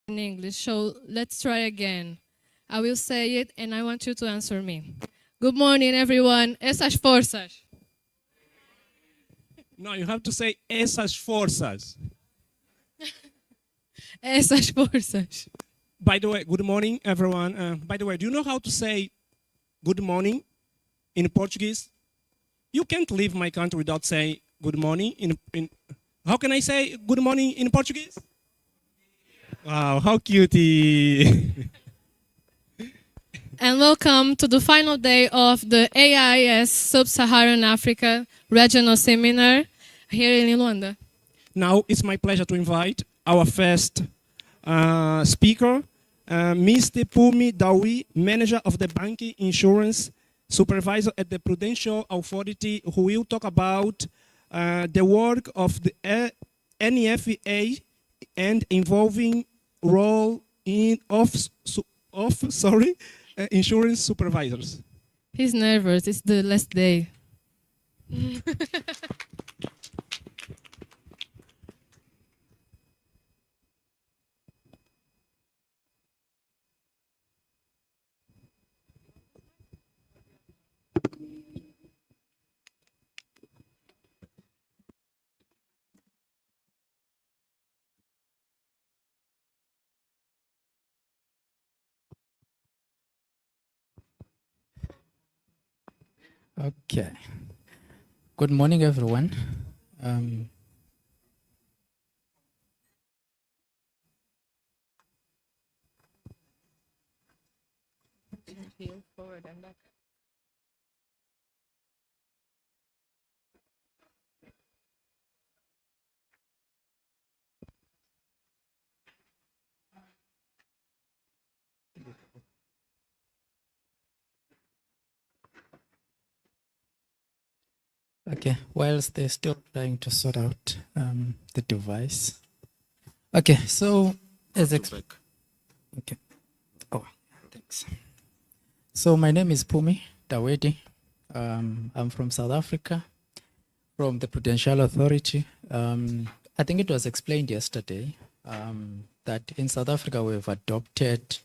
in English, so let's try again. I will say it and I want you to answer me. Good morning, everyone. Essas forças. No, you have to say essas forças. Essas forças. By the way, good morning, everyone. By the way, do you know how to say good morning in Portuguese? You can't leave my country without saying good morning. How can I say good morning in Portuguese? Wow, how cutie. And welcome to the final day of the Iais Sub-Saharan Africa Regional Seminar here in Luanda. Now it's my pleasure to invite our first speaker, Mr. Pumi Dawi, manager of the banking insurance supervisor at the Prudential Authority, who will talk about the work of the NFA and involving role of insurance supervisors. He's nervous. It's the last day. Okay. Good morning, everyone. Forward and back. Okay, whilst they're still trying to sort out the device. Okay, so as okay. Oh, thanks. So my name is Pumi Dawedi. I'm from South Africa, from the Prudential Authority. I think it was explained yesterday that in South Africa we've adopted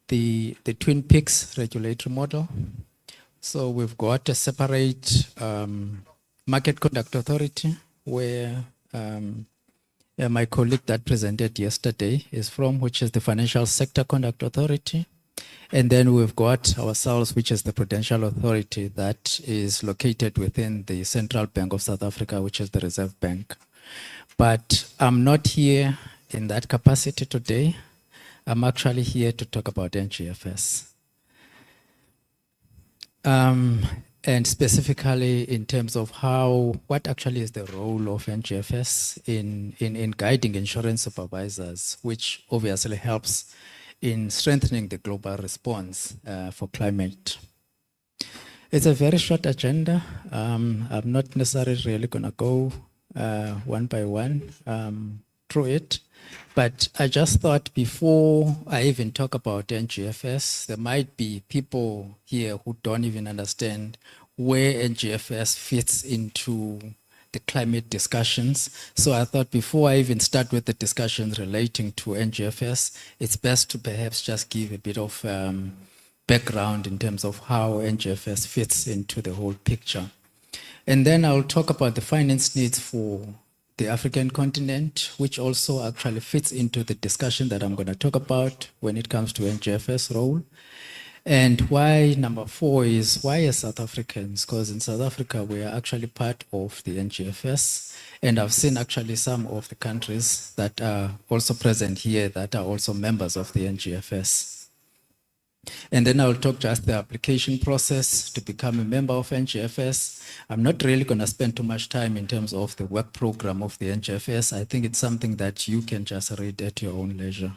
the Twin Peaks regulatory model. So we've got a separate market conduct authority where my colleague that presented yesterday is from, which is the Financial Sector Conduct Authority. And then we've got ourselves, which is the Prudential Authority that is located within the Central Bank of South Africa, which is the Reserve Bank. But I'm not here in that capacity today. I'm actually here to talk about NGFS. And specifically in terms of what actually is the role of NGFS in guiding insurance supervisors, which obviously helps in strengthening the global response for climate. It's a very short agenda. I'm not necessarily really gonna go one by one through it. But I just thought before I even talk about NGFS, there might be people here who don't even understand where NGFS fits into the climate discussions. So I thought before I even start with the discussions relating to NGFS, it's best to perhaps just give a bit of background in terms of how NGFS fits into the whole picture. And then I'll talk about the finance needs for the African continent, which also actually fits into the discussion that I'm going to talk about when it comes to NGFS role. And why number 4 is why as South Africans, because in South Africa, we are actually part of the NGFS. And I've seen actually some of the countries that are also present here that are also members of the NGFS. And then I'll talk just the application process to become a member of NGFS. I'm not really going to spend too much time in terms of the work program of the NGFS. I think it's something that you can just read at your own leisure.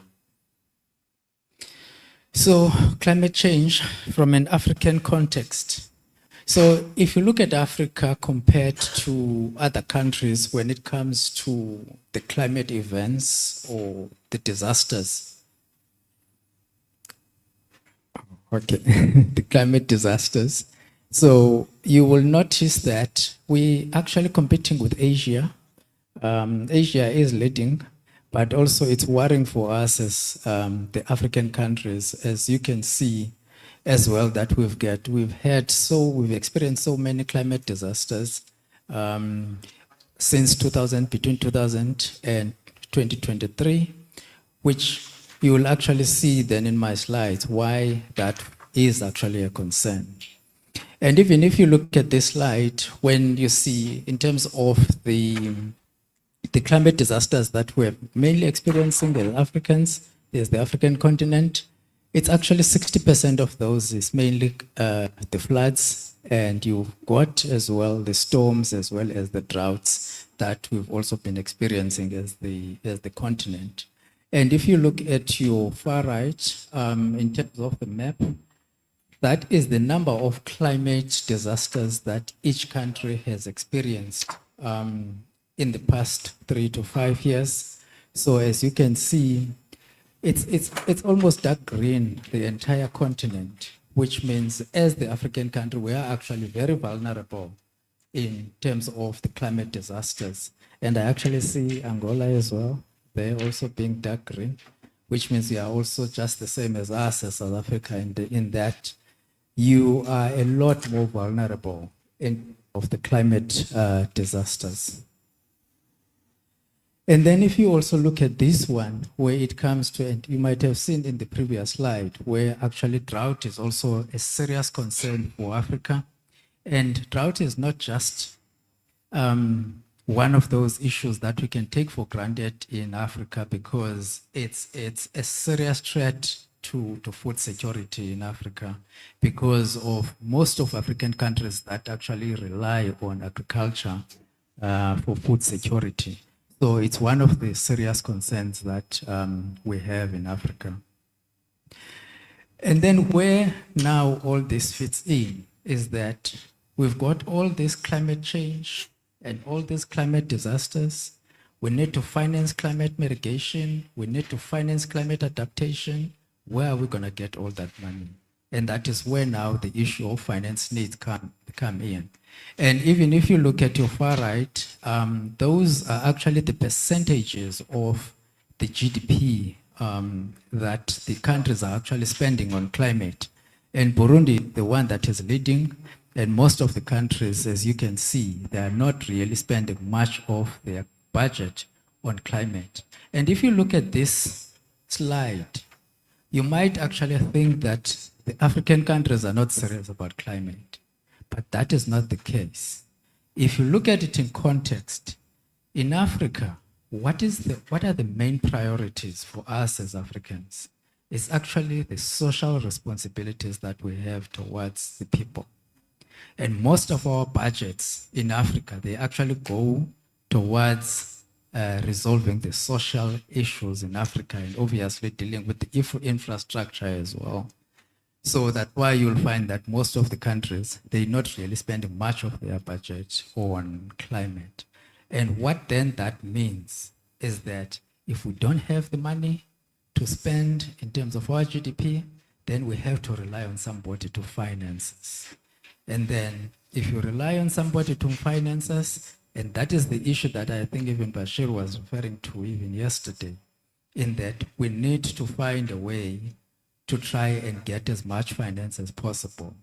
So climate change from an African context. So if you look at Africa compared to other countries when it comes to the climate events or the disasters, okay, the climate disasters. So you will notice that we actually competing with Asia. Asia is leading, but also it's worrying for us as the African countries, as you can see as well, that we've experienced so many climate disasters since between 2000 and 2023, which you will actually see then in my slides why that is actually a concern. And even if you look at this slide, when you see in terms of the climate disasters that we're mainly experiencing as Africans, there's the African continent, it's actually 60% of those is mainly the floods, and you've got as well the storms as well as the droughts that we've also been experiencing as the continent. And if you look at your far right, in terms of the map, that is the number of climate disasters that each country has experienced in the past 3 to 5 years. So as you can see, it's almost dark green, the entire continent, which means as the African country, we are actually very vulnerable in terms of the climate disasters. And I actually see Angola as well. They're also being dark green, which means you are also just the same as us as South Africa in that you are a lot more vulnerable of the climate disasters. And then if you also look at this one, where it comes to, and you might have seen in the previous slide, where actually drought is also a serious concern for Africa. And drought is not just one of those issues that we can take for granted in Africa, because it's a serious threat to food security in Africa, because of most of African countries that actually rely on agriculture for food security. So it's one of the serious concerns that we have in Africa. And then where now all this fits in is that we've got all this climate change and all these climate disasters. We need to finance climate mitigation. We need to finance climate adaptation. Where are we going to get all that money? And that is where now the issue of finance needs come in. And even if you look at your far right, those are actually the percentages of the GDP that the countries are actually spending on climate. And Burundi, the one that is leading, and most of the countries, as you can see, they are not really spending much of their budget on climate. And if you look at this slide, you might actually think that the African countries are not serious about climate, but that is not the case. If you look at it in context, in Africa, what are the main priorities for us as Africans? It's actually the social responsibilities that we have towards the people. And most of our budgets in Africa, they actually go towards resolving the social issues in Africa, and obviously dealing with the infrastructure as well. So that's why you'll find that most of the countries, they're not really spending much of their budget on climate. And what then that means is that if we don't have the money to spend in terms of our GDP, then we have to rely on somebody to finance us. And then if you rely on somebody to finance us, and that is the issue that I think even Bashir was referring to even yesterday, in that we need to find a way to try and get as much finance as possible.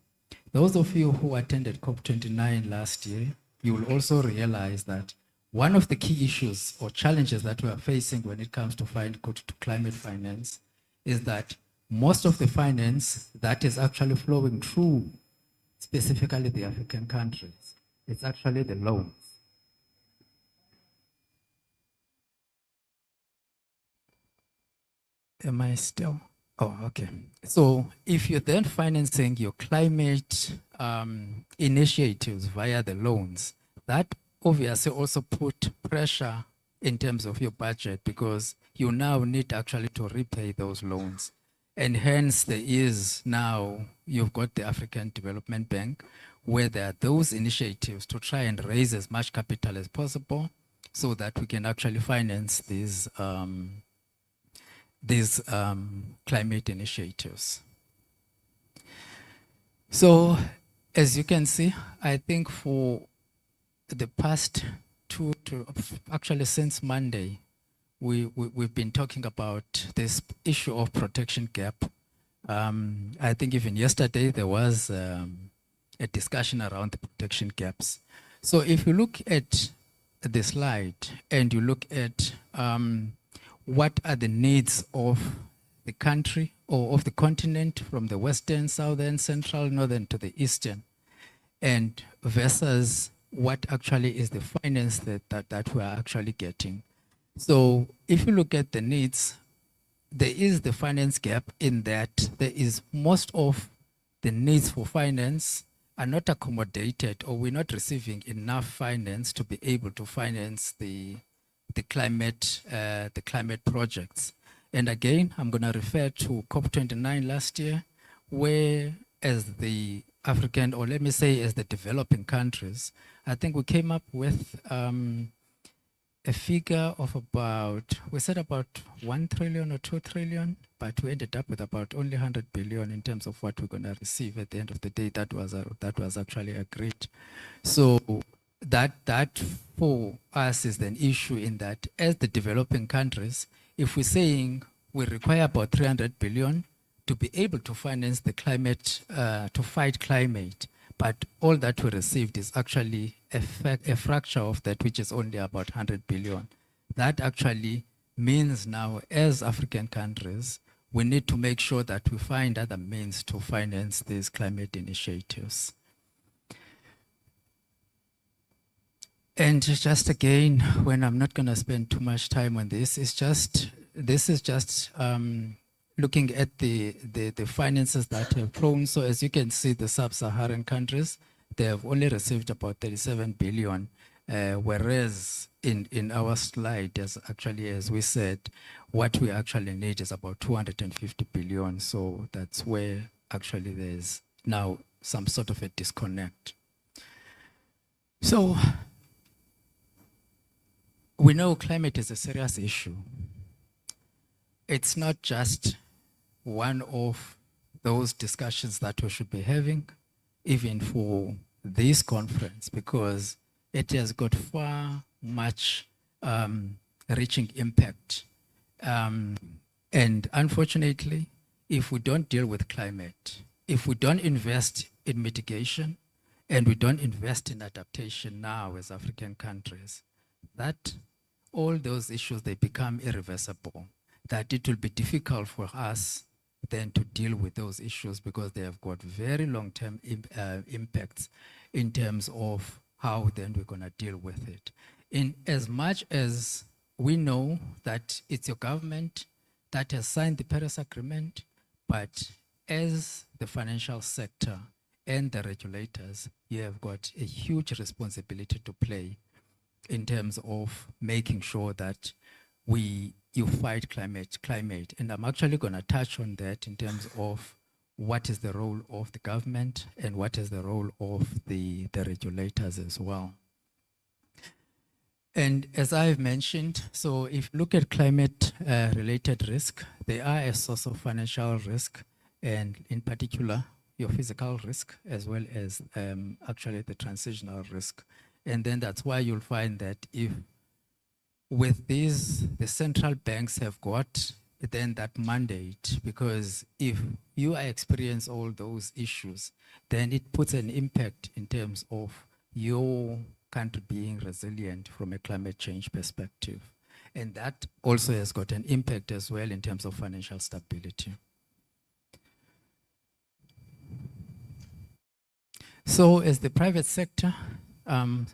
Those of you who attended COP29 last year, you will also realize that one of the key issues or challenges that we are facing when it comes to climate finance is that most of the finance that is actually flowing through specifically the African countries, it's actually the loans. Am I still? Oh, okay. So if you're then financing your climate initiatives via the loans, that obviously also put pressure in terms of your budget, because you now need actually to repay those loans. And hence there is now, you've got the African Development Bank, where there are those initiatives to try and raise as much capital as possible so that we can actually finance these climate initiatives. So as you can see, I think for the past actually since Monday, we've been talking about this issue of protection gap. I think even yesterday there was a discussion around the protection gaps. So if you look at the slide and you look at what are the needs of the country or of the continent from the western, southern, central, northern to the eastern, and versus what actually is the finance that we are actually getting. So if you look at the needs, there is the finance gap in that there is most of the needs for finance are not accommodated, or we're not receiving enough finance to be able to finance the climate projects. And again, I'm going to refer to COP29 last year, where as the African, or let me say as the developing countries, I think we came up with a figure of about, we said about 1 trillion or 2 trillion, but we ended up with about only 100 billion in terms of what we're going to receive at the end of the day. That was actually agreed. So that for us is an issue in that as the developing countries, if we're saying we require about 300 billion to be able to finance the climate, to fight climate, but all that we received is actually a fracture of that, which is only about 100 billion. That actually means now, as African countries, we need to make sure that we find other means to finance these climate initiatives. And just again, when I'm not going to spend too much time on this, this is just looking at the finances that have flown. So as you can see, the sub-Saharan countries, they have only received about 37 billion, whereas in our slide, as we said, what we actually need is about 250 billion. So that's where actually there's now some sort of a disconnect. So we know climate is a serious issue. It's not just one of those discussions that we should be having, even for this conference, because it has got far much reaching impact. And unfortunately, if we don't deal with climate, if we don't invest in mitigation, and we don't invest in adaptation now as African countries, that all those issues, they become irreversible, that it will be difficult for us then to deal with those issues because they have got very long-term impacts in terms of how then we're going to deal with it. In as much as we know that it's your government that has signed the Paris Agreement, but as the financial sector and the regulators, you have got a huge responsibility to play in terms of making sure that you fight climate. And I'm actually going to touch on that in terms of what is the role of the government and what is the role of the regulators as well. And as I've mentioned, so if you look at climate related risk, they are a source of financial risk, and in particular, your physical risk, as well as actually the transitional risk. And then that's why you'll find that if with these, the central banks have got then that mandate, because if you experience all those issues, then it puts an impact in terms of your country being resilient from a climate change perspective. And that also has got an impact as well in terms of financial stability. So as the private sector,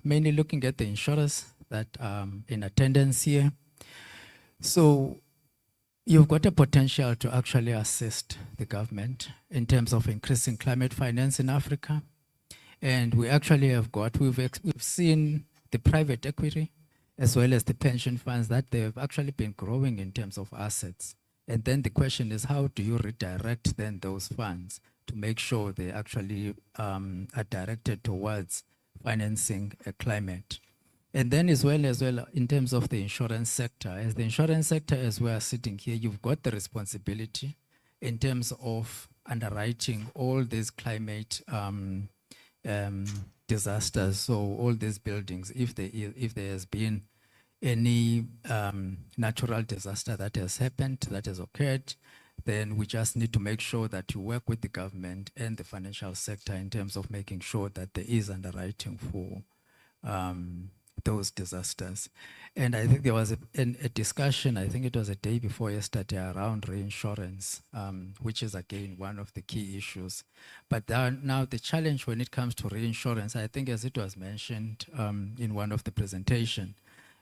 mainly looking at the insurers that in attendance here. So you've got a potential to actually assist the government in terms of increasing climate finance in Africa. And we actually have got, we've seen the private equity as well as the pension funds that they've actually been growing in terms of assets. And then the question is, how do you redirect then those funds to make sure they actually are directed towards financing a climate? And then as well in terms of the insurance sector, as the insurance sector, as we are sitting here, you've got the responsibility in terms of underwriting all these climate disasters. So all these buildings, if there has been any natural disaster that has happened, that has occurred, then we just need to make sure that you work with the government and the financial sector in terms of making sure that there is underwriting for those disasters. And I think there was a discussion, I think it was a day before yesterday, around reinsurance, which is again one of the key issues. But now the challenge when it comes to reinsurance, I think as it was mentioned in one of the presentation,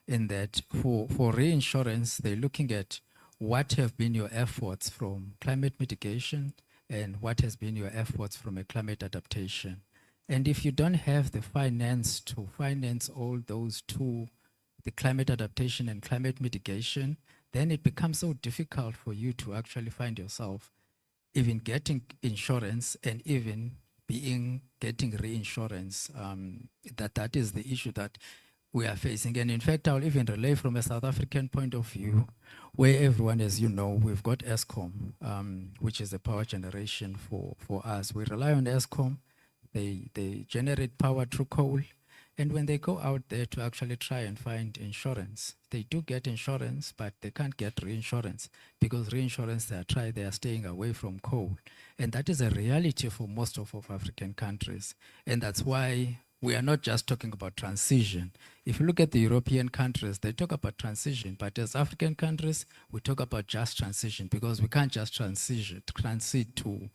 in that for reinsurance, they're looking at what have been your efforts from climate mitigation and what has been your efforts from a climate adaptation. And if you don't have the finance to finance all those two, the climate adaptation and climate mitigation, then it becomes so difficult for you to actually find yourself even getting insurance and even getting reinsurance. That is the issue that we are facing. And in fact, I'll even relay from a South African point of view, where everyone, as you know, we've got Eskom, which is the power generation for us. We rely on Eskom. They generate power through coal. And when they go out there to actually try and find insurance, they do get insurance, but they can't get reinsurance because reinsurance, they are staying away from coal. And that is a reality for most of African countries. And that's why we are not just talking about transition. If you look at the European countries, they talk about transition, but as African countries, we talk about just transition because we can't just transit to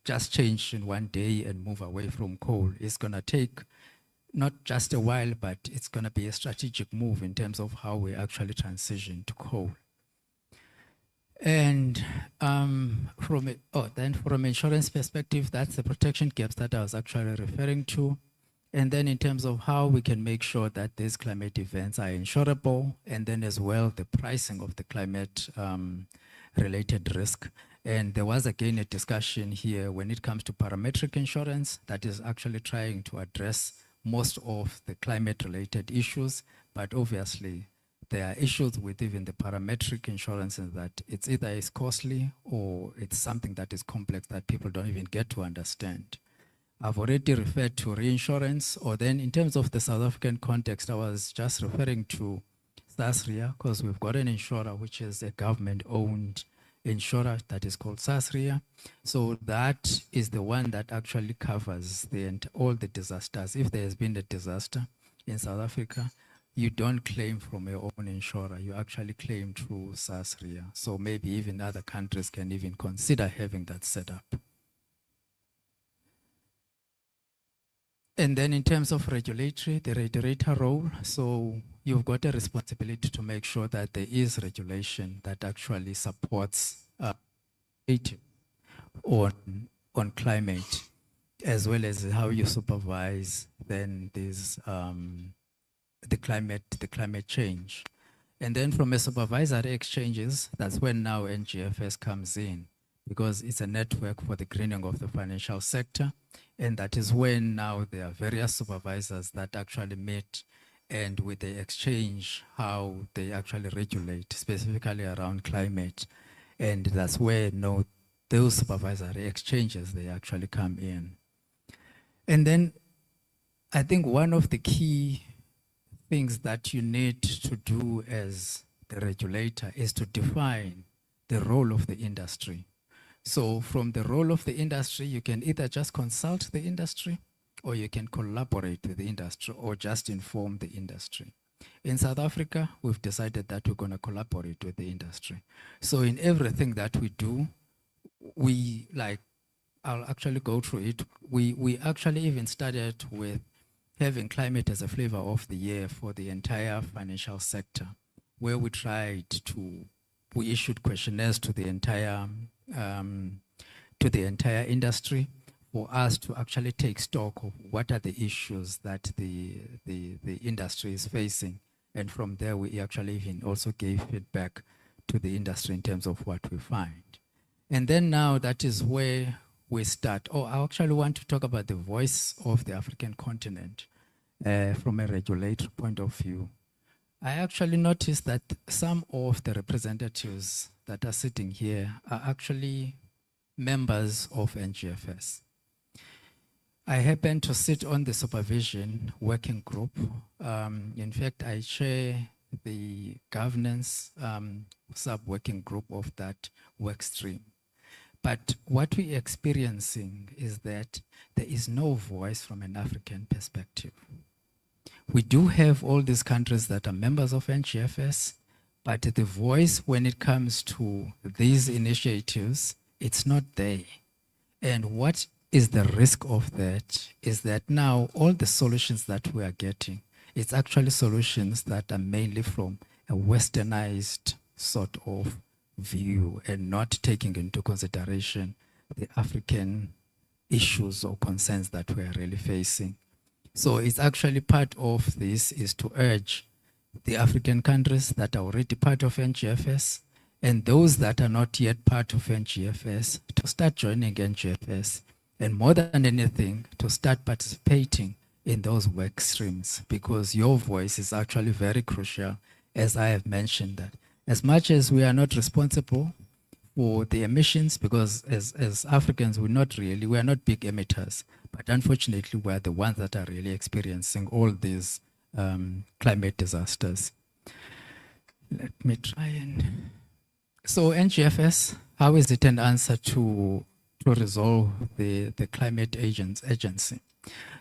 just change in one day and move away from coal. It's gonna take not just a while, but it's gonna be a strategic move in terms of how we actually transition to coal. And from an insurance perspective, that's the protection gaps that I was actually referring to. And then in terms of how we can make sure that these climate events are insurable, and then as well the pricing of the climate related risk. And there was again a discussion here when it comes to parametric insurance that is actually trying to address most of the climate related issues, but obviously there are issues with even the parametric insurance in that it's either is costly or it's something that is complex that people don't even get to understand. I've already referred to reinsurance, or then in terms of the South African context, I was just referring to SAHARAN because we've got an insurer which is a government-owned insurer that is called SUB-SAHARAN. So that is the one that actually covers all the disasters. If there has been a disaster in South Africa, you don't claim from your own insurer, you actually claim through SUB-SAHARAN. So maybe even other countries can even consider having that set up. And then in terms of regulatory, the regulator role, so you've got a responsibility to make sure that there is regulation that actually supports on climate, as well as how you supervise then this the climate change. And then from a supervisory exchanges, that's when now NGFS comes in, because it's a network for the greening of the financial sector. And that is when now there are various supervisors that actually meet and with the exchange how they actually regulate, specifically around climate. And that's where those supervisory exchanges, they actually come in. And then I think one of the key things that you need to do as the regulator is to define the role of the industry. So from the role of the industry, you can either just consult the industry or you can collaborate with the industry or just inform the industry. In South Africa, we've decided that we're going to collaborate with the industry. So in everything that we do, I'll actually go through it. We actually even started with having climate as a flavor of the year for the entire financial sector, where we issued questionnaires to the entire industry for us to actually take stock of what are the issues that the industry is facing. And from there, we actually even also gave feedback to the industry in terms of what we find. And then now that is where we start. I actually want to talk about the voice of the African continent from a regulatory point of view. I actually noticed that some of the representatives that are sitting here are actually members of NGFS. I happen to sit on the supervision working group. In fact, I chair the governance sub-working group of that work stream. But what we're experiencing is that there is no voice from an African perspective. We do have all these countries that are members of NGFS, but the voice when it comes to these initiatives, it's not there. And what is the risk of that is that now all the solutions that we are getting, it's actually solutions that are mainly from a westernized sort of view and not taking into consideration the African issues or concerns that we are really facing. So it's actually part of this is to urge the African countries that are already part of NGFS and those that are not yet part of NGFS to start joining NGFS, and more than anything, to start participating in those work streams, because your voice is actually very crucial, as I have mentioned that. As much as we are not responsible for the emissions, because as Africans, we are not big emitters, but unfortunately, we are the ones that are really experiencing all these climate disasters. Let me try and... So NGFS, how is it an answer to resolve the climate agency?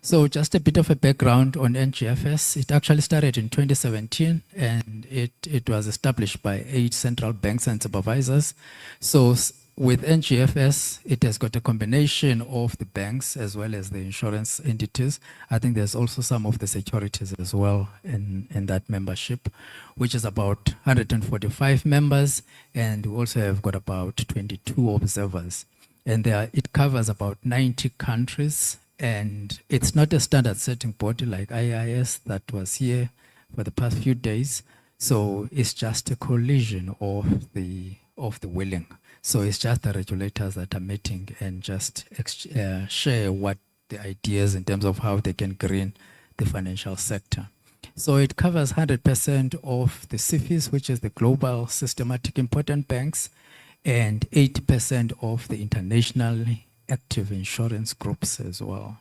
So just a bit of a background on NGFS. It actually started in 2017 and it was established by 8 central banks and supervisors. So with NGFS, it has got a combination of the banks as well as the insurance entities. I think there's also some of the securities as well in that membership, which is about 145 members. And we also have got about 22 observers. And it covers about 90 countries. And it's not a standard setting body like Iais that was here for the past few days. So it's just a coalition of the willing. So it's just the regulators that are meeting and just share what the ideas in terms of how they can green the financial sector. So it covers 100% of the CIFIs, which is the global systematic important banks, and 80% of the internationally active insurance groups as well.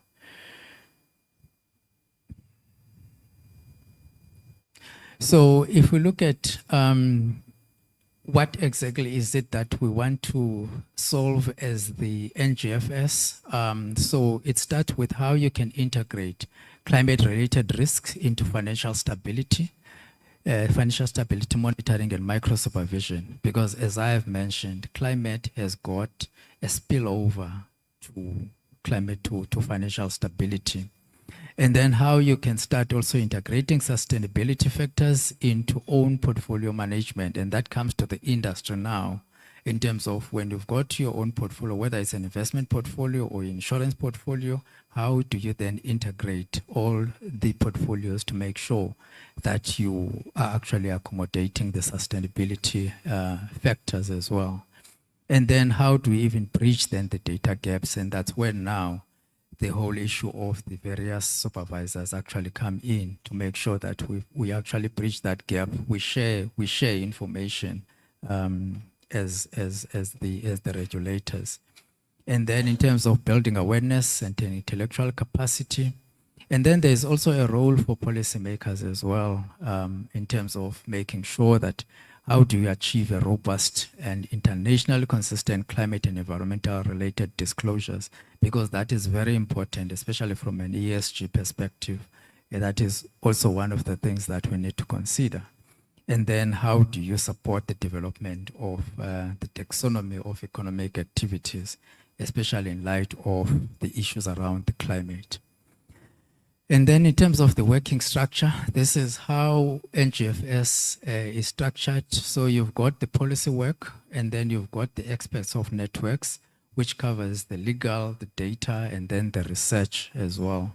So if we look at what exactly is it that we want to solve as the NGFS? So it starts with how you can integrate climate-related risks into financial stability monitoring and micro supervision, because as I have mentioned, climate has got a spillover to climate to financial stability. And then how you can start also integrating sustainability factors into own portfolio management. And that comes to the industry now in terms of when you've got your own portfolio, whether it's an investment portfolio or insurance portfolio, how do you then integrate all the portfolios to make sure that you are actually accommodating the sustainability factors as well? And then how do we even bridge then the data gaps? And that's where now the whole issue of the various supervisors actually come in to make sure that we actually bridge that gap. We share information as the regulators. And then in terms of building awareness and intellectual capacity. And then there's also a role for policymakers as well in terms of making sure that how do you achieve a robust and internationally consistent climate and environmental related disclosures? Because that is very important, especially from an ESG perspective. And that is also one of the things that we need to consider. And then how do you support the development of the taxonomy of economic activities, especially in light of the issues around the climate? And then in terms of the working structure, this is how NGFS is structured. So you've got the policy work, and then you've got the experts of networks, which covers the legal, the data, and then the research as well.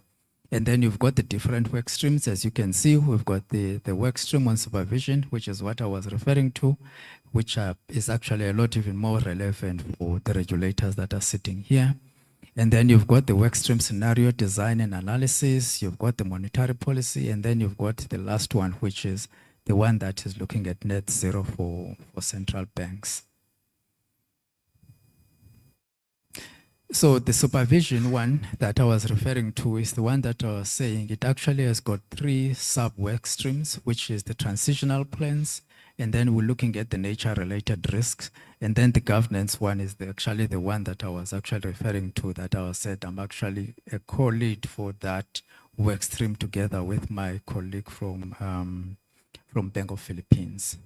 And then you've got the different work streams. As you can see, we've got the work stream on supervision, which is what I was referring to, which is actually a lot even more relevant for the regulators that are sitting here. And then you've got the workstream scenario design and analysis, you've got the monetary policy, and then you've got the last one, which is the one that is looking at net zero for central banks. So the supervision one that I was referring to is the one that I was saying. It actually has got 3 sub-work streams, which is the transitional plans, and then we're looking at the nature-related risks, and then the governance one is actually the one that I was actually referring to, that I said I'm actually a co-lead for that work stream together with my colleague from Bank of Philippines.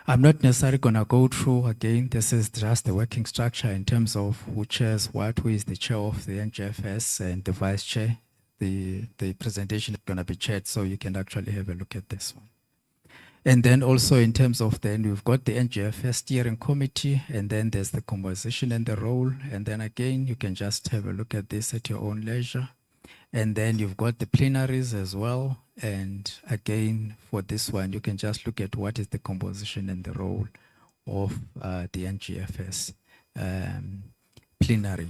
I'm not necessarily going to go through again. This is just the working structure in terms of who chairs what, who is the chair of the NGFS and the vice chair. The presentation is going to be chaired, so you can actually have a look at this one. And then also in terms of then we've got the NGFS steering committee, and then there's the composition and the role. And then again, you can just have a look at this at your own leisure. And then you've got the plenaries as well. And again, for this one, you can just look at what is the composition and the role of the NGFS plenary.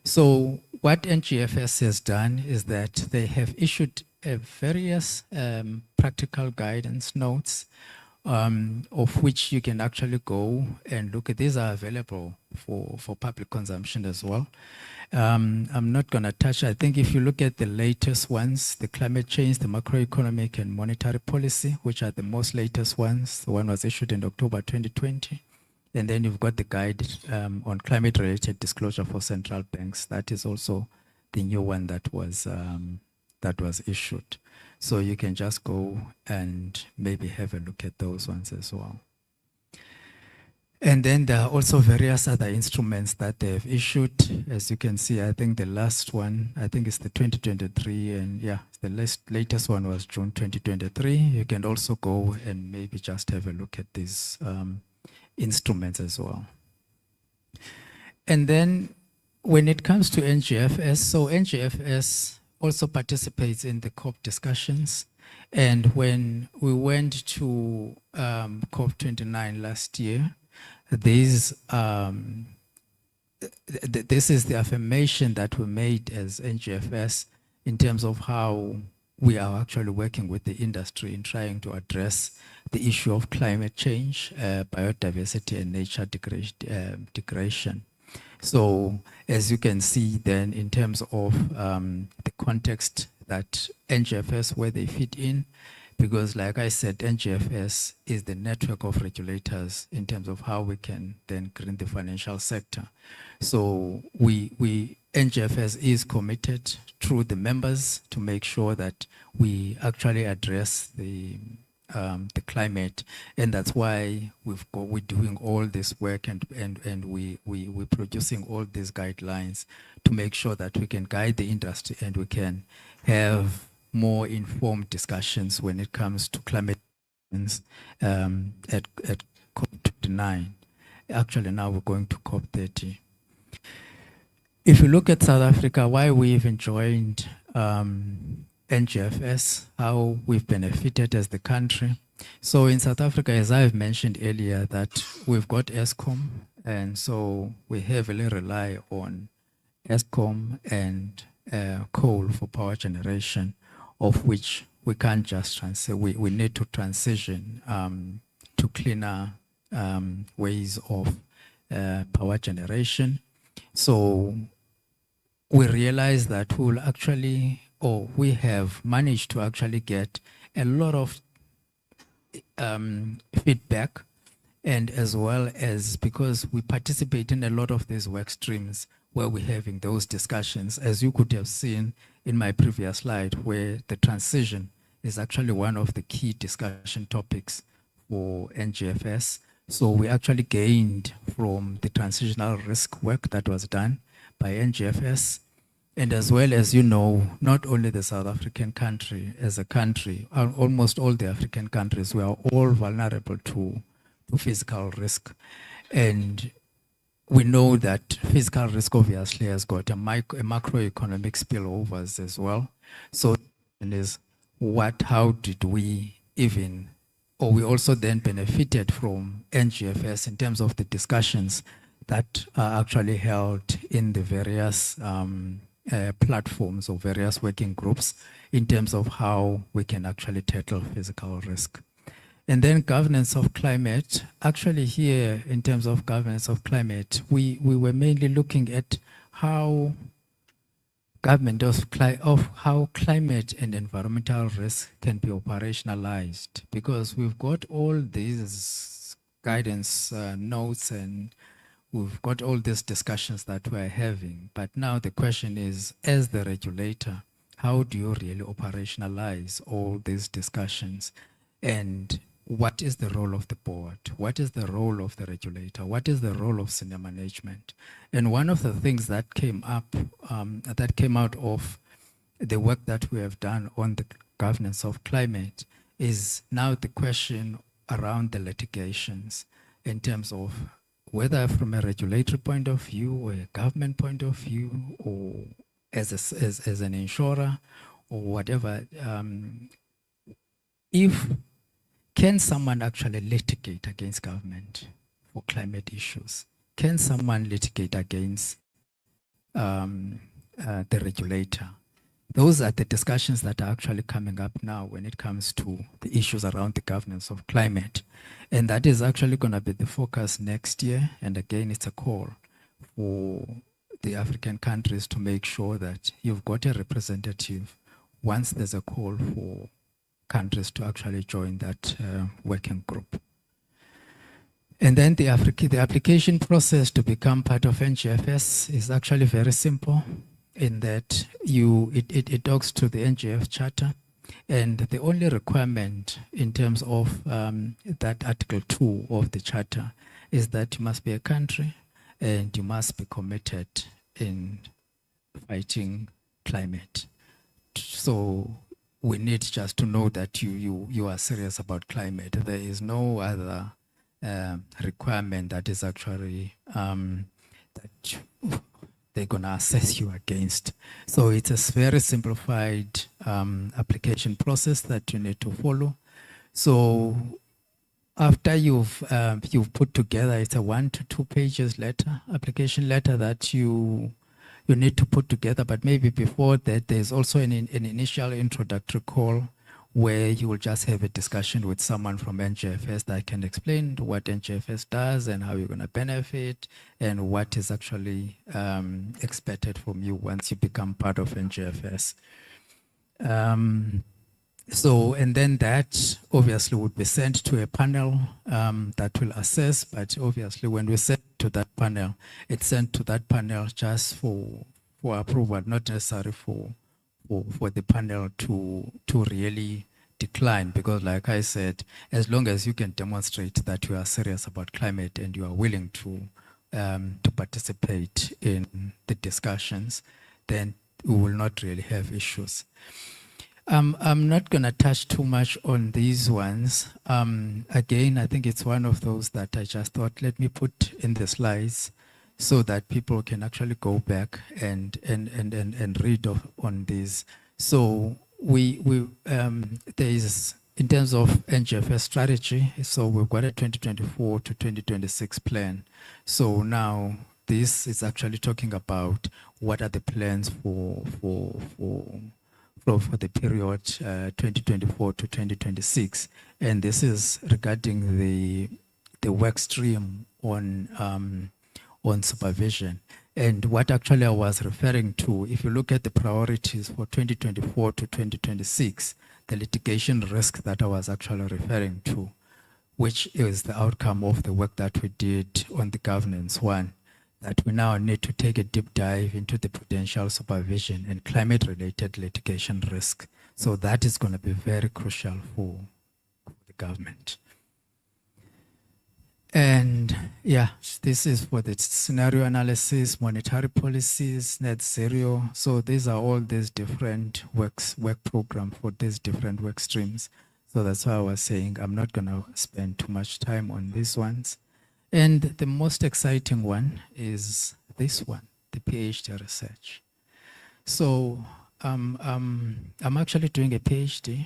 So what NGFS has done is that they have issued various practical guidance notes, of which you can actually go and look at. These are available for public consumption as well. I'm not going to touch. I think if you look at the latest ones, the climate change, the macroeconomic and monetary policy, which are the most latest ones, the one was issued in October 2020. And then you've got the guide on climate-related disclosure for central banks. That is also the new one that was issued. So you can just go and maybe have a look at those ones as well. And then there are also various other instruments that they've issued. As you can see, I think the last one, I think it's the 2023, and yeah, the latest one was June 2023. You can also go and maybe just have a look at these instruments as well. And then when it comes to NGFS, so NGFS also participates in the COP discussions. And when we went to COP29 last year, this is the affirmation that we made as NGFS in terms of how we are actually working with the industry in trying to address the issue of climate change, biodiversity, and nature degradation. So as you can see then in terms of the context that NGFS, where they fit in, because like I said, NGFS is the network of regulators in terms of how we can then green the financial sector. So NGFS is committed through the members to make sure that we actually address the climate, and that's why we're doing all this work and we're producing all these guidelines to make sure that we can guide the industry and we can have more informed discussions when it comes to climate at COP29. Actually, now we're going to COP30. If you look at South Africa, why we even joined NGFS, how we've benefited as the country. So in South Africa, as I've mentioned earlier, that we've got Eskom, and so we heavily rely on Eskom and coal for power generation, of which we can't just transition. We need to transition to cleaner ways of power generation. So we realize that we'll actually, or we have managed to actually get a lot of feedback, and as well as because we participate in a lot of these work streams where we're having those discussions, as you could have seen in my previous slide, where the transition is actually one of the key discussion topics for NGFS. So we actually gained from the transitional risk work that was done by NGFS. And as well as you know, not only the South African country as a country, almost all the African countries, we are all vulnerable to physical risk. And we know that physical risk obviously has got a macroeconomic spillovers as well. So how did we even, or we also then benefited from NGFS in terms of the discussions that are actually held in the various platforms or various working groups in terms of how we can actually tackle physical risk. And then governance of climate. Actually here, in terms of governance of climate, we were mainly looking at how government of how climate and environmental risk can be operationalized, because we've got all these guidance notes and we've got all these discussions that we're having. But now the question is, as the regulator, how do you really operationalize all these discussions? And what is the role of the board? What is the role of the regulator? What is the role of senior management? And one of the things that came up, that came out of the work that we have done on the governance of climate is now the question around the litigations in terms of whether from a regulatory point of view or a government point of view or as an insurer or whatever, can someone actually litigate against government for climate issues? Can someone litigate against the regulator? Those are the discussions that are actually coming up now when it comes to the issues around the governance of climate. And that is actually going to be the focus next year. And again, it's a call for the African countries to make sure that you've got a representative once there's a call for countries to actually join that working group. And then the application process to become part of NGFS is actually very simple in that it talks to the NGF Charter, and the only requirement in terms of that Article 2 of the Charter is that you must be a country and you must be committed in fighting climate. So we need just to know that you are serious about climate. There is no other requirement that is actually that they're going to assess you against. So it's a very simplified application process that you need to follow. So after you've put together, it's a 1 to 2 pages letter, application letter that you need to put together. But maybe before that, there's also an initial introductory call where you will just have a discussion with someone from NGFS that can explain what NGFS does and how you're going to benefit and what is actually expected from you once you become part of NGFS. And then that obviously would be sent to a panel that will assess, but obviously when we send to that panel, it's sent to that panel just for approval, not necessarily for the panel to really decline, because like I said, as long as you can demonstrate that you are serious about climate and you are willing to participate in the discussions, then we will not really have issues. I'm not going to touch too much on these ones. Again, I think it's one of those that I just thought, let me put in the slides so that people can actually go back and read on these. So there is, in terms of NGFS strategy, so we've got a 2024 to 2026 plan. So now this is actually talking about what are the plans for the period 2024 to 2026, and this is regarding the work stream on supervision. And what actually I was referring to, if you look at the priorities for 2024 to 2026, the litigation risk that I was actually referring to, which is the outcome of the work that we did on the governance one, that we now need to take a deep dive into the prudential supervision and climate-related litigation risk. So that is going to be very crucial for the government. And yeah, this is for the scenario analysis, monetary policies, net zero. So these are all these different work programs for these different work streams. So that's why I was saying I'm not going to spend too much time on these ones. And the most exciting one is this one, the PhD research. So I'm actually doing a PhD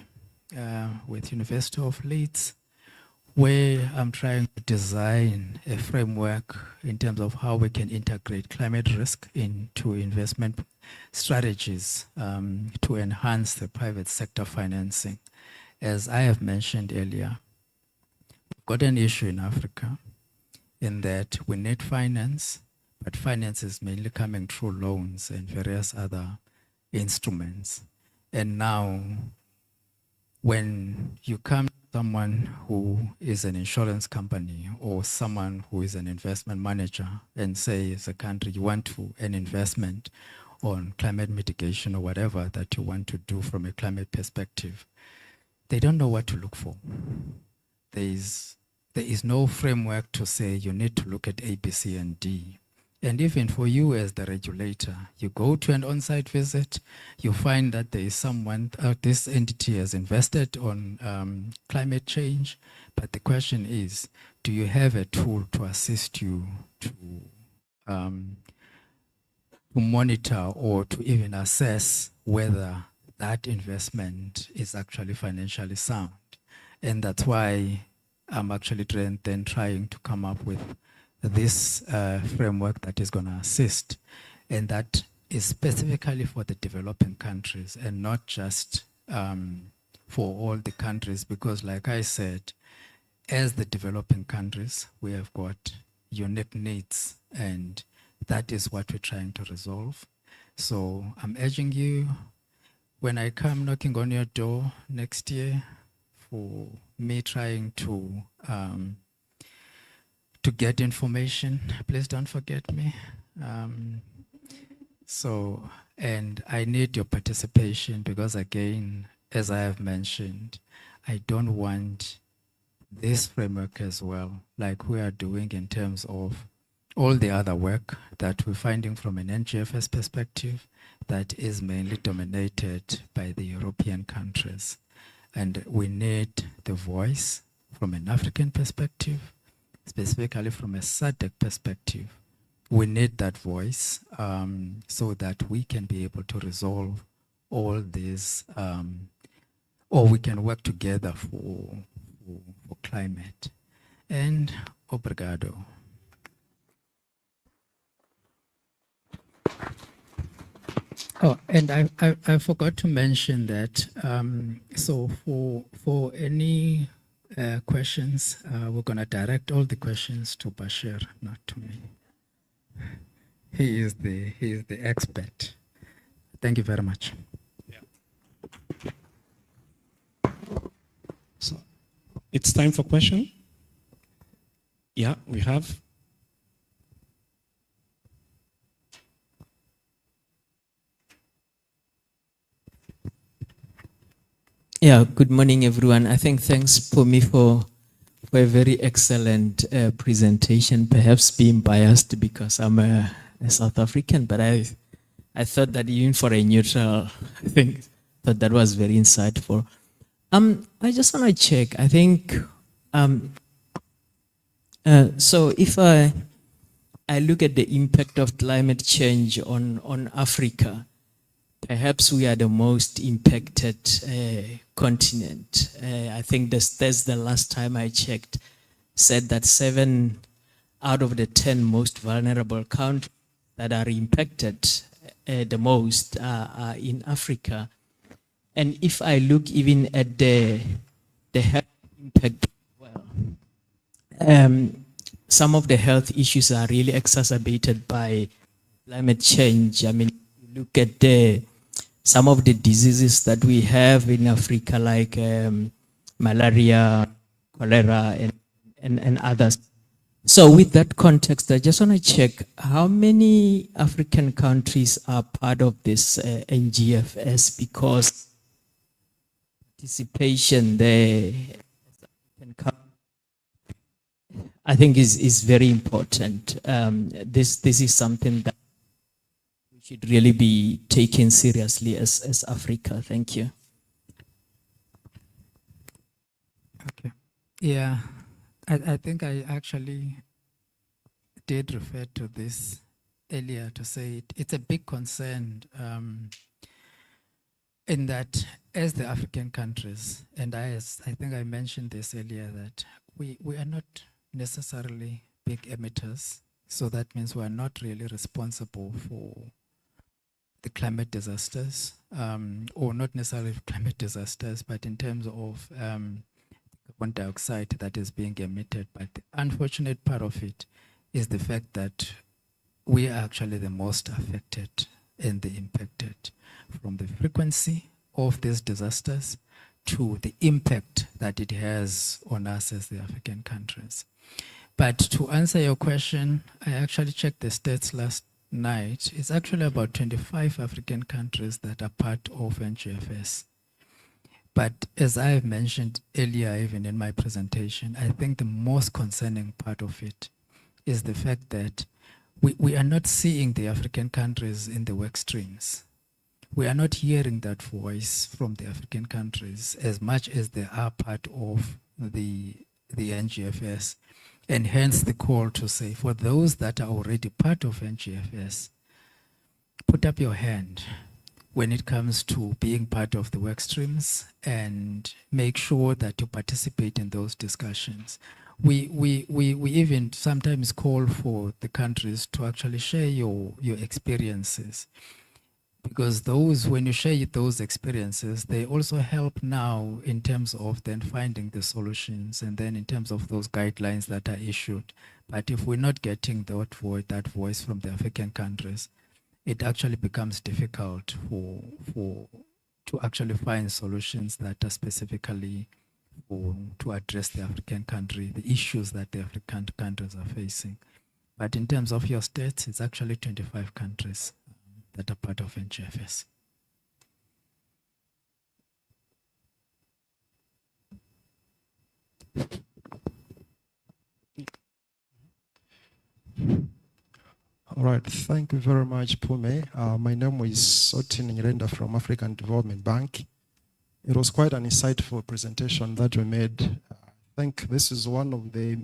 with University of Leeds, where I'm trying to design a framework in terms of how we can integrate climate risk into investment strategies to enhance the private sector financing. As I have mentioned earlier, got an issue in Africa in that we need finance, but finance is mainly coming through loans and various other instruments. And now, when you come to someone who is an insurance company or someone who is an investment manager and say, as a country, you want to an investment on climate mitigation or whatever that you want to do from a climate perspective, they don't know what to look for. There is no framework to say you need to look at A, B, C, and D. And even for you as the regulator, you go to an on-site visit, you find that there is someone, this entity has invested on climate change, but the question is, do you have a tool to assist you to monitor or to even assess whether that investment is actually financially sound? And that's why I'm actually then trying to come up with this framework that is going to assist, and that is specifically for the developing countries and not just for all the countries, because like I said, as the developing countries, we have got unique needs, and that is what we're trying to resolve. So I'm urging you, when I come knocking on your door next year, for me trying to get information, please don't forget me. And I need your participation because, again, as I have mentioned, I don't want this framework as well, like we are doing in terms of all the other work that we're finding from an NGFS perspective that is mainly dominated by the European countries. And we need the voice from an African perspective, specifically from a SADC perspective. We need that voice so that we can be able to resolve all these, or we can work together for climate. And obrigado. Oh, and I forgot to mention that. So for any questions, we're going to direct all the questions to Bashir, not to me. He is the expert. Thank you very much. Yeah. So it's time for question. Yeah, we have. Yeah, good morning, everyone. I think thanks for a very excellent presentation, perhaps being biased because I'm a South African, but I thought that even for a neutral, I think that was very insightful. I just want to check, I think, so if I look at the impact of climate change on Africa, perhaps we are the most impacted continent. I think that's the last time I checked, said that 7 out of the 10 most vulnerable countries that are impacted the most are in Africa. And if I look even at the health impact, well, some of the health issues are really exacerbated by climate change. I mean, look at some of the diseases that we have in Africa, like malaria, cholera, and others. So with that context, I just want to check how many African countries are part of this NGFS, because participation there, I think is very important. This is something that should really be taken seriously as Africa. Thank you. Okay. Yeah, I think I actually did refer to this earlier to say it's a big concern in that as the African countries, and I think I mentioned this earlier, that we are not necessarily big emitters. So that means we are not really responsible for the climate disasters, or not necessarily climate disasters, but in terms of carbon dioxide that is being emitted. But the unfortunate part of it is the fact that we are actually the most affected and the impacted, from the frequency of these disasters to the impact that it has on us as the African countries. But to answer your question, I actually checked the stats last night. It's actually about 25 African countries that are part of NGFS. But as I have mentioned earlier, even in my presentation, I think the most concerning part of it is the fact that we are not seeing the African countries in the work streams. We are not hearing that voice from the African countries as much as they are part of the NGFS. And hence the call to say, for those that are already part of NGFS, put up your hand when it comes to being part of the work streams and make sure that you participate in those discussions. We even sometimes call for the countries to actually share your experiences, because those, when you share those experiences, they also help now in terms of then finding the solutions and then in terms of those guidelines that are issued. But if we're not getting that voice from the African countries, it actually becomes difficult to actually find solutions that are specifically to address the African country, the issues that the African countries are facing. But in terms of your states, it's actually 25 countries that are part of NGFS. All right, thank you very much, Pume. My name is Sotin Nyirenda from African Development Bank. It was quite an insightful presentation that we made. I think this is one of the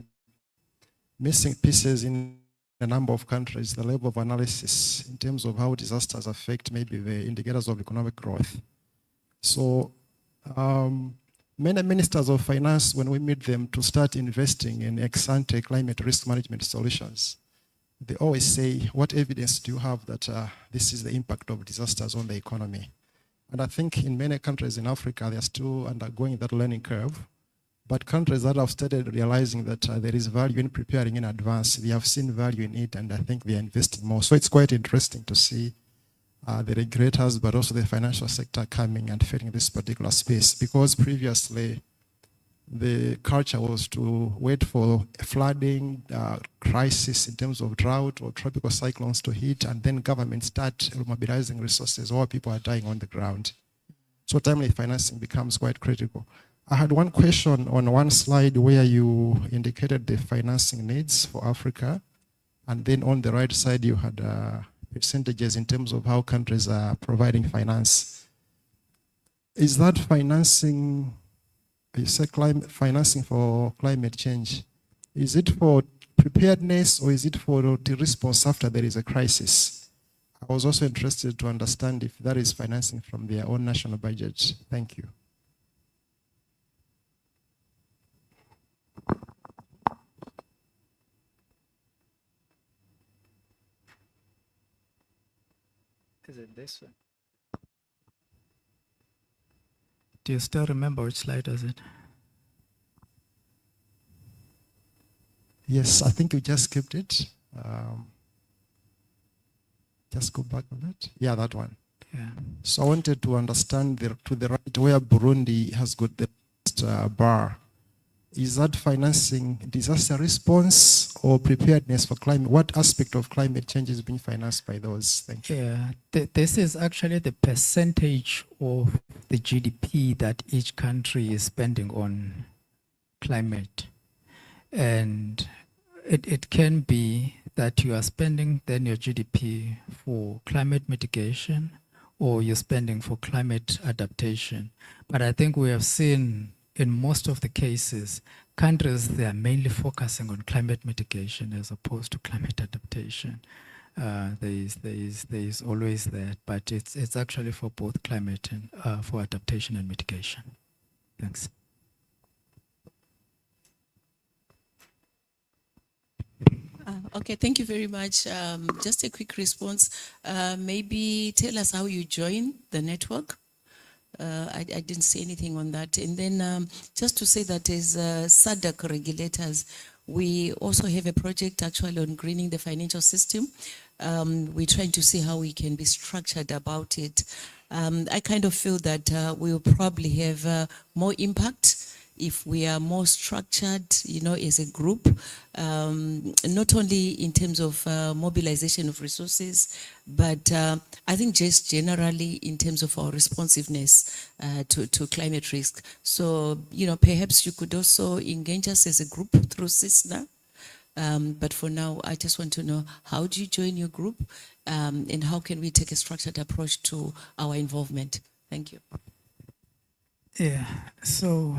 missing pieces in a number of countries, the level of analysis in terms of how disasters affect maybe the indicators of economic growth. So many ministers of finance, when we meet them to start investing in ex-ante climate risk management solutions, they always say, what evidence do you have that this is the impact of disasters on the economy? And I think in many countries in Africa, they're still undergoing that learning curve. But countries that have started realizing that there is value in preparing in advance, they have seen value in it, and I think they are investing more. So it's quite interesting to see the regulators, but also the financial sector coming and filling this particular space, because previously the culture was to wait for a flooding crisis in terms of drought or tropical cyclones to hit, and then governments start mobilizing resources while people are dying on the ground. So timely financing becomes quite critical. I had one question on one slide where you indicated the financing needs for Africa, and then on the right side you had percentages in terms of how countries are providing finance. Is that financing, you say financing for climate change, is it for preparedness or is it for the response after there is a crisis? I was also interested to understand if that is financing from their own national budget. Thank you. Is it this one? Do you still remember which slide was it? Yes, I think you just skipped it. Just go back on it. Yeah, that one. Yeah. So I wanted to understand to the right where Burundi has got the bar. Is that financing disaster response or preparedness for climate? What aspect of climate change is being financed by those? Thank you. Yeah, this is actually the percentage of the GDP that each country is spending on climate. And it can be that you are spending then your GDP for climate mitigation or you're spending for climate adaptation. But I think we have seen in most of the cases, countries, they are mainly focusing on climate mitigation as opposed to climate adaptation. There is always that, but it's actually for both climate and for adaptation and mitigation. Thanks. Okay, thank you very much. Just a quick response. Maybe tell us how you joined the network. I didn't say anything on that. And then just to say that as SADC regulators, we also have a project actually on greening the financial system. We're trying to see how we can be structured about it. I kind of feel that we'll probably have more impact if we are more structured, you know, as a group, not only in terms of mobilization of resources, but I think just generally in terms of our responsiveness to climate risk. So, you know, perhaps you could also engage us as a group through CISNA. But for now, I just want to know, how do you join your group and how can we take a structured approach to our involvement? Thank you. Yeah, so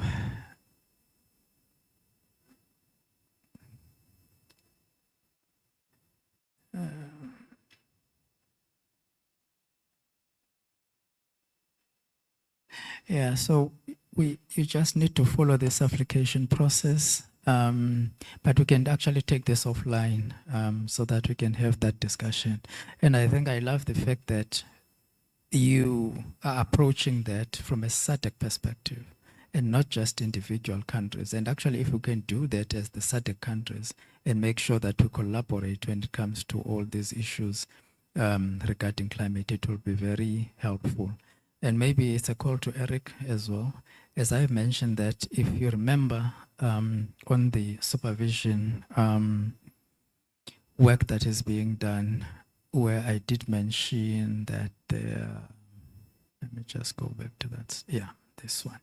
yeah, so you just need to follow this application process, but we can actually take this offline so that we can have that discussion. And I think I love the fact that you are approaching that from a SADC perspective and not just individual countries. And actually, if we can do that as the SADC countries and make sure that we collaborate when it comes to all these issues regarding climate, it will be very helpful. And maybe it's a call to Eric as well. As I mentioned that if you remember on the supervision work that is being done, where I did mention that let me just go back to that. Yeah, this one.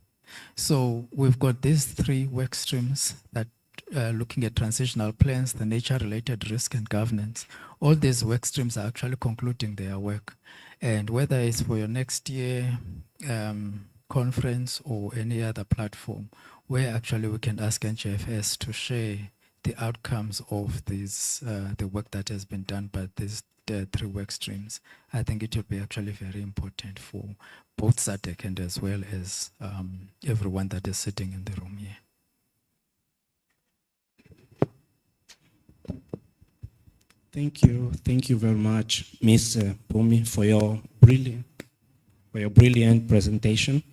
So we've got these 3 work streams that looking at transitional plans, the nature-related risk and governance. All these work streams are actually concluding their work. And whether it's for your next year conference or any other platform, where actually we can ask NGFS to share the outcomes of these, the work that has been done by these 3 work streams, I think it will be actually very important for both SADC and as well as everyone that is sitting in the room here. Thank you very much, Ms. Pumi, for your brilliant presentation.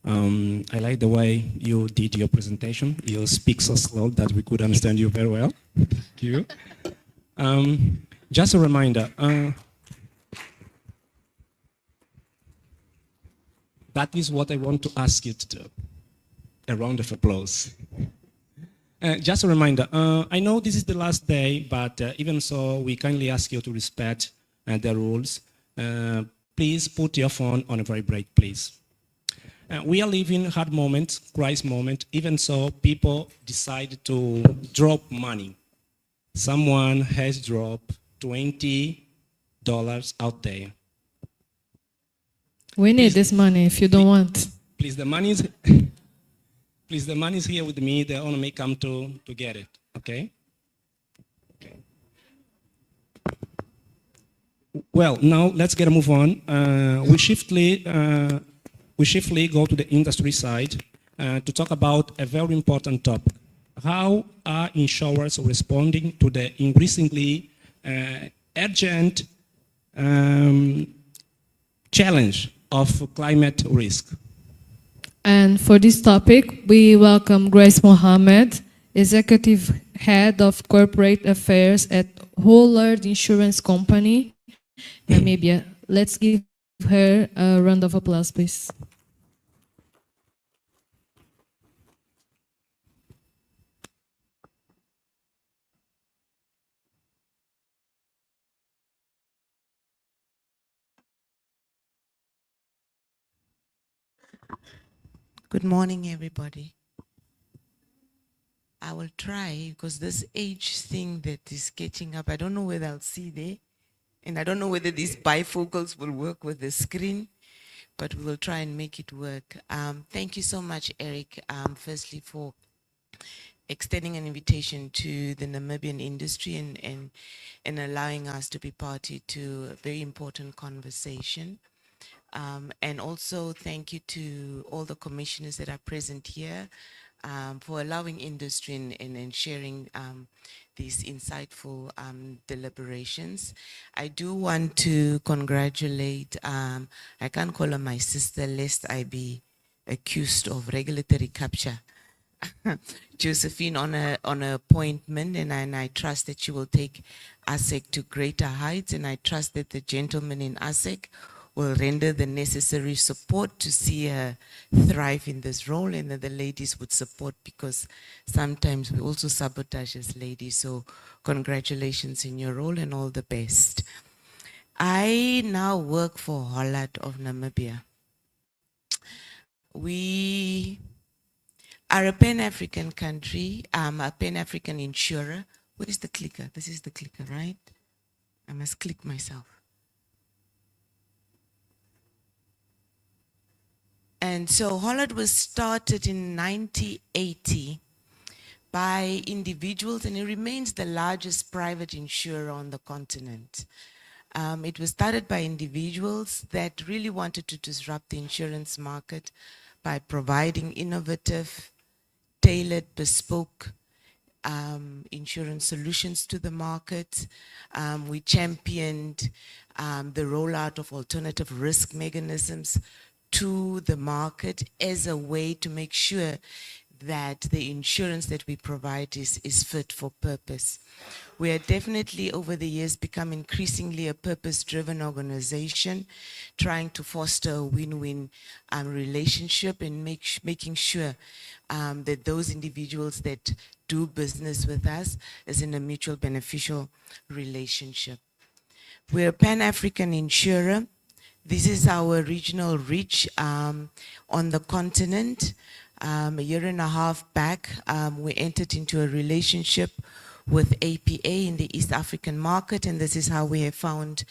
I like the way you did your presentation. You speak so slow that we could understand you very well. Thank you. Just a reminder, that is what I want to ask you to do. A round of applause. Just a reminder, I know this is the last day, but even so, we kindly ask you to respect the rules. Please put your phone on a vibrate, please. We are living hard moments, crisis moment. Even so, people decide to drop money. Someone has dropped $20 out there. We need this money if you don't want. Please, the money is please, the money is here with me. The owner may come to get it, okay? Okay. Well, now let's get a move on. We shiftly go to the industry side to talk about a very important topic. How are insurers responding to the increasingly urgent challenge of climate risk? And for this topic, we welcome Grace Mohammed, Executive Head of Corporate Affairs at Hollard Insurance Company, Namibia. Let's give her a round of applause, please. Good morning, everybody. I will try, because this age thing that is catching up, I don't know whether I'll see there, and I don't know whether these bifocals will work with the screen, but we will try and make it work. Thank you so much, Eric, firstly for extending an invitation to the Namibian industry and allowing us to be party to a very important conversation. And also thank you to all the commissioners that are present here, for allowing industry and sharing these insightful deliberations. I do want to congratulate, I can't call her my sister lest I be accused of regulatory capture, Josephine on her appointment, and I trust that she will take ASEC to greater heights, and I trust that the gentleman in ASEC will render the necessary support to see her thrive in this role, and that the ladies would support, because sometimes we also sabotage as ladies. So congratulations in your role and all the best. I now work for Hollard of Namibia. We are a Pan-African country, a Pan-African insurer. Where is the clicker? This is the clicker, right? I must click myself. And so Hollard was started in 1980 by individuals, and it remains the largest private insurer on the continent. It was started by individuals that really wanted to disrupt the insurance market by providing innovative, tailored, bespoke insurance solutions to the market. We championed the rollout of alternative risk mechanisms to the market as a way to make sure that the insurance that we provide is fit for purpose. We are definitely over the years become increasingly a purpose-driven organization, trying to foster a win-win relationship and making sure that those individuals that do business with us is in a mutual beneficial relationship. We're a Pan-African insurer. This is our regional reach on the continent. A year and a half back, we entered into a relationship with APA in the East African market, and this is how we have found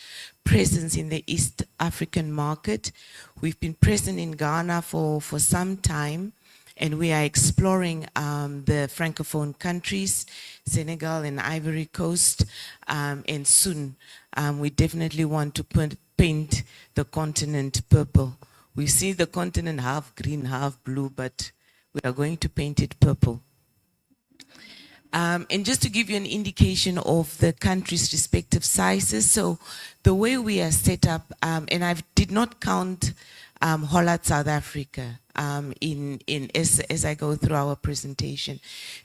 presence in the East African market. We've been present in Ghana for some time, and we are exploring the Francophone countries, Senegal and Ivory Coast, and soon we definitely want to paint the continent purple. We see the continent half green, half blue, but we are going to paint it purple. And just to give you an indication of the country's respective sizes, so the way we are set up, and I did not count Hollard South Africa as I go through our presentation,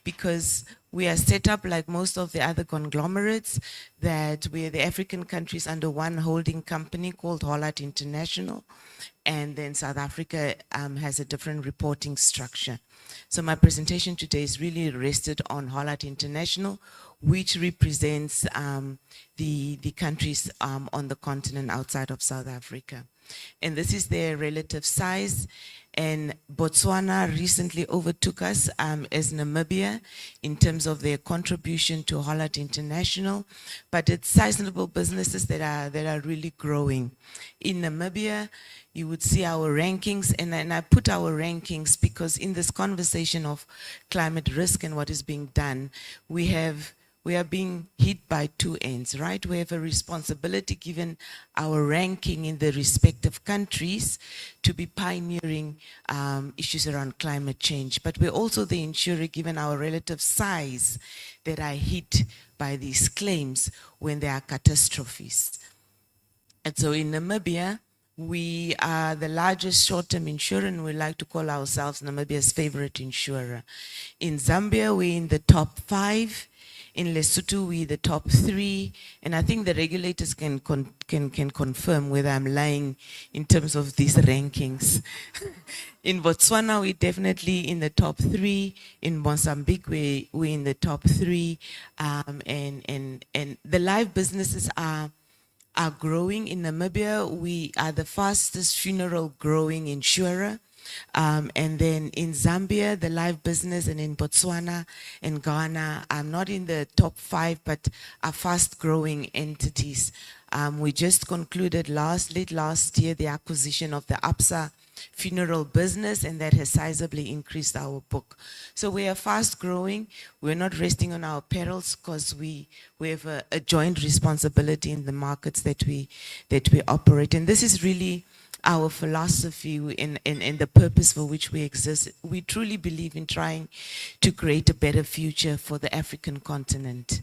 because we are set up like most of the other conglomerates, that we are the African countries under one holding company called Hollard International, and then South Africa has a different reporting structure. So my presentation today is really rested on Hollard International, which represents the countries on the continent outside of South Africa. And this is their relative size. And Botswana recently overtook us as Namibia in terms of their contribution to Hollard International. But it's sizable businesses that are really growing. In Namibia, you would see our rankings, and I put our rankings because in this conversation of climate risk and what is being done, we are being hit by two ends, right? We have a responsibility given our ranking in the respective countries to be pioneering issues around climate change. But we're also the insurer given our relative size that are hit by these claims when there are catastrophes. And so in Namibia, we are the largest short-term insurer, and we like to call ourselves Namibia's favorite insurer. In Zambia, we're in the top 5. In Lesotho, we're the top 3, and I think the regulators can confirm whether I'm lying in terms of these rankings. In Botswana, we're definitely in the top 3. In Mozambique, we're in the top 3, and the live businesses are growing. In Namibia, we are the fastest funeral growing insurer. And then in Zambia, the live business, and in Botswana and Ghana, are not in the top 5, but are fast-growing entities. We just concluded late last year the acquisition of the APSA funeral business, and that has sizably increased our book. So we are fast-growing. We're not resting on our perils because we have a joint responsibility in the markets that we operate. And this is really our philosophy and the purpose for which we exist, we truly believe in trying to create a better future for the African continent.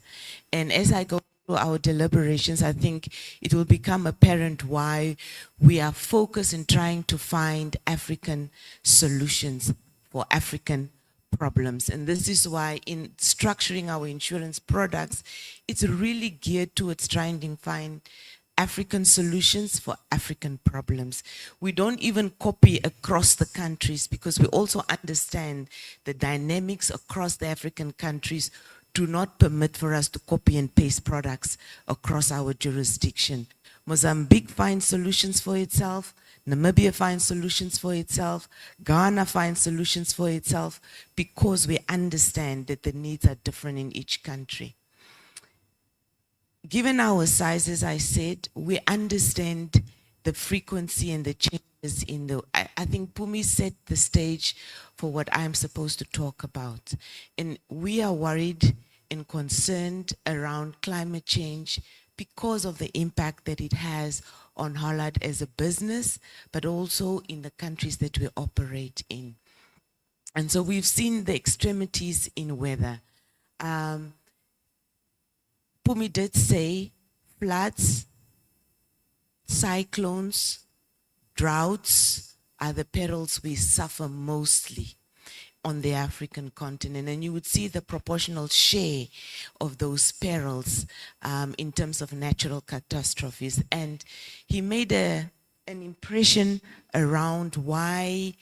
And as I go through our deliberations, I think it will become apparent why we are focused in trying to find African solutions for African problems. And this is why in structuring our insurance products, it's really geared towards trying to find African solutions for African problems. We don't even copy across the countries because we also understand the dynamics across the African countries do not permit for us to copy and paste products across our jurisdiction. Mozambique finds solutions for itself, Namibia finds solutions for itself, Ghana finds solutions for itself, because we understand that the needs are different in each country. Given our size, as I said, we understand the frequency and the changes in the, I think Pumi set the stage for what I'm supposed to talk about. And we are worried and concerned around climate change because of the impact that it has on Holland as a business, but also in the countries that we operate in. And so we've seen the extremities in weather. Pumi did say floods, cyclones, droughts are the perils we suffer mostly on the African continent. And you would see the proportional share of those perils in terms of natural catastrophes. And he made an impression around why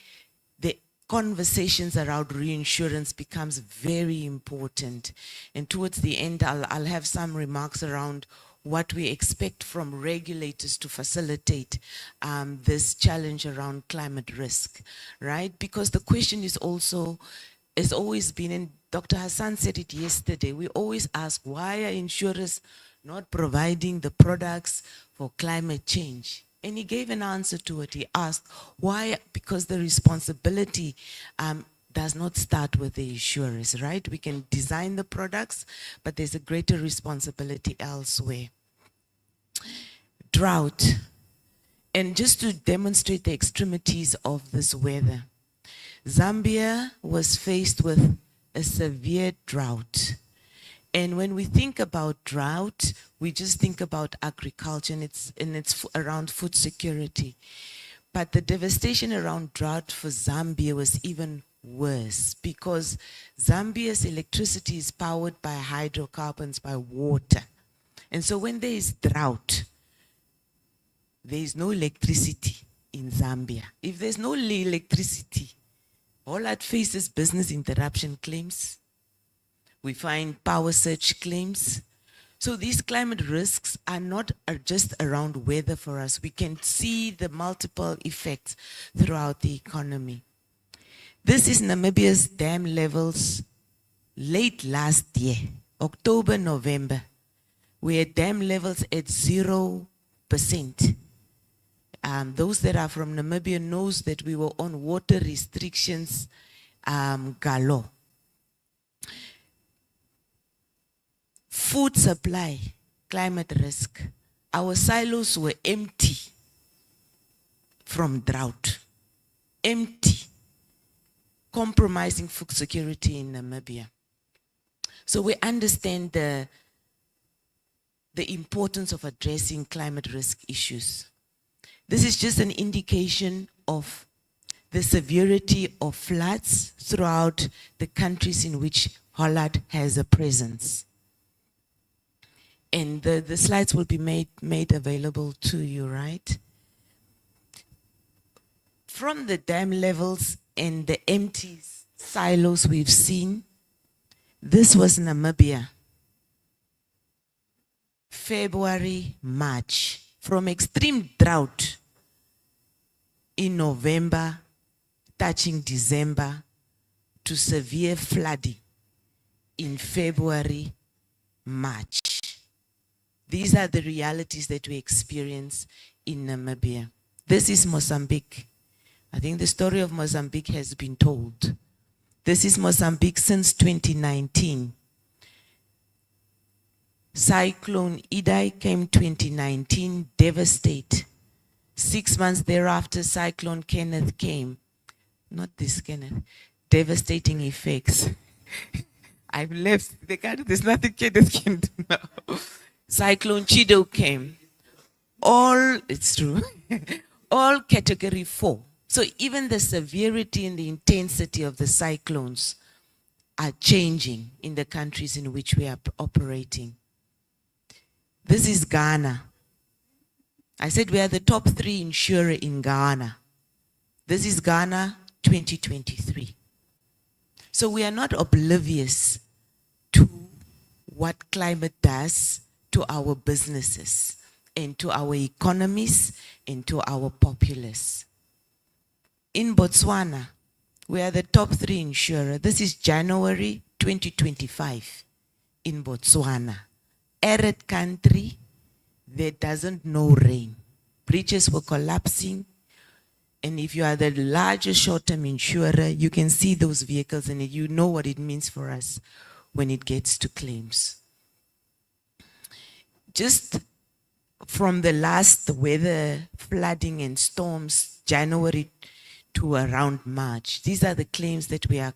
the conversations around reinsurance becomes very important. And towards the end, I'll have some remarks around what we expect from regulators to facilitate this challenge around climate risk, right? Because the question is also, has always been, and Dr. Hassan said it yesterday, we always ask, why are insurers not providing the products for climate change? And he gave an answer to it. He asked, why? Because the responsibility does not start with the insurers, right? We can design the products, but there's a greater responsibility elsewhere. Drought. And just to demonstrate the extremities of this weather, Zambia was faced with a severe drought. And when we think about drought, we just think about agriculture and it's around food security. But the devastation around drought for Zambia was even worse because Zambia's electricity is powered by hydrocarbons, by water. And so when there is drought, there is no electricity in Zambia. If there's no electricity, all that faces business interruption claims. We find power surge claims. So these climate risks are not just around weather for us. We can see the multiple effects throughout the economy. This is Namibia's dam levels late last year, October, November. We had dam levels at 0%. Those that are from Namibia knows that we were on water restrictions galore. Food supply, climate risk. Our silos were empty from drought. Empty. Compromising food security in Namibia. So we understand the importance of addressing climate risk issues. This is just an indication of the severity of floods throughout the countries in which Holland has a presence. And the slides will be made available to you, right? From the dam levels and the empty silos we've seen, this was Namibia. February, March, from extreme drought in November, touching December, to severe flooding in February, March. These are the realities that we experience in Namibia. This is Mozambique. I think the story of Mozambique has been told. This is Mozambique since 2019. Cyclone Iais came 2019, devastate 6 months thereafter, Cyclone Kenneth came. Not this Kenneth. Devastating effects. I've left. There's nothing Kenneth can do now. Cyclone Chido came. It's true. All category 4. So even the severity and the intensity of the cyclones are changing in the countries in which we are operating. This is Ghana. I said we are the top 3 insurer in Ghana. This is Ghana 2023. So we are not oblivious to what climate does to our businesses and to our economies and to our populace. In Botswana, we are the top 3 insurer. This is January 2025 in Botswana. Arid country, there doesn't know rain. Bridges were collapsing. And if you are the largest short-term insurer, you can see those vehicles and you know what it means for us when it gets to claims. Just from the last weather, flooding and storms, January to around March, these are the claims that we are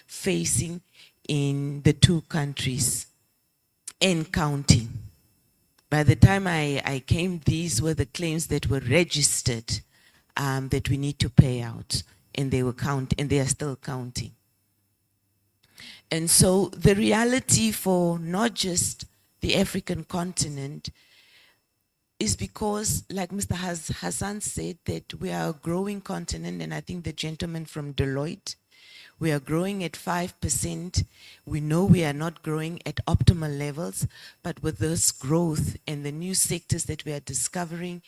facing in the 2 countries and counting. By the time I came, these were the claims that were registered that we need to pay out, and they are still counting. And so the reality for not just the African continent is because, like Mr. Hassan said, that we are a growing continent, and I think the gentleman from Deloitte, we are growing at 5%. We know we are not growing at optimal levels, but with this growth and the new sectors that we are discovering,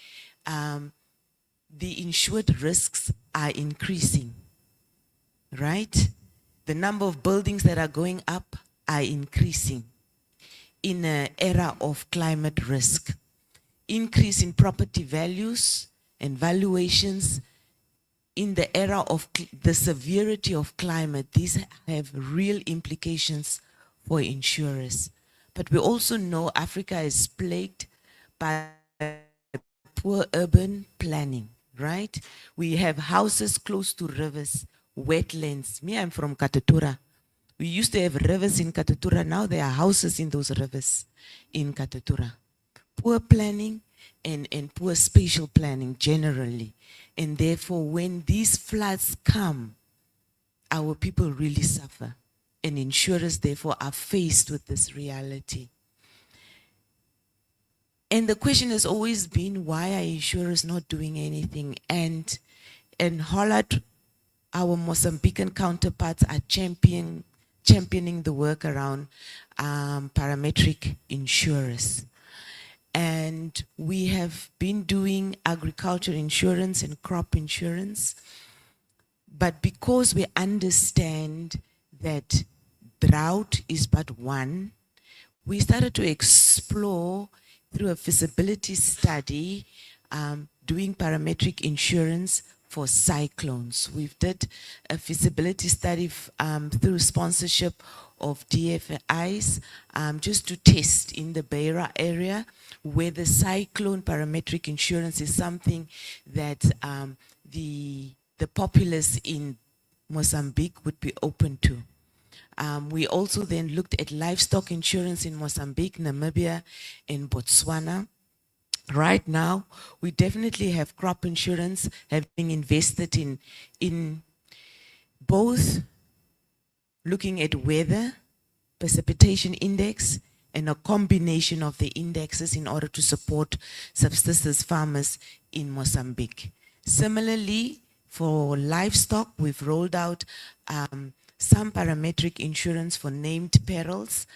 the insured risks are increasing, right? The number of buildings that are going up are increasing in an era of climate risk. Increase in property values and valuations in the era of the severity of climate. These have real implications for insurers. But we also know Africa is plagued by poor urban planning, right? We have houses close to rivers, wetlands. Me, I'm from Katatura. We used to have rivers in Katatura. Now there are houses in those rivers in Katatura. Poor planning and poor spatial planning generally. And therefore, when these floods come, our people really suffer. And insurers, therefore, are faced with this reality. And the question has always been, why are insurers not doing anything? And Hollard, our Mozambican counterparts, are championing the work around parametric insurers. And we have been doing agriculture insurance and crop insurance. But because we understand that drought is but one, we started to explore through a feasibility study, doing parametric insurance for cyclones. We've did a feasibility study through sponsorship of DFIs, just to test in the Beira area where the cyclone parametric insurance is something that the populace in Mozambique would be open to. We also then looked at livestock insurance in Mozambique, Namibia, and Botswana. Right now, we definitely have crop insurance, have been invested in both looking at weather, precipitation index, and a combination of the indexes in order to support subsistence farmers in Mozambique. Similarly, for livestock, we've rolled out some parametric insurance for named perils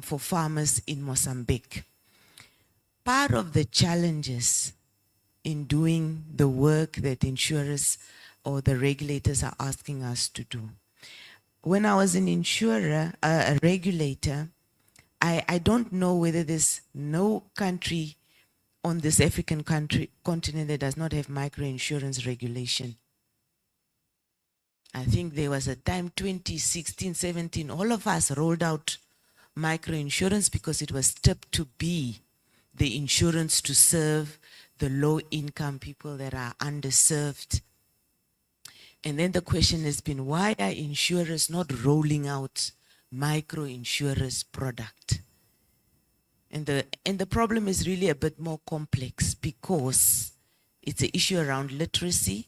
for farmers in Mozambique. Part of the challenges in doing the work that insurers or the regulators are asking us to do. When I was an insurer, a regulator, I don't know whether there's no country on this African continent that does not have microinsurance regulation. I think there was a time, 2016, 17, all of us rolled out microinsurance because it was tipped to be the insurance to serve the low-income people that are underserved. And then the question has been, why are insurers not rolling out micro-insurers product? And the problem is really a bit more complex because it's an issue around literacy,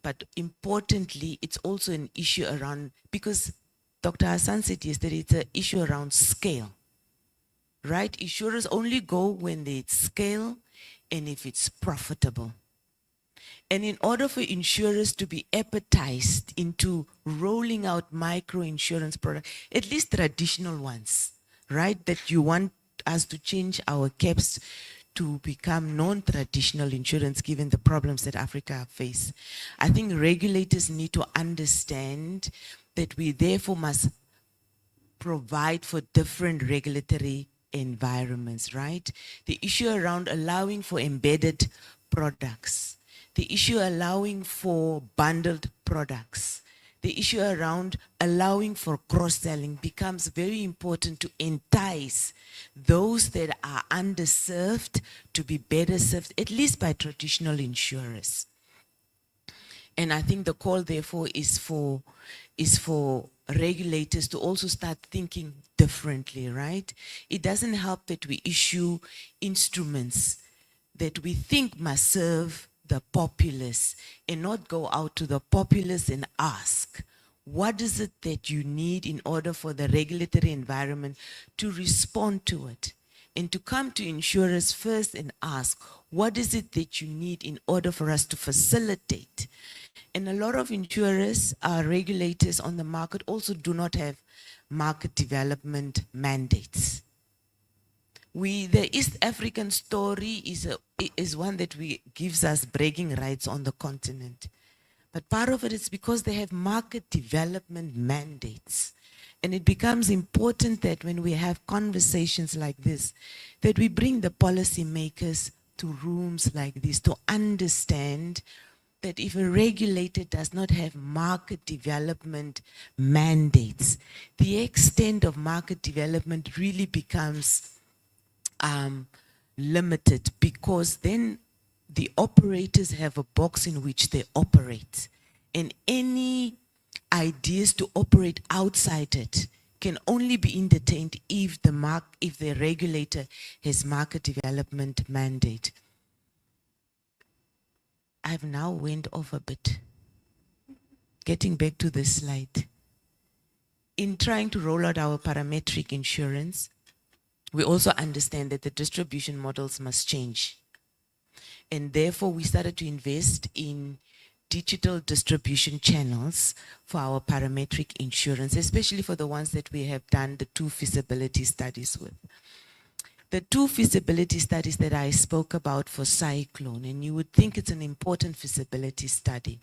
but importantly, it's also an issue around, because Dr. Hassan said yesterday, it's an issue around scale, right? Insurers only go when they scale and if it's profitable. And in order for insurers to be appetized into rolling out micro-insurance products, at least traditional ones, right? That you want us to change our caps to become non-traditional insurance given the problems that Africa face. I think regulators need to understand that we therefore must provide for different regulatory environments, right? The issue around allowing for embedded products, the issue allowing for bundled products, the issue around allowing for cross-selling becomes very important to entice those that are underserved to be better served, at least by traditional insurers. And I think the call, therefore, is for regulators to also start thinking differently, right? It doesn't help that we issue instruments that we think must serve the populace and not go out to the populace and ask, what is it that you need in order for the regulatory environment to respond to it? And to come to insurers first and ask, what is it that you need in order for us to facilitate? And a lot of insurers, regulators on the market also do not have market development mandates. The East African story is one that gives us bragging rights on the continent. But part of it is because they have market development mandates. And it becomes important that when we have conversations like this, that we bring the policymakers to rooms like this to understand that if a regulator does not have market development mandates, the extent of market development really becomes limited, because then the operators have a box in which they operate, and any ideas to operate outside it can only be entertained if the regulator has market development mandate. I've now went off a bit. Getting back to this slide. In trying to roll out our parametric insurance, we also understand that the distribution models must change. And therefore, we started to invest in digital distribution channels for our parametric insurance, especially for the ones that we have done the 2 feasibility studies with. The 2 feasibility studies that I spoke about for Cyclone, and you would think it's an important feasibility study.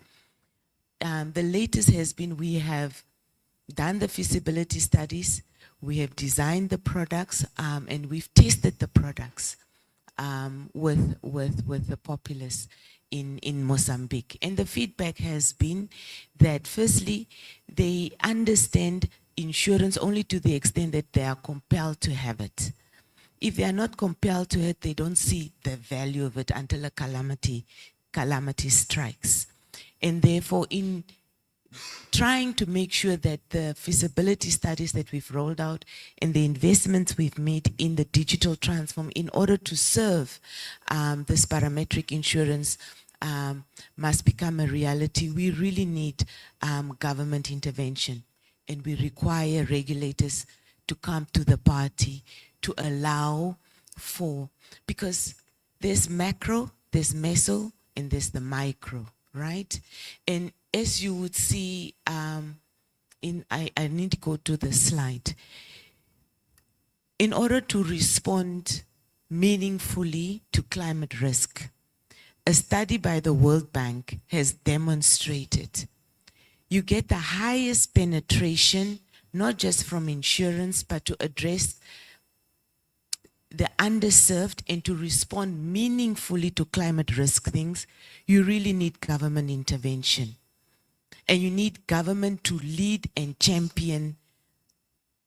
The latest has been we have done the feasibility studies, we have designed the products, and we've tested the products with the populace in Mozambique. And the feedback has been that firstly, they understand insurance only to the extent that they are compelled to have it. If they are not compelled to it, they don't see the value of it until a calamity strikes. And therefore, in trying to make sure that the feasibility studies that we've rolled out and the investments we've made in the digital transform in order to serve this parametric insurance must become a reality, we really need government intervention, and we require regulators to come to the party to allow for, because there's macro, there's meso, and there's the micro, right? And as you would see, I need to go to the slide. In order to respond meaningfully to climate risk, a study by the World Bank has demonstrated you get the highest penetration, not just from insurance, but to address the underserved and to respond meaningfully to climate risk things, you really need government intervention. And you need government to lead and champion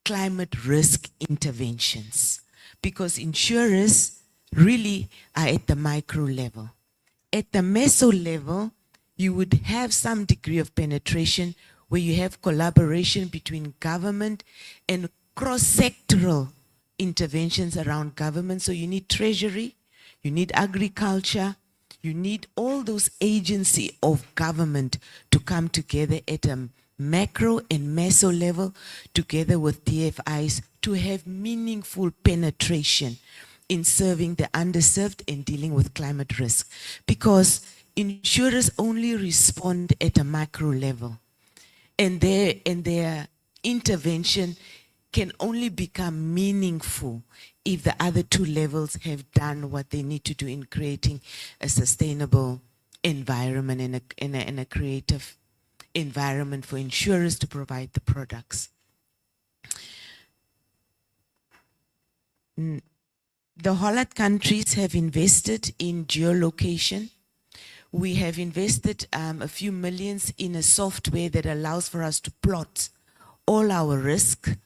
climate risk interventions. Because insurers really are at the micro level. At the meso level, you would have some degree of penetration where you have collaboration between government and cross-sectoral interventions around government. So you need treasury, you need agriculture, you need all those agencies of government to come together at a macro and meso level together with DFIs to have meaningful penetration in serving the underserved and dealing with climate risk. Because insurers only respond at a macro level, and their intervention can only become meaningful if the other two levels have done what they need to do in creating a sustainable environment and a creative environment for insurers to provide the products. The Holland countries have invested in geolocation. We have invested a few millions in a software that allows for us to plot all our risk,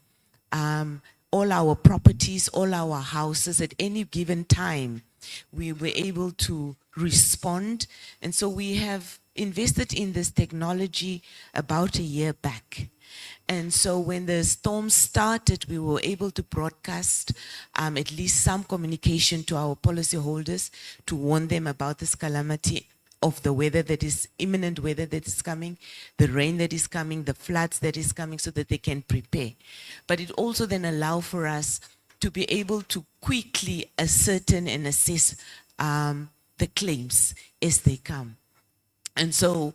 all our properties, all our houses at any given time. We were able to respond. And so we have invested in this technology about a year back. And so when the storm started, we were able to broadcast at least some communication to our policyholders to warn them about this calamity of the weather that is, imminent weather that is coming, the rain that is coming, the floods that is coming, so that they can prepare. But it also then allows for us to be able to quickly ascertain and assess the claims as they come. And so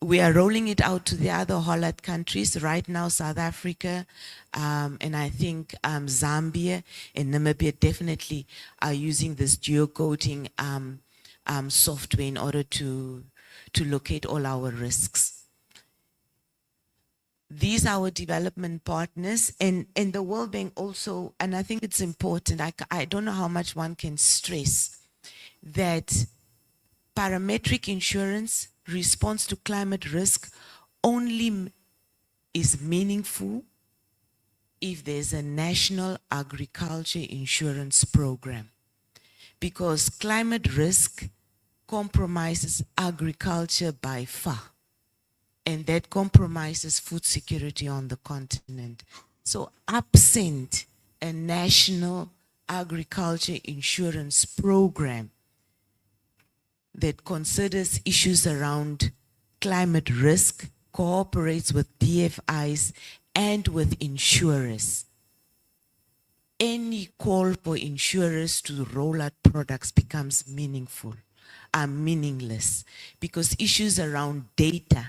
we are rolling it out to the other Holland countries. Right now, South Africa, and I think Zambia and Namibia definitely are using this geocoding software in order to locate all our risks. These are our development partners, and the World Bank also, and I think it's important, I don't know how much one can stress that parametric insurance response to climate risk only is meaningful if there's a national agriculture insurance program, because climate risk compromises agriculture by far, and that compromises food security on the continent. So absent a national agriculture insurance program that considers issues around climate risk, cooperates with DFIs and with insurers, any call for insurers to roll out products becomes meaningless, because issues around data,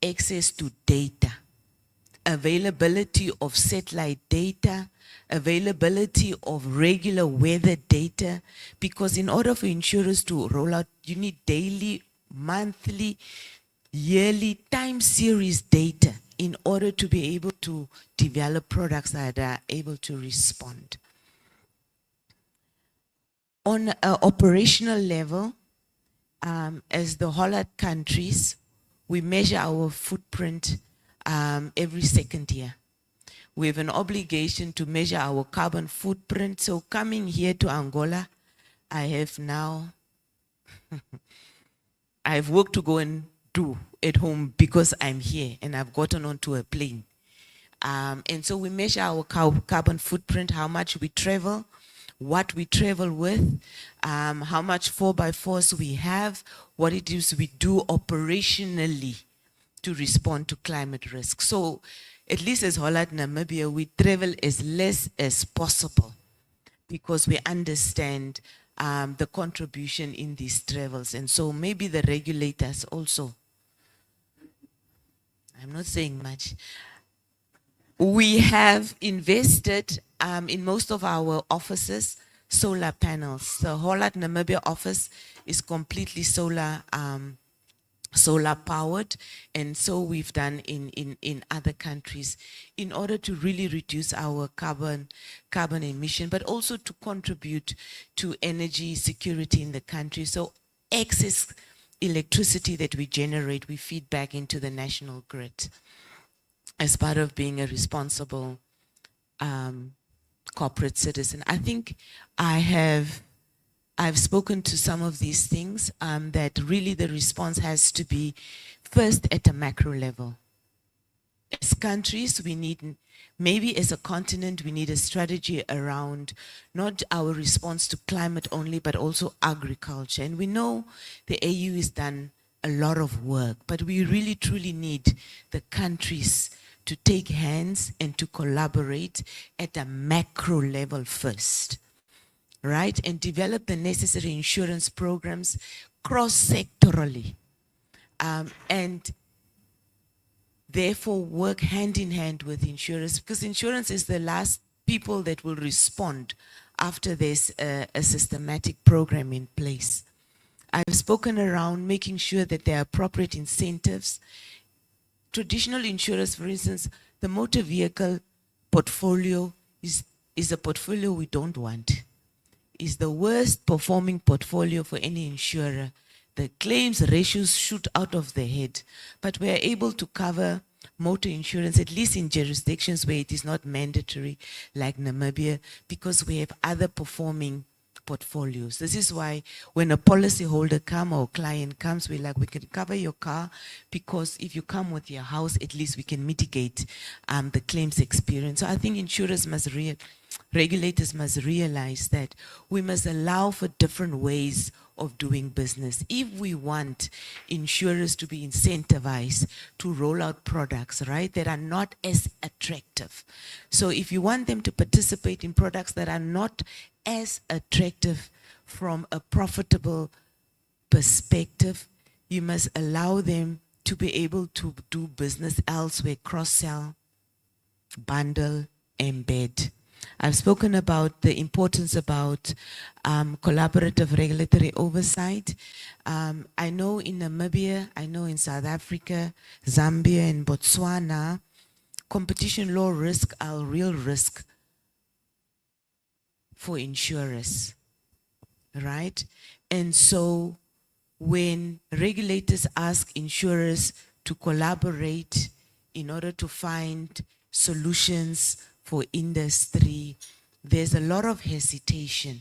access to data, availability of satellite data, availability of regular weather data, because in order for insurers to roll out, you need daily, monthly, yearly, time series data in order to be able to develop products that are able to respond. On an operational level, as the Holland countries, we measure our footprint every second year. We have an obligation to measure our carbon footprint. So coming here to Angola, I have now, I have work to go and do at home because I'm here and I've gotten onto a plane. And so we measure our carbon footprint, how much we travel, what we travel with, how much 4x4s we have, what it is we do operationally to respond to climate risk. So at least as Holland, Namibia, we travel as less as possible because we understand the contribution in these travels. And so maybe the regulators also, I'm not saying much. We have invested in most of our offices, solar panels. The Holland Namibia office is completely solar powered, and so we've done in other countries in order to really reduce our carbon emission, but also to contribute to energy security in the country. So excess electricity that we generate, we feed back into the national grid as part of being a responsible corporate citizen. I think I have I've spoken to some of these things, that really the response has to be first at a macro level. As countries, we need, maybe as a continent, we need a strategy around not our response to climate only, but also agriculture. And we know the AU has done a lot of work, but we really truly need the countries to take hands and to collaborate at a macro level first, right? And develop the necessary insurance programs cross-sectorally. And therefore work hand in hand with insurers, because insurance is the last people that will respond after there's a systematic program in place. I've spoken around making sure that there are appropriate incentives. Traditional insurers, for instance, the motor vehicle portfolio is a portfolio we don't want. It's the worst performing portfolio for any insurer. The claims ratios shoot out of the head, but we are able to cover motor insurance, at least in jurisdictions where it is not mandatory, like Namibia, because we have other performing portfolios. This is why when a policyholder comes or client comes, we're like, we can cover your car, because if you come with your house, at least we can mitigate the claims experience. So I think insurers must regulators must realize that we must allow for different ways of doing business. If we want insurers to be incentivized to roll out products, right, that are not as attractive. So if you want them to participate in products that are not as attractive from a profitable perspective, you must allow them to be able to do business elsewhere, cross-sell, bundle, embed. I've spoken about the importance about collaborative regulatory oversight. I know in Namibia, I know in South Africa, Zambia, and Botswana, competition law risks are a real risk for insurers, right? And so when regulators ask insurers to collaborate in order to find solutions for industry, there's a lot of hesitation.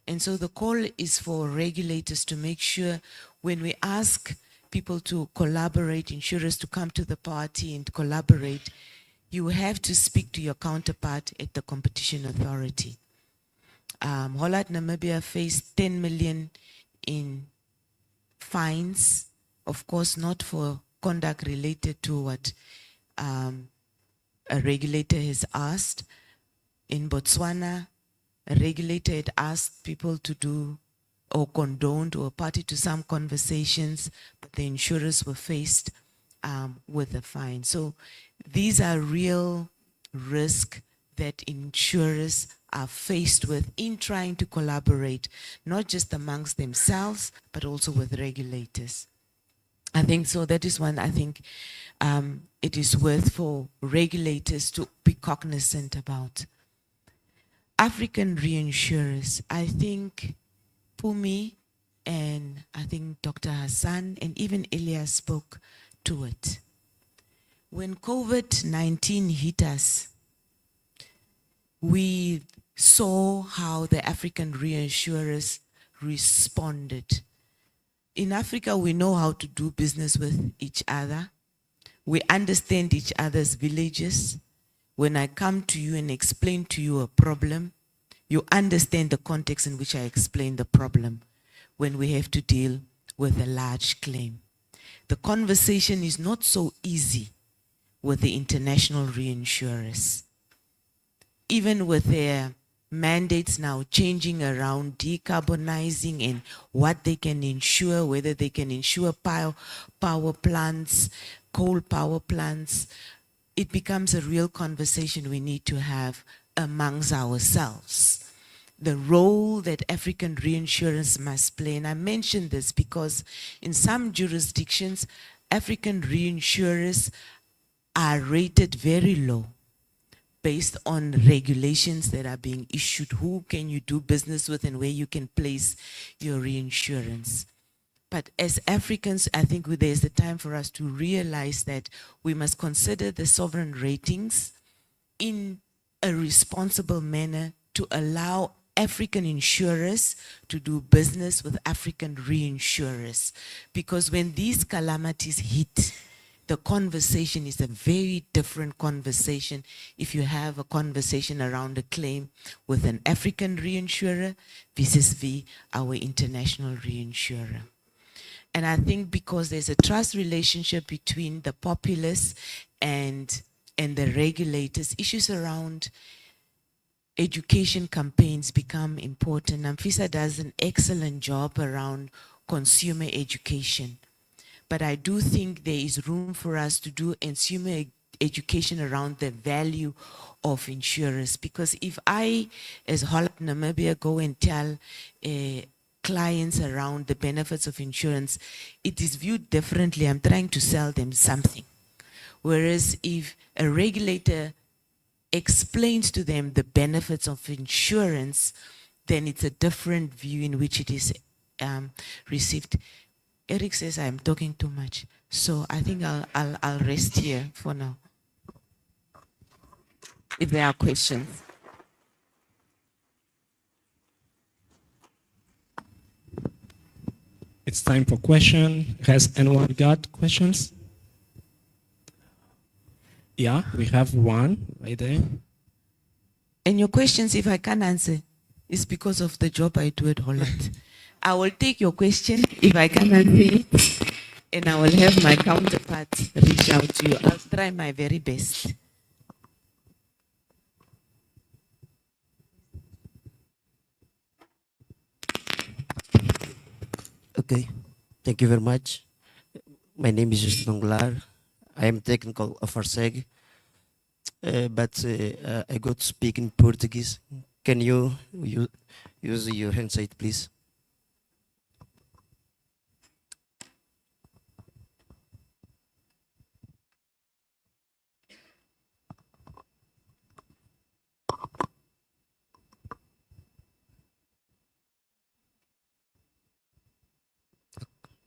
And so the call is for regulators to make sure when we ask people to collaborate, insurers to come to the party and collaborate, you have to speak to your counterpart at the competition authority. Holland, Namibia faced 10 million in fines, of course not for conduct related to what a regulator has asked. In Botswana, a regulator had asked people to do or condoned or party to some conversations, but the insurers were faced with a fine. So these are real risks that insurers are faced with in trying to collaborate, not just amongst themselves, but also with regulators. I think so. That is one I think it is worth for regulators to be cognizant about. African reinsurers, I think Pumi and I think Dr. Hassan and even Iais spoke to it. When COVID-19 hit us, we saw how the African reinsurers responded. In Africa, we know how to do business with each other. We understand each other's villages. When I come to you and explain to you a problem, you understand the context in which I explain the problem when we have to deal with a large claim. The conversation is not so easy with the international reinsurers. Even with their mandates now changing around decarbonizing and what they can insure, whether they can insure power plants, coal power plants, it becomes a real conversation we need to have amongst ourselves. The role that African reinsurance must play, and I mention this because in some jurisdictions, African reinsurers are rated very low based on regulations that are being issued. Who can you do business with and where you can place your reinsurance. But as Africans, I think there's a time for us to realize that we must consider the sovereign ratings in a responsible manner to allow African insurers to do business with African reinsurers. Because when these calamities hit, the conversation is a very different conversation if you have a conversation around a claim with an African reinsurer vis-a-vis our international reinsurer. And I think because there's a trust relationship between the populace and the regulators, issues around education campaigns become important. Namfisa does an excellent job around consumer education. But I do think there is room for us to do consumer education around the value of insurance. Because if I, as Holland Namibia, go and tell clients around the benefits of insurance, it is viewed differently. I'm trying to sell them something. Whereas if a regulator explains to them the benefits of insurance, then it's a different view in which it is received. Eric says I'm talking too much, so I think I'll rest here for now. If there are questions. It's time for question. Has anyone got questions? Yeah, we have one right there. And your questions, if I can answer, is because of the job I do at Holland. I will take your question if I can answer it, and I will have my counterpart reach out to you. I'll try my very best. Okay, thank you very much. My name is Justin Anglar. I am technical of Arseg, but I got to speak in Portuguese. Can you use your handset, please?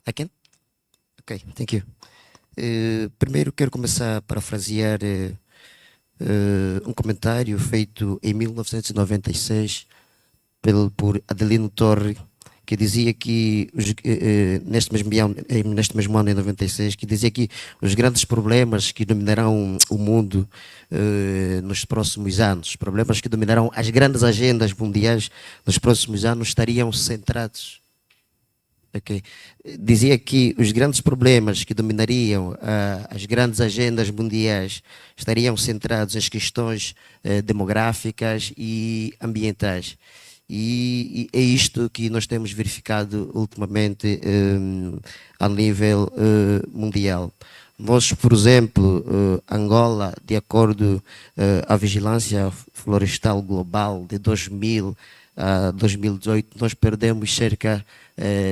I can? Ok, thank you. Primeiro quero começar a parafrasear um comentário feito em 1996 por Adelino Torre, que dizia que, neste mesmo ano, em 96, que dizia que os grandes problemas que dominarão o mundo nos próximos anos, os problemas que dominarão as grandes agendas mundiais nos próximos anos estariam centrados. Okay. Dizia que os grandes problemas que dominariam as grandes agendas mundiais estariam centrados nas questões demográficas e ambientais. E é isto que nós temos verificado ultimamente a nível mundial. Nós, por exemplo, Angola, de acordo à Vigilância Florestal Global de 2000 a 2018, nós perdemos cerca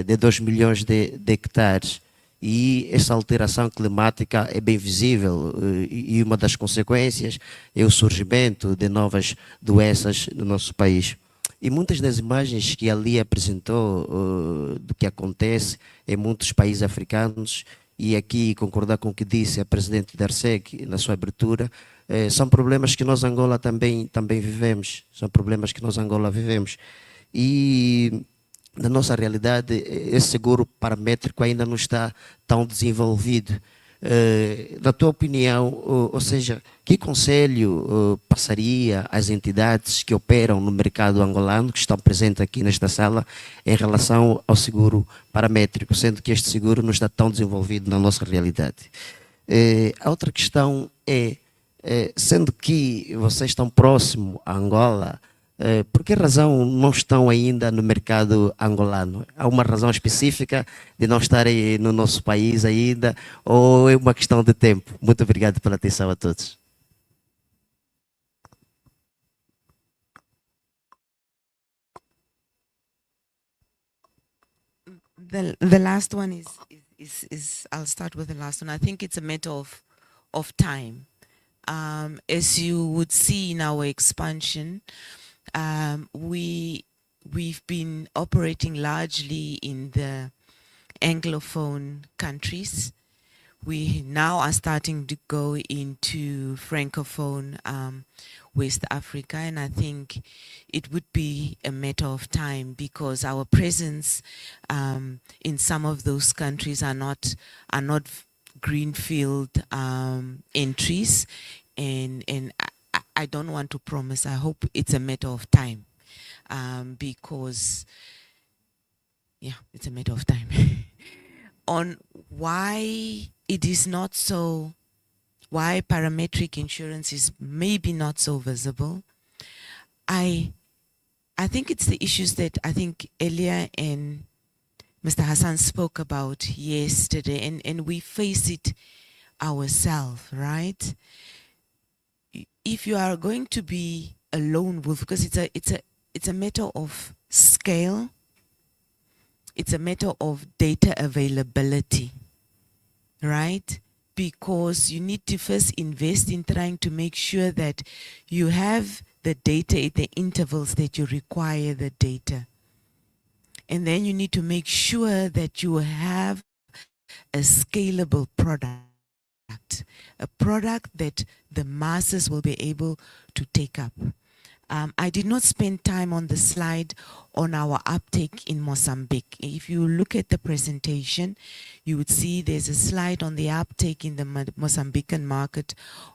de 2 milhões de hectares. E essa alteração climática é bem visível e uma das consequências é o surgimento de novas doenças no nosso país. E muitas das imagens que ali apresentou do que acontece em muitos países africanos, e aqui concordar com o que disse a presidente da ARSEC na sua abertura, são problemas que nós Angola também vivemos, são problemas que nós Angola vivemos. E na nossa realidade, esse seguro paramétrico ainda não está tão desenvolvido. Na tua opinião, ou seja, que conselho passaria às entidades que operam no mercado angolano, que estão presentes aqui nesta sala, em relação ao seguro paramétrico, sendo que este seguro não está tão desenvolvido na nossa realidade? A outra questão é, sendo que vocês estão próximos a Angola, por que razão não estão ainda no mercado angolano? Há uma razão específica de não estarem no nosso país ainda, ou é uma questão de tempo? Muito obrigado pela atenção a todos. The last one is I'll start with the last one. I think it's a matter of time. As you would see in our expansion, we've been operating largely in the Anglophone countries. we now are starting to go into Francophone West Africa, and I think it would be a matter of time because our presence in some of those countries are not greenfield entries, and I don't want to promise. I hope it's a matter of time because yeah, it's a matter of time. On why it is not so, why parametric insurance is maybe not so visible. I think it's the issues that I think Elia and Mr. Hassan spoke about yesterday, and we face it ourselves, right? If you are going to be a lone wolf, because it's a matter of scale, it's a matter of data availability, right? Because you need to first invest in trying to make sure that you have the data at the intervals that you require the data. And then you need to make sure that you have a scalable product, a product that the masses will be able to take up. I did not spend time on the slide on our uptake in Mozambique. If you look at the presentation, you would see there's a slide on the uptake in the Mozambican market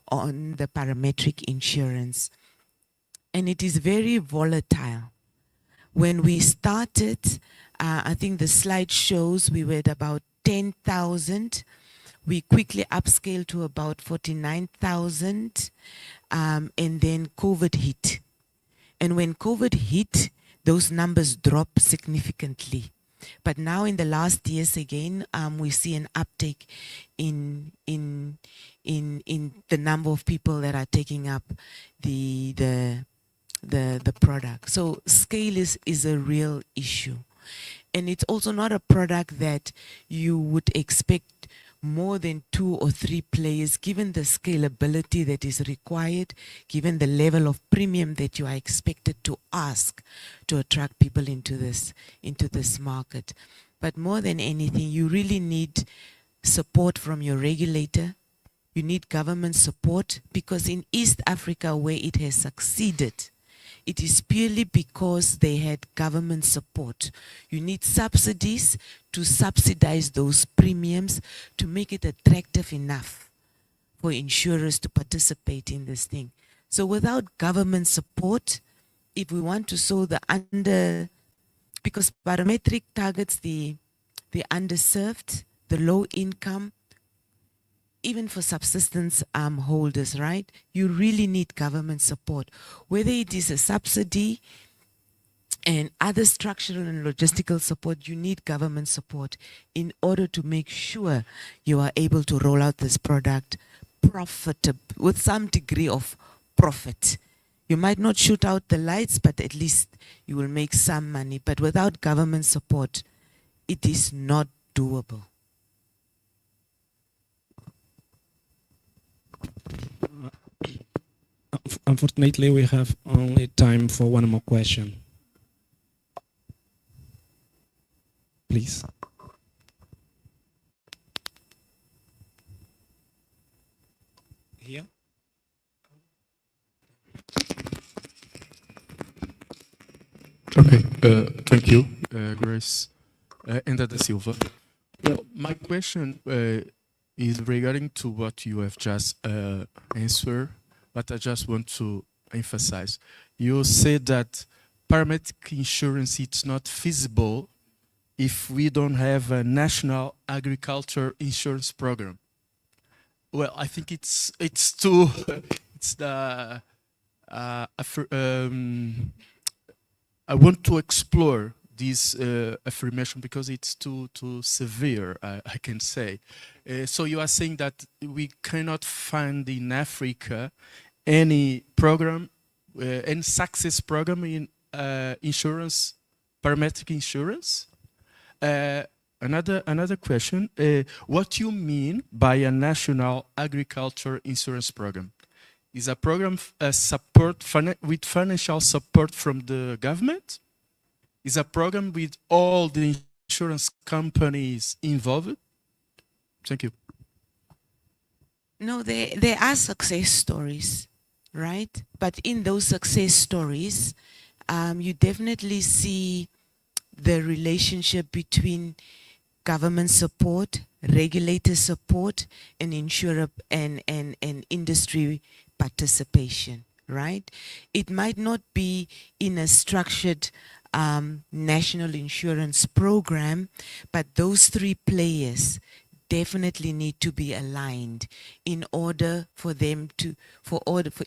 on the parametric insurance. And it is very volatile. When we started, I think the slide shows we were at about 10,000. We quickly upscaled to about 49,000, and then COVID hit. And when COVID hit, those numbers dropped significantly. But now in the last years again, we see an uptake in the number of people that are taking up the product. So scale is a real issue. And it's also not a product that you would expect more than 2 or 3 players, given the scalability that is required, given the level of premium that you are expected to ask to attract people into this market. But more than anything, you really need support from your regulator. You need government support, because in East Africa, where it has succeeded, it is purely because they had government support. You need subsidies to subsidize those premiums to make it attractive enough for insurers to participate in this thing. So without government support, if we want to solve the because parametric targets the underserved, the low income, even for subsistence holders, right? You really need government support. Whether it is a subsidy and other structural and logistical support, you need government support in order to make sure you are able to roll out this product with some degree of profit. You might not shoot out the lights, but at least you will make some money. But without government support, it is not doable. Unfortunately, we have only time for one more question. Please. Here. Okay, thank you, Grace Enda da Silva. Well, my question is regarding to what you have just answered, but I just want to emphasize. You said that parametric insurance is not feasible if we don't have a national agriculture insurance program. Well, I think it's too it's the I want to explore this affirmation because it's too severe, I can say. So you are saying that we cannot find in Africa any program, any success program in insurance, parametric insurance? Another question, what you mean by a national agriculture insurance program? Is a program with financial support from the government? Is a program with all the insurance companies involved? Thank you. No, there are success stories, right? But in those success stories, you definitely see the relationship between government support, regulator support, and insurer and industry participation, right? It might not be in a structured national insurance program, but those three players definitely need to be aligned in order for them to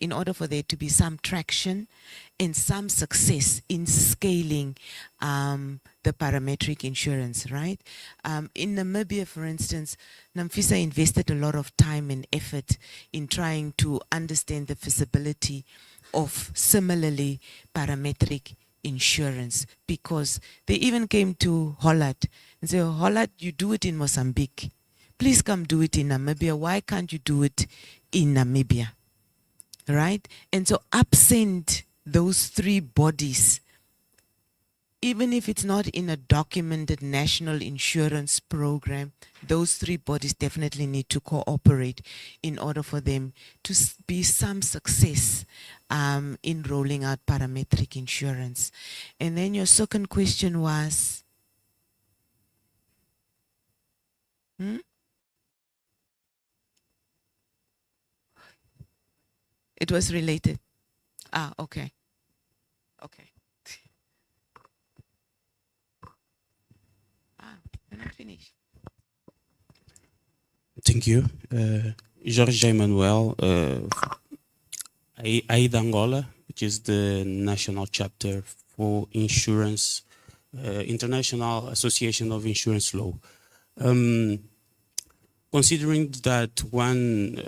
in order for there to be some traction and some success in scaling the parametric insurance, right? In Namibia, for instance, Namfisa invested a lot of time and effort in trying to understand the feasibility of similarly parametric insurance, because they even came to Holland and said, Holland, you do it in Mozambique. Please come do it in Namibia. Why can't you do it in Namibia? Right? And so absent those three bodies, even if it's not in a documented national insurance program, those three bodies definitely need to cooperate in order for them to be some success in rolling out parametric insurance. And then your second question was, It was related. Ah, okay. Okay. We're not finished. Thank you. Jorge J. Manuel, AIDA Angola, which is the national chapter for insurance, International Association of Insurance Law. Considering that one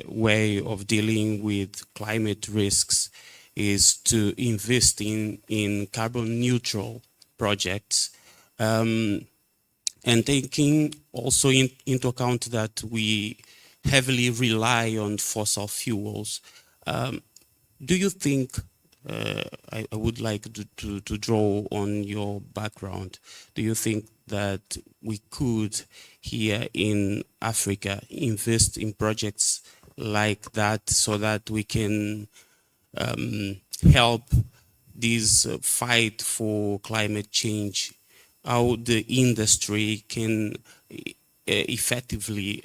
way of dealing with climate risks is to invest in carbon neutral projects, and taking also into account that we heavily rely on fossil fuels, do you think, I would like to draw on your background, do you think that we could here in Africa invest in projects like that so that we can help this fight for climate change, how the industry can effectively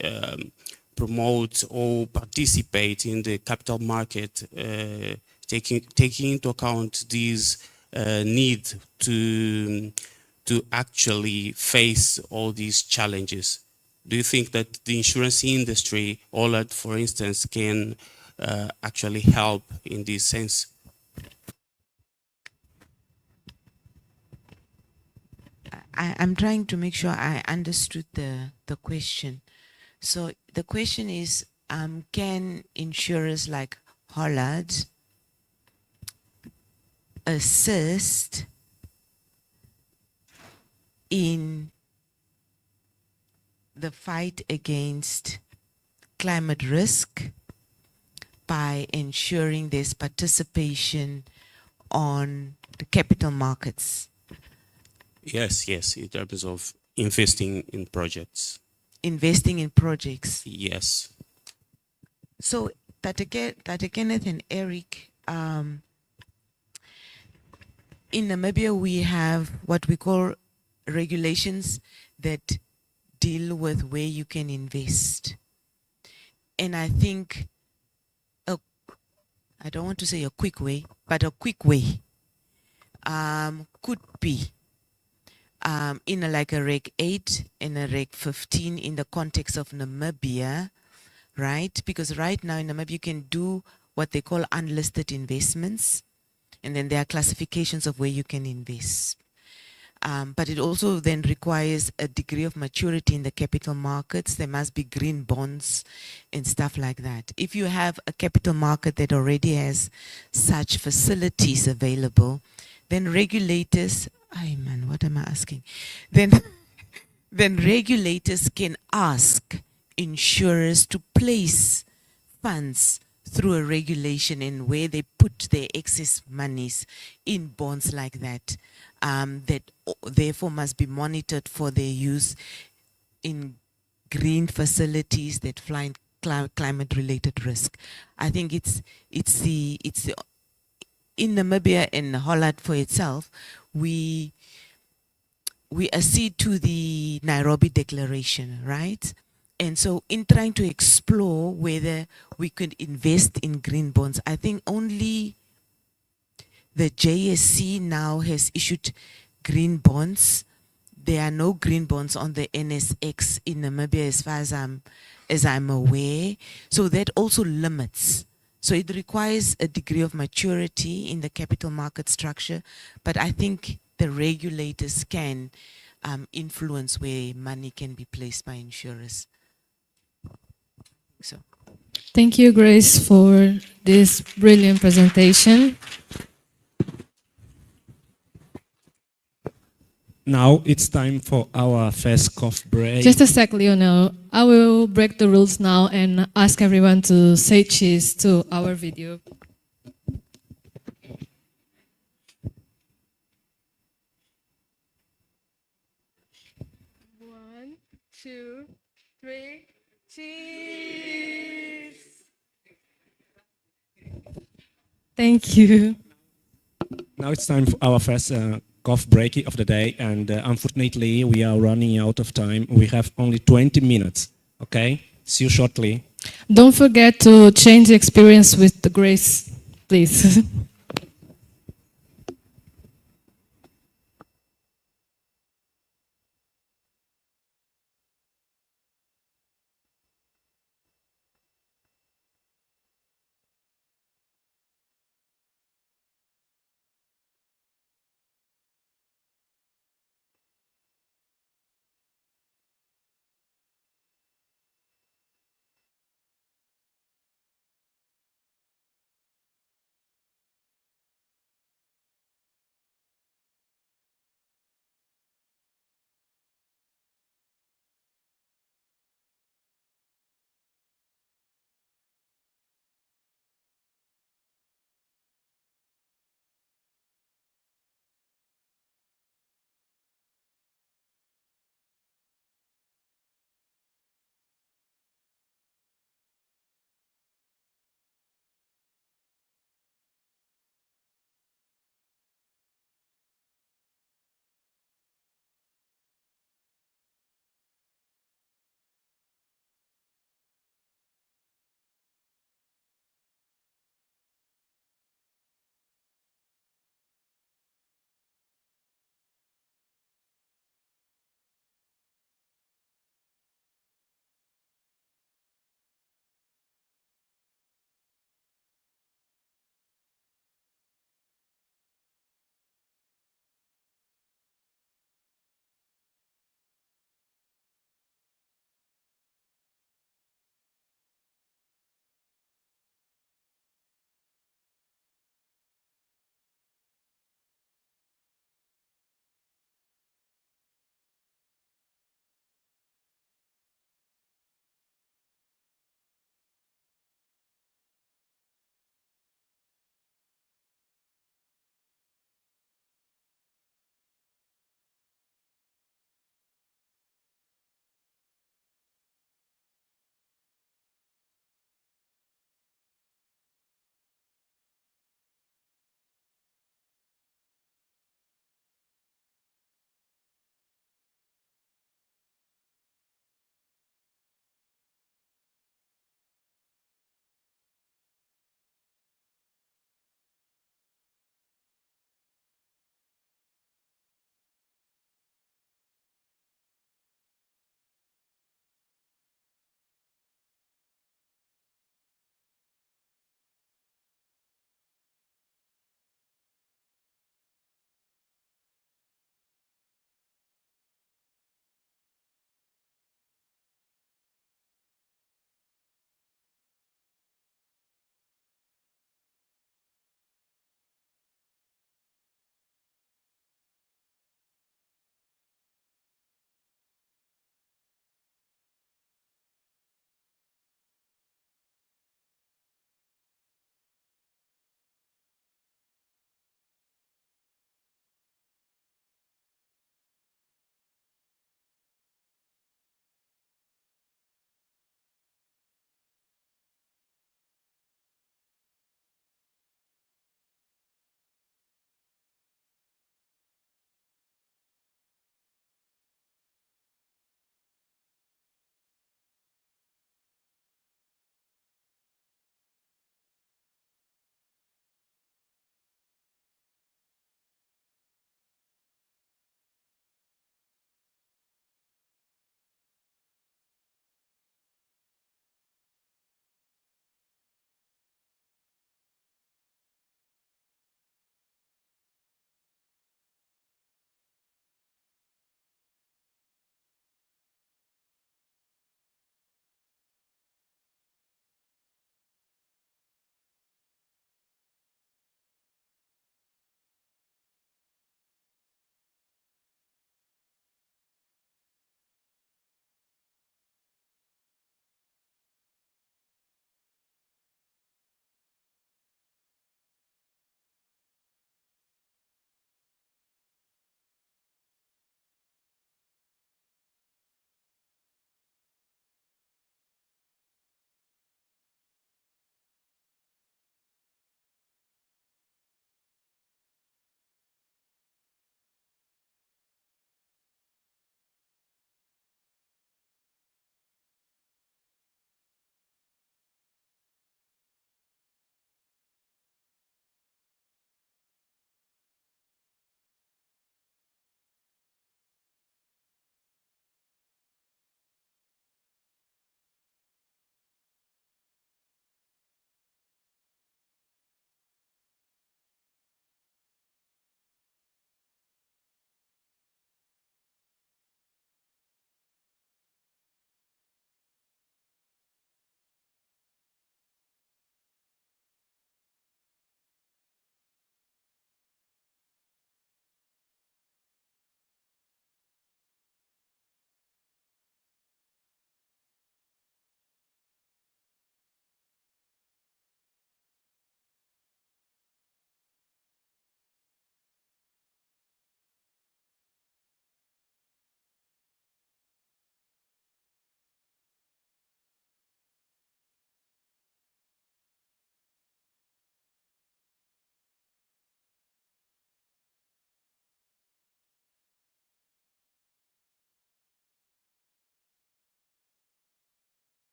promote or participate in the capital market, taking into account this need to actually face all these challenges? Do you think that the insurance industry, OLAD for instance, can actually help in this sense? I'm trying to make sure I understood the question. So the question is, can insurers like Holland assist in the fight against climate risk by ensuring there's participation on the capital markets? Yes, in terms of investing in projects. Investing in projects. Yes. So, Tate Kenneth and Eric, in Namibia we have what we call regulations that deal with where you can invest. And I think, I don't want to say a quick way, but a quick way could be in like a Reg 8 and a Reg 15 in the context of Namibia, right? Because right now in Namibia you can do what they call unlisted investments, and then there are classifications of where you can invest. But it also then requires a degree of maturity in the capital markets. There must be green bonds and stuff like that. If you have a capital market that already has such facilities available, then regulators, what am I asking? Then regulators can ask insurers to place funds through a regulation and where they put their excess monies in bonds like that, that therefore must be monitored for their use in green facilities that climate-related risk. I think it's the in Namibia and Holland for itself, we accede to the Nairobi Declaration, right? And so in trying to explore whether we could invest in green bonds, I think only the JSC now has issued green bonds. There are no green bonds on the NSX in Namibia as far as I'm aware. So that also limits. So it requires a degree of maturity in the capital market structure, but I think the regulators can influence where money can be placed by insurers. So. Thank you, Grace, for this brilliant presentation. Now it's time for our first coffee break. Just a sec, Lionel. I will break the rules now and ask everyone to say cheese to our video. 1, 2, 3, cheese! Thank you. Now it's time for our first coffee break of the day, and unfortunately we are running out of time. We have only 20 minutes. Okay, see you shortly. Don't forget to change the experience with the Grace, please.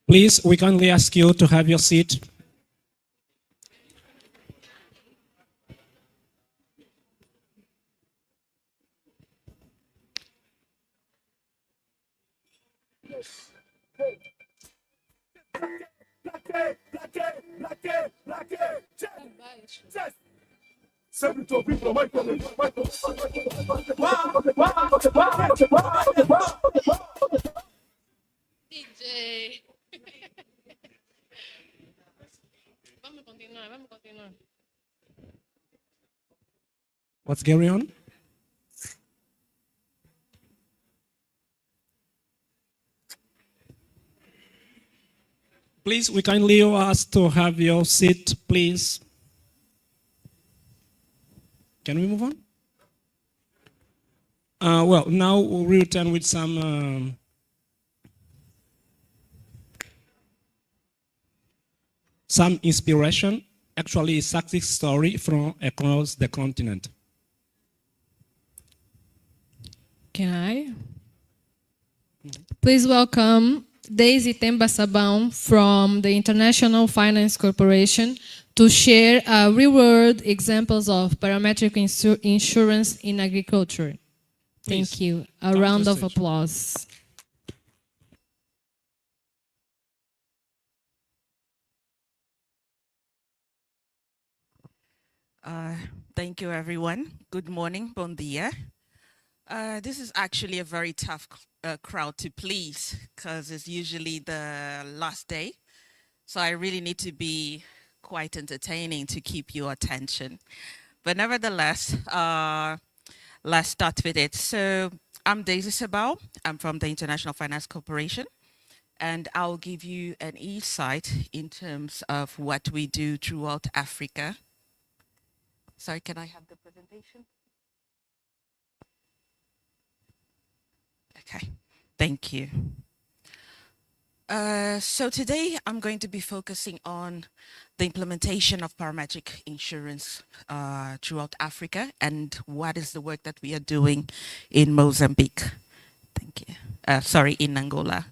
Please, we kindly ask you to have your seat. DJ. Vamos continuar, vamos continuar. What's going on? Please, we kindly ask to have your seat, please. Can we move on? Well, now we'll return with some inspiration, actually a success story from across the continent. Can I? Please welcome Daisy Temba Sabão from the International Finance Corporation to share real-world examples of parametric insurance in agriculture. Please, Thank you. A come to round the of stage. applause. Thank you, everyone. Good morning, bon dia. This is actually a very tough crowd to please because it's usually the last day. So I really need to be quite entertaining to keep your attention. But nevertheless, let's start with it. So I'm Daisy Sabao. I'm from the International Finance Corporation. And I'll give you an insight in terms of what we do throughout Africa. Sorry, can I have the presentation? Okay, thank you. So today I'm going to be focusing on the implementation of parametric insurance throughout Africa and what is the work that we are doing in Mozambique. Thank you. Sorry, in Angola.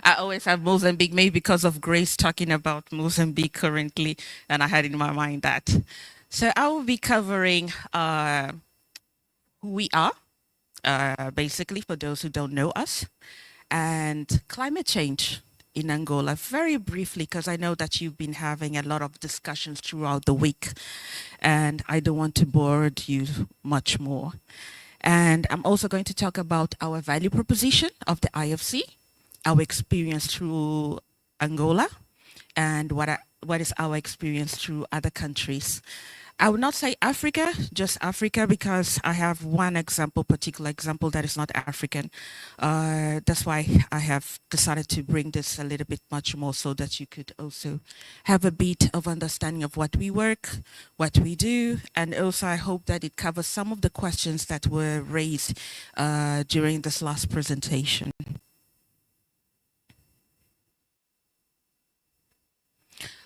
I always have Mozambique, maybe because of Grace talking about Mozambique currently, and I had in my mind that. So I will be covering who we are, basically for those who don't know us, and climate change in Angola, very briefly, because I know that you've been having a lot of discussions throughout the week, and I don't want to bore you much more. And I'm also going to talk about our value proposition of the IFC, our experience through Angola, and what is our experience through other countries. I would not say Africa, just Africa, because I have one example, particular example that is not African. That's why I have decided to bring this a little bit much more so that you could also have a bit of understanding of what we work, what we do, and also I hope that it covers some of the questions that were raised during this last presentation.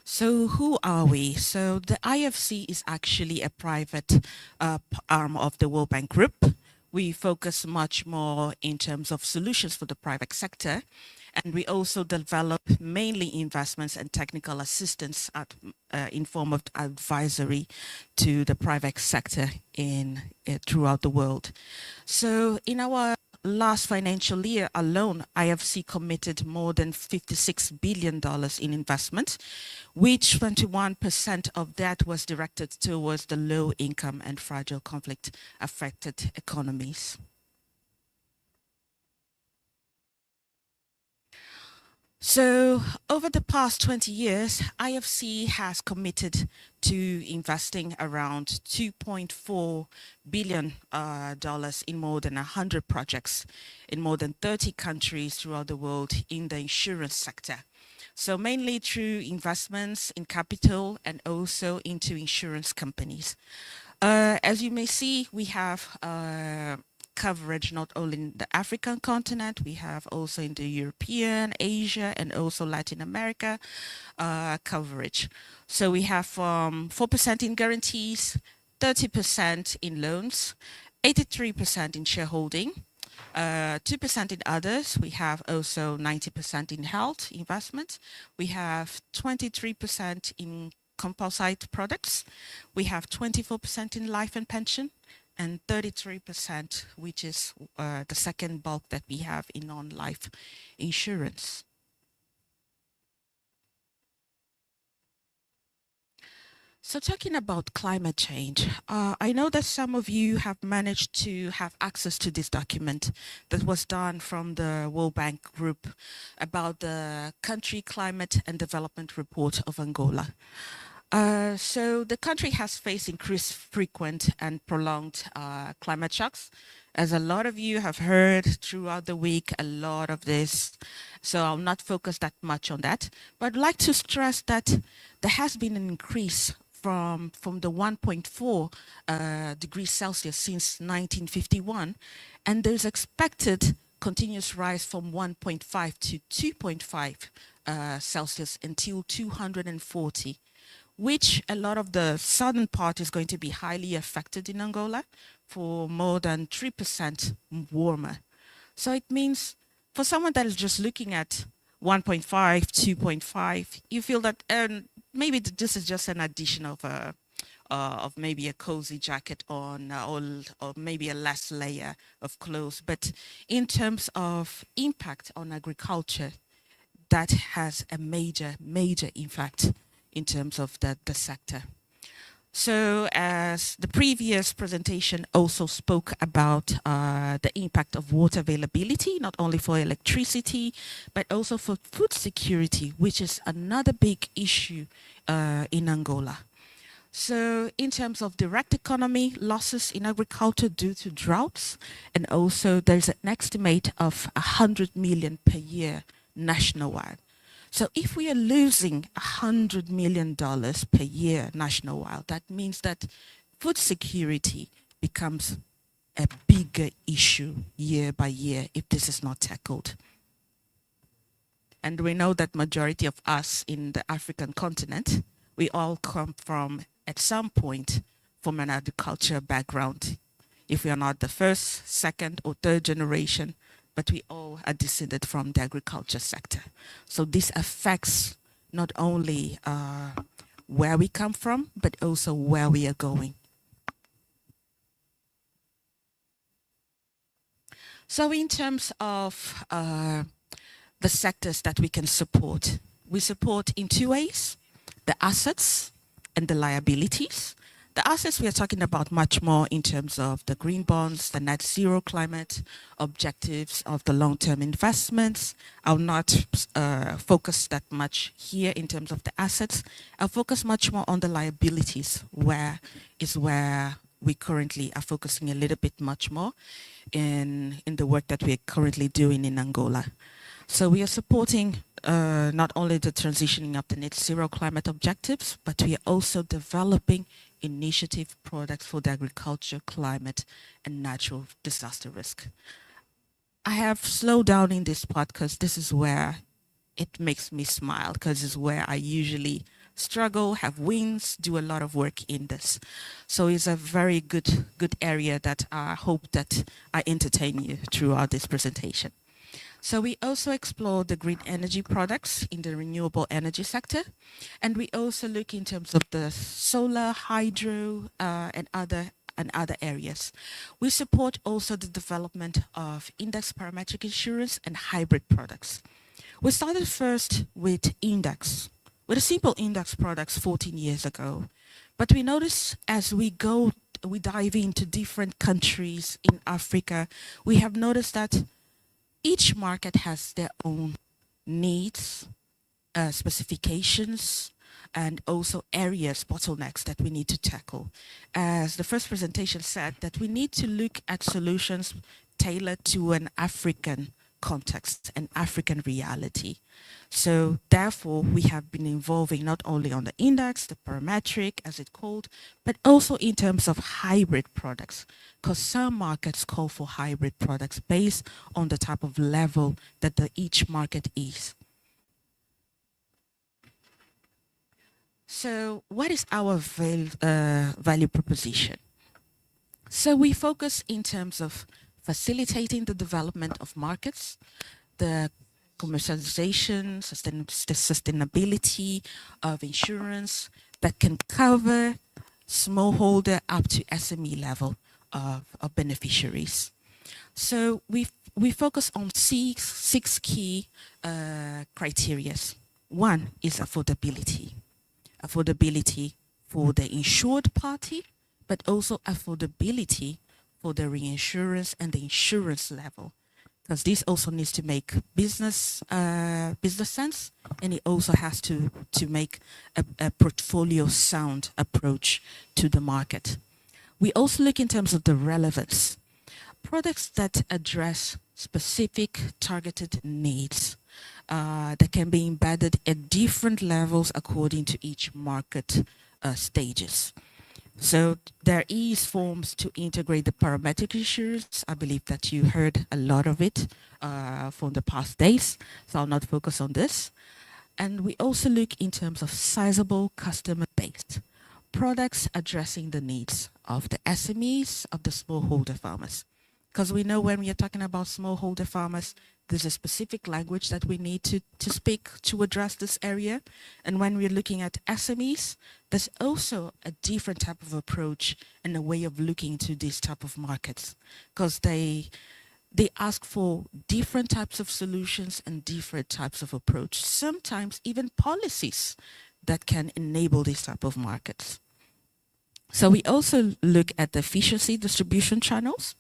So who are we? So the IFC is actually a private arm of the World Bank Group. We focus much more in terms of solutions for the private sector. And we also develop mainly investments and technical assistance in form of advisory to the private sector throughout the world. So in our last financial year alone, IFC committed more than $56 billion in investment, which 21% of that was directed towards the low income and fragile conflict affected economies. So over the past 20 years, IFC has committed to investing around $2.4 billion dollars in more than 100 projects in more than 30 countries throughout the world in the insurance sector. So mainly through investments in capital and also into insurance companies. As you may see, we have coverage not only in the African continent, we have also in the European, Asia, and also Latin America coverage. So we have 4% in guarantees, 30% in loans, 83% in shareholding, 2% in others. We have also 90% in health investment. We have 23% in composite products. We have 24% in life and pension, and 33%, which is the second bulk that we have in non-life insurance. So talking about climate change, I know that some of you have managed to have access to this document that was done from the World Bank Group about the Country Climate and Development Report of Angola. So the country has faced increased frequent and prolonged climate shocks. As a lot of you have heard throughout the week, a lot of this. So I'll not focus that much on that. But I'd like to stress that there has been an increase from the 1.4 degrees Celsius since 1951. And there's expected continuous rise from 1.5 to 2.5 Celsius until 240. Which a lot of the southern part is going to be highly affected in Angola for more than 3% warmer. So it means for someone that is just looking at 1.5, 2.5, you feel that maybe this is just an addition of maybe a cozy jacket on or maybe a last layer of clothes. But in terms of impact on agriculture, that has a major impact in terms of the sector. So as the previous presentation also spoke about the impact of water availability, not only for electricity, but also for food security, which is another big issue in Angola. So in terms of direct economy, losses in agriculture due to droughts, and also there's an estimate of 100 million per year nationwide. So if we are losing $100 million per year nationwide, that means that food security becomes a bigger issue year by year if this is not tackled. And we know that majority of us in the African continent, we all come from, at some point, from an agriculture background. If we are not the first, second, or third generation, but we all are descended from the agriculture sector. So this affects not only where we come from, but also where we are going. So in terms of the sectors that we can support, we support in two ways, the assets and the liabilities. The assets we are talking about much more in terms of the green bonds, the net zero climate objectives of the long-term investments. I'll not focus that much here in terms of the assets. I'll focus much more on the liabilities, where we currently are focusing a little bit much more in the work that we're currently doing in Angola. So we are supporting not only the transitioning of the net zero climate objectives, but we are also developing initiative products for the agriculture, climate, and natural disaster risk. I have slowed down in this part because this is where it makes me smile, because it's where I usually struggle, have wins, do a lot of work in this. So it's a very good area that I hope that I entertain you throughout this presentation. So we also explore the green energy products in the renewable energy sector. And we also look in terms of the solar, hydro, and other areas. We support also the development of index parametric insurance and hybrid products. We started first with index, with a simple index products 14 years ago. But we notice as we dive into different countries in Africa, we have noticed that each market has their own needs, specifications, and also areas, bottlenecks that we need to tackle. As the first presentation said, that we need to look at solutions tailored to an African context, an African reality. So therefore, we have been involving not only on the index, the parametric as it's called, but also in terms of hybrid products, because some markets call for hybrid products based on the type of level that each market is. So what is our value proposition? So we focus in terms of facilitating the development of markets, the commercialization, the sustainability of insurance that can cover smallholder up to SME level of beneficiaries. So we focus on six key criteria. One is affordability. Affordability for the insured party, but also affordability for the reinsurance and the insurance level, because this also needs to make business sense, and it also has to make a portfolio sound approach to the market. We also look in terms of the relevance. Products that address specific targeted needs that can be embedded at different levels according to each market stages. So there is forms to integrate the parametric insurance. I believe that you heard a lot of it from the past days, so I'll not focus on this. And we also look in terms of sizable customer base, products addressing the needs of the SMEs, of the smallholder farmers. Because we know when we are talking about smallholder farmers, there's a specific language that we need to speak to address this area. And when we're looking at SMEs, there's also a different type of approach and a way of looking to these type of markets, because they ask for different types of solutions and different types of approach, sometimes even policies that can enable these type of markets. So we also look at the efficiency distribution channels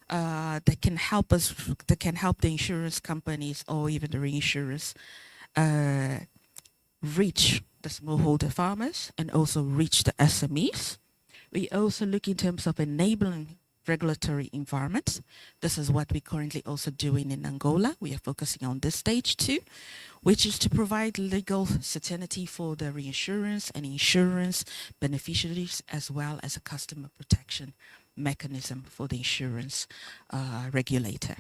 that can help the insurance companies or even the reinsurers reach the smallholder farmers and also reach the SMEs. We also look in terms of enabling regulatory environments. This is what we're currently also doing in Angola. We are focusing on this stage too, which is to provide legal certainty for the reinsurance and insurance beneficiaries, as well as a customer protection mechanism for the insurance regulator.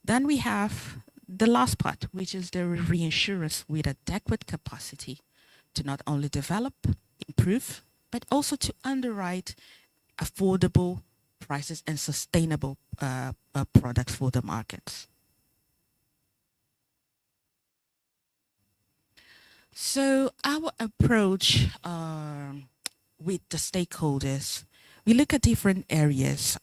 Then we have the last part, which is the reinsurance with adequate capacity to not only develop, improve, but also to underwrite affordable prices and sustainable products for the markets. So our approach with the stakeholders, we look at different areas.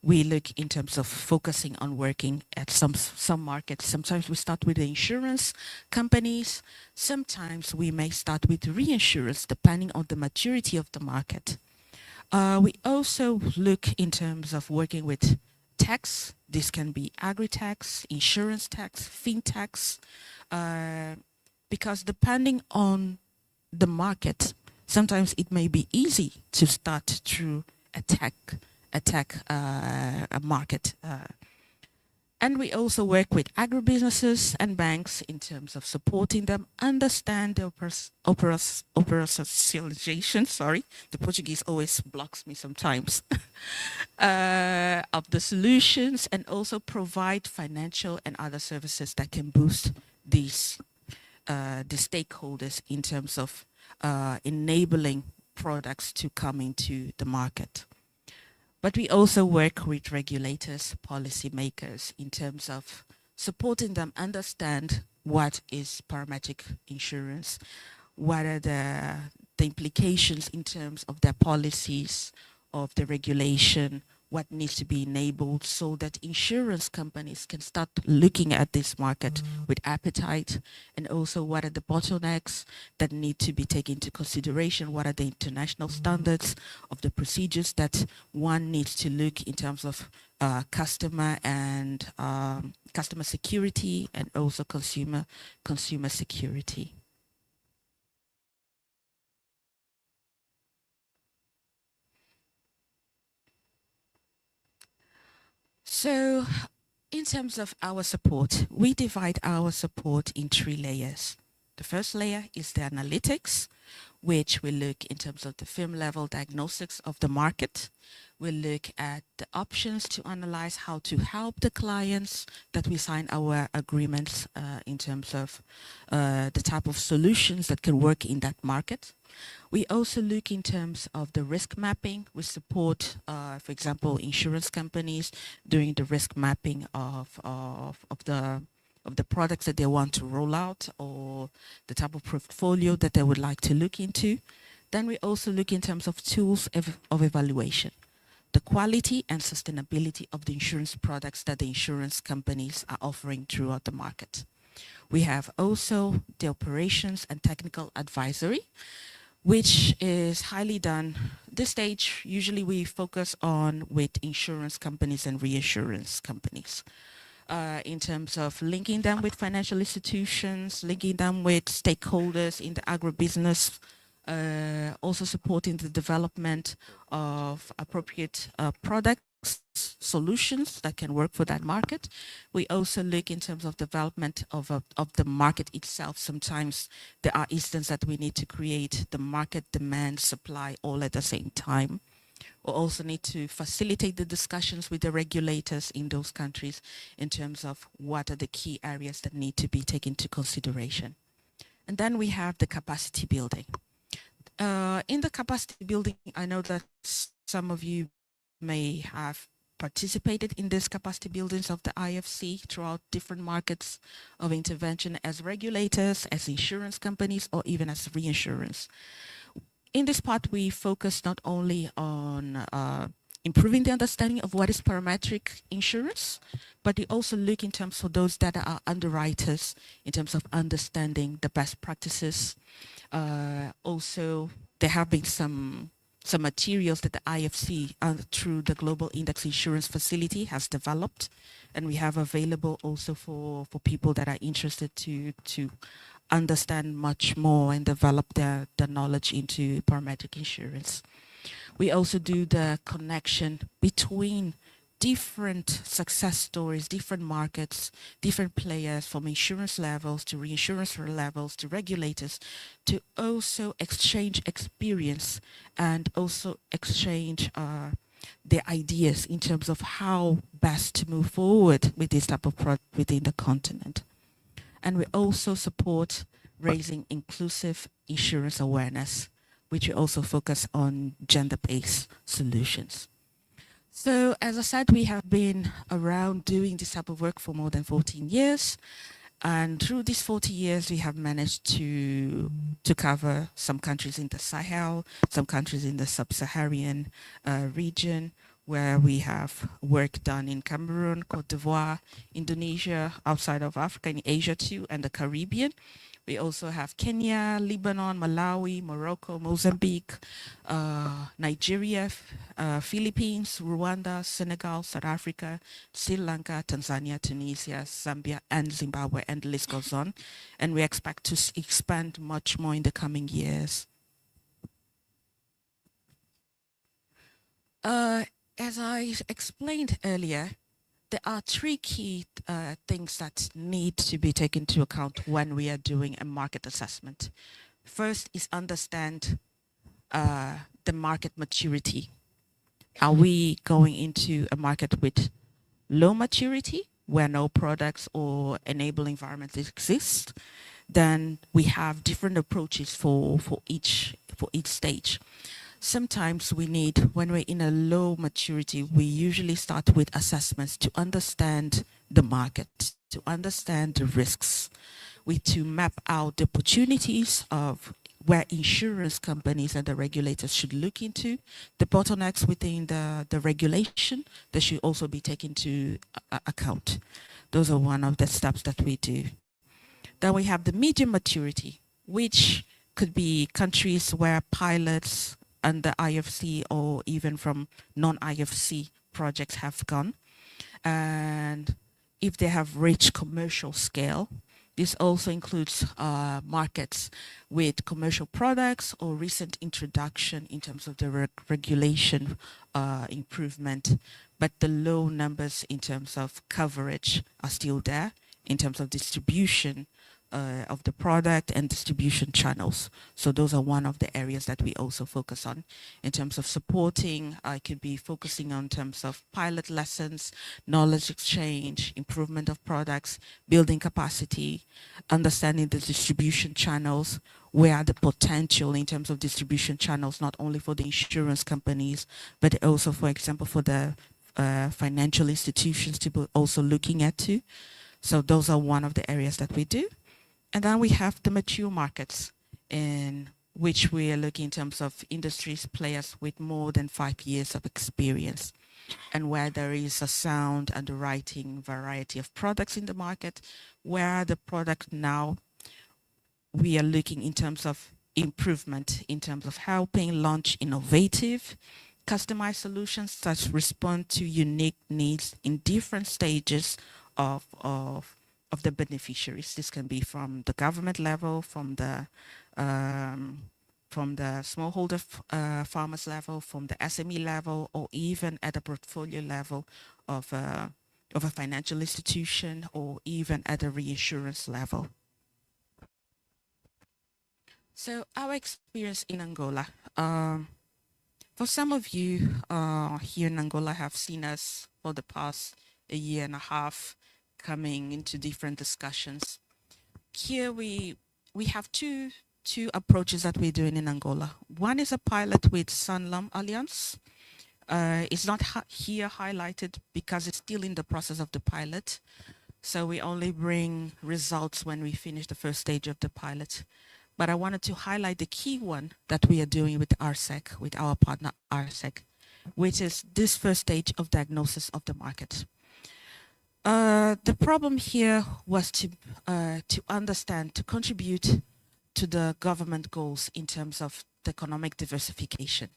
We look in terms of focusing on working at some markets. Sometimes we start with the insurance companies. Sometimes we may start with reinsurance, depending on the maturity of the market. We also look in terms of working with tax. This can be agri-tax, insurance tax, fintechs, because depending on the market, sometimes it may be easy to start through attack a market. And we also work with agribusinesses and banks in terms of supporting them understand the operationalization, sorry, the Portuguese always blocks me sometimes, of the solutions, and also provide financial and other services that can boost these the stakeholders in terms of enabling products to come into the market. But we also work with regulators, policymakers, in terms of supporting them understand what is parametric insurance, what are the implications in terms of their policies, of the regulation, what needs to be enabled so that insurance companies can start looking at this market with appetite, and also what are the bottlenecks that need to be taken into consideration, what are the international standards of the procedures that one needs to look in terms of customer and customer security, and also consumer security. So in terms of our support, we divide our support in 3 layers. The first layer is the analytics, which will look in terms of the firm level diagnostics of the market. We'll look at the options to analyze how to help the clients that we sign our agreements in terms of the type of solutions that can work in that market. We also look in terms of the risk mapping. We support, for example, insurance companies doing the risk mapping of the products that they want to roll out, or the type of portfolio that they would like to look into. Then we also look in terms of tools of evaluation, the quality and sustainability of the insurance products that the insurance companies are offering throughout the market. We have also the operations and technical advisory, which is highly done. This stage, usually we focus on with insurance companies and reinsurance companies. In terms of linking them with financial institutions, linking them with stakeholders in the agribusiness, also supporting the development of appropriate products, solutions that can work for that market. We also look in terms of development of the market itself. Sometimes there are instances that we need to create the market demand, supply all at the same time. We also need to facilitate the discussions with the regulators in those countries in terms of what are the key areas that need to be taken into consideration. And then we have the capacity building. In the capacity building, I know that some of you may have participated in this capacity buildings of the IFC throughout different markets of intervention as regulators, as insurance companies, or even as reinsurance. In this part, we focus not only on improving the understanding of what is parametric insurance, but we also look in terms of those that are underwriters, in terms of understanding the best practices. Also, there have been some materials that the IFC through the Global Index Insurance Facility has developed, and we have available also for people that are interested to understand much more and develop their knowledge into parametric insurance. We also do the connection between different success stories, different markets, different players, from insurance levels to reinsurance levels to regulators, to also exchange experience and also exchange their ideas in terms of how best to move forward with this type of product within the continent. And we also support raising inclusive insurance awareness, which we also focus on gender-based solutions. So as I said, we have been around doing this type of work for more than 14 years. And through these 40 years, we have managed to cover some countries in the Sahel, some countries in the Sub-Saharan region, where we have work done in Cameroon, Cote d'Ivoire, Indonesia, outside of Africa, in Asia too, and the Caribbean. We also have Kenya, Lebanon, Malawi, Morocco, Mozambique, Nigeria, Philippines, Rwanda, Senegal, South Africa, Sri Lanka, Tanzania, Tunisia, Zambia, and Zimbabwe, and the list goes on. And we expect to expand much more in the coming years. As I explained earlier, there are 3 key things that need to be taken into account when we are doing a market assessment. First is understand the market maturity. Are we going into a market with low maturity, where no products or enabling environments exist? Then we have different approaches for each stage. Sometimes we need, when we're in a low maturity, we usually start with assessments to understand the market, to understand the risks, to map out the opportunities of where insurance companies and the regulators should look into, the bottlenecks within the regulation that should also be taken into account. Those are one of the steps that we do. Then we have the medium maturity, which could be countries where pilots under IFC or even from non-IFC projects have gone. And if they have reached commercial scale, this also includes markets with commercial products or recent introduction in terms of the regulation improvement, but the low numbers in terms of coverage are still there in terms of distribution of the product and distribution channels. So those are one of the areas that we also focus on in terms of supporting. I could be focusing on terms of pilot lessons, knowledge exchange, improvement of products, building capacity, understanding the distribution channels, where are the potential in terms of distribution channels, not only for the insurance companies, but also, for example, for the financial institutions to be also looking at too. So those are one of the areas that we do. And then we have the mature markets, in which we are looking in terms of industries, players with more than 5 years of experience, and where there is a sound underwriting variety of products in the market, where the product now we are looking in terms of improvement, in terms of helping launch innovative, customized solutions that respond to unique needs in different stages of the beneficiaries. This can be from the government level, from the smallholder farmers level, from the SME level, or even at a portfolio level of a financial institution, or even at a reinsurance level. So our experience in Angola. For some of you here in Angola have seen us for the past a year and a half coming into different discussions. Here we have two approaches that we're doing in Angola. One is a pilot with Sanlam Alliance. It's not here highlighted because it's still in the process of the pilot. So we only bring results when we finish the first stage of the pilot. But I wanted to highlight the key one that we are doing with RSEC, with our partner RSEC, which is this first stage of diagnosis of the market. The problem here was to understand, to contribute to the government goals in terms of the economic diversification.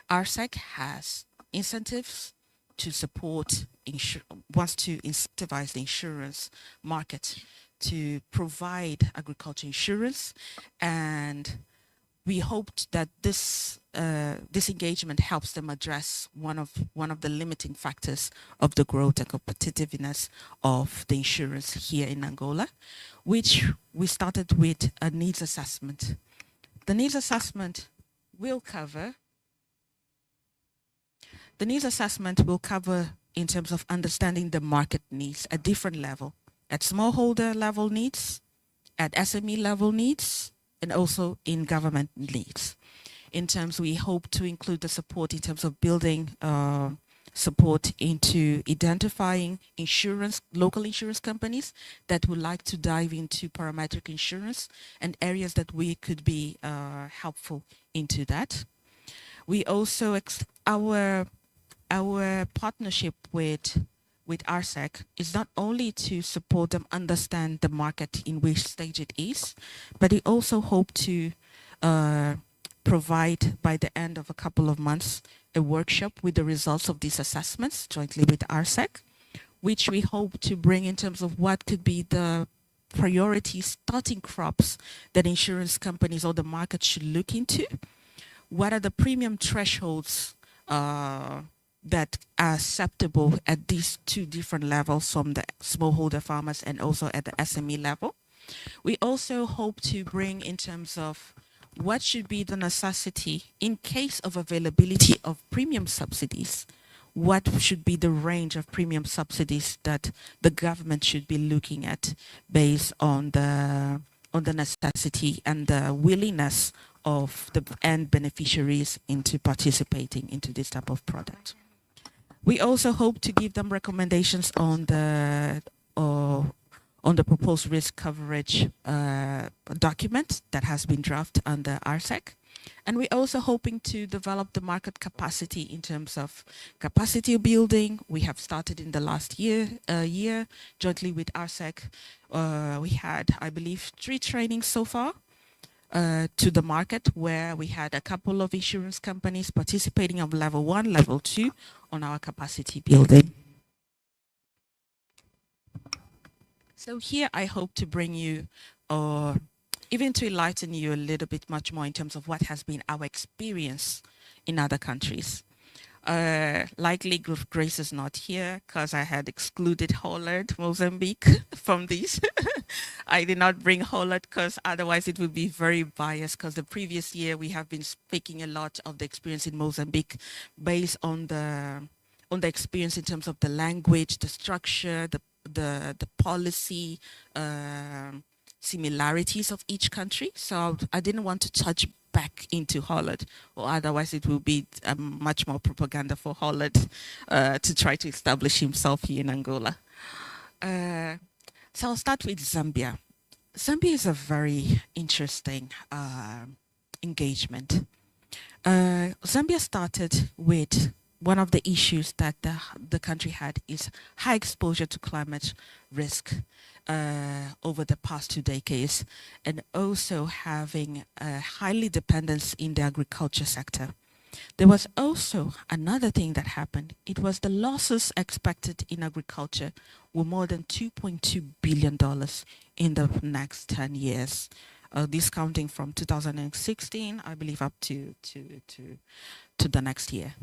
RSEC has incentives to support, wants to incentivize the insurance market to provide agriculture insurance, and we hoped that this engagement helps them address one of the limiting factors of the growth and competitiveness of the insurance here in Angola, which we started with a needs assessment. The needs assessment will cover in terms of understanding the market needs at different level, at smallholder level needs, at SME level needs, and also in government needs. In terms, we hope to include the support in terms of building support into identifying local insurance companies that would like to dive into parametric insurance and areas that we could be helpful into that. We also, our partnership with RSEC is not only to support them understand the market in which stage it is, but we also hope to provide by the end of a couple of months a workshop with the results of these assessments jointly with RSEC, which we hope to bring in terms of what could be the priority starting crops that insurance companies or the market should look into. What are the premium thresholds that are acceptable at these two different levels, from the smallholder farmers and also at the SME level. We also hope to bring in terms of what should be the necessity in case of availability of premium subsidies. What should be the range of premium subsidies that the government should be looking at based on the necessity and the willingness of the end beneficiaries into participating into this type of product. We also hope to give them recommendations on the proposed risk coverage document that has been drafted under RSEC. And we're also hoping to develop the market capacity in terms of capacity building. We have started in the last year jointly with RSEC. We had, I believe, 3 trainings so far to the market, where we had a couple of insurance companies participating on level 1, level 2 on our capacity building. So here I hope to bring you, or even to enlighten you a little bit much more in terms of what has been our experience in other countries. Likely Grace is not here because I had excluded Holland, Mozambique from these. I did not bring Holland because otherwise it would be very biased, because the previous year we have been speaking a lot of the experience in Mozambique based on the experience in terms of the language, the structure, the policy, similarities of each country. So I didn't want to touch back into Holland, or otherwise it will be much more propaganda for Holland to try to establish himself here in Angola. So I'll start with Zambia. Zambia is a very interesting engagement. Zambia started with one of the issues that the country had is high exposure to climate risk over the past 2 decades, and also having a highly dependence in the agriculture sector. There was also another thing that happened. It was the losses expected in agriculture were more than $2.2 billion in the next 10 years. Discounting from 2016, I believe, up to the next year.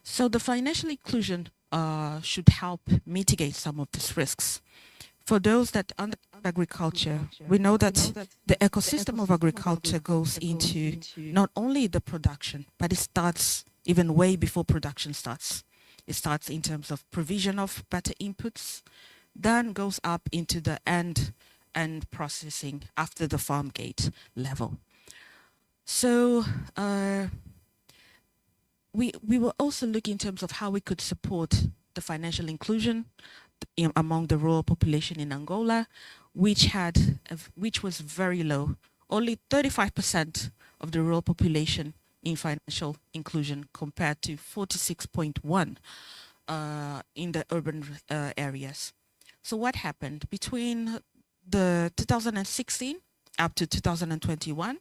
So the financial inclusion should help mitigate some of these risks. For those that understand agriculture, we know that the ecosystem of agriculture goes into not only the production, but it starts even way before production starts. It starts in terms of provision of better inputs, then goes up into the end processing after the farm gate level. So we will also look in terms of how we could support the financial inclusion among the rural population in Angola, which was very low. Only 35% of the rural population in financial inclusion compared to 46.1 in the urban areas. So what happened between the 2016 up to 2021?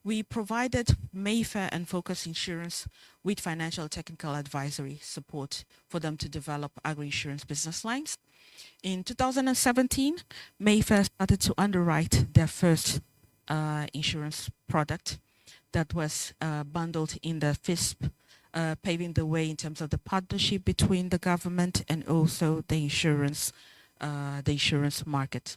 We provided Mayfair and Focus Insurance with financial technical advisory support for them to develop agri-insurance business lines. In 2017, Mayfair started to underwrite their first insurance product that was bundled in the FISP, paving the way in terms of the partnership between the government and also the insurance market.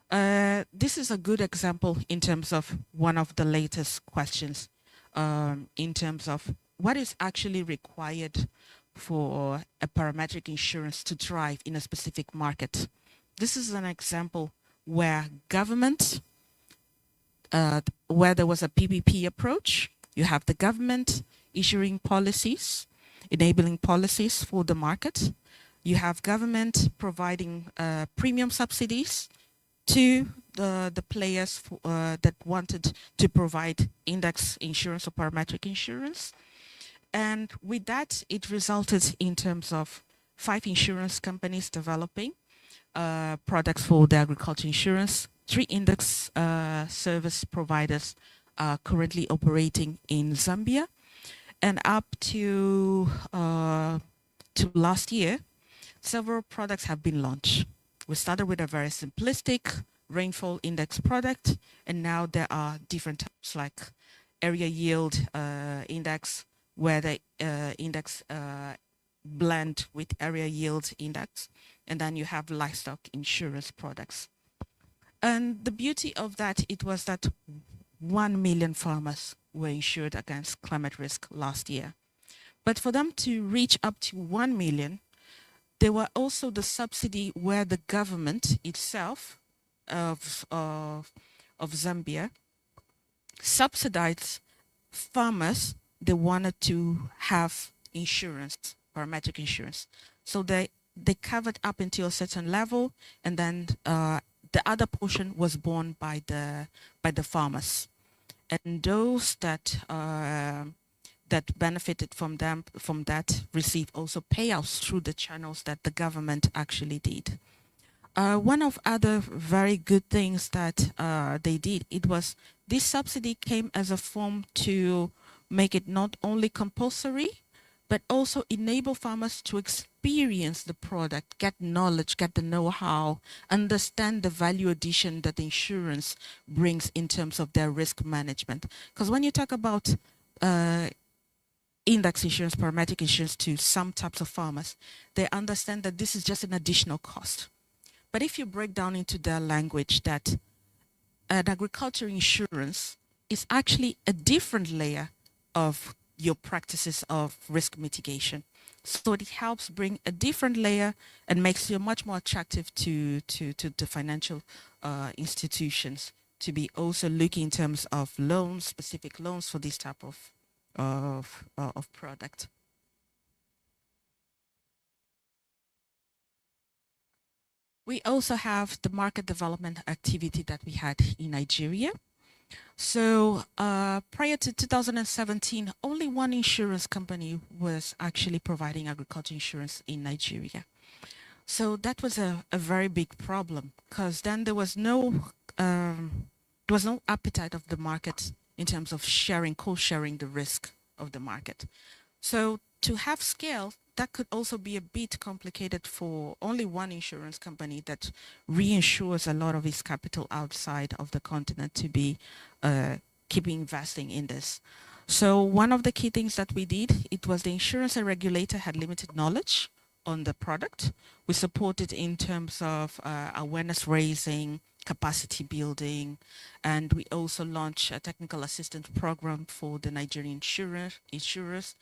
This is a good example in terms of one of the latest questions in terms of what is actually required for a parametric insurance to thrive in a specific market. This is an example where government, where there was a PPP approach, you have the government issuing policies, enabling policies for the market. You have government providing premium subsidies to the players that wanted to provide index insurance or parametric insurance. And with that, it resulted in terms of 5 insurance companies developing products for the agriculture insurance. 3 index service providers are currently operating in Zambia. And up to last year, several products have been launched. We started with a very simplistic rainfall index product, and now there are different types like area yield index, where the index blend with area yield index, and then you have livestock insurance products. And the beauty of that, it was that 1 million farmers were insured against climate risk last year. But for them to reach up to 1 million, there were also the subsidy where the government itself of Zambia subsidized farmers that wanted to have insurance, parametric insurance. So they covered up until a certain level, and then the other portion was borne by the farmers. And those that benefited from that received also payouts through the channels that the government actually did. One of other very good things that they did, it was this subsidy came as a form to make it not only compulsory, but also enable farmers to experience the product, get knowledge, get the know-how, understand the value addition that insurance brings in terms of their risk management. Because when you talk about index insurance, parametric insurance to some types of farmers, they understand that this is just an additional cost. But if you break down into their language that an agriculture insurance is actually a different layer of your practices of risk mitigation. So it helps bring a different layer and makes you much more attractive to financial institutions to be also looking in terms of loans, specific loans for this type of product. We also have the market development activity that we had in Nigeria. So prior to 2017, only one insurance company was actually providing agriculture insurance in Nigeria. So that was a very big problem, because then there was no appetite of the market in terms of co-sharing the risk of the market. So to have scale, that could also be a bit complicated for only one insurance company that reinsures a lot of its capital outside of the continent to be keep investing in this. So one of the key things that we did, it was the insurance regulator had limited knowledge on the product. We supported in terms of awareness raising, capacity building, and we also launched a technical assistance program for the Nigerian insurers,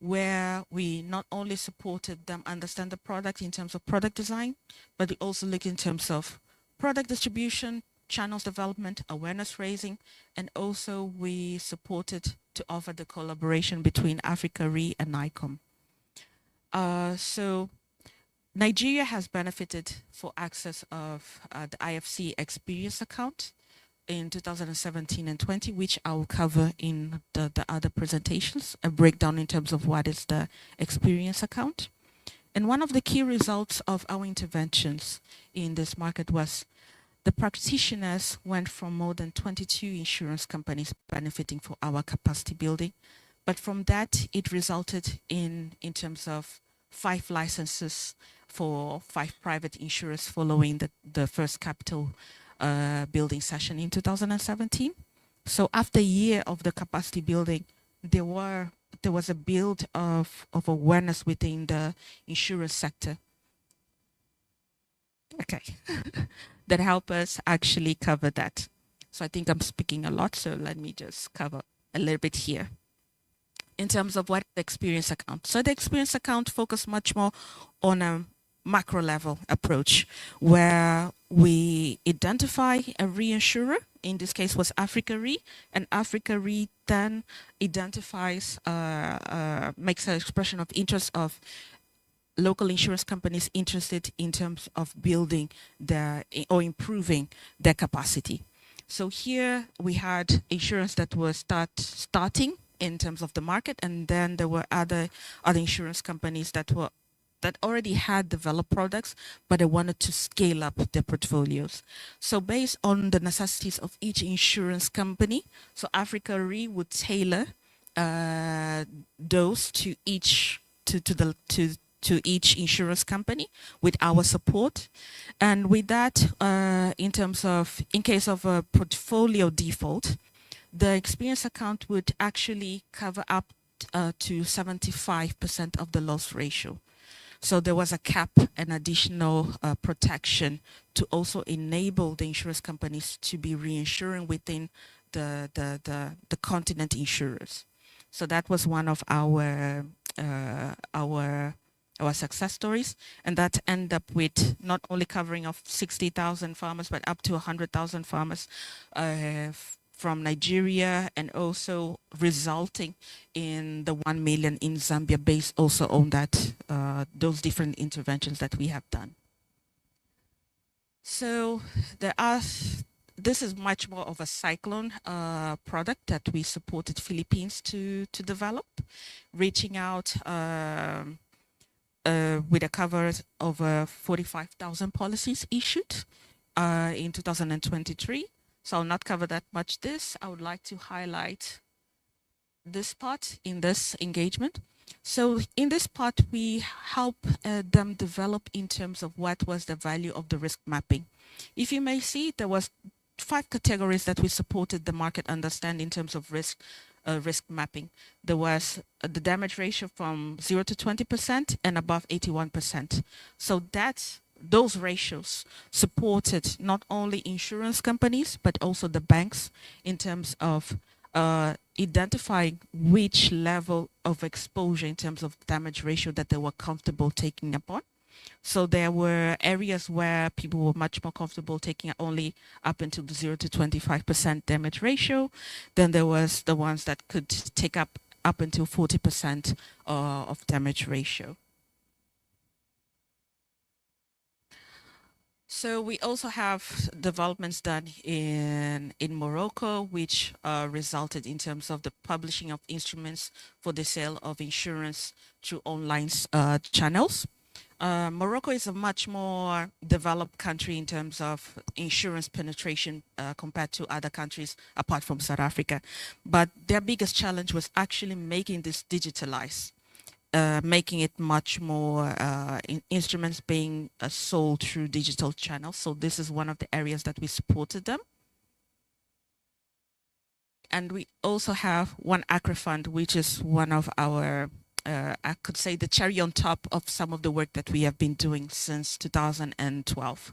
where we not only supported them understand the product in terms of product design, but we also look in terms of product distribution, channels development, awareness raising, and also we supported to offer the collaboration between Africa Re and ICOM. So Nigeria has benefited for access of the IFC experience account in 2017 and 20, which I will cover in the other presentations, a breakdown in terms of what is the experience account. And one of the key results of our interventions in this market was the practitioners went from more than 22 insurance companies benefiting for our capacity building. But from that, it resulted in terms of 5 licenses for 5 private insurers following the first capital building session in 2017. So after a year of the capacity building, there was a build of awareness within the insurance sector. Okay, that help us actually cover that. So I think I'm speaking a lot, so let me just cover a little bit here. In terms of what the experience account. So the experience account focused much more on a macro level approach, where we identify a reinsurer, in this case was Africa Re, and Africa Re then identifies, makes an expression of interest of local insurance companies interested in terms of building or improving their capacity. So here we had insurance that was starting in terms of the market, and then there were other insurance companies that already had developed products, but they wanted to scale up their portfolios. So based on the necessities of each insurance company, so Africa Re would tailor those to each insurance company with our support. And with that, in case of a portfolio default, the experience account would actually cover up to 75% of the loss ratio. So there was a cap, an additional protection to also enable the insurance companies to be reinsuring within the continent insurers. So that was one of our success stories, and that ended up with not only covering of 60,000 farmers, but up to 100,000 farmers from Nigeria, and also resulting in the 1 million in Zambia, based also on that those different interventions that we have done. So this is much more of a cyclone product that we supported Philippines to develop, reaching out with a cover of 45,000 policies issued in 2023. So I'll not cover that much this. I would like to highlight this part in this engagement. So in this part, we help them develop in terms of what was the value of the risk mapping. If you may see, there was 5 categories that we supported the market understand in terms of risk mapping. There was the damage ratio from 0 to 20% and above 81%. So those ratios supported not only insurance companies, but also the banks in terms of identifying which level of exposure in terms of damage ratio that they were comfortable taking upon. So there were areas where people were much more comfortable taking only up until the 0 to 25% damage ratio. Then there was the ones that could take up until 40% of damage ratio. So we also have developments done in Morocco, which resulted in terms of the publishing of instruments for the sale of insurance through online channels. Morocco is a much more developed country in terms of insurance penetration compared to other countries apart from South Africa. But their biggest challenge was actually making this digitalized. Making it much more instruments being sold through digital channels. So this is one of the areas that we supported them. And we also have one ACRA fund, which is one of our, I could say, the cherry on top of some of the work that we have been doing since 2012.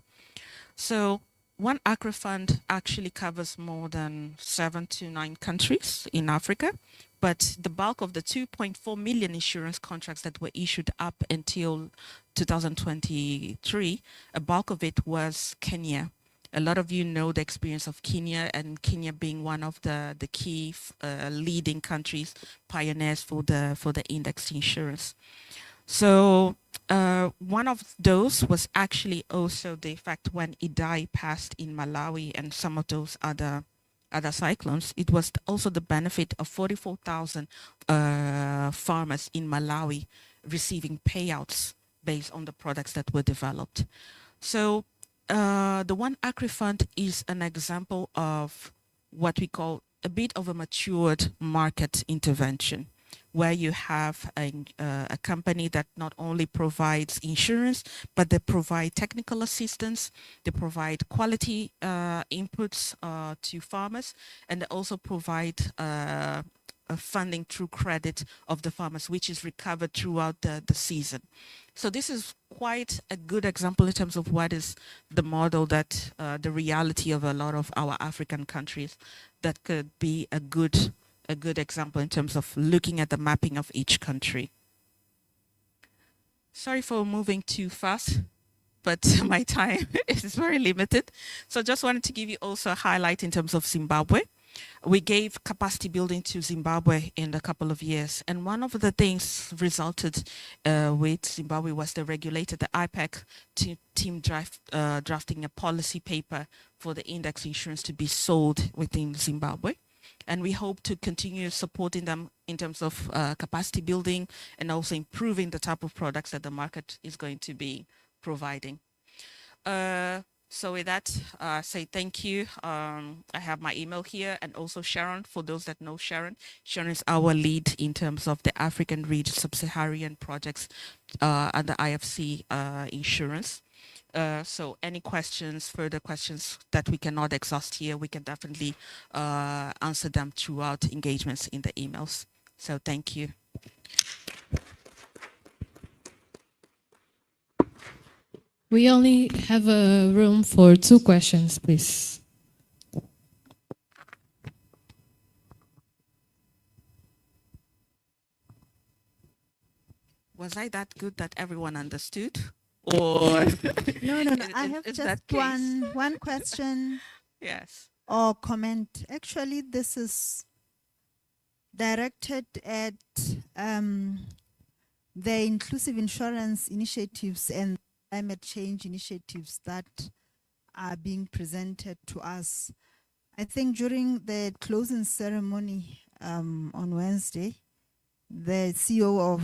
So one ACRA fund actually covers more than 7 to 9 countries in Africa. But the bulk of the 2.4 million insurance contracts that were issued up until 2023, a bulk of it was Kenya. A lot of you know the experience of Kenya, and Kenya being one of the key leading countries, pioneers for the index insurance. So one of those was actually also the fact when Iais passed in Malawi and some of those other cyclones. It was also the benefit of 44,000 farmers in Malawi receiving payouts based on the products that were developed. So the One ACRA Fund is an example of what we call a bit of a matured market intervention, where you have a company that not only provides insurance, but they provide technical assistance, they provide quality inputs to farmers, and they also provide funding through credit of the farmers, which is recovered throughout the season. So this is quite a good example in terms of what is the model that the reality of a lot of our African countries that could be a good example in terms of looking at the mapping of each country. Sorry for moving too fast, but my time is very limited. So just wanted to give you also a highlight in terms of Zimbabwe. We gave capacity building to Zimbabwe in a couple of years. And one of the things resulted with Zimbabwe was the regulator, the IPAC team drafting a policy paper for the index insurance to be sold within Zimbabwe. And we hope to continue supporting them in terms of capacity building and also improving the type of products that the market is going to be providing. So with that, say thank you. I have my email here, and also Sharon, for those that know Sharon. Sharon is our lead in terms of the African region, Sub-Saharan projects under IFC insurance. So any questions, further questions that we cannot exhaust here, we can definitely answer them throughout engagements in the emails. So thank you. We only have a room for 2 questions, please. Was I that good that everyone understood? Or No. I have just one question. Yes. Or comment. Actually, this is directed at the inclusive insurance initiatives and climate change initiatives that are being presented to us. I think during the closing ceremony on Wednesday, the CEO of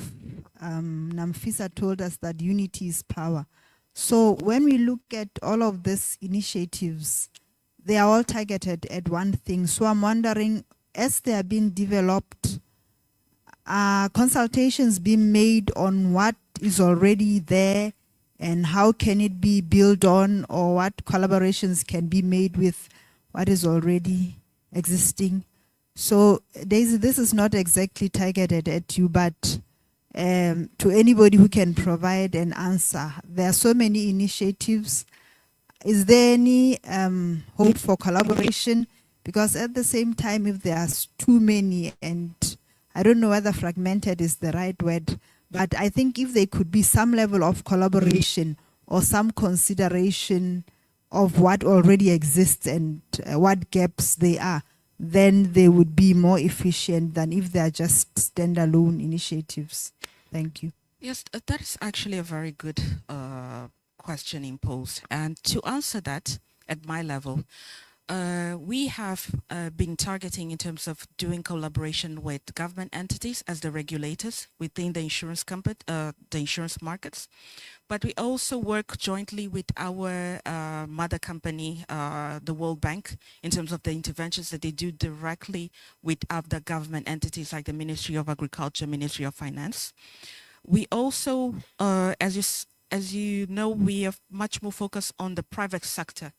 NAMFISA told us that unity is power. So when we look at all of these initiatives, they are all targeted at one thing. So I'm wondering, as they are being developed, are consultations being made on what is already there and how can it be built on, or what collaborations can be made with what is already existing? So Daisy, this is not exactly targeted at you, but to anybody who can provide an answer. There are so many initiatives. Is there any hope for collaboration? Because at the same time, if there are too many, and I don't know whether fragmented is the right word, but I think if there could be some level of collaboration or some consideration of what already exists and what gaps they are, then they would be more efficient than if they are just standalone initiatives. Thank you. Yes, that is actually a very good question imposed. And to answer that at my level, we have been targeting in terms of doing collaboration with government entities as the regulators within the insurance company, the insurance markets. But we also work jointly with our mother company, the World Bank, in terms of the interventions that they do directly with other government entities like the Ministry of Agriculture, Ministry of Finance. We also, as you know, we are much more focused on the private sector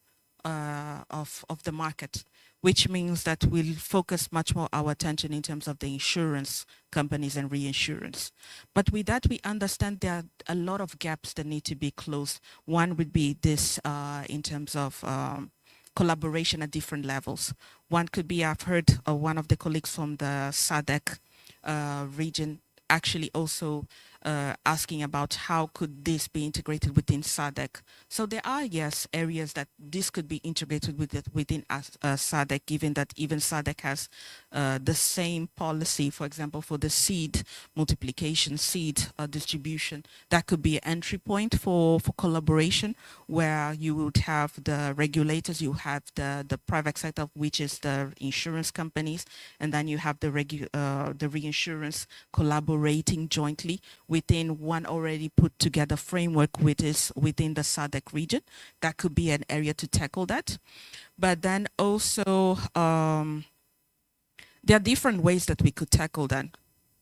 of the market, which means that we'll focus much more our attention in terms of the insurance companies and reinsurance. But with that, we understand there are a lot of gaps that need to be closed. One would be this in terms of collaboration at different levels. One could be, I've heard one of the colleagues from the SADC region actually also asking about how could this be integrated within SADC. So there are, yes, areas that this could be integrated within SADC, given that even SADC has the same policy, for example, for the seed multiplication, seed distribution. That could be an entry point for collaboration, where you would have the regulators, you have the private sector, which is the insurance companies, and then you have the reinsurance collaborating jointly within one already put together framework, which is within the SADC region. That could be an area to tackle that. But then also, there are different ways that we could tackle that.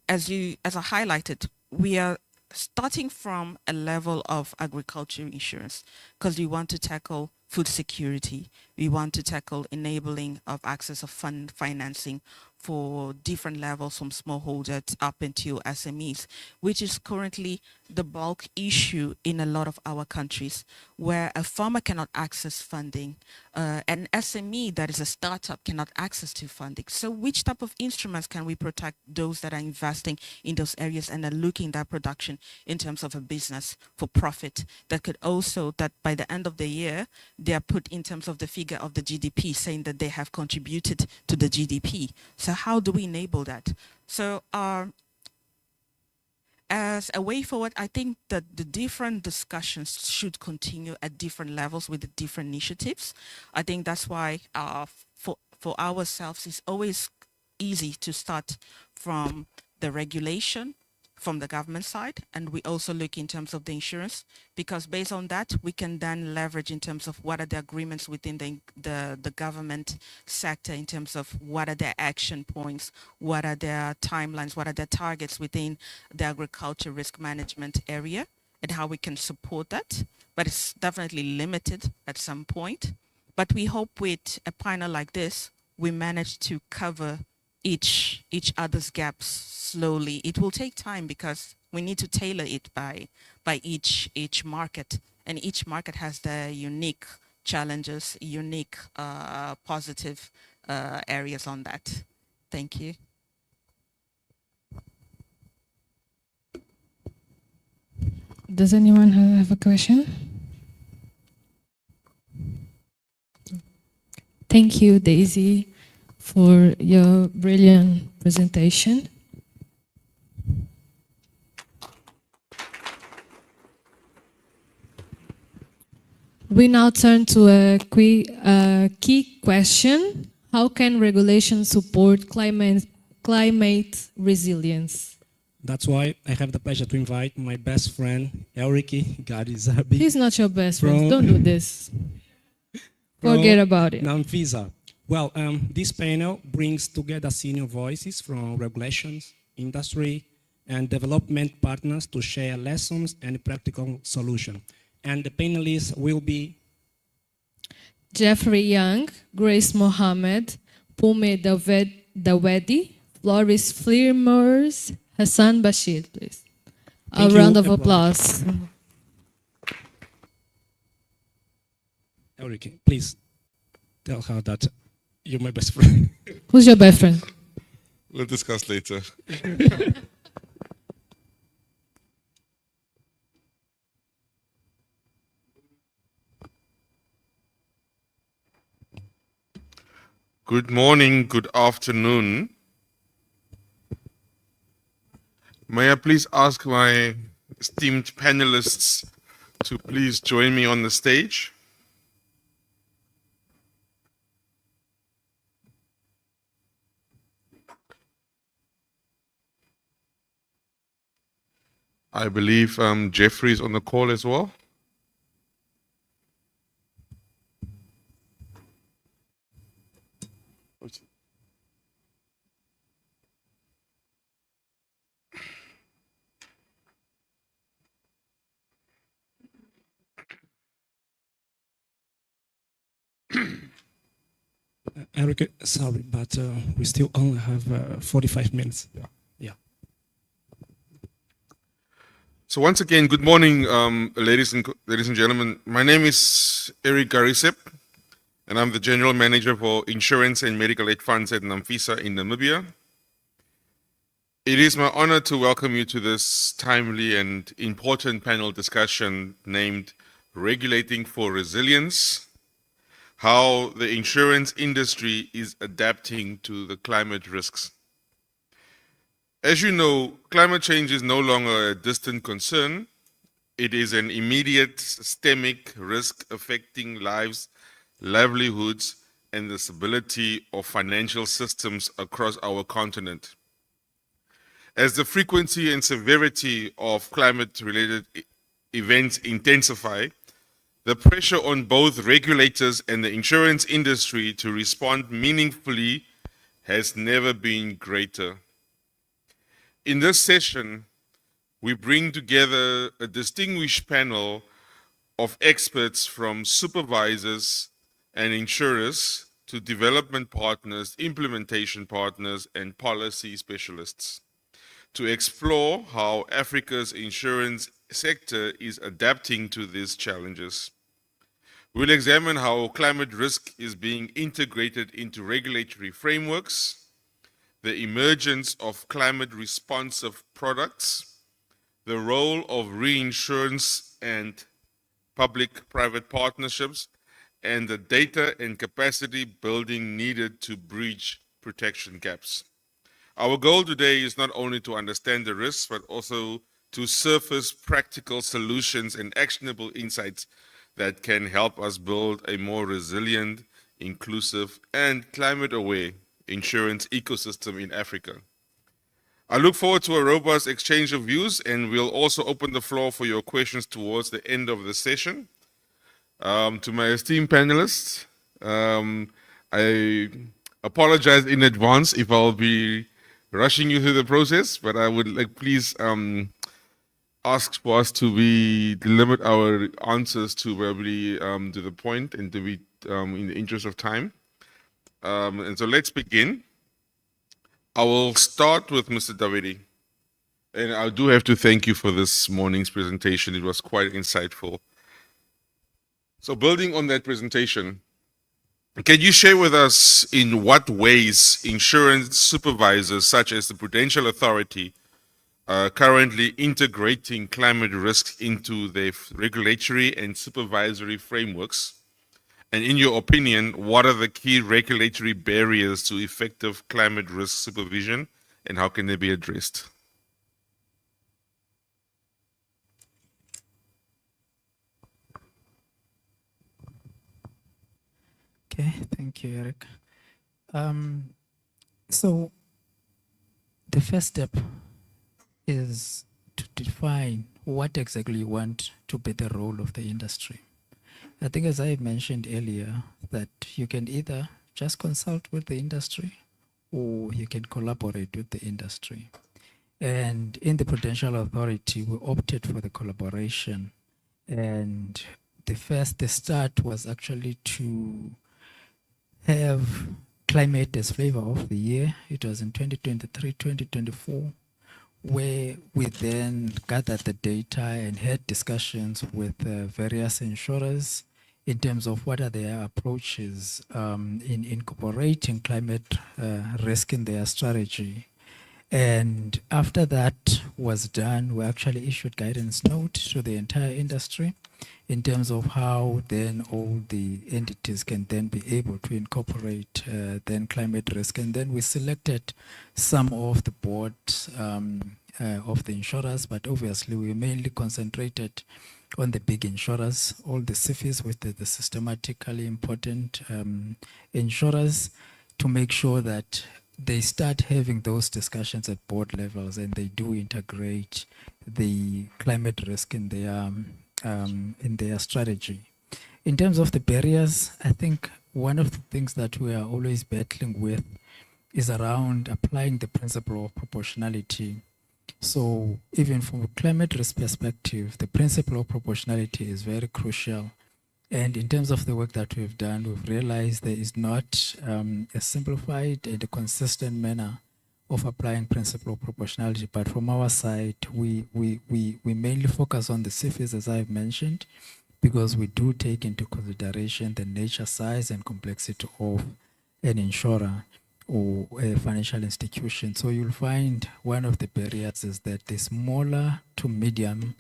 As I highlighted, we are starting from a level of agriculture insurance because we want to tackle food security. We want to tackle enabling of access of fund financing for different levels from smallholders up until SMEs, which is currently the bulk issue in a lot of our countries, where a farmer cannot access funding, an SME that is a startup cannot access to funding. So which type of instruments can we protect those that are investing in those areas and are looking at production in terms of a business for profit that could also, that by the end of the year, they are put in terms of the figure of the GDP, saying that they have contributed to the GDP. So how do we enable that? So as a way forward, I think that the different discussions should continue at different levels with the different initiatives. I think that's why for ourselves, it's always easy to start from the regulation, from the government side, and we also look in terms of the insurance, because based on that we can then leverage in terms of what are the agreements within the government sector, in terms of what are their action points, what are their timelines, what are their targets within the agriculture risk management area, and how we can support that. But it's definitely limited at some point. But we hope with a panel like this, we manage to cover each other's gaps slowly. It will take time because we need to tailor it by each market, and each market has their unique challenges, unique positive areas on that. Thank you. Does anyone have a question? Thank you, Daisy, for your brilliant presentation. We now turn to a key question. How can regulation support climate resilience? That's why I have the pleasure to invite my best friend, Elric Garizabi. He's not your best friend. Don't do this. Forget about it. Namfisa. Well, this panel brings together senior voices from regulations, industry, and development partners to share lessons and practical solutions. And the panelists will be Jeffrey Young, Grace Mohammed, Pume Dawedi, Floris Fleermers, Hassan Bashir, please. A Thank you, round of everyone. applause. Eric, please tell her that you're my best friend. Who's your best friend? We'll discuss later. Good morning, good afternoon. May I please ask my esteemed panelists to please join me on the stage? I believe Jeffrey is on the call as well. Eric, sorry, but we still only have 45 minutes. Yeah. So once again, good morning, ladies and gentlemen. My name is Eric Garisep, and I'm the General Manager for Insurance and Medical Aid Funds at Namfisa in Namibia. It is my honor to welcome you to this timely and important panel discussion named Regulating for Resilience: How the Insurance Industry is Adapting to the Climate Risks. As you know, climate change is no longer a distant concern. It is an immediate systemic risk affecting lives, livelihoods, and the stability of financial systems across our continent. As the frequency and severity of climate-related events intensify, the pressure on both regulators and the insurance industry to respond meaningfully has never been greater. In this session, we bring together a distinguished panel of experts from supervisors and insurers to development partners, implementation partners, and policy specialists to explore how Africa's insurance sector is adapting to these challenges. We'll examine how climate risk is being integrated into regulatory frameworks, the emergence of climate responsive products, the role of reinsurance and public-private partnerships, and the data and capacity building needed to bridge protection gaps. Our goal today is not only to understand the risks, but also to surface practical solutions and actionable insights that can help us build a more resilient, inclusive, and climate-aware insurance ecosystem in Africa. I look forward to a robust exchange of views, and we'll also open the floor for your questions towards the end of the session. To my esteemed panelists, I apologize in advance if I'll be rushing you through the process, but I would like please ask for us to limit our answers to verbally to the point and to be in the interest of time. And so let's begin. I will start with Mr. Dawedi. And I do have to thank you for this morning's presentation. It was quite insightful. So building on that presentation, can you share with us in what ways insurance supervisors such as the Prudential Authority are currently integrating climate risks into their regulatory and supervisory frameworks? And in your opinion, what are the key regulatory barriers to effective climate risk supervision, and how can they be addressed? Okay, thank you, Eric. So the first step is to define what exactly you want to be the role of the industry. I think, as I mentioned earlier, that you can either just consult with the industry or you can collaborate with the industry. And in the Prudential Authority, we opted for the collaboration. And the start was actually to have climate as flavor of the year. It was in 2023, 2024, where we then gathered the data and had discussions with various insurers in terms of what are their approaches in incorporating climate risk in their strategy. And after that was done, we actually issued guidance note to the entire industry in terms of how then all the entities can then be able to incorporate then climate risk. And then we selected some of the boards of the insurers, but obviously we mainly concentrated on the big insurers, all the SIFIs with the systematically important insurers, to make sure that they start having those discussions at board levels and they do integrate the climate risk in their strategy. In terms of the barriers, I think one of the things that we are always battling with is around applying the principle of proportionality. So even from a climate risk perspective, the principle of proportionality is very crucial. And in terms of the work that we've done, we've realized there is not a simplified and a consistent manner of applying principle of proportionality. But from our side, we mainly focus on the SIFIs, as I've mentioned, because we do take into consideration the nature, size, and complexity of an insurer or a financial institution. So you'll find one of the barriers is that the smaller to medium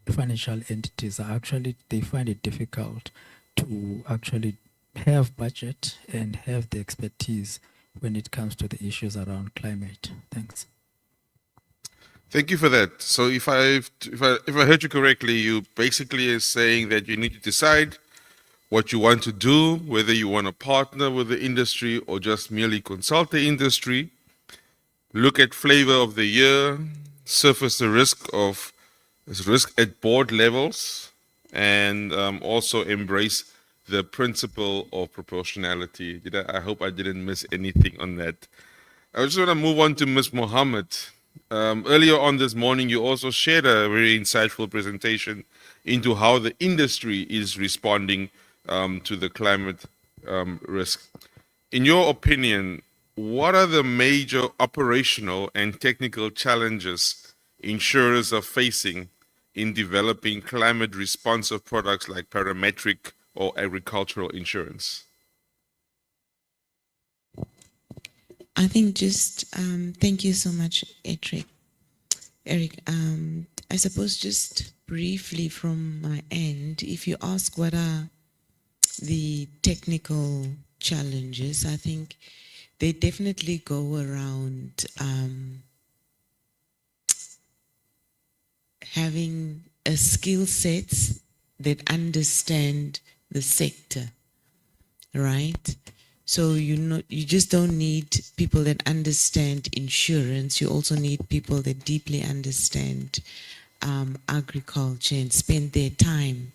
financial entities are actually, they find it difficult to actually have budget and have the expertise when it comes to the issues around climate. Thanks. Thank you for that. So if I heard you correctly, you basically is saying that you need to decide what you want to do, whether you want to partner with the industry or just merely consult the industry, look at flavor of the year, surface the risk at board levels, and also embrace the principle of proportionality. I hope I didn't miss anything on that. I just want to move on to Ms. Mohammed. Earlier on this morning, you also shared a very insightful presentation into how the industry is responding to the climate risk. In your opinion, what are the major operational and technical challenges insurers are facing in developing climate responsive products like parametric or agricultural insurance? I think just, thank you so much, Eric. I suppose just briefly from my end, if you ask what are the technical challenges, I think they definitely go around having a skill sets that understand the sector, right? So you just don't need people that understand insurance. You also need people that deeply understand agriculture and spend their time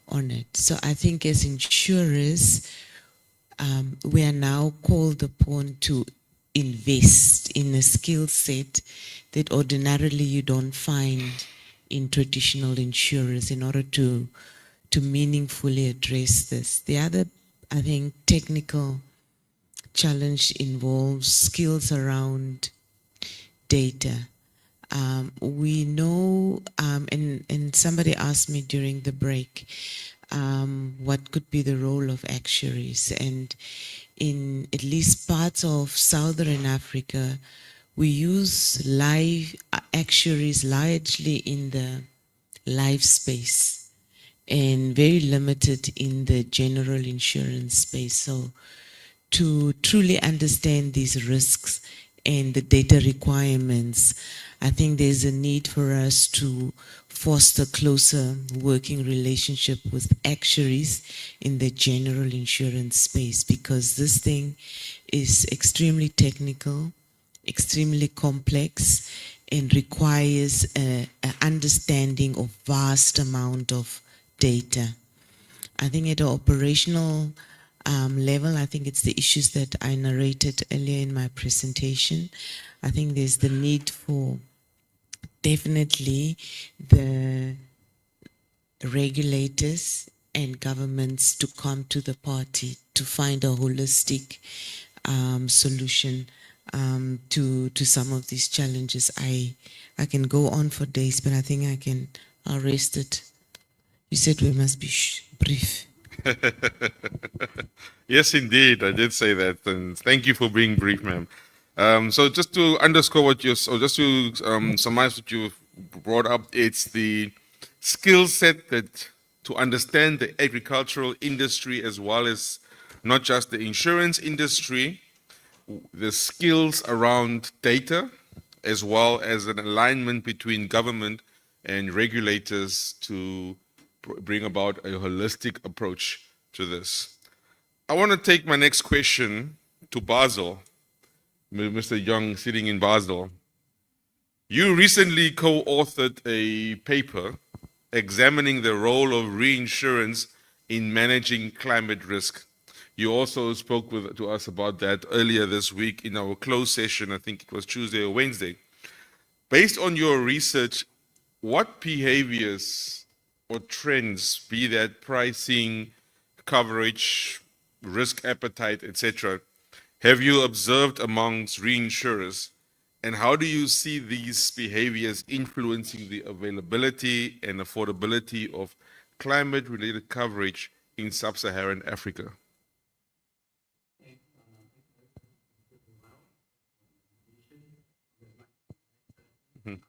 on it. So I think as insurers, we are now called upon to invest in a skill set that ordinarily you don't find in traditional insurers in order to meaningfully address this. The other, I think, technical challenge involves skills around data. We know, and somebody asked me during the break, what could be the role of actuaries. And in at least parts of Southern Africa, we use live actuaries largely in the life space and very limited in the general insurance space. So to truly understand these risks and the data requirements, I think there's a need for us to foster closer working relationship with actuaries in the general insurance space, because this thing is extremely technical, extremely complex, and requires an understanding of vast amount of data. I think at an operational level. I think it's the issues that I narrated earlier in my presentation. I think there's the need for definitely the regulators and governments to come to the party to find a holistic solution to some of these challenges. I can go on for days, but I think I'll rest it. You said we must be brief. Yes, indeed, I did say that, and thank you for being brief, ma'am. So just to underscore what you, or just to summarize what you brought up, it's the skill set that to understand the agricultural industry as well as not just the insurance industry, the skills around data, as well as an alignment between government and regulators to bring about a holistic approach to this. I want to take my next question to Basel, Mr. Young sitting in Basel. You recently co-authored a paper examining the role of reinsurance in managing climate risk. You also spoke to us about that earlier this week in our closed session. I think it was Tuesday or Wednesday. Based on your research, what behaviors or trends, be that pricing, coverage, risk appetite, etc., have you observed amongst reinsurers? And how do you see these behaviors influencing the availability and affordability of climate-related coverage in sub-Saharan Africa? Mhm.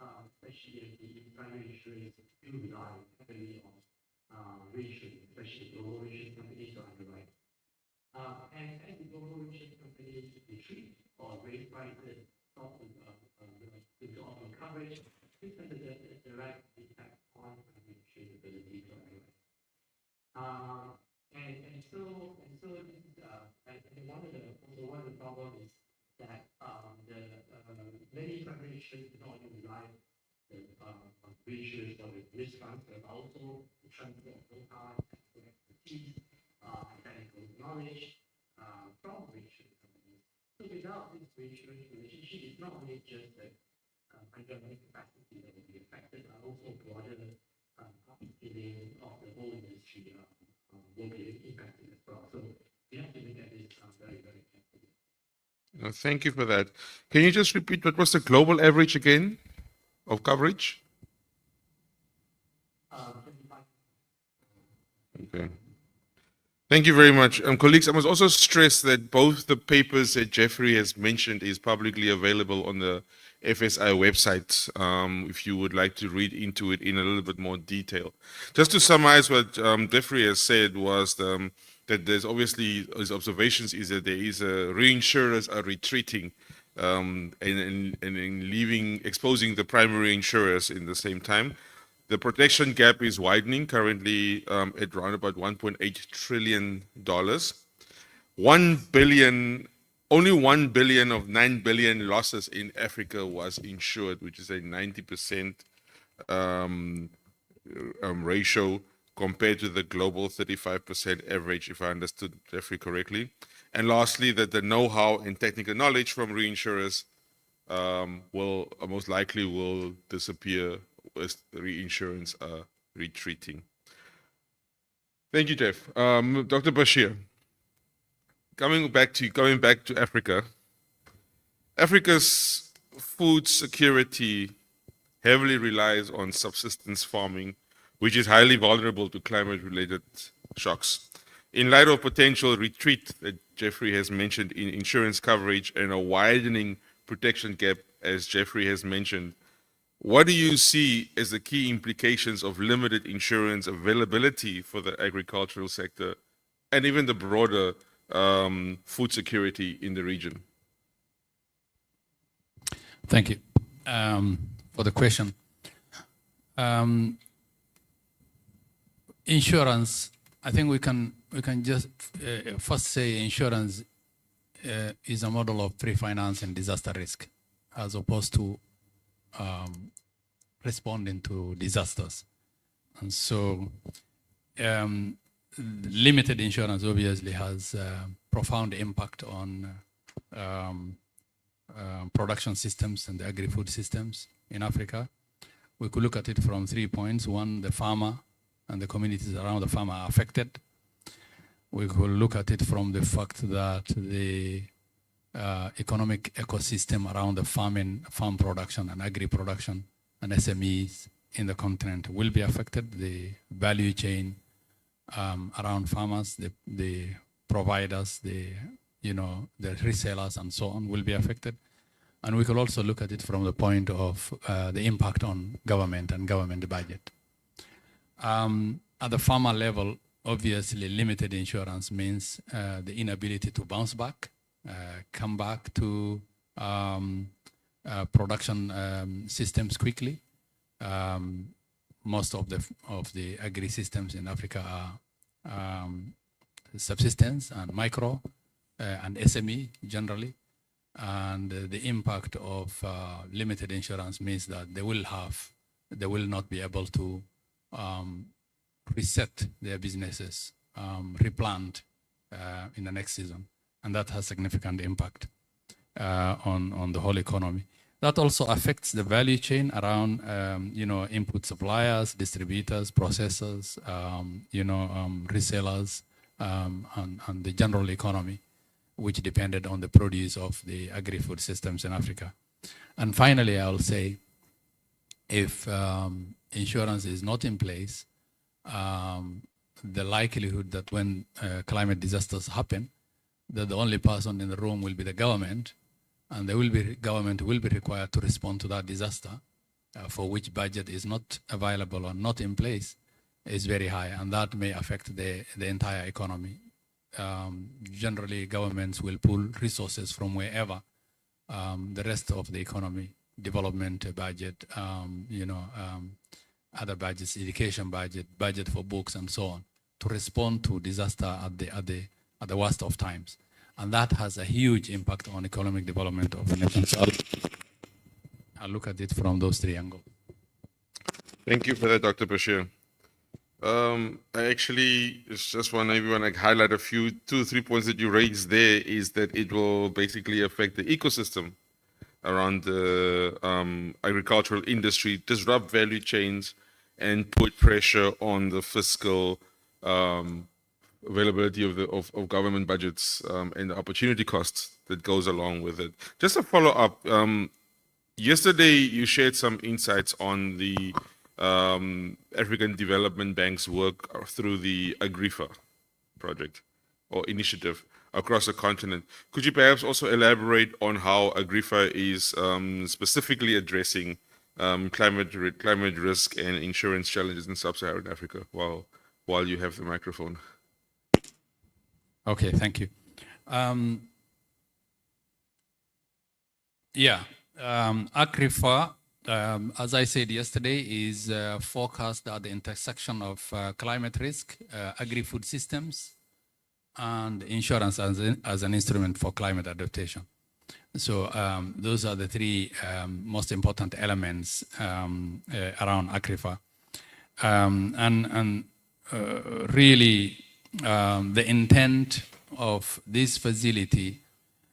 especially as the primary insurance do rely heavily on reinsurance, especially global insurance companies to underwrite. And as the global insurance companies retreat or raise prices, often to offer coverage, this has a direct impact on primary insurance ability to underwrite. And so this is and one of the problems is that many primary insurers do not only rely on reinsurers for the risk transfer, but also the transfer of know-how, expertise, technical knowledge from reinsurance companies. So without this reinsurance relationship, it's not only just the underwriting capacity that will be affected, but also broader upskilling of the whole industry will be impacted as well. So we have to look at this very, very carefully. No, thank you for that. Can you just repeat what was the global average again of coverage? Okay. Thank you very much. Colleagues, I must also stress that both the papers that Jeffrey has mentioned is publicly available on the FSI website, if you would like to read into it in a little bit more detail. Just to summarize what Jeffrey has said was that there's obviously, his observations is that there is reinsurers are retreating and exposing the primary insurers in the same time. The protection gap is widening, currently at around about $1.8 trillion. 1 billion, only 1 billion of 9 billion losses in Africa was insured, which is a 90% ratio compared to the global 35% average, if I understood Jeffrey correctly. And lastly, that the know-how and technical knowledge from reinsurers will most likely will disappear as reinsurance are retreating. Thank you, Jeff. Dr. Bashir, coming back to Africa. Africa's food security heavily relies on subsistence farming, which is highly vulnerable to climate-related shocks. In light of potential retreat that Jeffrey has mentioned in insurance coverage and a widening protection gap, as Jeffrey has mentioned, what do you see as the key implications of limited insurance availability for the agricultural sector and even the broader food security in the region? Thank you for the question. Insurance, I think we can just first say insurance is a model of pre-finance and disaster risk, as opposed to responding to disasters. And so limited insurance obviously has a profound impact on production systems and the agri-food systems in Africa. We could look at it from 3 points. One, the farmer and the communities around the farmer are affected. We could look at it from the fact that the economic ecosystem around the farm production and agri-production and SMEs in the continent will be affected. The value chain around farmers, the providers, the resellers and so on will be affected. And we could also look at it from the point of the impact on government and government budget. At the farmer level, obviously limited insurance means the inability to bounce back, come back to production systems quickly. Most of the agri systems in Africa are subsistence and micro and SME generally. And the impact of limited insurance means that they will not be able to reset their businesses, replant in the next season. And that has significant impact on the whole economy. That also affects the value chain around, input suppliers, distributors, processors, resellers, and the general economy, which depended on the produce of the agri-food systems in Africa. And finally, I'll say, if insurance is not in place, the likelihood that when climate disasters happen, that the only person in the room will be the government, and government will be required to respond to that disaster, for which budget is not available or not in place is very high, and that may affect the entire economy. Generally, governments will pull resources from wherever the rest of the economy, development budget, other budgets, education budget for books and so on, to respond to disaster at the worst of times. And that has a huge impact on economic development of the nation. So I'll look at it from those three angles. Thank you for that, Dr. Bashir. I actually just want to highlight a few, 2 or 3 points that you raised there, is that it will basically affect the ecosystem around the agricultural industry, disrupt value chains, and put pressure on the fiscal availability of government budgets and the opportunity costs that goes along with it. Just a follow-up. Yesterday, you shared some insights on the African Development Bank's work through the AGRIFA project or initiative across the continent. Could you perhaps also elaborate on how AGRIFA is specifically addressing climate risk and insurance challenges in sub-Saharan Africa while you have the microphone? Okay, thank you. AGRIFA, as I said yesterday, is focused at the intersection of climate risk, agri-food systems, and insurance as an instrument for climate adaptation. So those are the three most important elements around AGRIFA. Really, the intent of this facility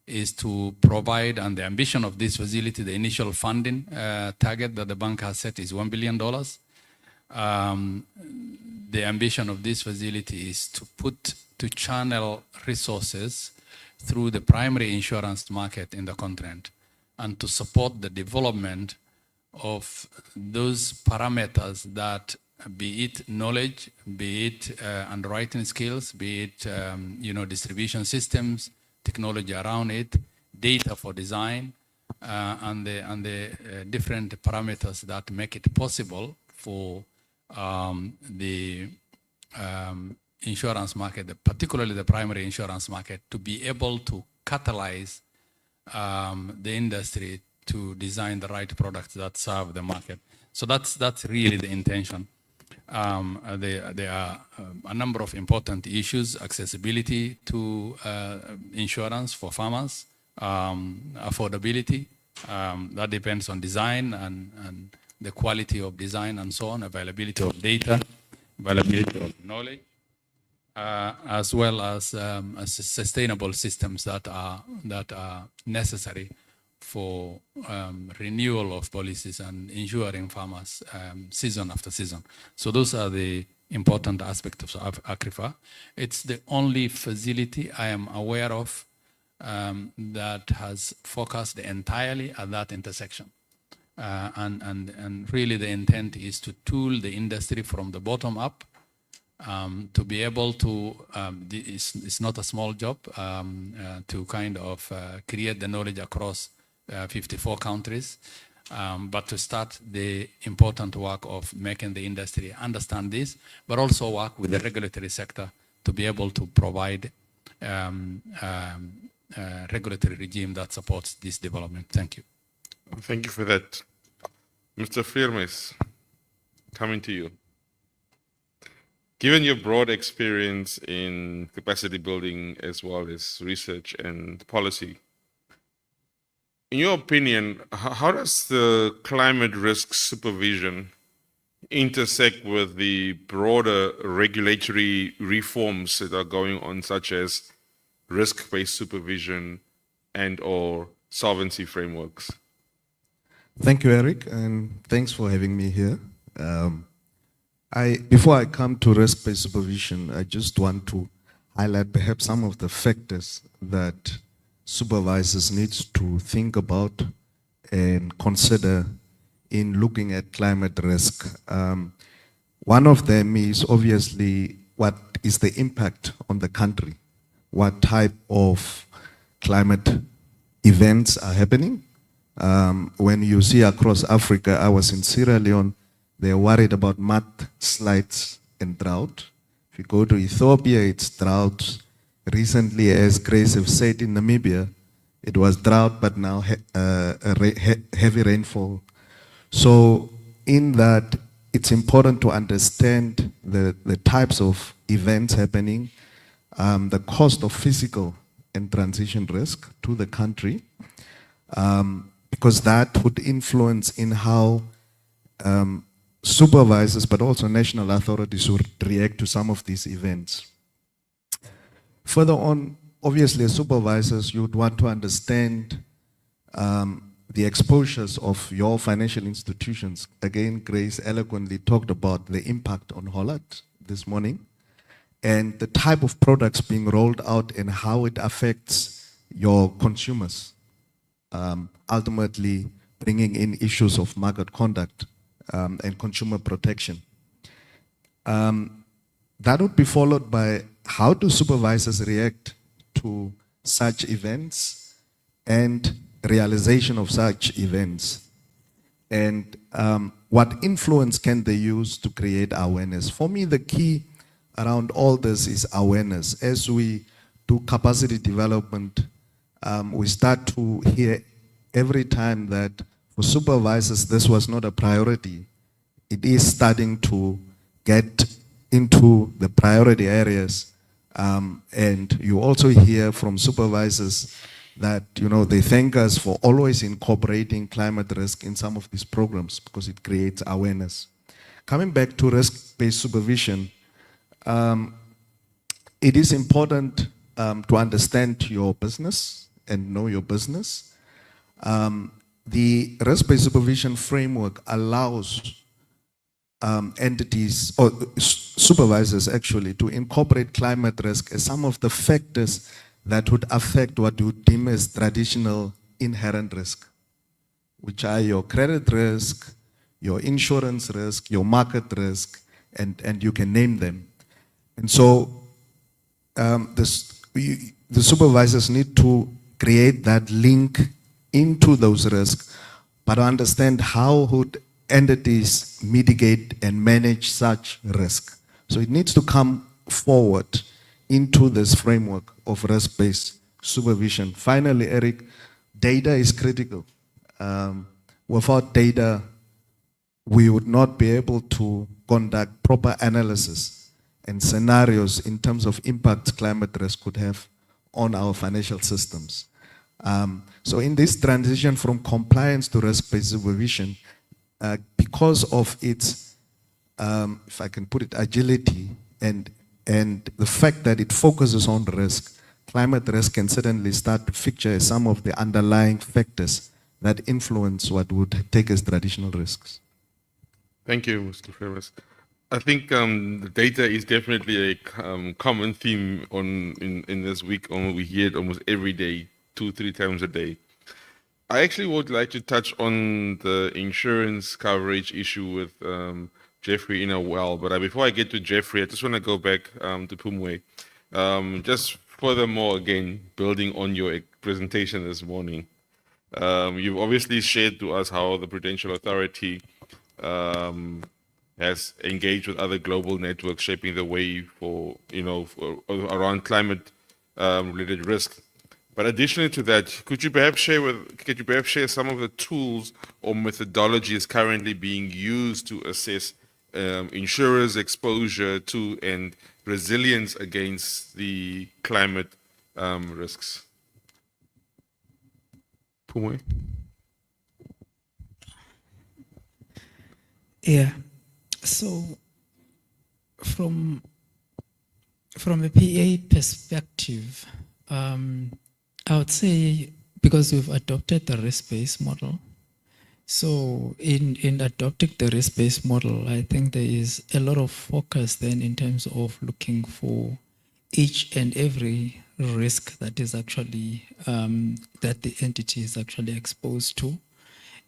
is to provide, and the ambition of this facility, the initial funding target that the bank has set is $1 billion. The ambition of this facility is to channel resources through the primary insurance market in the continent, and to support the development of those parameters that, be it knowledge, be it underwriting skills, be it distribution systems, technology around it, data for design, and the different parameters that make it possible for the insurance market, particularly the primary insurance market, to be able to catalyze the industry to design the right products that serve the market. So that's really the intention. There are a number of important issues: accessibility to insurance for farmers, affordability, that depends on design and the quality of design and so on, availability of data, availability of knowledge, as well as sustainable systems that are necessary for renewal of policies and ensuring farmers season after season. So those are the important aspects of AGRIFA. It's the only facility I am aware of that has focused entirely at that intersection. And really the intent is to tool the industry from the bottom up to be able to, it's not a small job, to kind of create the knowledge across 54 countries, but to start the important work of making the industry understand this, but also work with the regulatory sector to be able to provide regulatory regime that supports this development. Thank you. Thank you for that. Mr. Firmes, coming to you. Given your broad experience in capacity building as well as research and policy, in your opinion, how does the climate risk supervision intersect with the broader regulatory reforms that are going on, such as risk-based supervision and/or solvency frameworks? Thank you, Eric, and thanks for having me here. Before I come to risk-based supervision, I just want to highlight perhaps some of the factors that supervisors need to think about and consider in looking at climate risk. One of them is obviously what is the impact on the country, what type of climate events are happening, When you see across Africa, I was in Sierra Leone, they're worried about mudslides and drought. If you go to Ethiopia, it's drought. Recently, as Grace have said, in Namibia, it was drought, but now heavy rainfall. So in that, it's important to understand the types of events happening, the cost of physical and transition risk to the country, because that would influence in how supervisors, but also national authorities would react to some of these events. Further on, obviously, as supervisors, you would want to understand the exposures of your financial institutions. Again, Grace eloquently talked about the impact on Holland this morning and the type of products being rolled out and how it affects your consumers, ultimately bringing in issues of market conduct and consumer protection. That would be followed by how do supervisors react to such events and realization of such events, and what influence can they use to create awareness. For me, the key around all this is awareness. As we do capacity development, we start to hear every time that for supervisors this was not a priority. It is starting to get into the priority areas, and you also hear from supervisors that, you know, they thank us for always incorporating climate risk in some of these programs because it creates awareness. Coming back to risk-based supervision, it is important to understand your business and know your business. The risk-based supervision framework allows entities or supervisors actually to incorporate climate risk as some of the factors that would affect what you deem as traditional inherent risk, which are your credit risk, your insurance risk, your market risk, and you can name them. And so the supervisors need to create that link into those risks, but understand how would entities mitigate and manage such risk. So it needs to come forward into this framework of risk-based supervision. Finally, Eric, data is critical. Without data, we would not be able to conduct proper analysis and scenarios in terms of impact climate risk could have on our financial systems. So in this transition from compliance to risk-based supervision, because of its, if I can put it, agility and the fact that it focuses on risk, climate risk can certainly start to feature as some of the underlying factors that influence what would take as traditional risks. Thank you, Mr. Ferris. I think the data is definitely a common theme in this week. We hear it almost every day, 2-3 times a day. I actually would like to touch on the insurance coverage issue with Jeffrey in a while, but before I get to Jeffrey, I just want to go back to Pumwe. Just furthermore, again, building on your presentation this morning, you've obviously shared to us how the Prudential Authority has engaged with other global networks, shaping the way for, around climate related risk. But additionally to that, could you perhaps share some of the tools or methodologies currently being used to assess insurers' exposure to and resilience against the climate risks? Pumwe? Yeah. So from a PA perspective, I would say because we've adopted the risk-based model, so in adopting the risk-based model, I think there is a lot of focus then in terms of looking for each and every risk that is actually, that the entity is actually exposed to.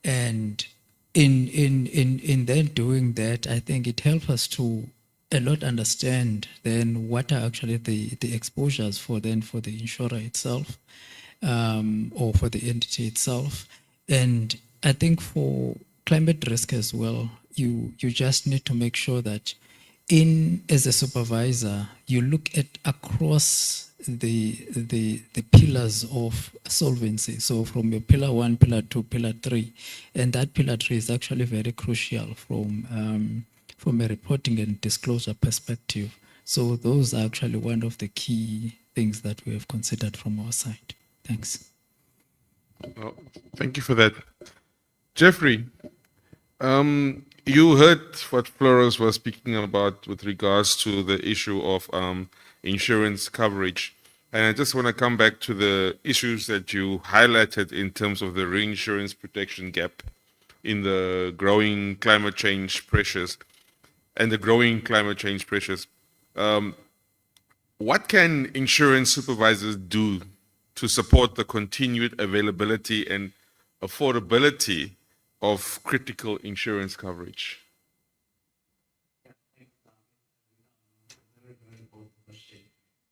And in then doing that, I think it helps us to a lot understand then what are actually the exposures for the insurer itself, or for the entity itself, And I think for climate risk as well, you just need to make sure that as a supervisor, you look at across the pillars of solvency. So from your pillar 1, pillar 2, pillar 3, and that pillar 3 is actually very crucial from a reporting and disclosure perspective. So those are actually one of the key things that we have considered from our side. Thanks. Well, thank you for that. Jeffrey, you heard what Flores was speaking about with regards to the issue of insurance coverage. And I just want to come back to the issues that you highlighted in terms of the reinsurance protection gap in the growing climate change pressures and the growing climate change pressures. What can insurance supervisors do to support the continued availability and affordability of critical insurance coverage?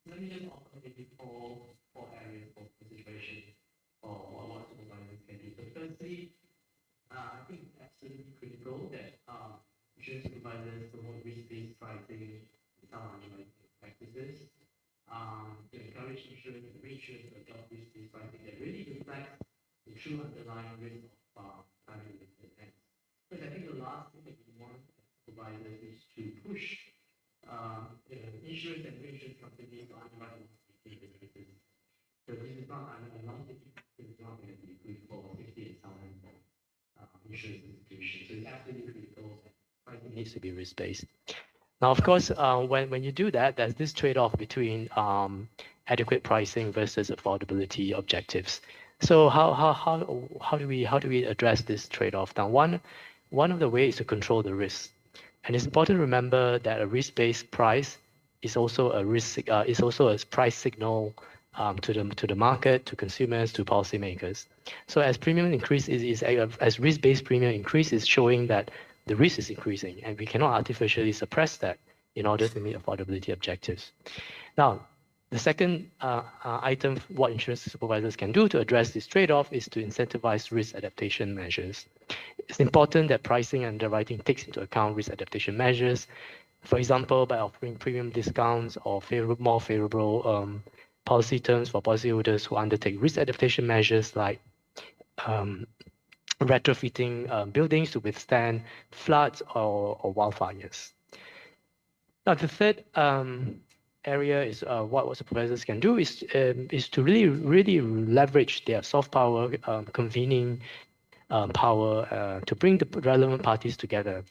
Let me just offer maybe four areas of consideration for what supervisors can do. So firstly, I think it's absolutely critical that insurance supervisors promote risk-based pricing and sound underwriting practices to encourage insurance and reinsurance to adopt risk-based pricing that really reflects the true underlying risk of climate-related events. Because I think the last thing that we want supervisors is to push insurance and reinsurance companies to underwrite businesses. So this is not, I don't think this is not going to be good for safety and sound insurance institutions. So it's absolutely critical that pricing needs to be risk-based. Now, of course, when you do that, there's this trade-off between adequate pricing versus affordability objectives. So how do we address this trade-off? Now, one of the ways is to control the risk, and it's important to remember that a risk-based price is also a price signal to the market, to consumers, to policymakers. So as premium increases, as risk-based premium increases, showing that the risk is increasing, and we cannot artificially suppress that in order to meet affordability objectives. Now, the second item, what insurance supervisors can do to address this trade-off is to incentivize risk adaptation measures. It's important that pricing and underwriting takes into account risk adaptation measures, for example, by offering premium discounts or more favorable policy terms for policyholders who undertake risk adaptation measures like retrofitting buildings to withstand floods or wildfires. Now, the third area is what supervisors can do is to really leverage their soft power, convening power to bring the relevant parties together.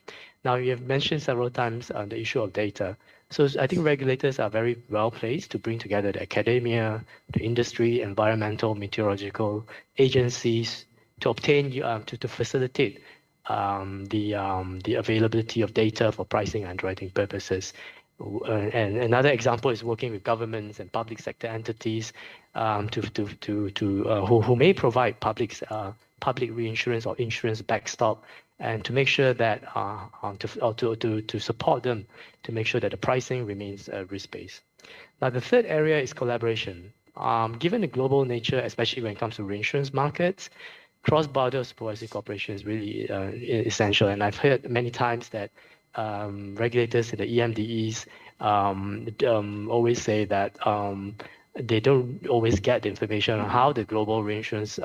Now, you have mentioned several times the issue of data. So I think regulators are very well placed to bring together the academia, the industry, environmental, meteorological agencies to obtain, to facilitate the availability of data for pricing and underwriting purposes. And another example is working with governments and public sector entities who may provide public reinsurance or insurance backstop, and to make sure that to support them to make sure that the pricing remains risk-based. Now, the third area is collaboration. Given the global nature, especially when it comes to reinsurance markets, cross-border supervisory cooperation is really essential. And I've heard many times that regulators in the EMDEs always say that they don't always get the information on how the global reinsurance,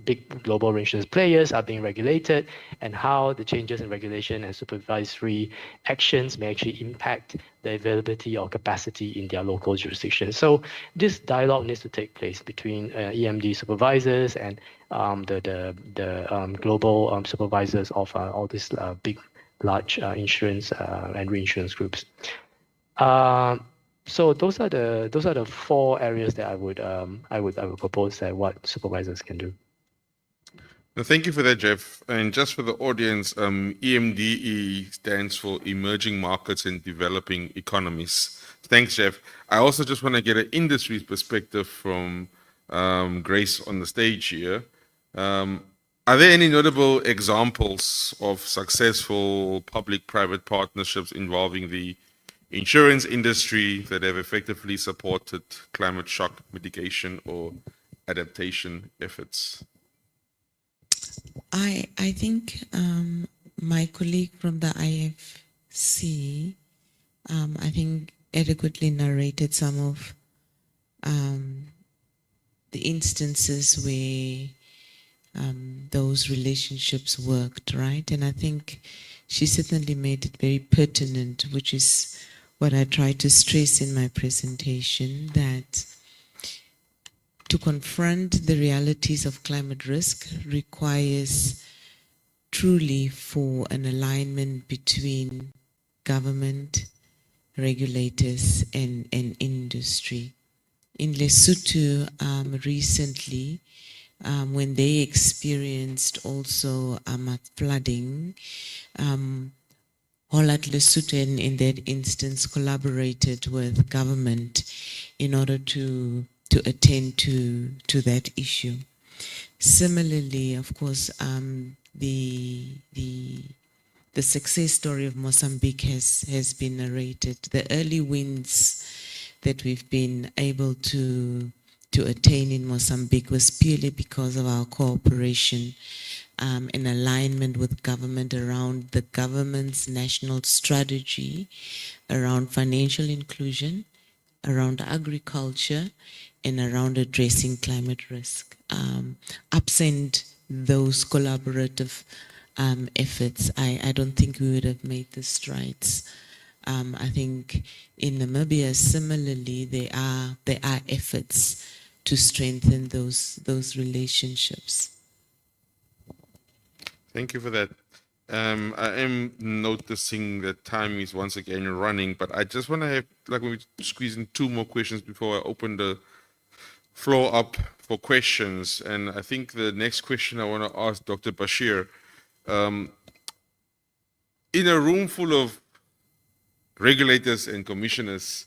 big global reinsurance players are being regulated, and how the changes in regulation and supervisory actions may actually impact the availability or capacity in their local jurisdiction. So this dialogue needs to take place between EMD supervisors and the global supervisors of all these big, large insurance and reinsurance groups. So those are the four areas that I would propose that what supervisors can do. Well, thank you for that, Jeff. And just for the audience, EMDE stands for Emerging Markets and Developing Economies. Thanks, Jeff. I also just want to get an industry perspective from Grace on the stage here. Are there any notable examples of successful public-private partnerships involving the insurance industry that have effectively supported climate shock mitigation or adaptation efforts? I think my colleague from the IFC, I think adequately narrated some of the instances where those relationships worked, right? And I think she certainly made it very pertinent, which is what I tried to stress in my presentation, that to confront the realities of climate risk requires truly for an alignment between government, regulators, and industry. In Lesotho, recently, when they experienced also flooding, Holland Lesotho in that instance collaborated with government in order to attend to that issue. Similarly, of course, the success story of Mozambique has been narrated. The early wins that we've been able to attain in Mozambique was purely because of our cooperation and alignment with government around the government's national strategy around financial inclusion, around agriculture, and around addressing climate risk. Absent those collaborative efforts, I don't think we would have made the strides. I think in Namibia, similarly, there are efforts to strengthen those relationships. Thank you for that. I am noticing that time is once again running, but I just want to have, like, we squeeze in 2 more questions before I open the floor up for questions. And I think the next question I want to ask Dr. Bashir, in a room full of regulators and commissioners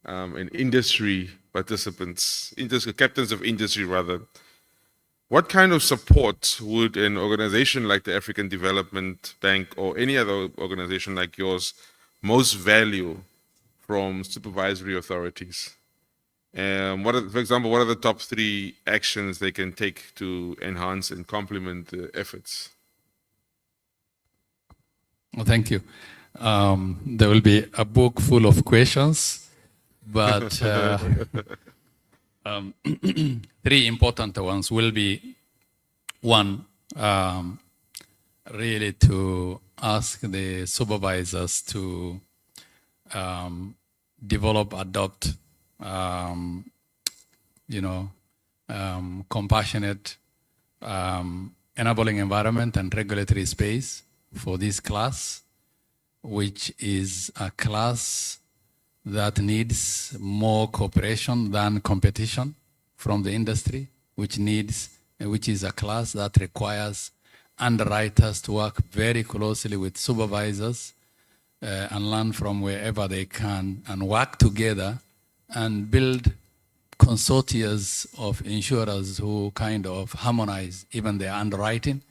and industry participants, captains of industry rather, what kind of support would an organization like the African Development Bank or any other organization like yours most value from supervisory authorities? For example, what are the top 3 actions they can take to enhance and complement the efforts? Well, thank you. There will be a book full of questions, but 3 important ones will be, 1, really to ask the supervisors to develop, adopt, compassionate, enabling environment and regulatory space for this class, which is a class that needs more cooperation than competition from the industry, which is a class that requires underwriters to work very closely with supervisors and learn from wherever they can and work together and build consortia of insurers who kind of harmonize even their underwriting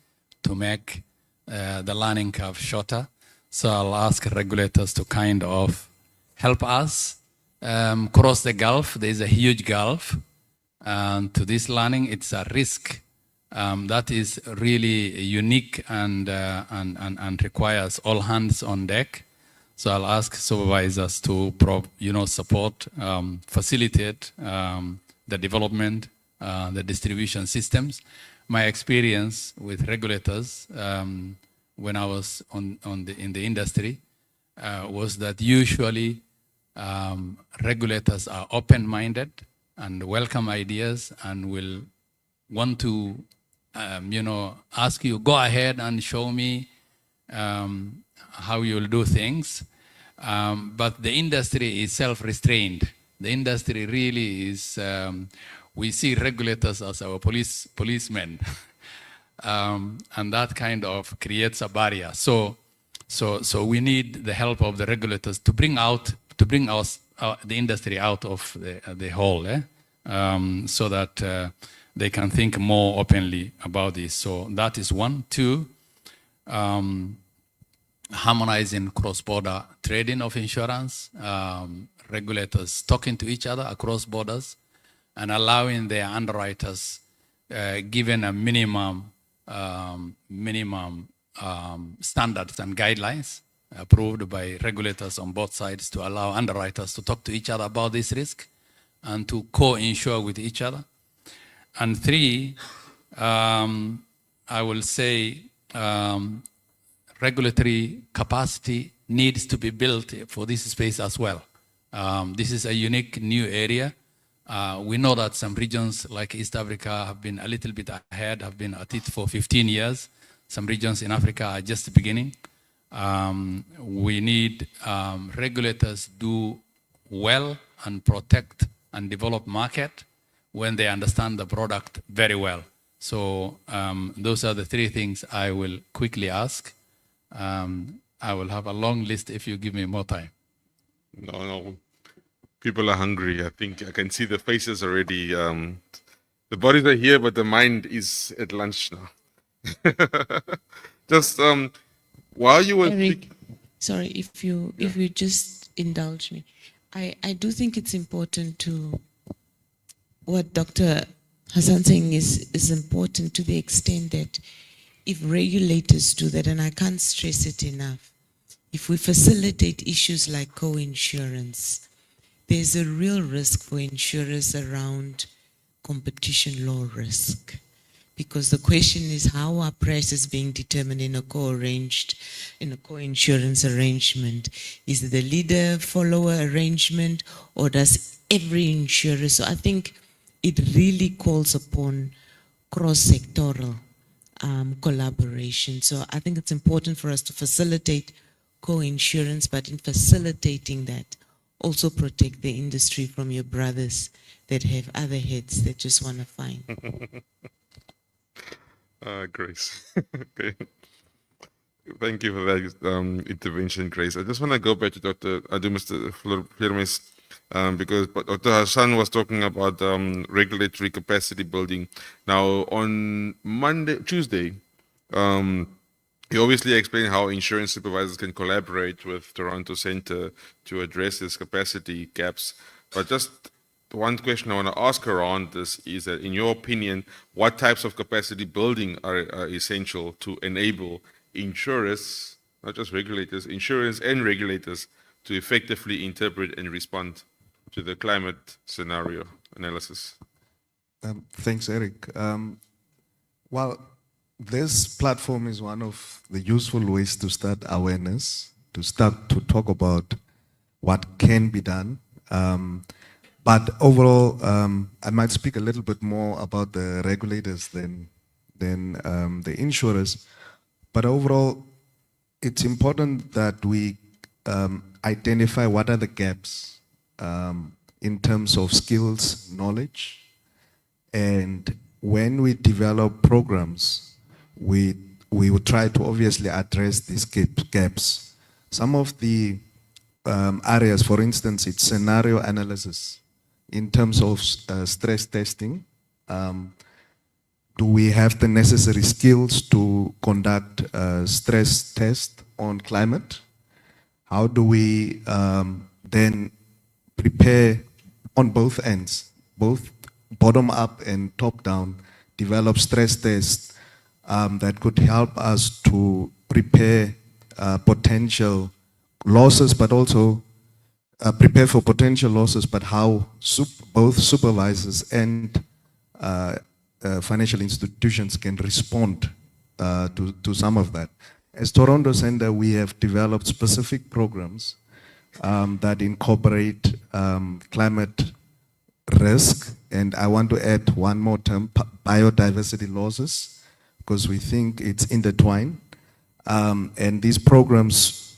to make the learning curve shorter. So I'll ask regulators to kind of help us cross the gulf. There's a huge gulf to this learning. It's a risk that is really unique and requires all hands on deck. So I'll ask supervisors to support, facilitate the development, the distribution systems. My experience with regulators when I was in the industry was that usually regulators are open-minded and welcome ideas and will want to ask you, go ahead and show me how you'll do things. But the industry is self-restrained. The industry really is, we see regulators as our policemen. And that kind of creates a barrier. So we need the help of the regulators to bring us the industry out of the hole, so that they can think more openly about this. So that is 1. 2, harmonizing cross-border trading of insurance, regulators talking to each other across borders and allowing their underwriters, given a minimum minimum standards and guidelines approved by regulators on both sides to allow underwriters to talk to each other about this risk and to co-insure with each other. And three, I will say regulatory capacity needs to be built for this space as well. This is a unique new area. We know that some regions like East Africa have been a little bit ahead, have been at it for 15 years. Some regions in Africa are just beginning. We need regulators do well and protect and develop market when they understand the product very well. So those are the three things I will quickly ask. I will have a long list if you give me more time. No. People are hungry. I think I can see the faces already. The bodies are here, but the mind is at lunch now. Just while you were Eric, sorry, if you just indulge me, I do think it's important to what Dr. Hassan saying is important to the extent that if regulators do that, and I can't stress it enough, if we facilitate issues like co-insurance, there's a real risk for insurers around competition law risk. Because the question is how are prices being determined in a co-insurance arrangement? Is it the leader-follower arrangement, or does every insurer? So I think it really calls upon cross-sectoral collaboration. So I think it's important for us to facilitate co-insurance, but in facilitating that, also protect the industry from your brothers that have other heads that just want to find. Grace. Okay. Thank you for that intervention, Grace. I just want to go back to Mr. Flirmes, because Dr. Hassan was talking about regulatory capacity building. Now, on Tuesday, he obviously explained how insurance supervisors can collaborate with Toronto Centre to address these capacity gaps. But just one question I want to ask around this is that, in your opinion, what types of capacity building are essential to enable insurers, not just regulators, insurers and regulators, to effectively interpret and respond to the climate scenario analysis? Thanks, Eric. Well, this platform is one of the useful ways to start awareness, to start to talk about what can be done. But overall, I might speak a little bit more about the regulators than the insurers. But overall, it's important that we identify what are the gaps in terms of skills, knowledge. And when we develop programs, we would try to obviously address these gaps. Some of the areas, for instance, it's scenario analysis. In terms of stress testing, do we have the necessary skills to conduct a stress test on climate? How do we then prepare on both ends, both bottom up and top down, develop stress tests that could help us to prepare potential losses, but also prepare for potential losses, but how both supervisors and financial institutions can respond to some of that. As Toronto Centre, we have developed specific programs that incorporate climate risk, and I want to add one more term, biodiversity losses, because we think it's intertwined. And these programs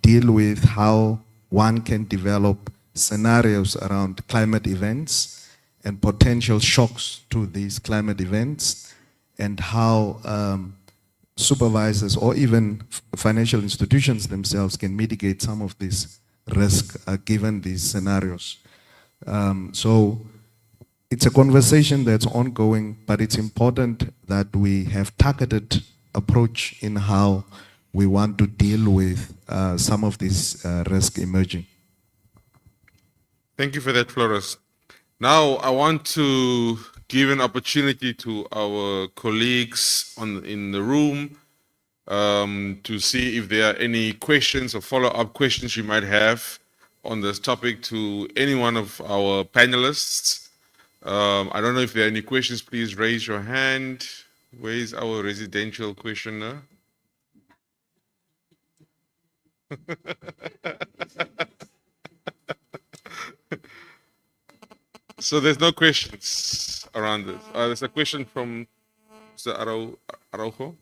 deal with how one can develop scenarios around climate events and potential shocks to these climate events, and how supervisors or even financial institutions themselves can mitigate some of this risk given these scenarios. So it's a conversation that's ongoing, but it's important that we have targeted approach in how we want to deal with some of these risks emerging. Thank you for that, Flores. Now I want to give an opportunity to our colleagues in the room to see if there are any questions or follow-up questions you might have on this topic to any one of our panelists. I don't know if there are any questions. Please raise your hand. Where is our residential questioner? So there's no questions around this. There's a question from Mr. Araujo.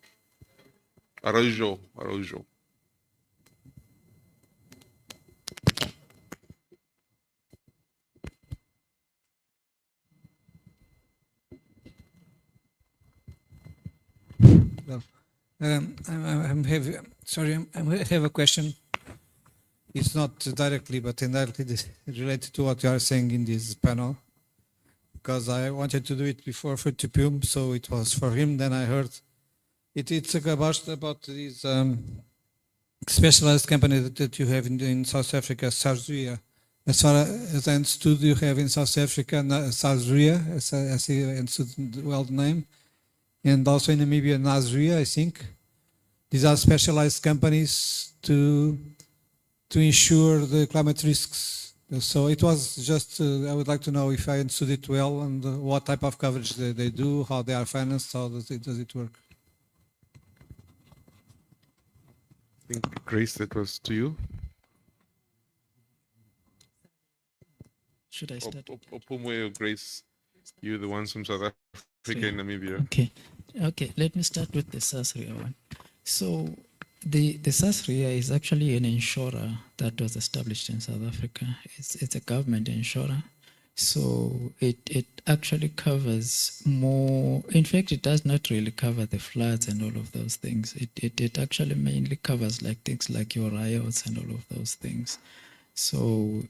Araujo. I have a question. It's not directly, but indirectly related to what you are saying in this panel. Because I wanted to do it before for Tupium, so it was for him. Then I heard it's about these specialized company that you have in South Africa, Sazria. As far as I understood, you have in South Africa Sazria, as I understood well the name, and also in Namibia Nasria, I think. These are specialized companies to ensure the climate risks. So it was just, I would like to know if I understood it well and what type of coverage they do, how they are financed, how does it work? I think, Grace, that was to you. Should I start? Or Grace, you're the ones from South Africa and Namibia. Okay, let me start with the Sazria one. So the Sazria is actually an insurer that was established in South Africa. It's a government insurer. So it actually covers more, in fact, it does not really cover the floods and all of those things. It actually mainly covers like things like your riots and all of those things. So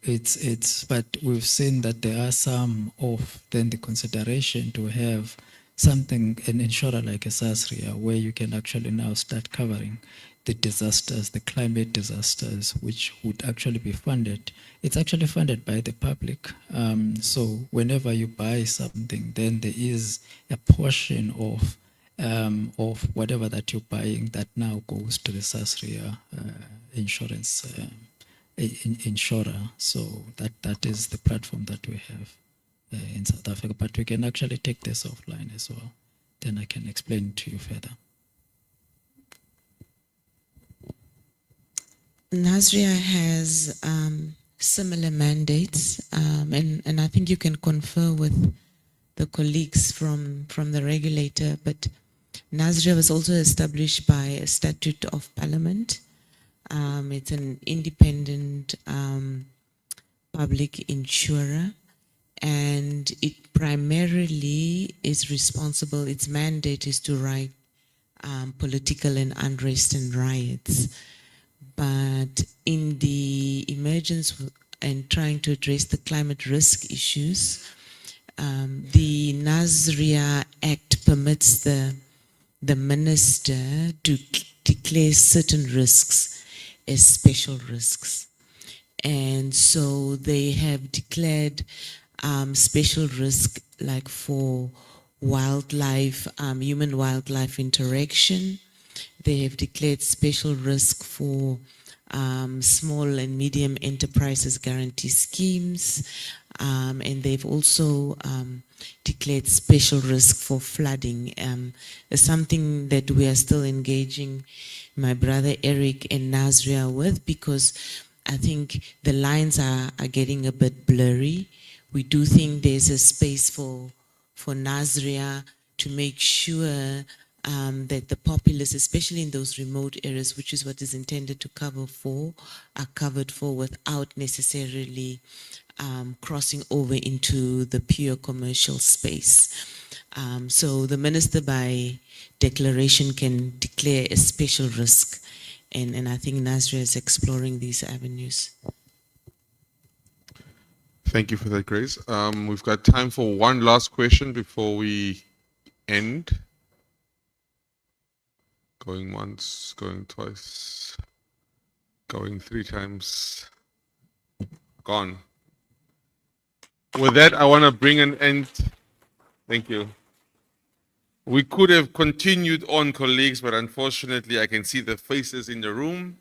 but we've seen that there are some of then the consideration to have something, an insurer like a Sazria, where you can actually now start covering the disasters, the climate disasters, which would actually be funded. It's actually funded by the public. So whenever you buy something, then there is a portion of whatever that you're buying that now goes to the Sazria insurance insurer. So that is the platform that we have in South Africa, but we can actually take this offline as well. Then I can explain to you further. Nasria has similar mandates, and I think you can confer with the colleagues from the regulator, but Nasria was also established by a statute of parliament. It's an independent public insurer, and it primarily is responsible, its mandate is to right political and unrest and riots. But in the emergence and trying to address the climate risk issues, the Nasria Act permits the minister to declare certain risks as special risks. And so they have declared special risk like for wildlife, human-wildlife interaction. They have declared special risk for small and medium enterprises guarantee schemes, and they've also declared special risk for flooding. It's something that we are still engaging my brother Eric and Nasria with, because I think the lines are getting a bit blurry. We do think there's a space for Nasria to make sure that the populace, especially in those remote areas, which is what is intended to cover for, are covered for without necessarily crossing over into the pure commercial space. So the minister by declaration can declare a special risk, and I think Nasria is exploring these avenues. Thank you for that, Grace. We've got time for one last question before we end. Going once, going twice, going three times, gone. With that, I want to bring an end Thank you. We could have continued on, colleagues, but unfortunately, I can see the faces in the room.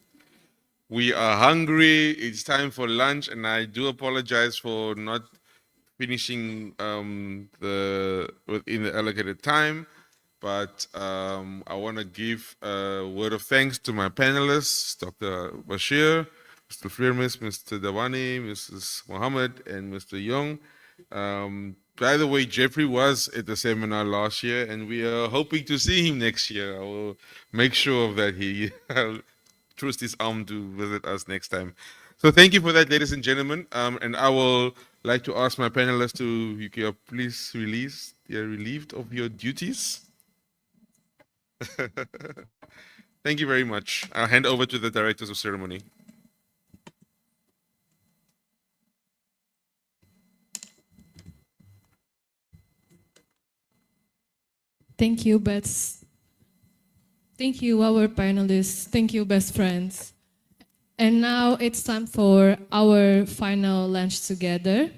We are hungry. It's time for lunch, and I do apologize for not finishing within the allocated time. But I want to give a word of thanks to my panelists, Dr. Bashir, Mr. Firmis, Mr. Dawani, Mrs. Mohammed, and Mr. Young. By the way, Jeffrey was at the seminar last year, and we are hoping to see him next year. I will make sure that he trusts his arm to visit us next time. So thank you for that, ladies and gentlemen. And I will like to ask my panelists to, you can please release, you're relieved of your duties. Thank you very much. I'll hand over to the directors of ceremony. Thank you, Bets. Thank you, our panelists. Thank you, best friends. And now it's time for our final lunch together.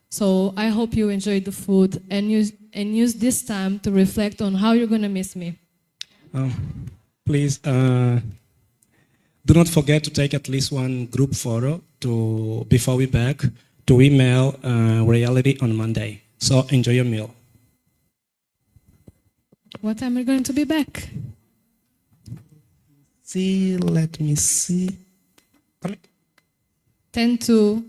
So I hope you enjoyed the food and use this time to reflect on how you're going to miss me. Please do not forget to take at least one group photo before we back to email reality on Monday. So enjoy your meal. What time are you going to be back? Let me see. 10 to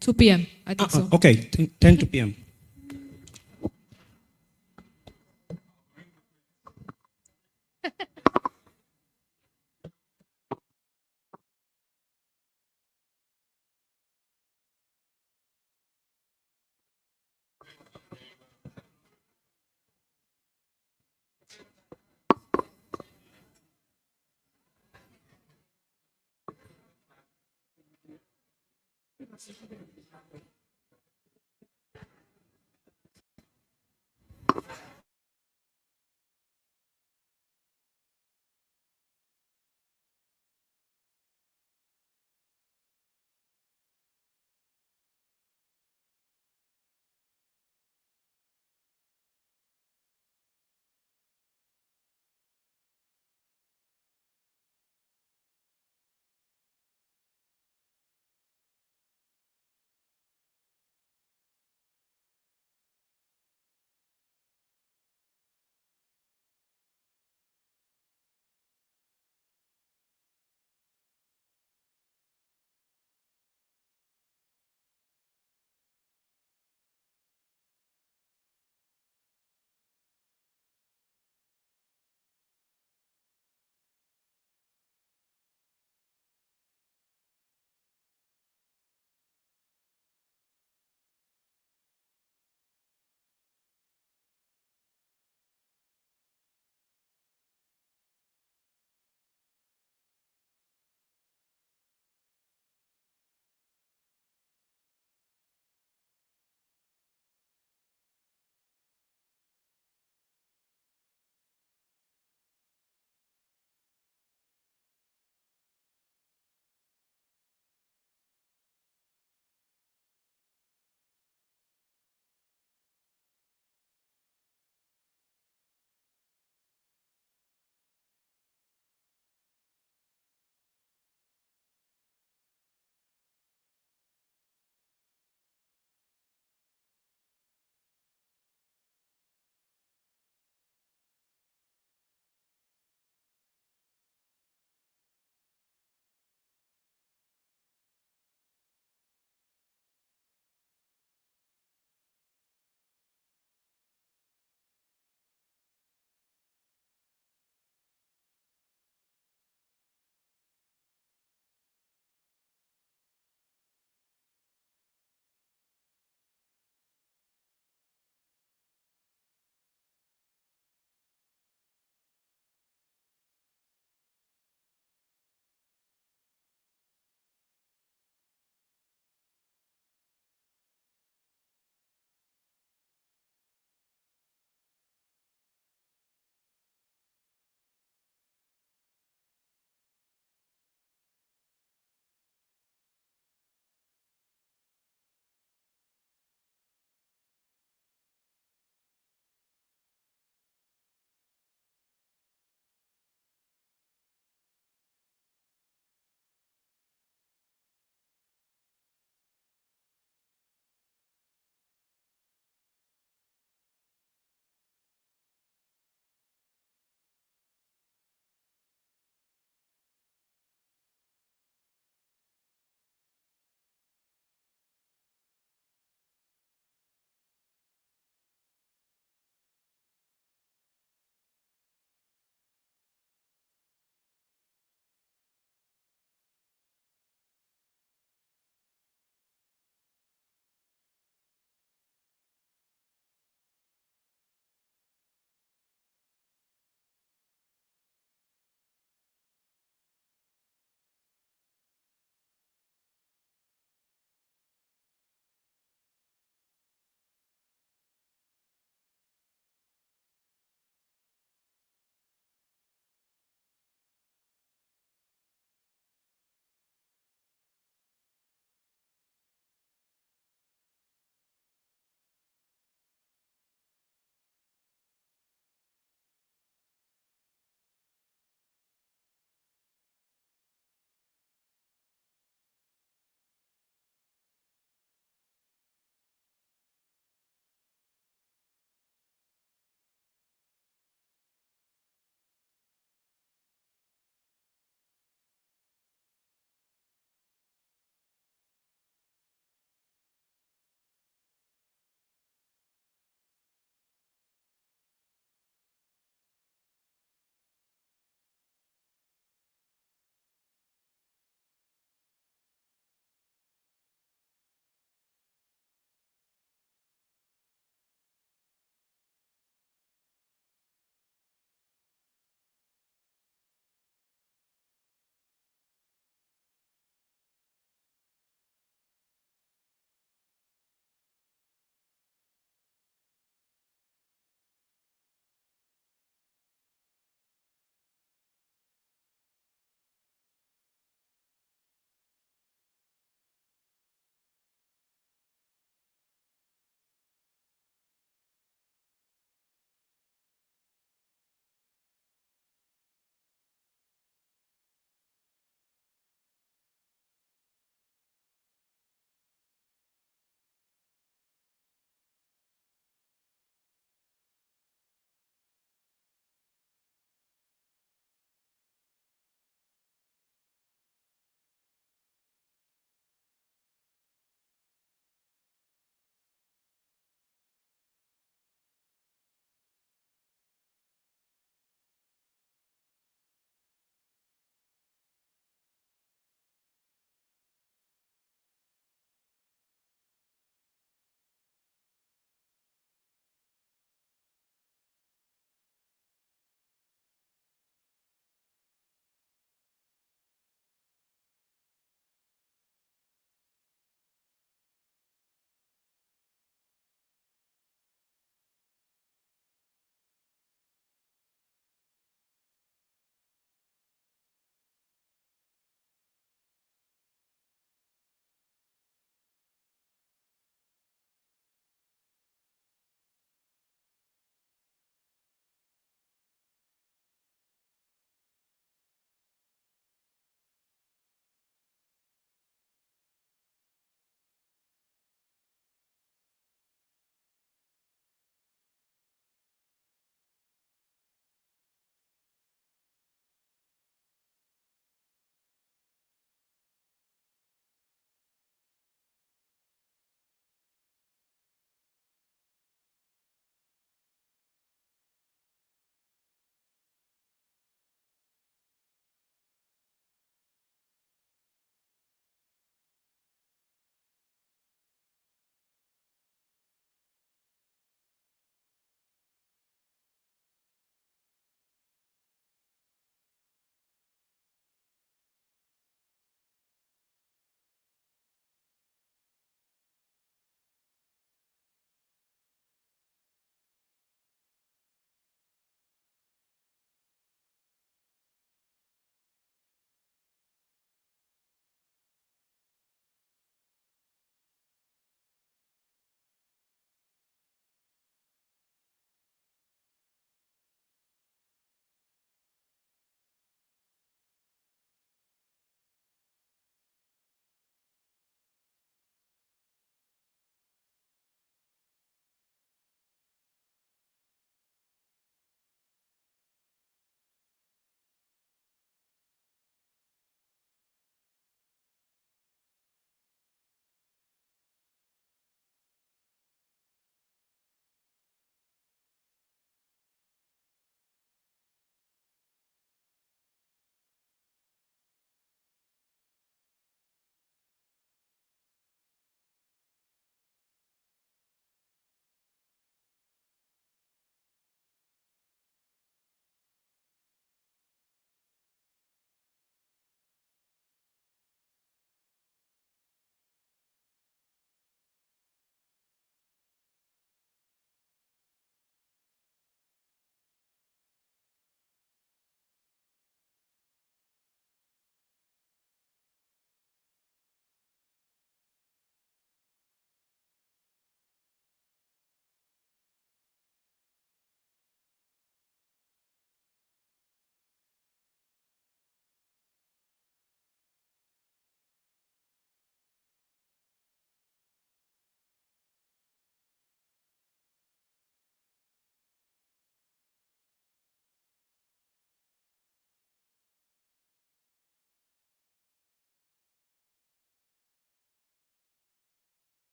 2 p.m. I think so. Okay, 10 to p.m.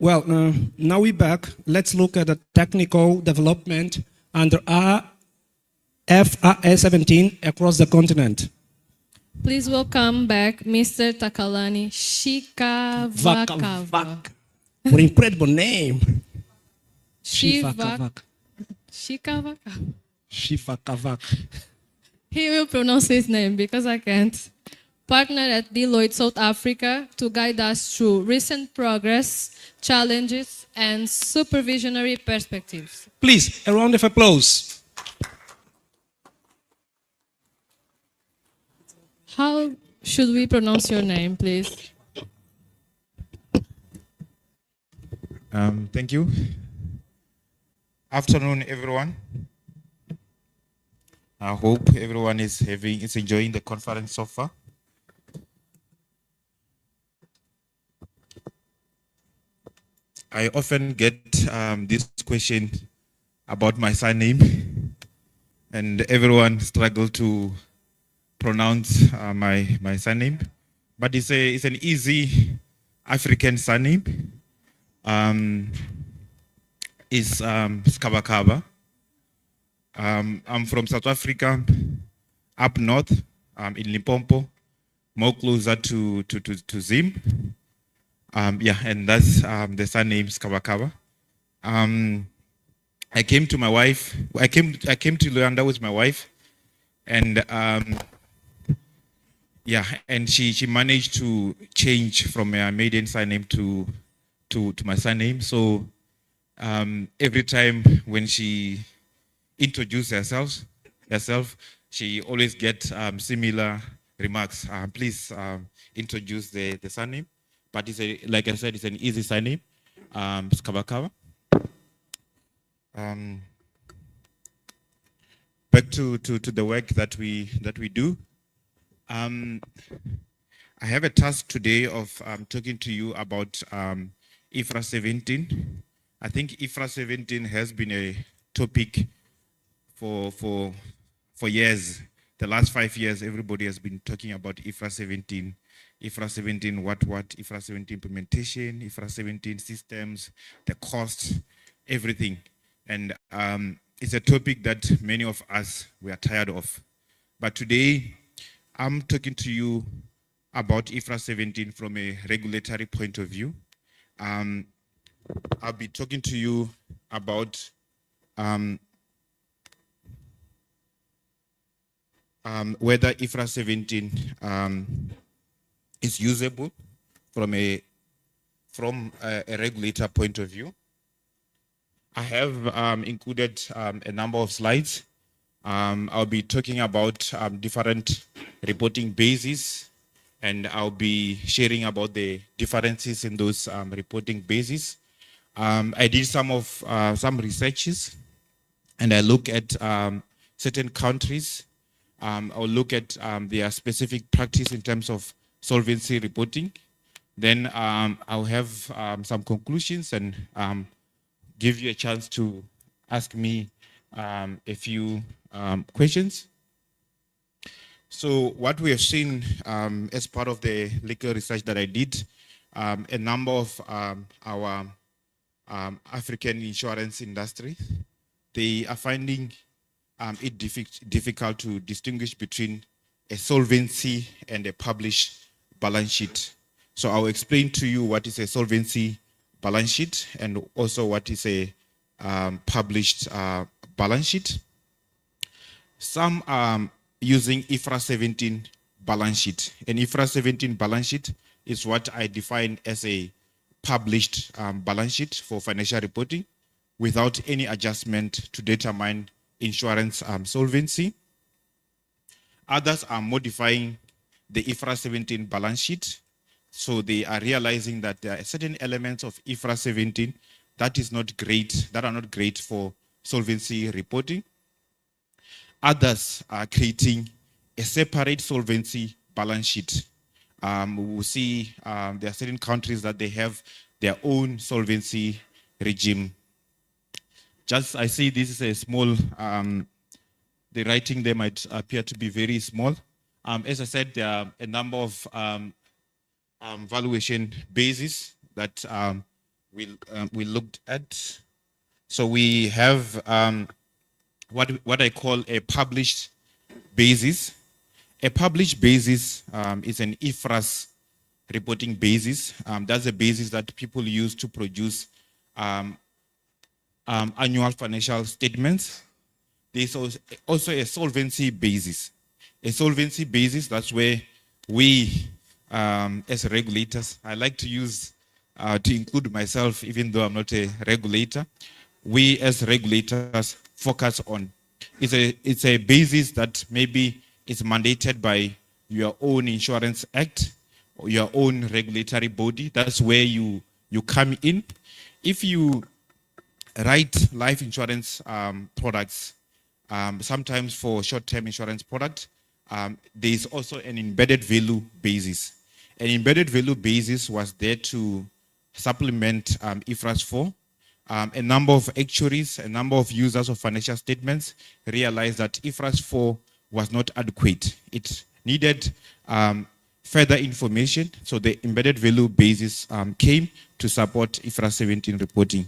Well, now we're back. Let's look at the technical development under FRS 17 across the continent. Please welcome back Mr. Takalani Shikavakava. What an incredible name. Shikavaka. Shifakavak. He will pronounce his name because I can't. Partner at Deloitte South Africa to guide us through recent progress, challenges, and supervisionary perspectives. Please, a round of applause. How should we pronounce your name, please? Thank you. Afternoon, everyone. I hope everyone is enjoying the conference so far. I often get this question about my surname, and everyone struggles to pronounce my surname, but it's an easy African surname. It's Skabakaba. I'm from South Africa, up north, in Limpopo, more closer to Zim. Yeah, and that's the surname Skabakaba. I came to my wife. I came to Luanda with my wife, and yeah, and she managed to change from my maiden surname to my surname. So every time when she introduced herself, she always gets similar remarks. Please introduce the surname. But it's like I said, it's an easy surname, Skabakaba. Back to the work that we do. I have a task today of talking to you about IFRA 17. I think IFRA 17 has been a topic for years. The last 5 years, everybody has been talking about IFRA 17. IFRA 17, what, IFRA 17 implementation, IFRA 17 systems, the cost, everything. And it's a topic that many of us were tired of. But today, I'm talking to you about IFRA 17 from a regulatory point of view. I'll be talking to you about whether IFRA 17 is usable from a regulator point of view. I have included a number of slides. I'll be talking about different reporting bases, and I'll be sharing about the differences in those reporting bases. I did some researches, and I look at certain countries. I'll look at their specific practice in terms of solvency reporting. Then I'll have some conclusions and give you a chance to ask me a few questions. So what we have seen as part of the legal research that I did, a number of our African insurance industry, they are finding it difficult to distinguish between a solvency and a published balance sheet. So I'll explain to you what is a solvency balance sheet and also what is a published balance sheet. Some are using IFRA 17 balance sheet. An IFRA 17 balance sheet is what I define as a published balance sheet for financial reporting without any adjustment to determine insurance solvency. Others are modifying the IFRA 17 balance sheet. So they are realizing that there are certain elements of IFRA 17 that are not great for solvency reporting. Others are creating a separate solvency balance sheet. We will see there are certain countries that they have their own solvency regime. Just, I see this is a small, the writing there might appear to be very small. As I said, there are a number of valuation bases that we looked at. So we have what I call a published basis. A published basis is an IFRS reporting basis. That's a basis that people use to produce annual financial statements. There's also a solvency basis. A solvency basis, that's where we, as regulators, I like to use, to include myself, even though I'm not a regulator, we as regulators focus on. It's a basis that maybe is mandated by your own insurance act, or your own regulatory body. That's where you come in. If you write life insurance products, sometimes for short-term insurance product, there is also an embedded value basis. An embedded value basis was there to supplement IFRS 4. A number of actuaries, a number of users of financial statements realized that IFRS 4 was not adequate. It needed further information, so the embedded value basis came to support IFRS 17 reporting.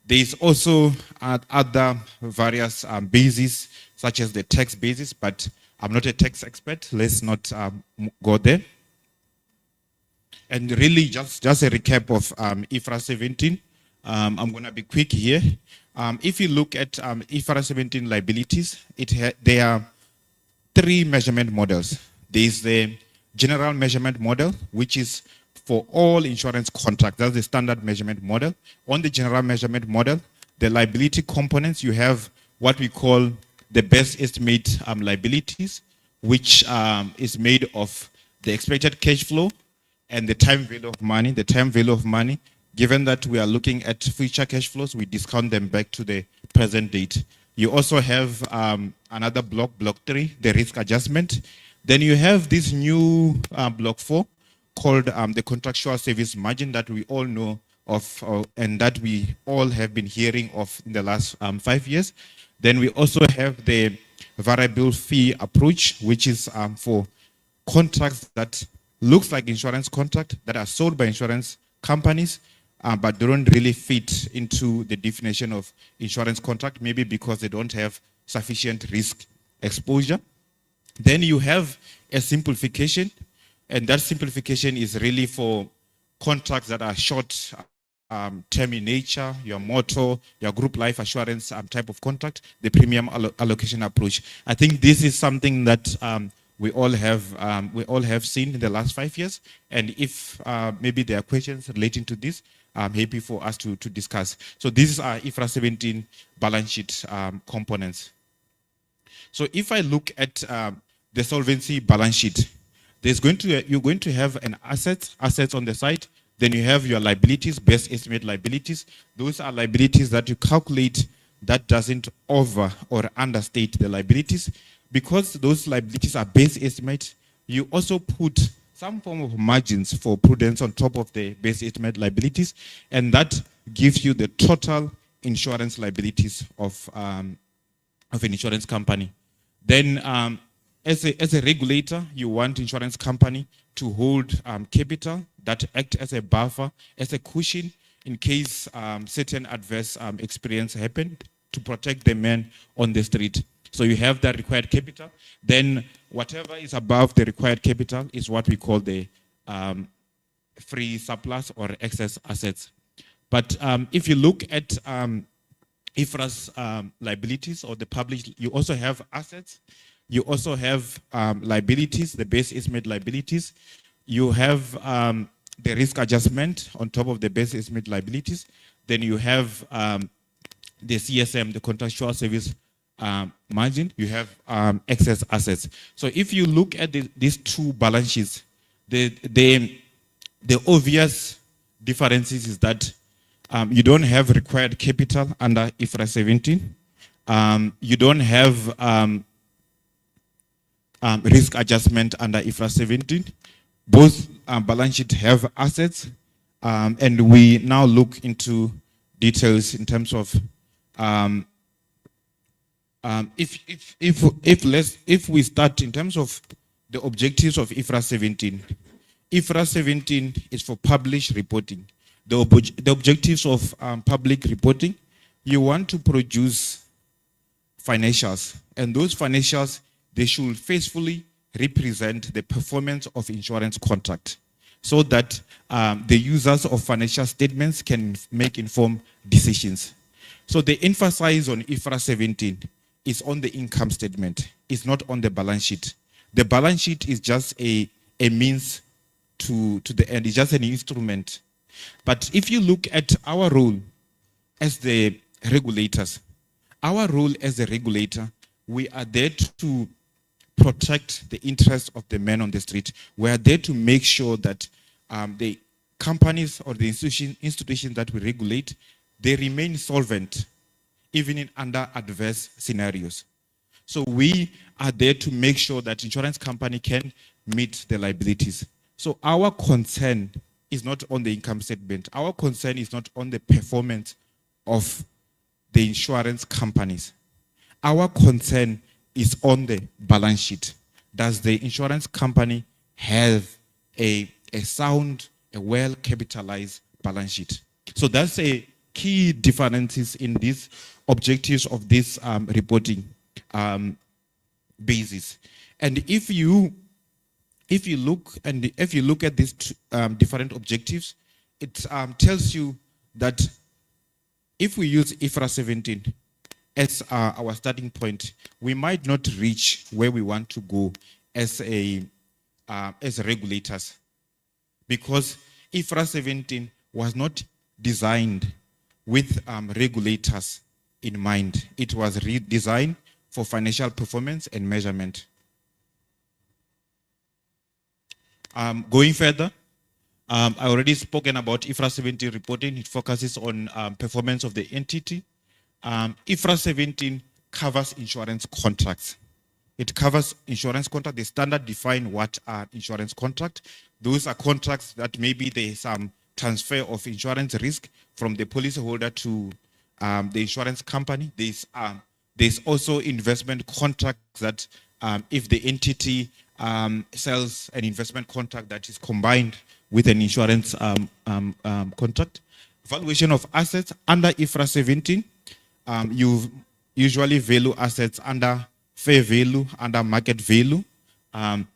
There is also other various bases, such as the tax basis, but I'm not a tax expert. Let's not go there. And really, just a recap of IFRS 17. I'm going to be quick here. If you look at IFRS 17 liabilities, there are three measurement models. There is the general measurement model, which is for all insurance contracts. That's the standard measurement model. On the general measurement model, the liability components, you have what we call the best estimate liabilities, which is made of the expected cash flow and the time value of money. The time value of money, given that we are looking at future cash flows, we discount them back to the present date. You also have another block 3, the risk adjustment. Then you have this new block 4, called the contractual service margin that we all know of and that we all have been hearing of in the last 5 years. Then we also have the variable fee approach, which is for contracts that looks like insurance contract that are sold by insurance companies, but don't really fit into the definition of insurance contract, maybe because they don't have sufficient risk exposure. Then you have a simplification, and that simplification is really for contracts that are short term in nature, your motor, your group life assurance type of contract, the premium allocation approach. I think this is something that we all have seen in the last 5 years. And if maybe there are questions relating to this, I'm happy for us to discuss. So these are IFRS 17 balance sheet components. So if I look at the solvency balance sheet, you're going to have an assets on the side. Then you have your liabilities, best estimate liabilities. Those are liabilities that you calculate that doesn't over or understate the liabilities. Because those liabilities are base estimate, you also put some form of margins for prudence on top of the base estimate liabilities, and that gives you the total insurance liabilities of an insurance company. Then as a regulator, you want insurance company to hold capital that act as a buffer, as a cushion in case certain adverse experience happened, to protect the man on the street. So you have that required capital. Then whatever is above the required capital is what we call the free surplus or excess assets. But if you look at IFRS liabilities or the published, you also have assets. You also have liabilities, the base estimate liabilities. You have the risk adjustment on top of the base estimate liabilities. Then you have the CSM, the contractual service margin. You have excess assets. So if you look at these two balance sheets, the obvious differences is that you don't have required capital under IFRS 17. You don't have risk adjustment under IFRS 17. Both balance sheets have assets, and we now look into details in terms of if we start in terms of the objectives of IFRS 17. IFRS 17 is for published reporting. the objectives of public reporting. You want to produce financials, and those financials, they should faithfully represent the performance of insurance contract, so that the users of financial statements can make informed decisions. So the emphasis on IFRS 17 is on the income statement. It's not on the balance sheet. The balance sheet is just a means to the end. It's just an instrument. But if you look at our role as the regulators, our role as a regulator, we are there to protect the interests of the man on the street. We are there to make sure that the companies or the institutions that we regulate, they remain solvent, even in under adverse scenarios. So we are there to make sure that insurance company can meet the liabilities. So our concern is not on the income statement. Our concern is not on the performance of the insurance companies. Our concern is on the balance sheet. Does the insurance company have a sound, a well-capitalized balance sheet? So that's a key differences in these objectives of this reporting basis. And if you look at these different objectives, it tells you that if we use IFRS 17 as our starting point, we might not reach where we want to go as regulators, because IFRS 17 was not designed with regulators in mind. It was redesigned for financial performance and measurement. Going further, I already spoken about IFRS 17 reporting. It focuses on performance of the entity. IFRS 17 covers insurance contracts. It covers insurance contract. The standard define what are insurance contracts. Those are contracts that maybe there is some transfer of insurance risk from the policyholder to the insurance company. There's also investment contracts that if the entity sells an investment contract that is combined with an insurance contract. Valuation of assets under IFRS 17, you usually value assets under fair value, under market value. Under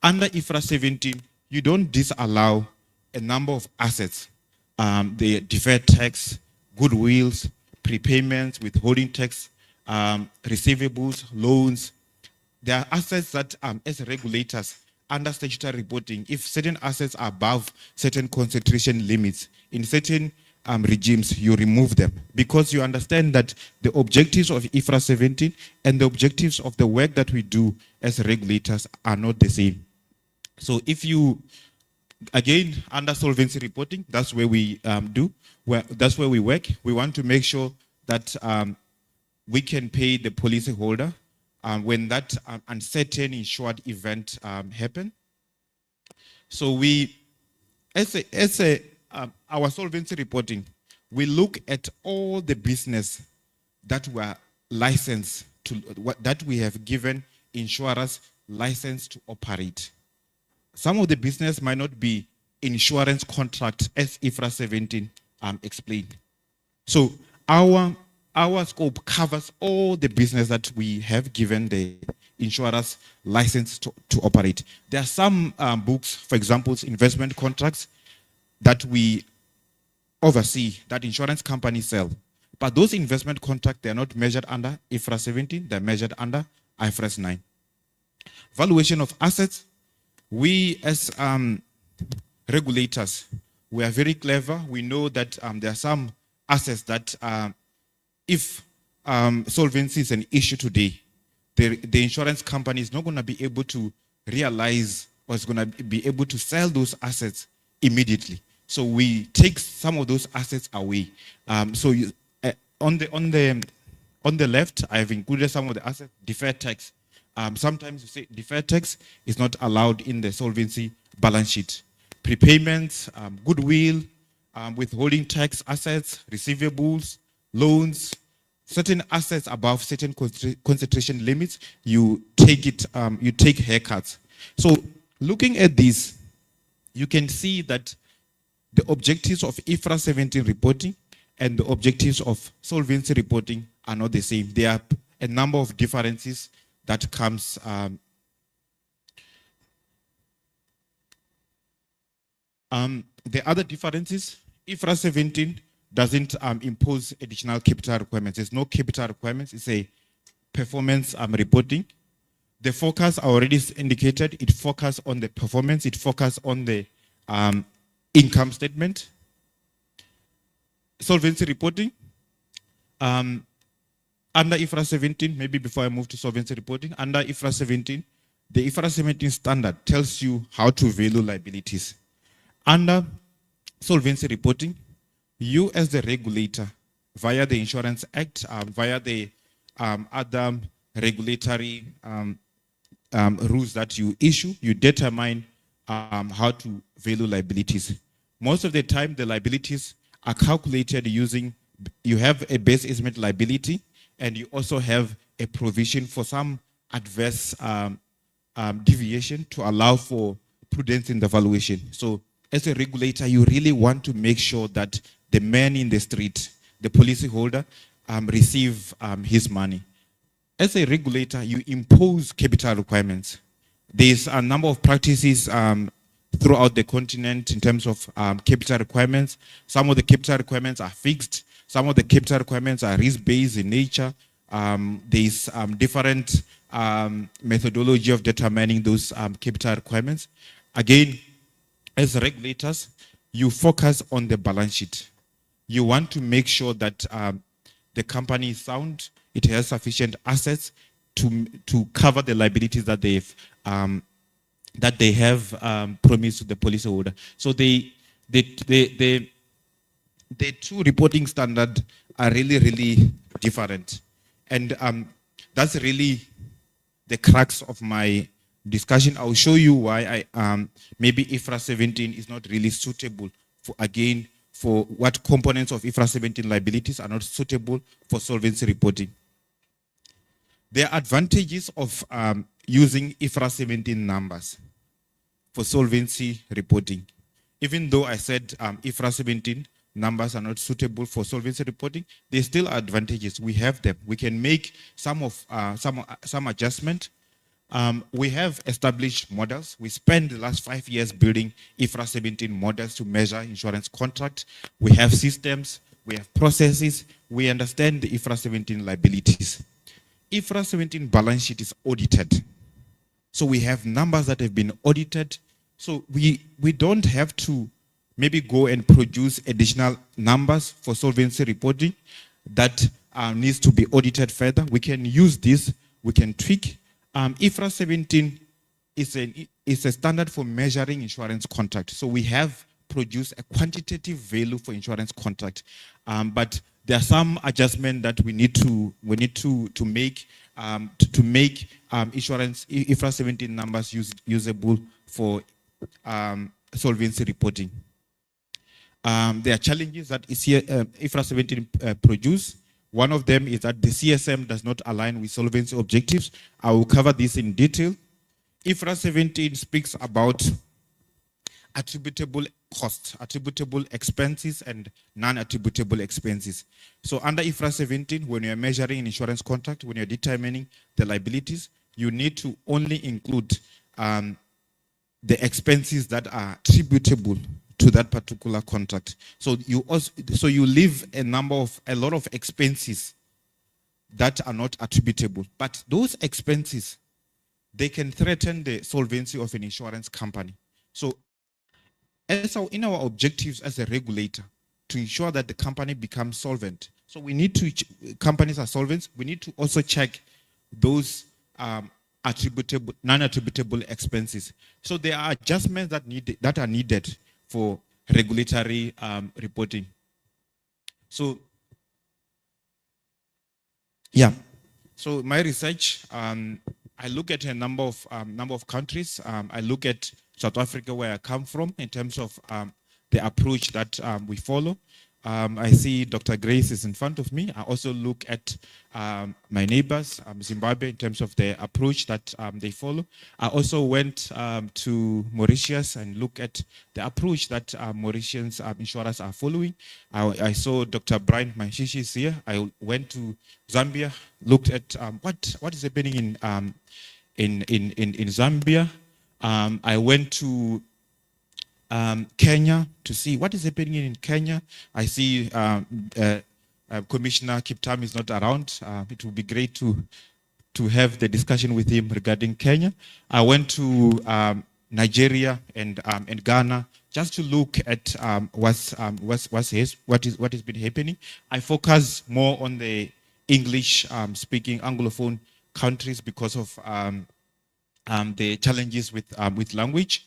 IFRS 17, you don't disallow a number of assets. The deferred tax, goodwills, prepayments, withholding tax, receivables, loans. There are assets that, as regulators, under statutory reporting, if certain assets are above certain concentration limits, in certain regimes, you remove them, because you understand that the objectives of IFRS 17 and the objectives of the work that we do as regulators are not the same. So if you, again, under solvency reporting, that's where we that's where we work. We want to make sure that we can pay the policyholder when that uncertain insured event happen. So we, our solvency reporting, we look at all the business that were licensed to, that we have given insurers license to operate. Some of the business might not be insurance contract as IFRS 17 explained. So our scope covers all the business that we have given the insurers license to operate. There are some books, for example, investment contracts that we oversee, that insurance companies sell. But those investment contracts, they are not measured under IFRS 17, they're measured under IFRS 9. Valuation of assets. We as regulators, we are very clever. We know that there are some assets that if solvency is an issue today, the insurance company is not going to be able to realize or is going to be able to sell those assets immediately. So we take some of those assets away. So you, on the left, I have included some of the assets. Deferred tax. Sometimes you say deferred tax is not allowed in the solvency balance sheet. Prepayments, goodwill, withholding tax assets, receivables, loans, certain assets above certain concentration limits, you take it, you take haircuts. So looking at this, you can see that the objectives of IFRS 17 reporting and the objectives of solvency reporting are not the same. There are a number of differences that comes. The other differences, IFRS 17 doesn't impose additional capital requirements. There's no capital requirements. It's a performance reporting. The focus I already indicated, it focuses on the performance, it focuses on the income statement. Solvency reporting. Under IFRS 17, maybe before I move to solvency reporting, under IFRS 17, the IFRS 17 standard tells you how to value liabilities. Under solvency reporting, you as the regulator, via the Insurance Act, via the other regulatory rules that you issue, you determine how to value liabilities. Most of the time, the liabilities are calculated using, you have a base estimate liability, and you also have a provision for some adverse deviation to allow for prudence in the valuation. So as a regulator, you really want to make sure that the man in the street, the policyholder, receive his money. As a regulator, you impose capital requirements. There's a number of practices throughout the continent in terms of capital requirements. Some of the capital requirements are fixed. Some of the capital requirements are risk-based in nature. There's different methodology of determining those capital requirements. Again, as regulators, you focus on the balance sheet. You want to make sure that the company is sound, it has sufficient assets to cover the liabilities that they have promised to the policyholder. So the two reporting standards are really different, and that's really the crux of my discussion. I'll show you why maybe IFRS 17 is not really suitable for what components of IFRS 17 liabilities are not suitable for solvency reporting. There are advantages of using IFRS 17 numbers for solvency reporting. Even though I said IFRS 17 numbers are not suitable for solvency reporting, there's still advantages. We have them. We can make some adjustment. We have established models. We spent the last 5 years building IFRS 17 models to measure insurance contract. We have systems, we have processes, we understand the IFRS 17 liabilities. IFRS 17 balance sheet is audited. So we have numbers that have been audited. So we don't have to maybe go and produce additional numbers for solvency reporting that needs to be audited further. We can use this, we can tweak. IFRS 17 is a standard for measuring insurance contract. So we have produced a quantitative value for insurance contract, but there are some adjustments that we need to make to make insurance IFRS 17 numbers usable for solvency reporting. There are challenges that IFRS 17 produce. One of them is that the CSM does not align with solvency objectives. I will cover this in detail. IFRS 17 speaks about attributable costs, attributable expenses, and non-attributable expenses. So under IFRS 17, when you're measuring an insurance contract, when you're determining the liabilities, you need to only include the expenses that are attributable to that particular contract. So you leave a lot of expenses that are not attributable. But those expenses, they can threaten the solvency of an insurance company. So in our objectives as a regulator, to ensure that the company becomes solvent, so we need to, companies are solvent, we need to also check those attributable, non-attributable expenses. So there are adjustments that are needed for regulatory reporting. So, yeah. So my research, I look at a number of countries. I look at South Africa, where I come from, in terms of the approach that we follow. I see Dr. Grace is in front of me. I also look at my neighbors, Zimbabwe, in terms of the approach that they follow. I also went to Mauritius and look at the approach that Mauritians insurers are following. I saw Dr. Brian Manshishi is here. I went to Zambia, looked at what is happening in Zambia. I went to Kenya to see what is happening in Kenya. I see Commissioner Kiptam is not around. It would be great to have the discussion with him regarding Kenya. I went to Nigeria and Ghana just to look at what has been happening. I focus more on the English speaking Anglophone countries because of the challenges with language.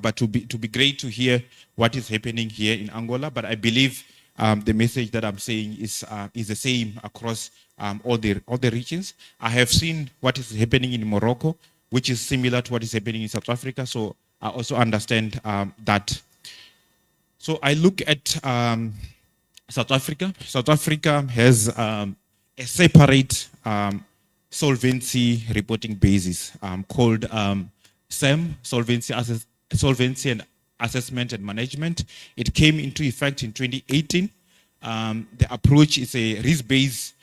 But to be great to hear what is happening here in Angola. But I believe the message that I'm saying is the same across all the regions. I have seen what is happening in Morocco, which is similar to what is happening in South Africa. So I also understand that. So I look at South Africa. South Africa has a separate solvency reporting basis called SAM, Solvency and Assessment and Management. It came into effect in 2018. The approach is a risk-based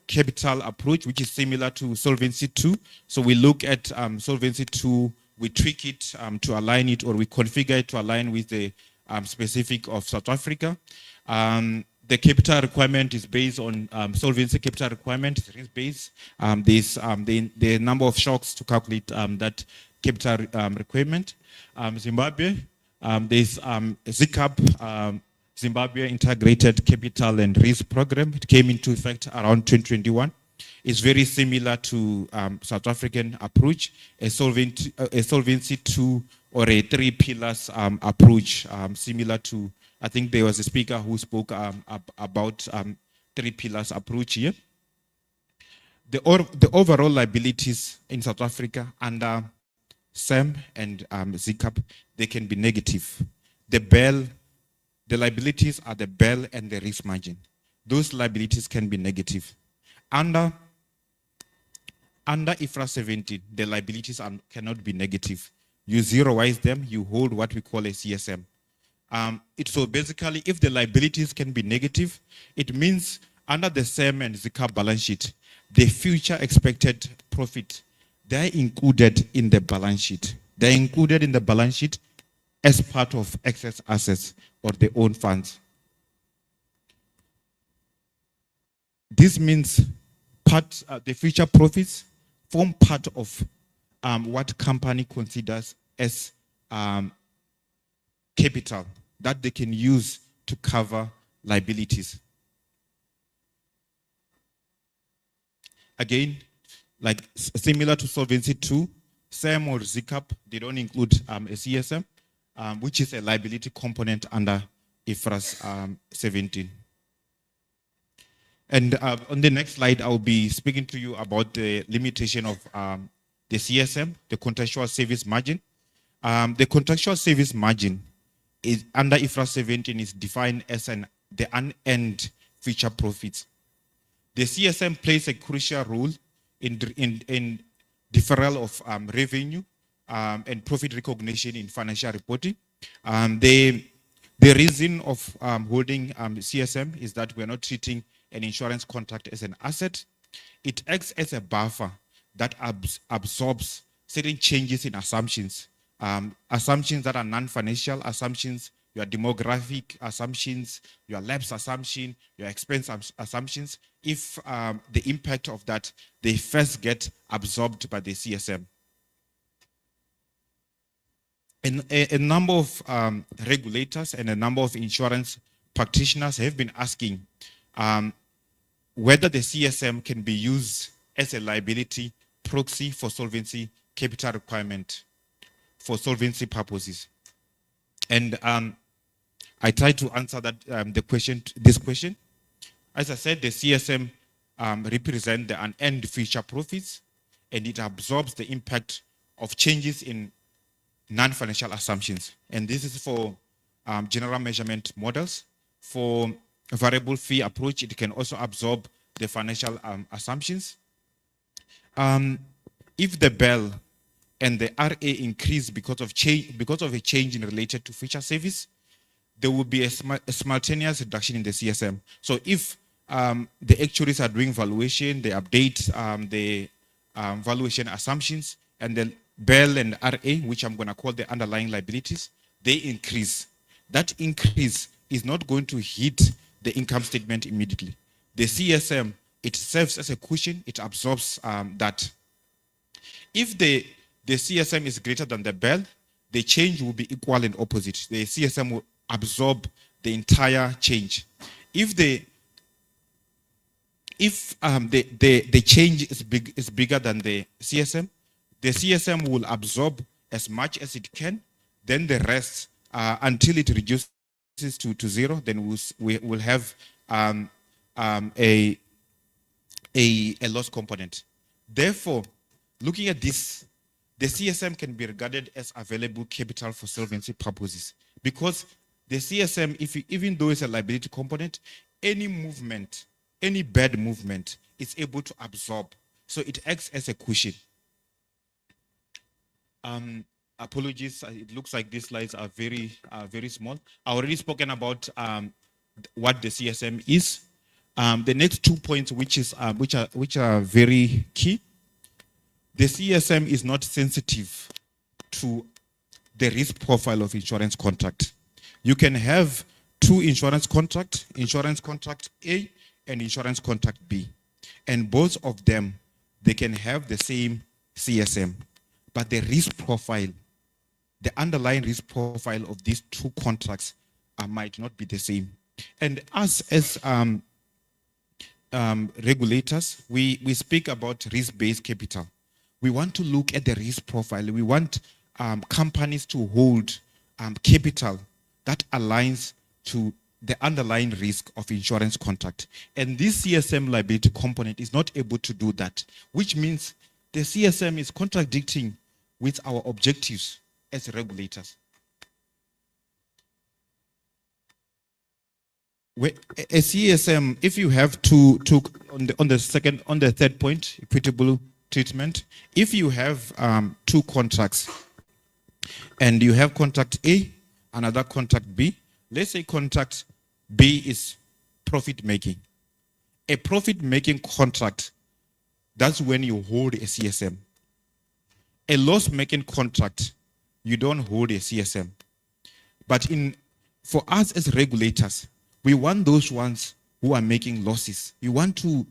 capital approach, which is similar to Solvency II. So we look at Solvency II, we tweak it to align it, or we configure it to align with the specific of South Africa. The capital requirement is based on solvency capital requirement, it's risk-based. There's the number of shocks to calculate that capital requirement. Zimbabwe, there's ZICAP, Zimbabwe Integrated Capital and Risk Program. It came into effect around 2021. It's very similar to South African approach, a Solvency II or a 3 pillars approach, similar to, I think there was a speaker who spoke about 3 pillars approach here. The overall liabilities in South Africa under SAM and ZICAP, they can be negative. The liabilities are the BEL and the risk margin. Those liabilities can be negative. Under IFRS 17, the liabilities cannot be negative. You zeroize them, you hold what we call a CSM. So basically, if the liabilities can be negative, it means under the SAM and ZICAP balance sheet, the future expected profit, they're included in the balance sheet. They're included in the balance sheet as part of excess assets or the own funds. This means the future profits form part of what company considers as capital that they can use to cover liabilities. Again, like similar to Solvency II, SAM or ZICAP, they don't include a CSM, which is a liability component under IFRS 17. And on the next slide, I'll be speaking to you about the limitation of the CSM, the contractual service margin. The contractual service margin is under IFRS 17 is defined as the unearned future profits. The CSM plays a crucial role in deferral of revenue and profit recognition in financial reporting. The reason of holding CSM is that we're not treating an insurance contract as an asset. It acts as a buffer that absorbs certain changes in assumptions. Assumptions that are non-financial assumptions, your demographic assumptions, your lapse assumption, your expense assumptions. If the impact of that, they first get absorbed by the CSM. A number of regulators and a number of insurance practitioners have been asking whether the CSM can be used as a liability proxy for solvency capital requirement for solvency purposes. And I try to answer that this question. As I said, the CSM represents the unearned future profits, and it absorbs the impact of changes in non-financial assumptions. And this is for general measurement models. for a variable fee approach, it can also absorb the financial assumptions. If the BEL and the RA increase because of a change in related to feature service, there will be a simultaneous reduction in the CSM. So if the actuaries are doing valuation, they update the valuation assumptions, and the BEL and RA, which I'm going to call the underlying liabilities, they increase. That increase is not going to hit the income statement immediately. The CSM, it serves as a cushion, it absorbs that. If the CSM is greater than the BEL, the change will be equal and opposite. The CSM will absorb the entire change. If the change is bigger than the CSM will absorb as much as it can. Then the rest, until it reduces to zero, then we will have a loss component. Therefore, looking at this, the CSM can be regarded as available capital for solvency purposes, because the CSM, even though it's a liability component, any movement, any bad movement is able to absorb. So it acts as a cushion. Apologies, it looks like these slides are very small. I already spoken about what the CSM is. The next 2 points, which are very key. The CSM is not sensitive to the risk profile of insurance contract. You can have two insurance contracts, insurance contract A and insurance contract B. And both of them, they can have the same CSM. But the risk profile, the underlying risk profile of these two contracts might not be the same. And us as regulators, we speak about risk-based capital. We want to look at the risk profile. We want companies to hold capital that aligns to the underlying risk of insurance contract. And this CSM liability component is not able to do that, which means the CSM is contradicting with our objectives as regulators. A CSM, if you have on the third point, equitable treatment, if you have two contracts and you have contract A, another contract B, let's say contract B is profit making. A profit making contract, that's when you hold a CSM. A loss making contract, you don't hold a CSM. But for us as regulators, we want those ones who are making losses. We want to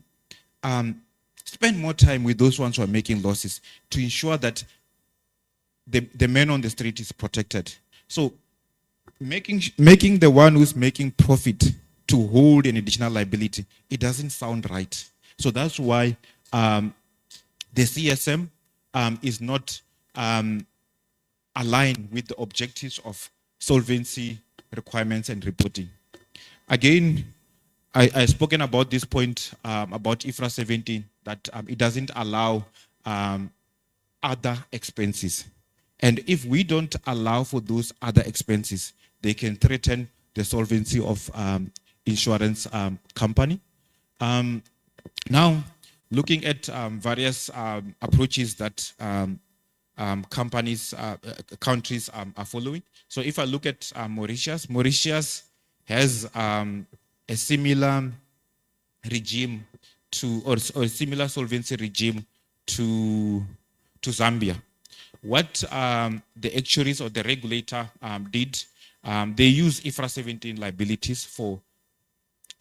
spend more time with those ones who are making losses to ensure that the man on the street is protected. So making the one who's making profit to hold an additional liability, it doesn't sound right. So that's why the CSM is not aligned with the objectives of solvency requirements and reporting. Again, I've spoken about this point about IFRS 17, that it doesn't allow other expenses. And if we don't allow for those other expenses, they can threaten the solvency of insurance company. Now, looking at various approaches that countries are following. So if I look at Mauritius has a similar regime or a similar solvency regime to Zambia. What the actuaries or the regulator did, they use IFRS 17 liabilities for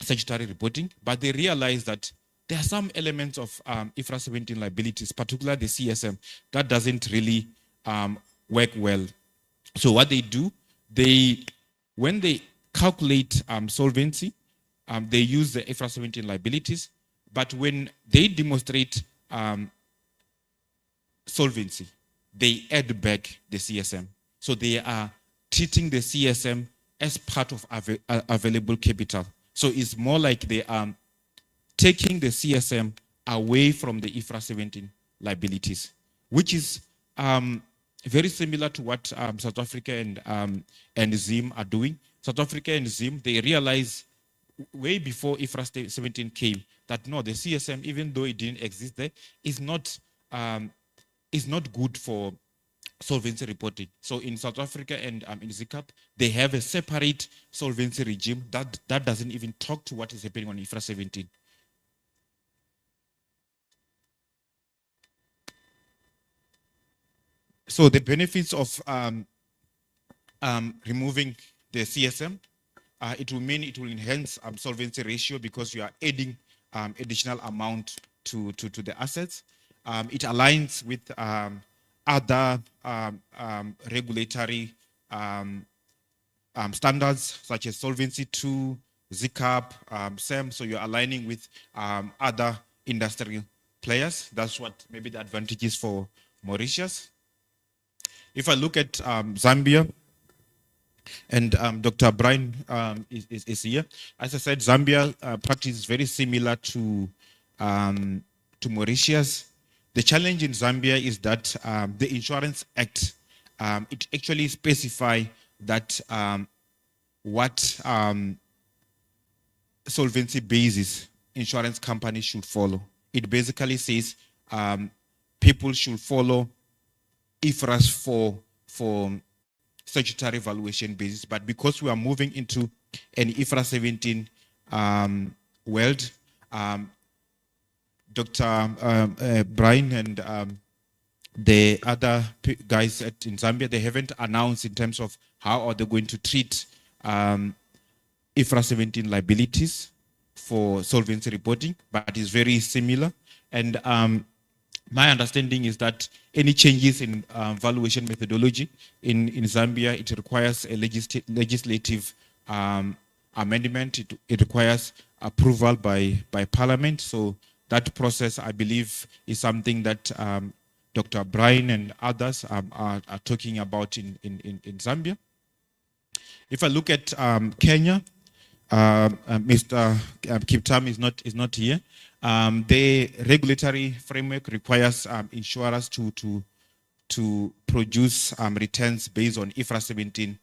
statutory reporting, but they realized that there are some elements of IFRS 17 liabilities, particularly the CSM, that doesn't really work well. So what they do, when they calculate solvency, they use the IFRS 17 liabilities, but when they demonstrate solvency, they add back the CSM. So they are treating the CSM as part of available capital. So it's more like they are taking the CSM away from the IFRS 17 liabilities, which is very similar to what South Africa and ZIM are doing. South Africa and Zim, they realized way before IFRS 17 came that no, the CSM, even though it didn't exist there, is not good for solvency reporting. So in South Africa and in ZICAP, they have a separate solvency regime that doesn't even talk to what is happening on IFRS 17. So the benefits of removing the CSM, it will mean it will enhance solvency ratio because you are adding additional amount to the assets. It aligns with other regulatory standards such as Solvency II, ZICAP, SEM. So you're aligning with other industry players. That's what maybe the advantage is for Mauritius. If I look at Zambia, and Dr. Brian is here. As I said, Zambia practice is very similar to Mauritius. The challenge in Zambia is that the Insurance Act, it actually specifies that what solvency basis insurance companies should follow. It basically says people should follow IFRS for statutory valuation basis, but because we are moving into an IFRS 17 world, Dr. Brian and the other guys in Zambia, they haven't announced in terms of how are they going to treat IFRS 17 liabilities for solvency reporting, but it's very similar. And my understanding is that any changes in valuation methodology in Zambia, it requires a legislative amendment. It requires approval by Parliament. So that process, I believe, is something that Dr. Brian and others are talking about in Zambia. If I look at Kenya, Mr. Kiptam is not here. The regulatory framework requires insurers to produce returns based on IFRS 17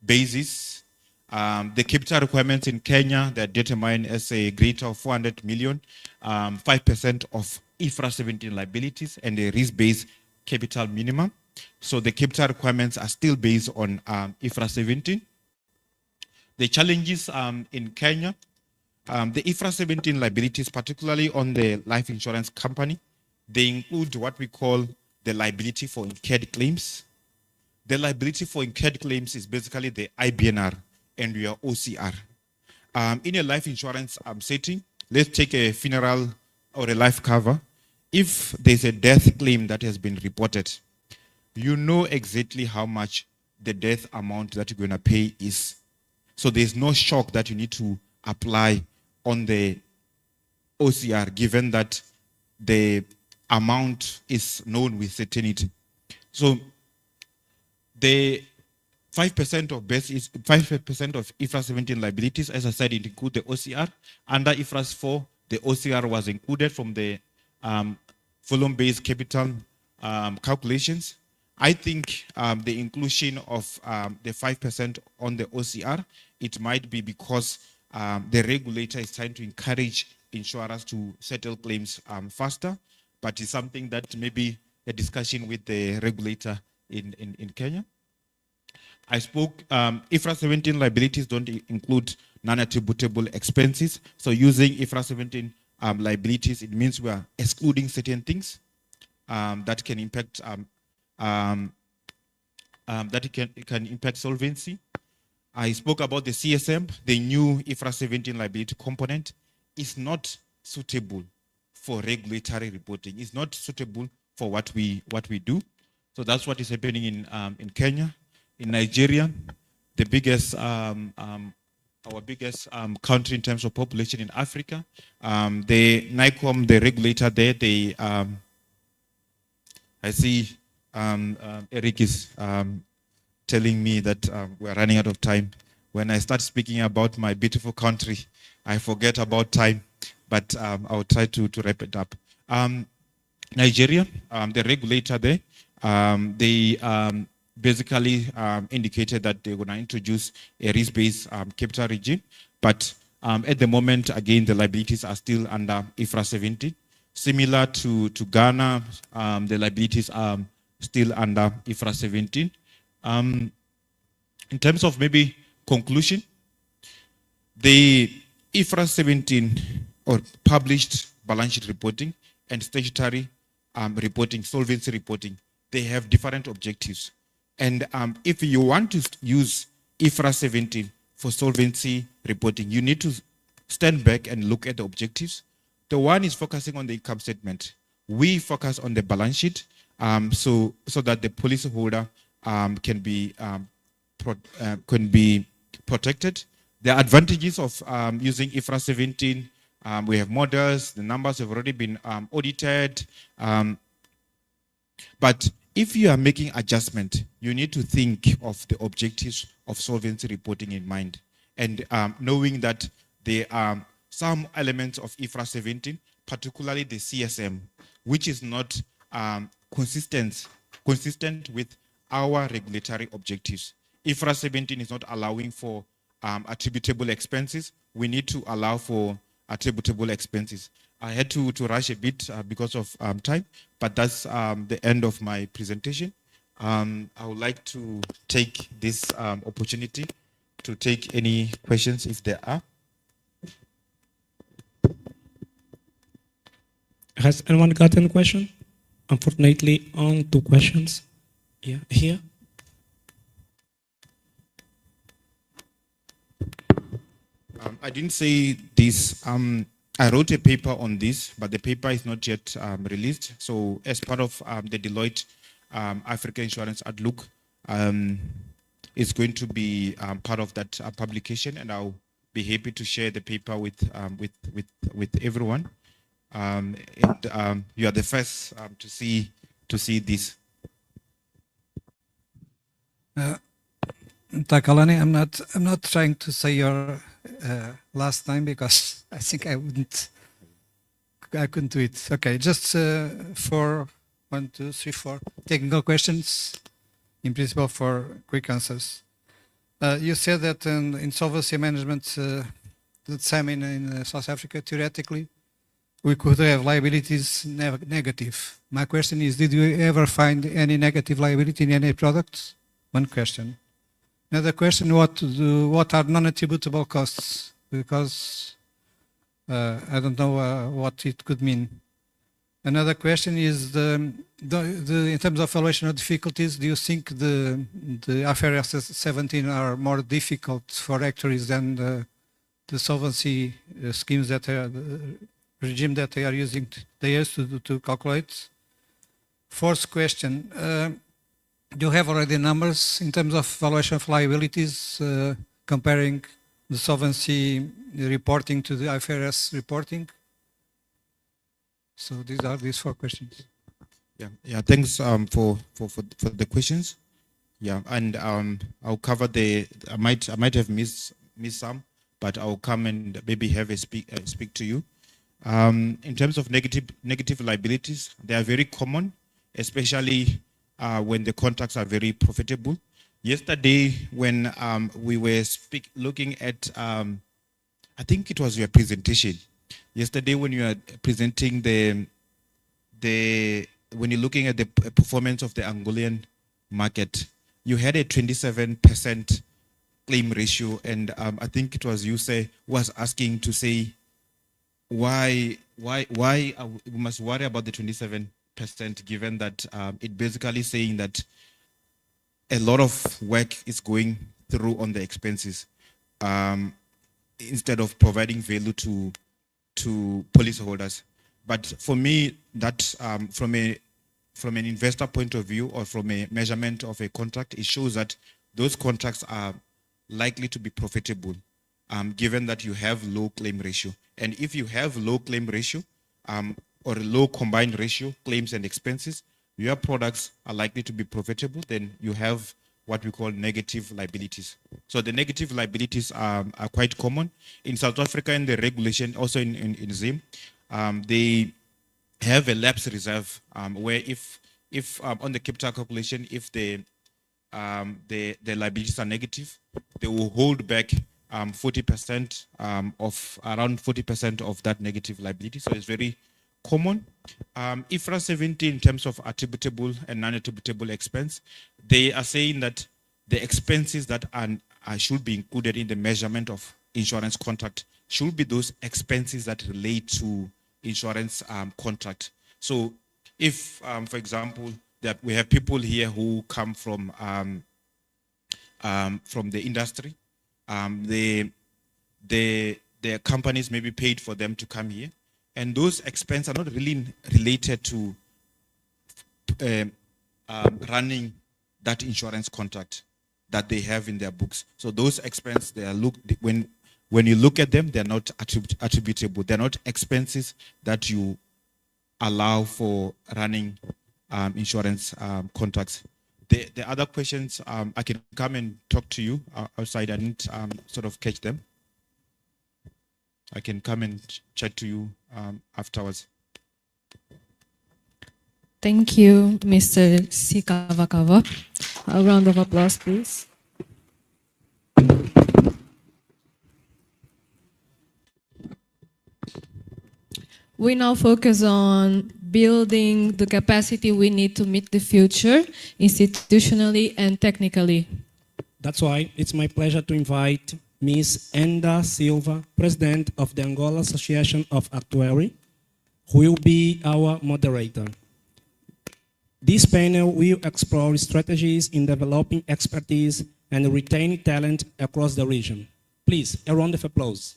basis. The capital requirements in Kenya, they're determined as a greater of 400 million, 5% of IFRS 17 liabilities, and a risk-based capital minimum. So the capital requirements are still based on IFRS 17. The challenges in Kenya, the IFRS 17 liabilities, particularly on the life insurance company, they include what we call the liability for incurred claims. The liability for incurred claims is basically the IBNR and your OCR. In a life insurance setting, let's take a funeral or a life cover. If there's a death claim that has been reported, you know exactly how much the death amount that you're going to pay is. So there's no shock that you need to apply on the OCR, given that the amount is known with certainty. So the 5% of base is 5% of IFRS 17 liabilities, as I said, it includes the OCR. Under IFRS 4, the OCR was included from the volume-based capital calculations. I think the inclusion of the 5% on the OCR, it might be because the regulator is trying to encourage insurers to settle claims faster, but it's something that maybe a discussion with the regulator in Kenya. I spoke, IFRS 17 liabilities don't include non-attributable expenses. So using IFRS 17 liabilities, it means we are excluding certain things that can impact can impact solvency. I spoke about the CSM, the new IFRS 17 liability component is not suitable for regulatory reporting. It's not suitable for what we do. So that's what is happening in Kenya. In Nigeria, the biggest, our biggest country in terms of population in Africa, the NICOM, the regulator there, they, I see Eric is telling me that we're running out of time. When I start speaking about my beautiful country, I forget about time, but I'll try to wrap it up. Nigeria, the regulator there, they basically indicated that they're going to introduce a risk-based capital regime. But at the moment, again, the liabilities are still under IFRS 17. Similar to Ghana, the liabilities are still under IFRS 17. In terms of maybe conclusion, the IFRS 17 or published balance sheet reporting and statutory reporting, solvency reporting, they have different objectives. And if you want to use IFRS 17 for solvency reporting, you need to stand back and look at the objectives. The one is focusing on the income statement. We focus on the balance sheet so that the policyholder can be protected. The advantages of using IFRS 17, we have models, the numbers have already been audited. But if you are making adjustment, you need to think of the objectives of solvency reporting in mind. And knowing that there are some elements of IFRS 17, particularly the CSM, which is not consistent with our regulatory objectives. IFRS 17 is not allowing for attributable expenses. We need to allow for attributable expenses. I had to rush a bit because of time, but that's the end of my presentation. I would like to take this opportunity to take any questions if there are. Has anyone got any question? Unfortunately, on 2 questions. Yeah, here. I didn't say this. I wrote a paper on this, but the paper is not yet released. So as part of the Deloitte Africa Insurance Outlook, it's going to be part of that publication, and I'll be happy to share the paper with everyone. And you are the first to see this. Takalani, I'm not trying to say your last name because I think I couldn't do it. Okay, just 4 technical questions, in principle for quick answers. You said that in solvency management, the same in South Africa, theoretically, we could have liabilities negative. My question is, did you ever find any negative liability in any products? One question. Another question, what are non-attributable costs? Because I don't know what it could mean. Another question is, in terms of valuation of difficulties, do you think the IFRS 17 are more difficult for actuaries than the solvency schemes that are, the regime that they are using, they used to calculate? Fourth question, do you have already numbers in terms of valuation of liabilities, comparing the solvency reporting to the IFRS reporting? So these are these 4 questions. Yeah. Thanks for the questions. Yeah, and I'll cover I might have missed some, but I'll come and maybe have a speak to you. In terms of negative liabilities, they are very common, especially when the contracts are very profitable. Yesterday, when we were looking at, I think it was your presentation. Yesterday, when you are presenting when you're looking at the performance of the Angolan market, you had a 27% claim ratio, and I think it was you was asking to say why we must worry about the 27%, given that it basically saying that a lot of work is going through on the expenses instead of providing value to policyholders. But for me, that from an investor point of view or from a measurement of a contract, it shows that those contracts are likely to be profitable, given that you have low claim ratio. And if you have low claim ratio or low combined ratio, claims and expenses, your products are likely to be profitable, then you have what we call negative liabilities. So the negative liabilities are quite common. In South Africa, in the regulation, also in ZIM, they have a lapse reserve where if on the capital calculation, if the the liabilities are negative, they will hold back 40% of around 40% of that negative liability. So it's very common. IFRS 17 in terms of attributable and non-attributable expense, they are saying that the expenses that should be included in the measurement of insurance contract should be those expenses that relate to insurance contract. So if, for example, that we have people here who come from the industry, the companies maybe paid for them to come here, and those expenses are not really related to running that insurance contract that they have in their books. So those expenses, they are when you look at them, they're not attributable. They're not expenses that you allow for running insurance contracts. The other questions, I can come and talk to you outside. I didn't sort of catch them. I can come and chat to you afterwards. Thank you, Mr. Sikavakava. A round of applause, please. We now focus on building the capacity we need to meet the future, institutionally and technically. That's why it's my pleasure to invite Ms. Enda Silva, President of the Angola Association of Actuary, who will be our moderator. This panel will explore strategies in developing expertise and retaining talent across the region. Please, a round of applause.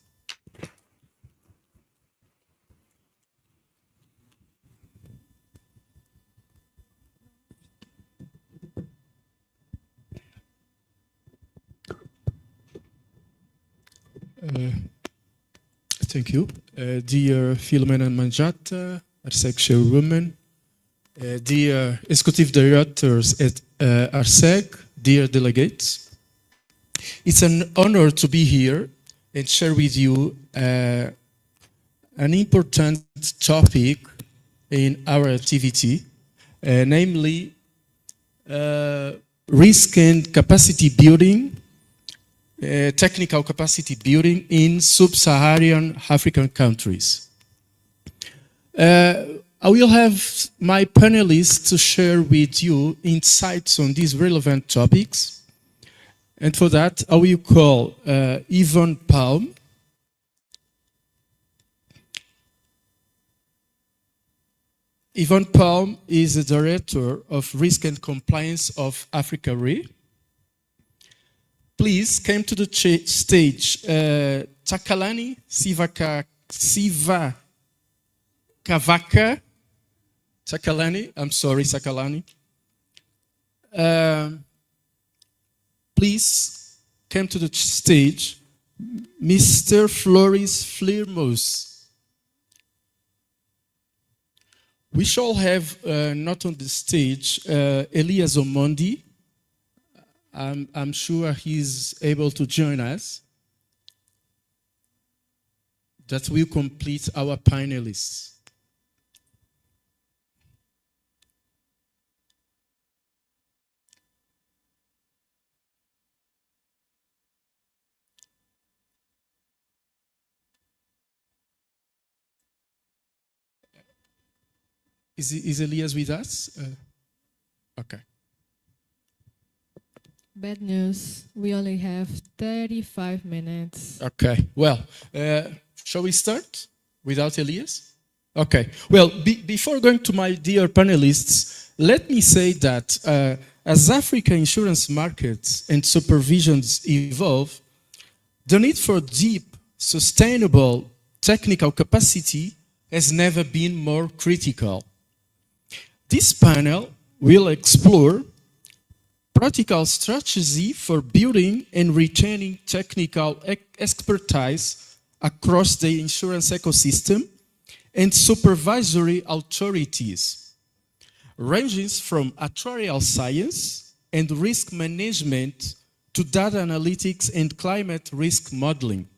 Thank you. Dear Philomena Manjata, ARSEG Chairwoman, dear Executive Directors at ARSEG, dear delegates. It's an honor to be here and share with you an important topic in our activity, namely risk and capacity building, technical capacity building in sub-Saharan African countries. I will have my panelists to share with you insights on these relevant topics. And for that, I will call Yvonne Palm. Yvonne Palm is the Director of Risk and Compliance of Africa Re. Please come to the stage, Takalani Sivakavaka. Takalani, I'm sorry, Sakalani. Please come to the stage, Mr. Flores Flirmos. We shall have, not on the stage, Elias Omondi. I'm sure he's able to join us. That will complete our panelists. Is Elias with us? Okay. Bad news, we only have 35 minutes. Okay, well, shall we start without Elias? Okay, well, before going to my dear panelists, let me say that as Africa insurance markets and supervisions evolve, the need for deep, sustainable technical capacity has never been more critical. This panel will explore practical strategy for building and retaining technical expertise across the insurance ecosystem and supervisory authorities, ranging from actuarial science and risk management to data analytics and climate risk modeling.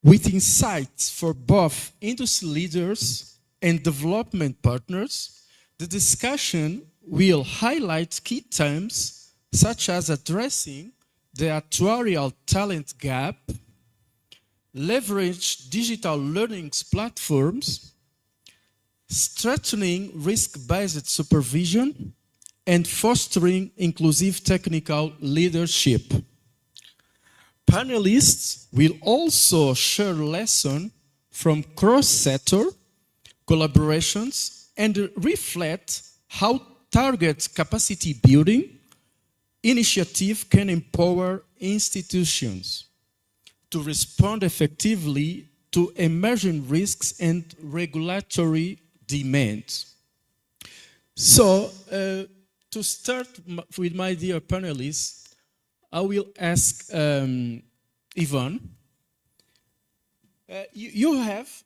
With insights for both industry leaders and development partners, the discussion will highlight key terms such as addressing the actuarial talent gap, leverage digital learning platforms, strengthening risk-based supervision, and fostering inclusive technical leadership. Panelists will also share lessons from cross-sector collaborations and reflect how target capacity building initiative can empower institutions to respond effectively to emerging risks and regulatory demands. So, to start with my dear panelists, I will ask Yvonne. You have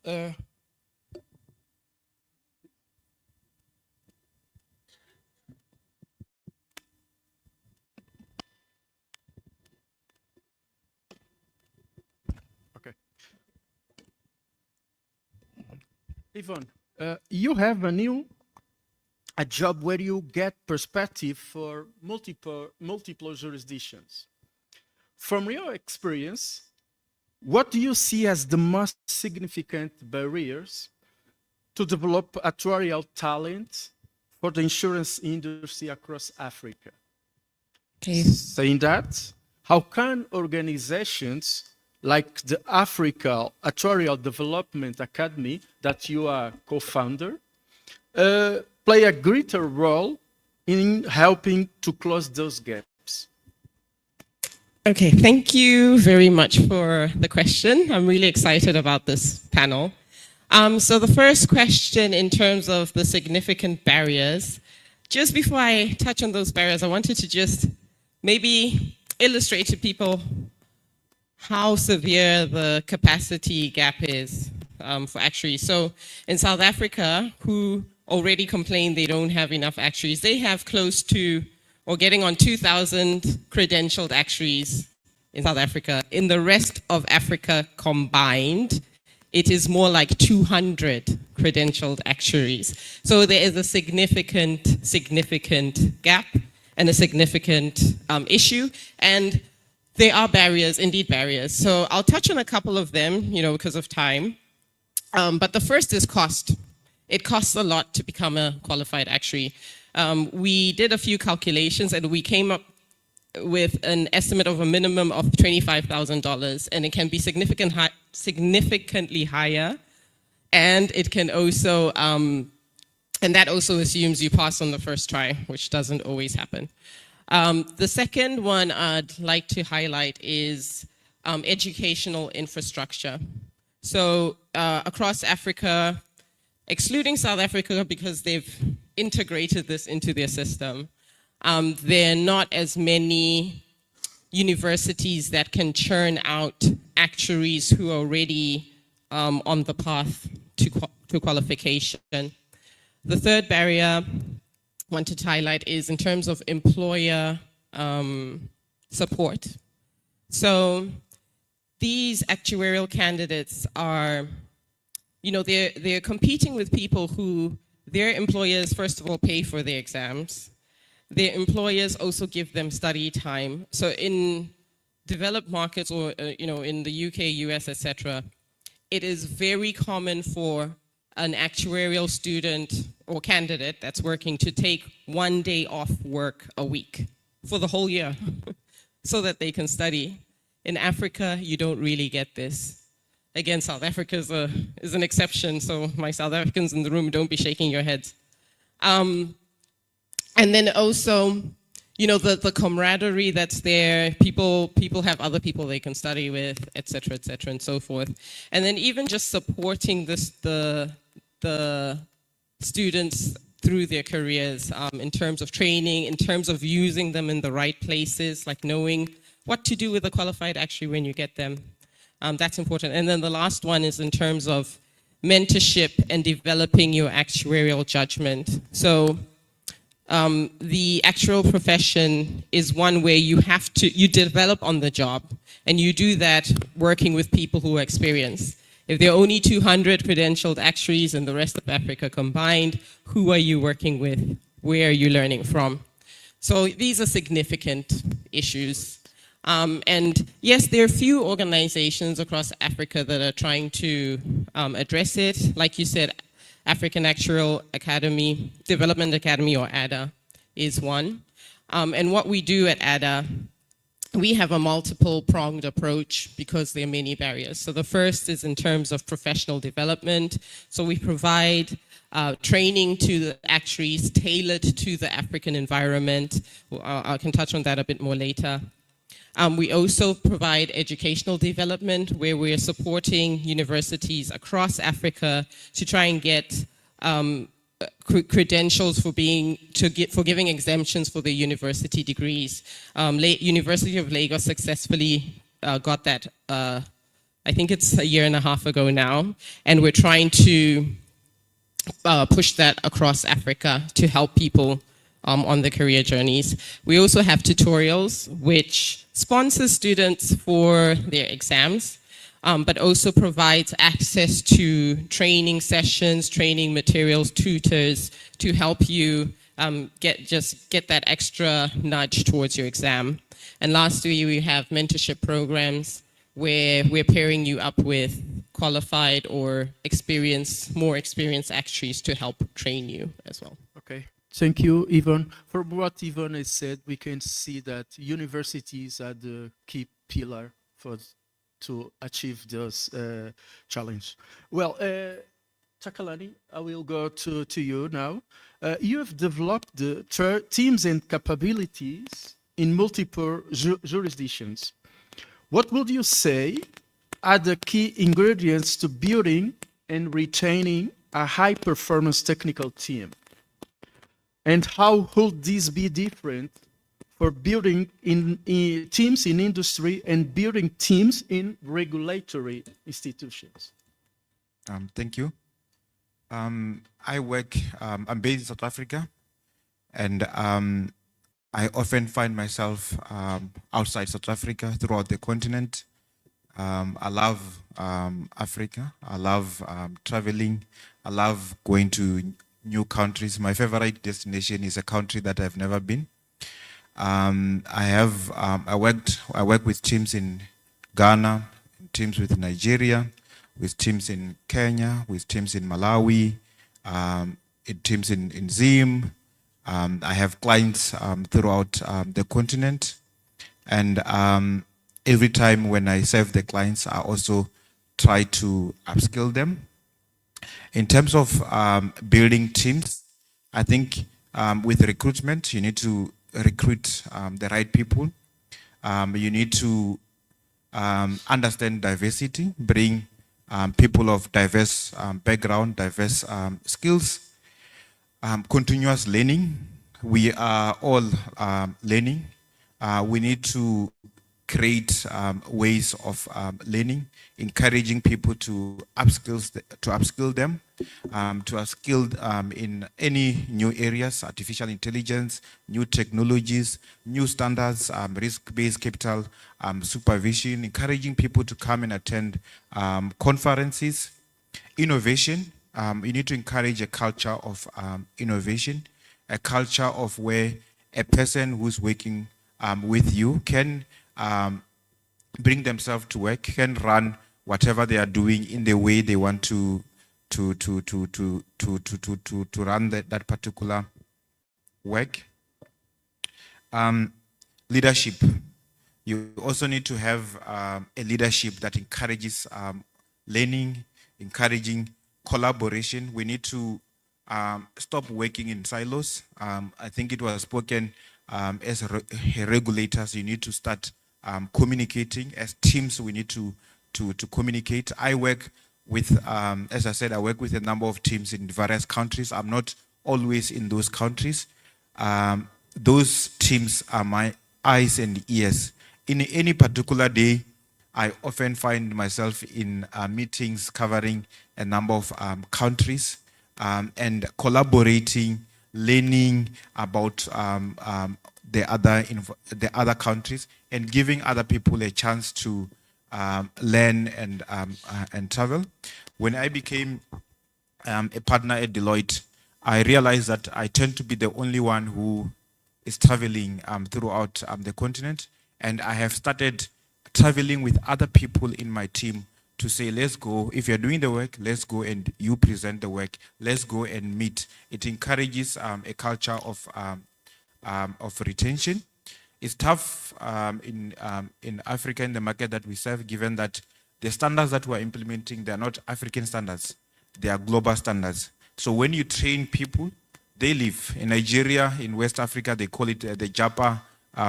Yvonne, you have a job where you get perspective for multiple jurisdictions. From your experience, what do you see as the most significant barriers to develop actuarial talent for the insurance industry across Africa? Okay. Saying that, how can organizations like the Africa Actuarial Development Academy, that you are co-founder, play a greater role in helping to close those gaps? Okay, thank you very much for the question. I'm really excited about this panel. So the first question in terms of the significant barriers, just before I touch on those barriers, I wanted to just maybe illustrate to people how severe the capacity gap is for actuaries. So in South Africa, who already complain they don't have enough actuaries, they have close to or getting on 2,000 credentialed actuaries in South Africa. In the rest of Africa combined, it is more like 200 credentialed actuaries. So there is a significant gap and a significant issue. And there are barriers, indeed barriers. So I'll touch on a couple of them, because of time. But the first is cost. It costs a lot to become a qualified actuary. We did a few calculations and we came up with an estimate of a minimum of $25,000, and it can be significantly higher. And it can also, and that also assumes you pass on the first try, which doesn't always happen. The second one I'd like to highlight is educational infrastructure. So across Africa, excluding South Africa because they've integrated this into their system, there are not as many universities that can churn out actuaries who are already on the path to qualification. The third barrier I wanted to highlight is in terms of employer support. So these actuarial candidates are, they're competing with people who their employers, first of all, pay for their exams. Their employers also give them study time. So in developed markets or, in the UK, US, etc., it is very common for an actuarial student or candidate that's working to take 1 day off work a week for the whole year so that they can study. In Africa, you don't really get this. Again, South Africa is an exception, so my South Africans in the room, don't be shaking your heads. And then also, the camaraderie that's there, people have other people they can study with, et cetera, and so forth. And then even just supporting the students through their careers in terms of training, in terms of using them in the right places, like knowing what to do with a qualified actuary when you get them. That's important. And then the last one is in terms of mentorship and developing your actuarial judgment. So the actuarial profession is one where you develop on the job, and you do that working with people who are experienced. If there are only 200 credentialed actuaries in the rest of Africa combined, who are you working with where are you learning from? So these are significant issues. And yes, there are few organizations across Africa that are trying to address it. Like you said, African Actuarial Academy, Development Academy, or ADA, is one. And what we do at ADA, we have a multiple-pronged approach because there are many barriers. So the first is in terms of professional development. So we provide training to the actuaries tailored to the African environment. I can touch on that a bit more later. We also provide educational development where we're supporting universities across Africa to try and get credentials for giving exemptions for the university degrees. University of Lagos successfully got that, I think it's a year and a half ago now, and we're trying to push that across Africa to help people on the career journeys. We also have tutorials which sponsor students for their exams, but also provides access to training sessions, training materials, tutors to help you get that extra nudge towards your exam. And lastly, we have mentorship programs where we're pairing you up with qualified or more experienced actuaries to help train you as well. Okay. Thank you, Yvonne. From what Yvonne has said, we can see that universities are the key pillar to achieve this challenge. Well, Chakalani, I will go to you now. You have developed the teams and capabilities in multiple jurisdictions. What would you say are the key ingredients to building and retaining a high-performance technical team? And how would this be different for building teams in industry and building teams in regulatory institutions? Thank you. I'm based in South Africa, and I often find myself outside South Africa, throughout the continent. I love Africa. I love traveling. I love going to new countries. My favorite destination is a country that I've never been. I work with teams in Ghana, teams with Nigeria, with teams in Kenya, with teams in Malawi, teams in Zim. I have clients throughout the continent, and every time when I serve the clients, I also try to upskill them. In terms of building teams, I think with recruitment, you need to recruit the right people. You need to understand diversity, bring people of diverse background, diverse skills. Continuous learning. We are all learning. We need to create ways of learning, encouraging people to upskill them, to upskill in any new areas, artificial intelligence, new technologies, new standards, risk-based capital supervision, encouraging people to come and attend conferences. Innovation. You need to encourage a culture of innovation, a culture of where a person who's working with you can bring themselves to work, can run whatever they are doing in the way they want to run that particular work. Leadership. You also need to have a leadership that encourages learning, encouraging collaboration. We need to stop working in silos. I think it was spoken as regulators, you need to start communicating. As teams, we need to communicate. I work with, as I said, I work with a number of teams in various countries. I'm not always in those countries. Those teams are my eyes and ears. In any particular day, I often find myself in meetings covering a number of countries and collaborating, learning about the other countries, and giving other people a chance to learn and travel. When I became a partner at Deloitte, I realized that I tend to be the only one who is traveling throughout the continent, and I have started traveling with other people in my team to say, let's go, if you're doing the work, let's go and you present the work, let's go and meet. It encourages a culture of retention. It's tough in Africa, in the market that we serve, given that the standards that we're implementing, they're not African standards, they are global standards. So when you train people, they live in Nigeria, in West Africa, they call it the Japa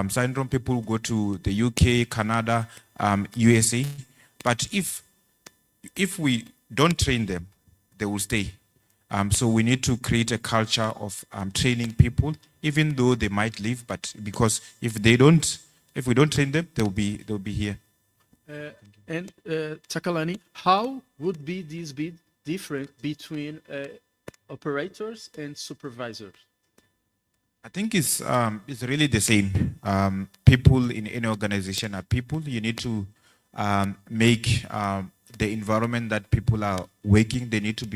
syndrome. People go to the UK, Canada, USA. But if we don't train them, they will stay. So we need to create a culture of training people, even though they might leave. But because if we don't train them, they'll be here. Takalani, how would this be different between operators and supervisors? I think it's really the same. People in any organization are people. You need to make the environment that people are working. They need to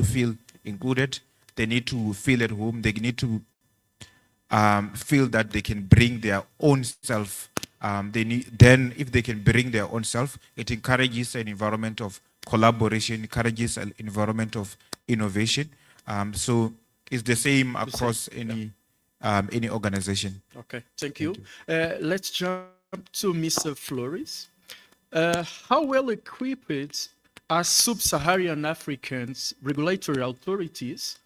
feel included. They need to feel at home. They need to feel that they can bring their own self. Then if they can bring their own self, it encourages an environment of collaboration, encourages an environment of innovation. So it's the same across any organization. Okay, thank you. Let's jump to Mr. Flores. How well equipped are sub-Saharan Africans regulatory authorities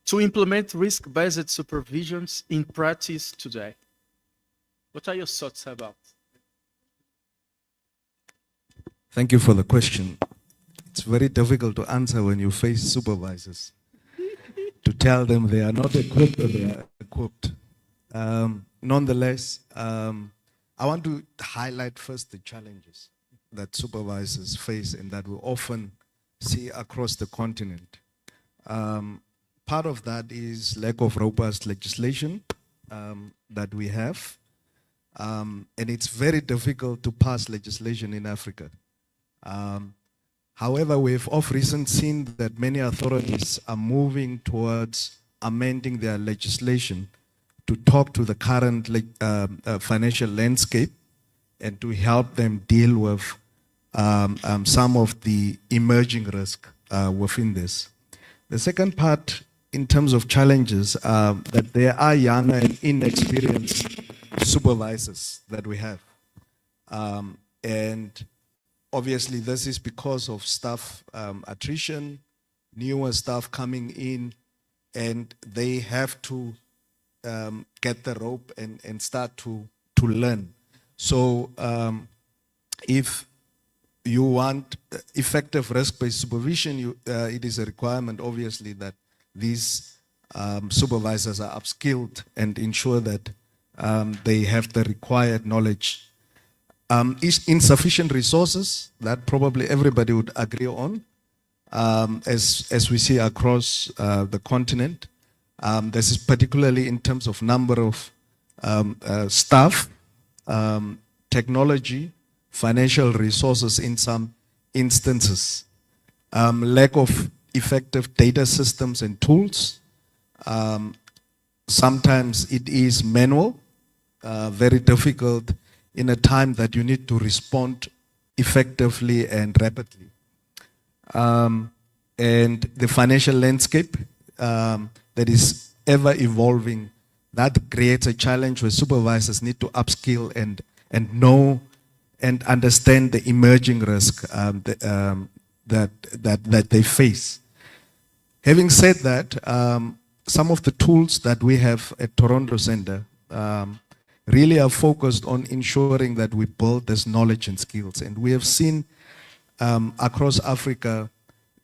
to implement risk-based supervisions in practice today? What are your thoughts about? Thank you for the question. It's very difficult to answer when you face supervisors to tell them they are not equipped or they are equipped. Nonetheless, I want to highlight first the challenges that supervisors face and that we often see across the continent. Part of that is lack of robust legislation that we have. And it's very difficult to pass legislation in Africa. However, we've of recent seen that many authorities are moving towards amending their legislation to talk to the current financial landscape and to help them deal with some of the emerging risk within this. The second part, in terms of challenges, that there are young and inexperienced supervisors that we have. And obviously this is because of staff attrition, newer staff coming in, and they have to get the rope and start to learn. So if you want effective risk-based supervision, it is a requirement, obviously, that these supervisors are upskilled and ensure that they have the required knowledge. Insufficient resources, that probably everybody would agree on, as we see across the continent. This is particularly in terms of number of staff, technology, financial resources in some instances, lack of effective data systems and tools. Sometimes it is manual, very difficult in a time that you need to respond effectively and rapidly. And the financial landscape that is ever evolving, that creates a challenge where supervisors need to upskill and know and understand the emerging risk that they face. Having said that, some of the tools that we have at Toronto Center really are focused on ensuring that we build this knowledge and skills. And we have seen across Africa,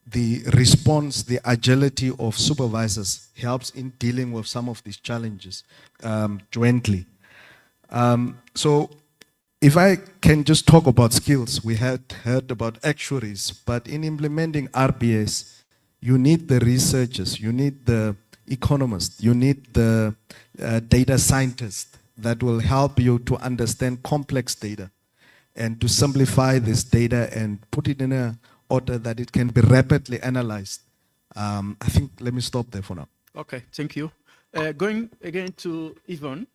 the response, the agility of supervisors helps in dealing with some of these challenges jointly. So if I can just talk about skills, we had heard about actuaries, but in implementing RBS, you need the researchers, you need the economists, you need the data scientists that will help you to understand complex data and to simplify this data and put it in an order that it can be rapidly analyzed I think let me stop there for now. Okay, thank you. Going again to Yvonne,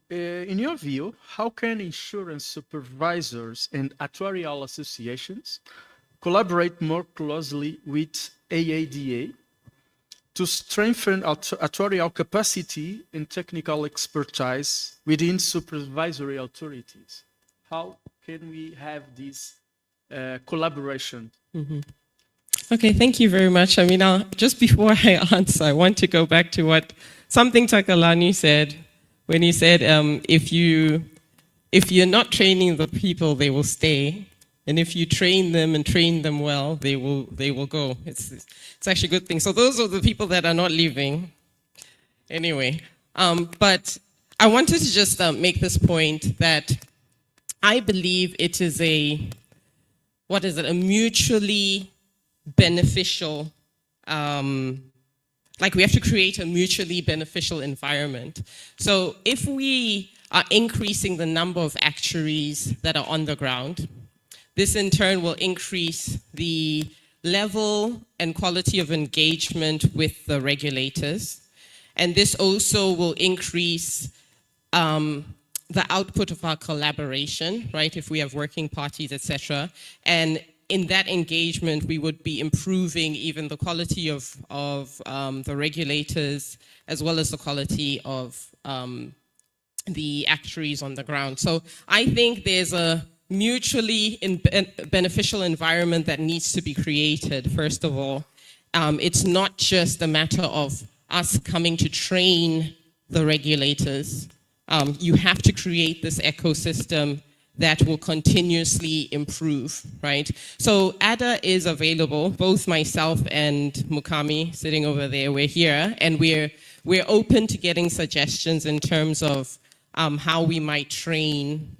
in your view, how can insurance supervisors and actuarial associations collaborate more closely with AADA to strengthen actuarial capacity and technical expertise within supervisory authorities? How can we have this collaboration? Okay, thank you very much. I mean, just before I answer, I want to go back to something Takalani said when he said, if you're not training the people, they will stay. And if you train them and train them well, they will go. It's actually a good thing. So those are the people that are not leaving. Anyway, but I wanted to just make this point that I believe it is a mutually beneficial, like we have to create a mutually beneficial environment. So if we are increasing the number of actuaries that are on the ground, this in turn will increase the level and quality of engagement with the regulators. And this also will increase the output of our collaboration, right? If we have working parties, etc. And in that engagement, we would be improving even the quality of the regulators, as well as the quality of the actuaries on the ground. So I think there's a mutually beneficial environment that needs to be created, first of all. It's not just a matter of us coming to train the regulators. You have to create this ecosystem that will continuously improve, right? So ADA is available, both myself and Mukami sitting over there, we're here, and we're open to getting suggestions in terms of how we might train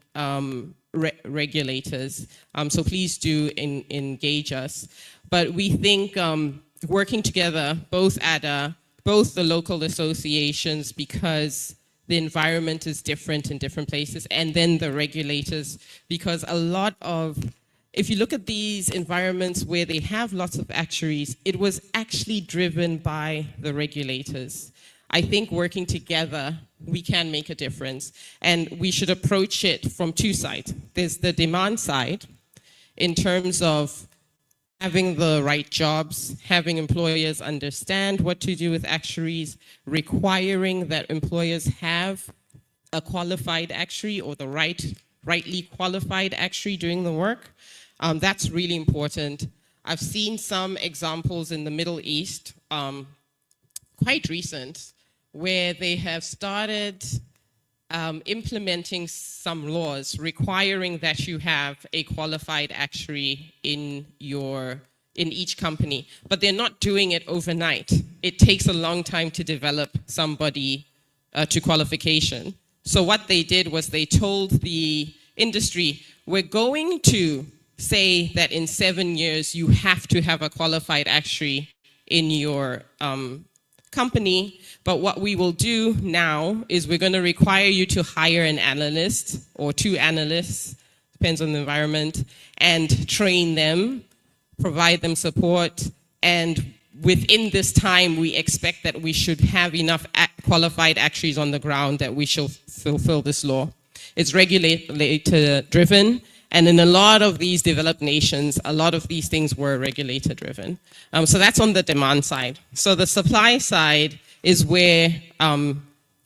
regulators. So please do engage us. But we think working together, both ADA, both the local associations, because the environment is different in different places, and then the regulators, because if you look at these environments where they have lots of actuaries, it was actually driven by the regulators. I think working together, we can make a difference, and we should approach it from two sides. There's the demand side, in terms of having the right jobs, having employers understand what to do with actuaries, requiring that employers have a qualified actuary or the rightly qualified actuary doing the work. That's really important. I've seen some examples in the Middle East, quite recent, where they have started implementing some laws requiring that you have a qualified actuary in each company, but they're not doing it overnight. It takes a long time to develop somebody to qualification. So what they did was they told the industry, we're going to say that in 7 years you have to have a qualified actuary in your company, but what we will do now is we're going to require you to hire an analyst or 2 analysts, depends on the environment, and train them, provide them support, and within this time we expect that we should have enough qualified actuaries on the ground that we shall fulfill this law. It's regulator driven, and in a lot of these developed nations, a lot of these things were regulator driven. So that's on the demand side. So the supply side is where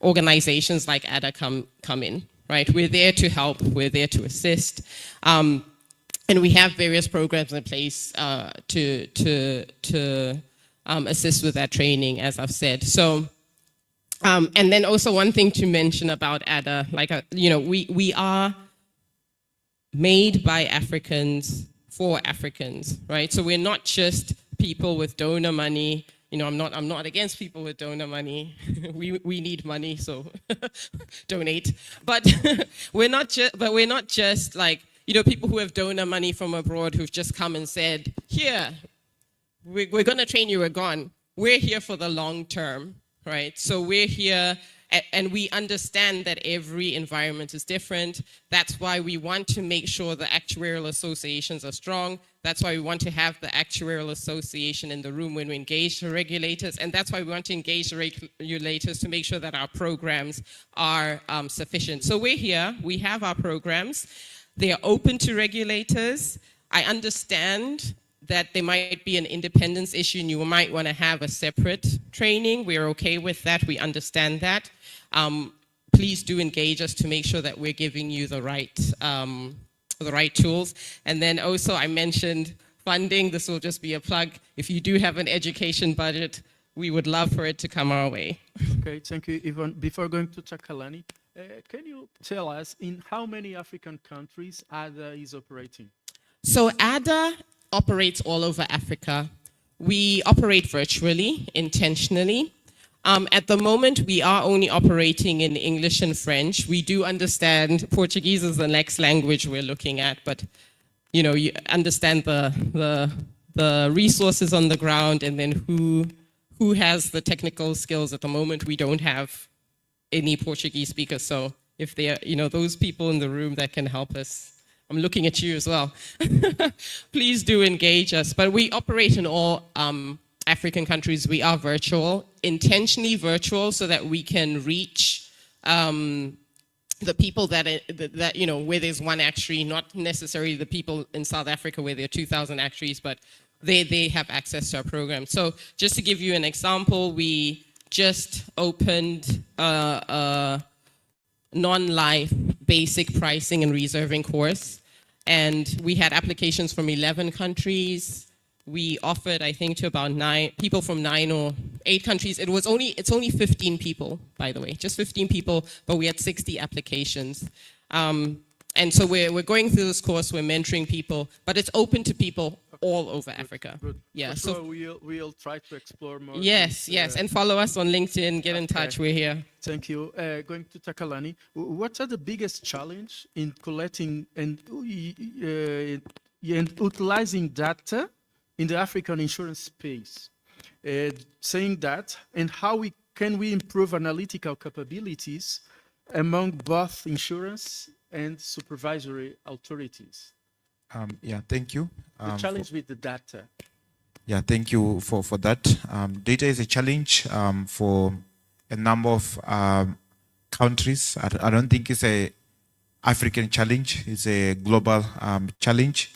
organizations like ADA come in, right? We're there to help, we're there to assist. And we have various programs in place to assist with that training, as I've said. So, and then also one thing to mention about ADA, like, we are made by Africans for Africans, right? So we're not just people with donor money. I'm not against people with donor money. we need money, so donate. But we're not just like, people who have donor money from abroad who've just come and said, here, we're going to train you, we're gone. We're here for the long term, right? So we're here and we understand that every environment is different. That's why we want to make sure the actuarial associations are strong. That's why we want to have the actuarial association in the room when we engage the regulators. And that's why we want to engage the regulators to make sure that our programs are sufficient. So we're here, we have our programs. They are open to regulators. I understand that there might be an independence issue and you might want to have a separate training. We're okay with that, we understand that. Please do engage us to make sure that we're giving you the right tools. And then also I mentioned funding, this will just be a plug. If you do have an education budget, we would love for it to come our way. Okay, thank you, Yvonne. Before going to Chakalani, can you tell us in how many African countries ADA is operating? So ADA operates all over Africa. We operate virtually, intentionally. At the moment, we are only operating in English and French. We do understand Portuguese is the next language we're looking at, but you know, you understand the resources on the ground and then who has the technical skills. At the moment, we don't have any Portuguese speakers. So if there are, you know, those people in the room that can help us, I'm looking at you as well. Please do engage us. But we operate in all African countries. We are virtual, intentionally virtual, so that we can reach the people that you know, where there's one actuary, not necessarily the people in South Africa where there are 2,000 actuaries, but they have access to our program. So just to give you an example, we just opened a non-life basic pricing and reserving course, and we had applications from 11 countries. We offered, I think, to about 9 people from 9 or 8 countries. It's only 15 people, by the way, just 15 people, but we had 60 applications. And so we're going through this course, we're mentoring people, but it's open to people all over Africa. Good. Yeah. For So sure we'll try to explore more. yes, things, and follow us on LinkedIn, get in touch, we're here. Thank you. Going to Takalani, what are the biggest challenge in collecting and utilizing data in the African insurance space? Saying that, and how can we improve analytical capabilities among both insurance and supervisory authorities? Yeah, thank you. The challenge with the data. Yeah, thank you for that. Data is a challenge for a number of countries. I don't think it's a African challenge. It's a global challenge.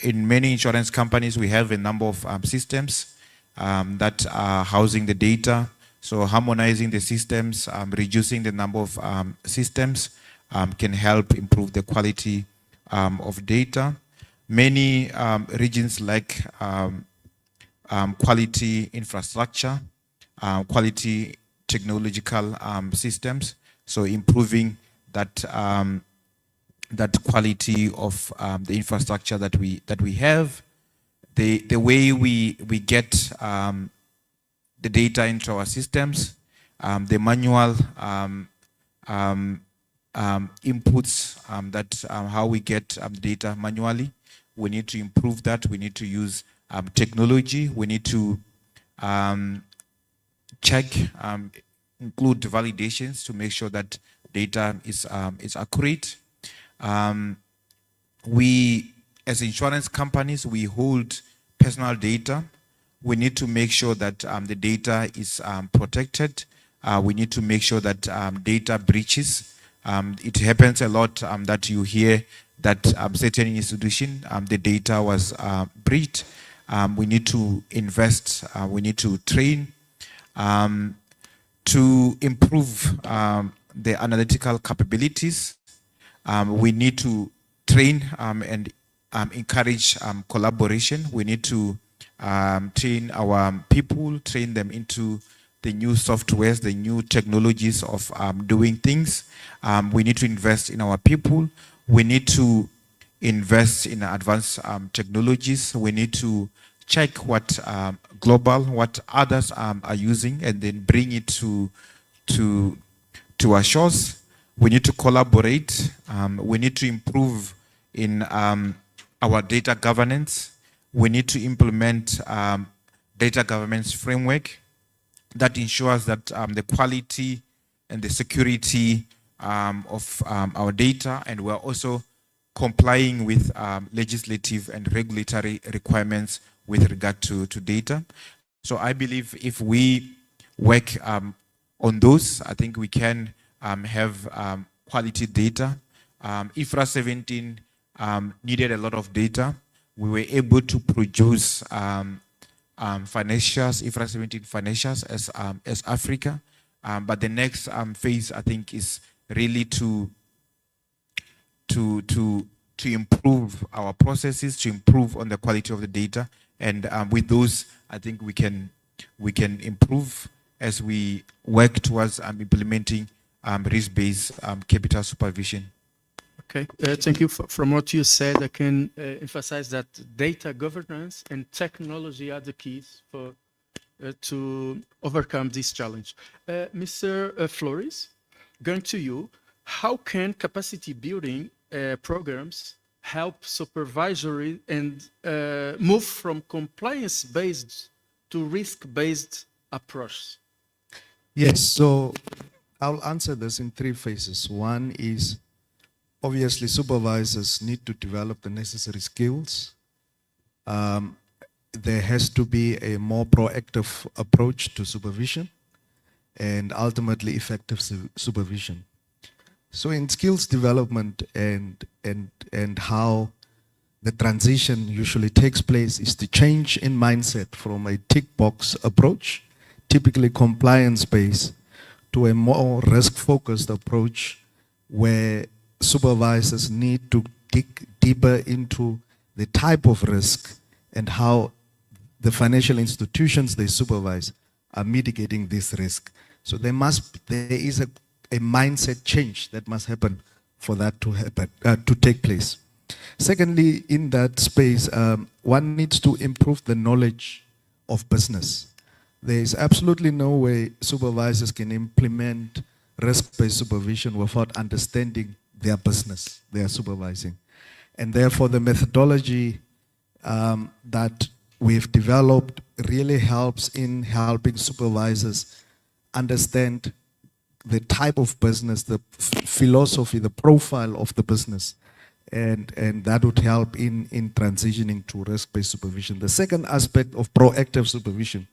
In many insurance companies, we have a number of systems that are housing the data. So harmonizing the systems, reducing the number of systems can help improve the quality of data. Many regions lack quality infrastructure, quality technological systems. So improving that that quality of the infrastructure that we have, the way we get the data into our systems, the manual inputs that how we get data manually. We need to improve that. We need to use technology. We need to check, include validations to make sure that data is accurate. We, as insurance companies, we hold personal data. We need to make sure that the data is protected. We need to make sure that data breaches. It happens a lot that you hear that certain institution, the data was breached. We need to invest, we need to train to improve the analytical capabilities. We need to train and encourage collaboration. We need to train our people, train them into the new softwares, the new technologies of doing things. We need to invest in our people. We need to invest in advanced technologies. We need to check what global, what others are using, and then bring it to our shores. We need to collaborate. We need to improve in our data governance. We need to implement data governance framework. that ensures that the quality and the security of our data, and we're also complying with legislative and regulatory requirements with regard to data. So I believe if we work on those, I think we can have quality data. IFRS 17 needed a lot of data. We were able to produce financials, IFRS 17 financials as Africa. But the next phase, I think, is really to improve our processes, to improve on the quality of the data, and with those, I think we can improve as we work towards implementing risk-based capital supervision. Okay, thank you. From what you said, I can emphasize that data governance and technology are the keys for to overcome this challenge. Mr. Flores, going to you, how can capacity building programs help supervisory and move from compliance-based to risk-based approach? Yes, so I'll answer this in three phases. One is, obviously, supervisors need to develop the necessary skills. There has to be a more proactive approach to supervision and ultimately effective supervision. So in skills development and how the transition usually takes place is to change in mindset from a tick box approach, typically compliance-based, to a more risk-focused approach where supervisors need to dig deeper into the type of risk and how the financial institutions they supervise are mitigating this risk. So there is a mindset change that must happen for that to happen, to take place. Secondly, in that space, one needs to improve the knowledge of business. There is absolutely no way supervisors can implement risk-based supervision without understanding their business they are supervising. And therefore, the methodology that we've developed really helps in helping supervisors understand the type of business, the philosophy, the profile of the business, and that would help in transitioning to risk-based supervision. The second aspect of proactive supervision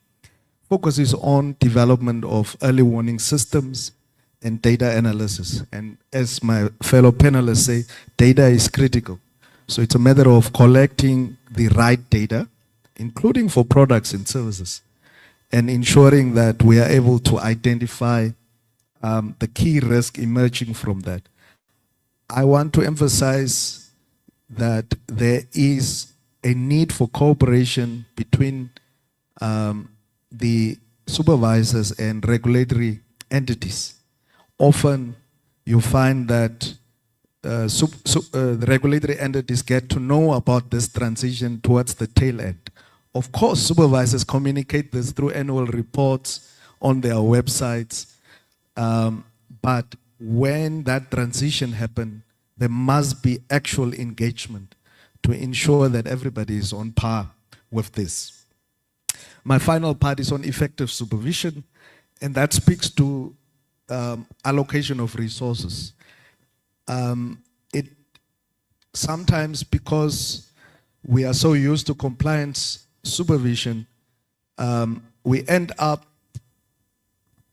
focuses on development of early warning systems and data analysis. And as my fellow panelists say, data is critical. So it's a matter of collecting the right data, including for products and services, and ensuring that we are able to identify the key risk emerging from that. I want to emphasize that there is a need for cooperation between the supervisors and regulatory entities. Often you find that the regulatory entities get to know about this transition towards the tail end. Of course, supervisors communicate this through annual reports on their websites, but when that transition happens, there must be actual engagement to ensure that everybody is on par with this. My final part is on effective supervision, and that speaks to allocation of resources. Sometimes because we are so used to compliance supervision, we end up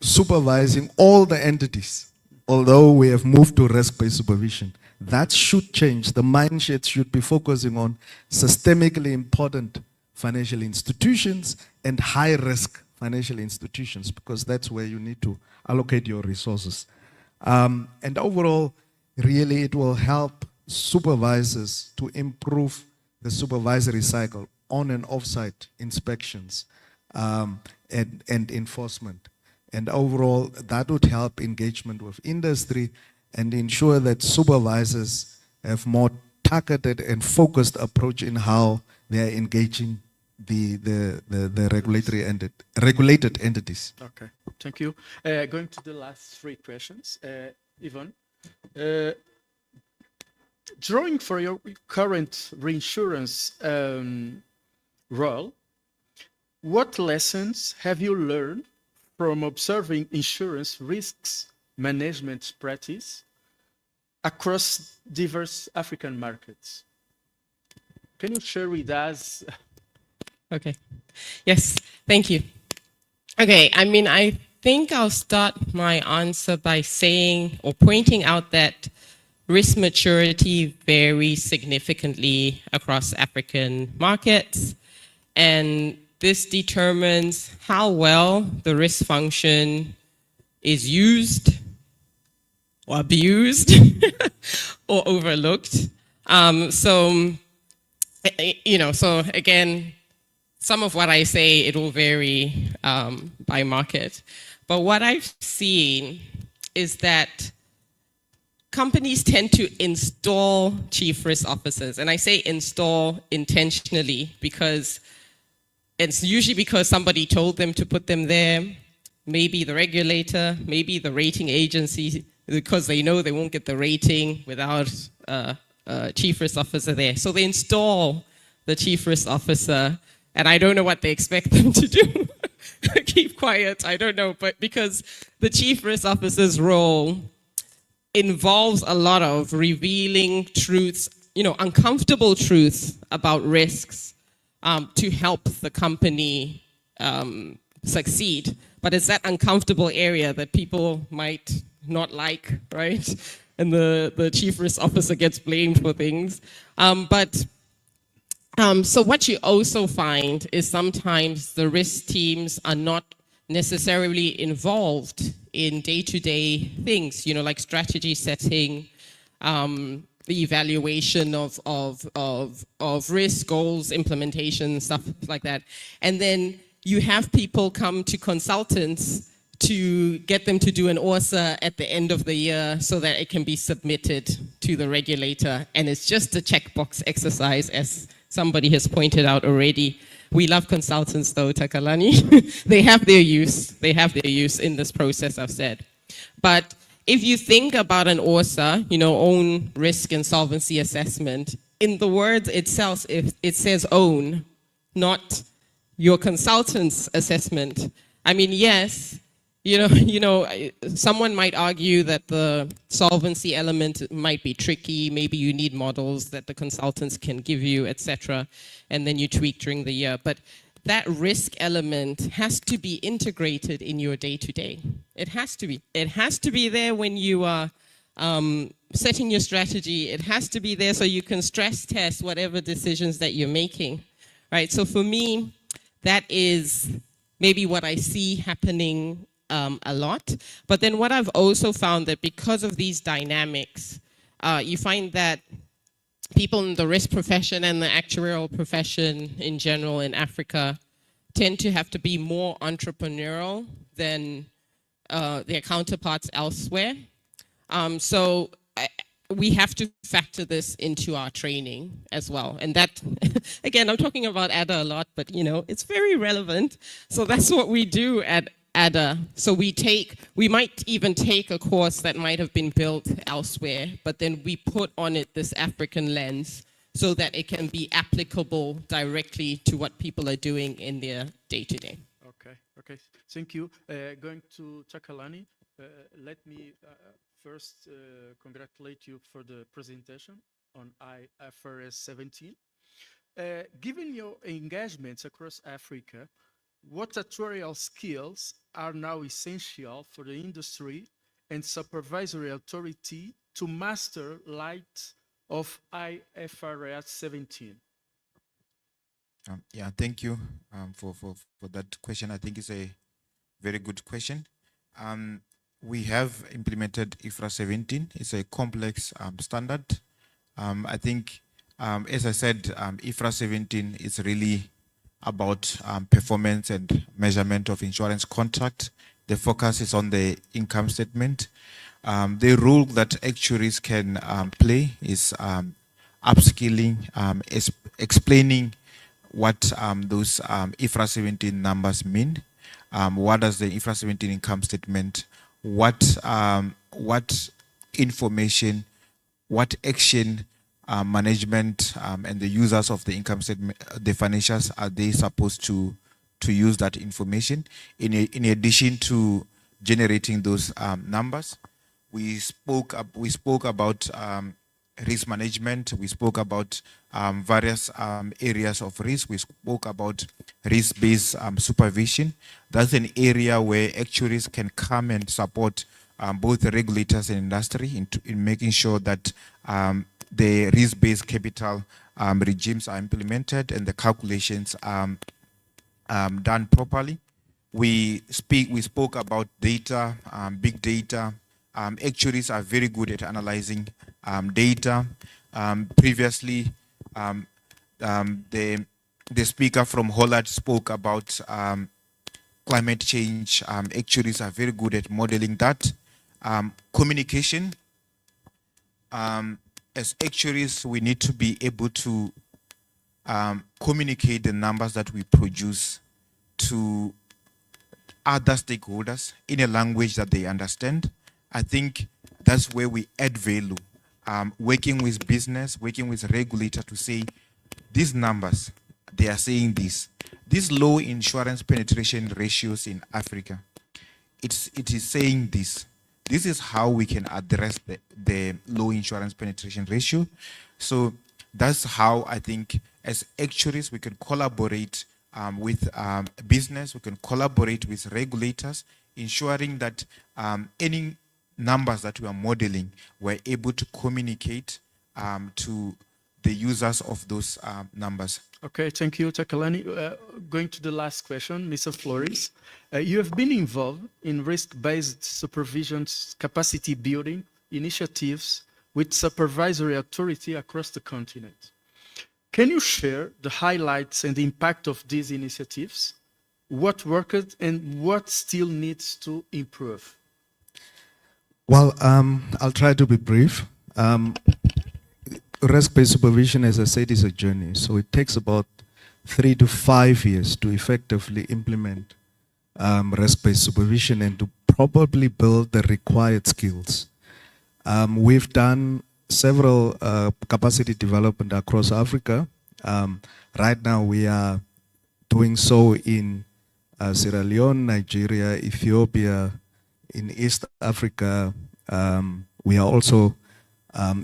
supervising all the entities, although we have moved to risk-based supervision. That should change. The mindset should be focusing on systemically important financial institutions and high-risk financial institutions, because that's where you need to allocate your resources. And overall, really it will help supervisors to improve the supervisory cycle on and off-site inspections and enforcement. And overall, that would help engagement with industry and ensure that supervisors have more targeted and focused approach in how they are engaging the regulated entities. Okay, thank you. Going to the last three questions. Yvonne, drawing for your current reinsurance role, what lessons have you learned from observing insurance risks management practice across diverse African markets. Can you share with us? Okay. Yes, thank you. Okay, I mean, I think I'll start my answer by saying or pointing out that risk maturity varies significantly across African markets, and this determines how well the risk function is used or abused or overlooked. So again, some of what I say, it will vary by market. But what I've seen is that companies tend to install chief risk officers. And I say install intentionally because it's usually because somebody told them to put them there, maybe the regulator, maybe the rating agency, because they know they won't get the rating without a chief risk officer there. So they install the chief risk officer, and I don't know what they expect them to do. Keep quiet, I don't know, but because the chief risk officer's role involves a lot of revealing truths, uncomfortable truths about risks to help the company succeed. But it's that uncomfortable area that people might not like, right? And the chief risk officer gets blamed for things. So what you also find is sometimes the risk teams are not necessarily involved in day-to-day things, like strategy setting, the evaluation of risk goals, implementation, stuff like that. And then you have people come to consultants to get them to do an ORSA at the end of the year so that it can be submitted to the regulator. And it's just a checkbox exercise, as somebody has pointed out already. We love consultants though, Takalani. They have their use. They have their use in this process, I've said. But if you think about an ORSA, own risk and solvency assessment, in the words itself, it says own, not your consultant's assessment. I mean, yes, someone might argue that the solvency element might be tricky. Maybe you need models that the consultants can give you, etc., and then you tweak during the year. But that risk element has to be integrated in your day-to-day. It has to be. It has to be there when you are setting your strategy. It has to be there so you can stress test whatever decisions that you're making, right? So for me, that is maybe what I see happening a lot. But then what I've also found that because of these dynamics, you find that people in the risk profession and the actuarial profession in general in Africa tend to have to be more entrepreneurial than their counterparts elsewhere. So we have to factor this into our training as well. And that, again, I'm talking about ADA a lot, but it's very relevant. So that's what we do at ADA. So we might even take a course that might have been built elsewhere, but then we put on it this African lens so that it can be applicable directly to what people are doing in their day-to-day. Okay, thank you. Going to Takalani, let me first congratulate you for the presentation on IFRS 17. Given your engagements across Africa, what actuarial skills are now essential for the industry and supervisory authority to master light of IFRS 17? Yeah, thank you for that question. I think it's a very good question. We have implemented IFRS 17. It's a complex standard. I think, as I said, IFRS 17 is really about performance and measurement of insurance contract. The focus is on the income statement. The role that actuaries can play is upskilling, explaining what those IFRS 17 numbers mean. What does the IFRS 17 income statement, what information, what action management and the users of the income statement, the financials, are they supposed to to use that information. In addition to generating those numbers, we spoke about risk management. We spoke about various areas of risk. We spoke about risk-based supervision. That's an area where actuaries can come and support both the regulators and industry in making sure that the risk-based capital regimes are implemented and the calculations are done properly. We spoke about data, big data. Actuaries are very good at analyzing data. Previously, the speaker from Holland spoke about climate change. Actuaries are very good at modeling that. Communication. As actuaries, we need to be able to communicate the numbers that we produce to other stakeholders in a language that they understand. I think that's where we add value. Working with business, working with regulator to say, these numbers, they are saying this. These low insurance penetration ratios in Africa, it is saying this. This is how we can address the low insurance penetration ratio. So that's how I think as actuaries we can collaborate with business, we can collaborate with regulators, ensuring that any numbers that we are modeling, we're able to communicate to the users of those numbers. Okay, thank you, Takalani. Going to the last question, Mr. Flores. You have been involved in risk-based supervision capacity building initiatives with supervisory authority across the continent. Can you share the highlights and the impact of these initiatives? What worked and what still needs to improve? Well, I'll try to be brief. Risk-based supervision, as I said, is a journey. So it takes about 3 to 5 years to effectively implement risk-based supervision and to probably build the required skills. We've done several capacity development across Africa. Right now we are doing so in Sierra Leone, Nigeria, Ethiopia, in East Africa. We are also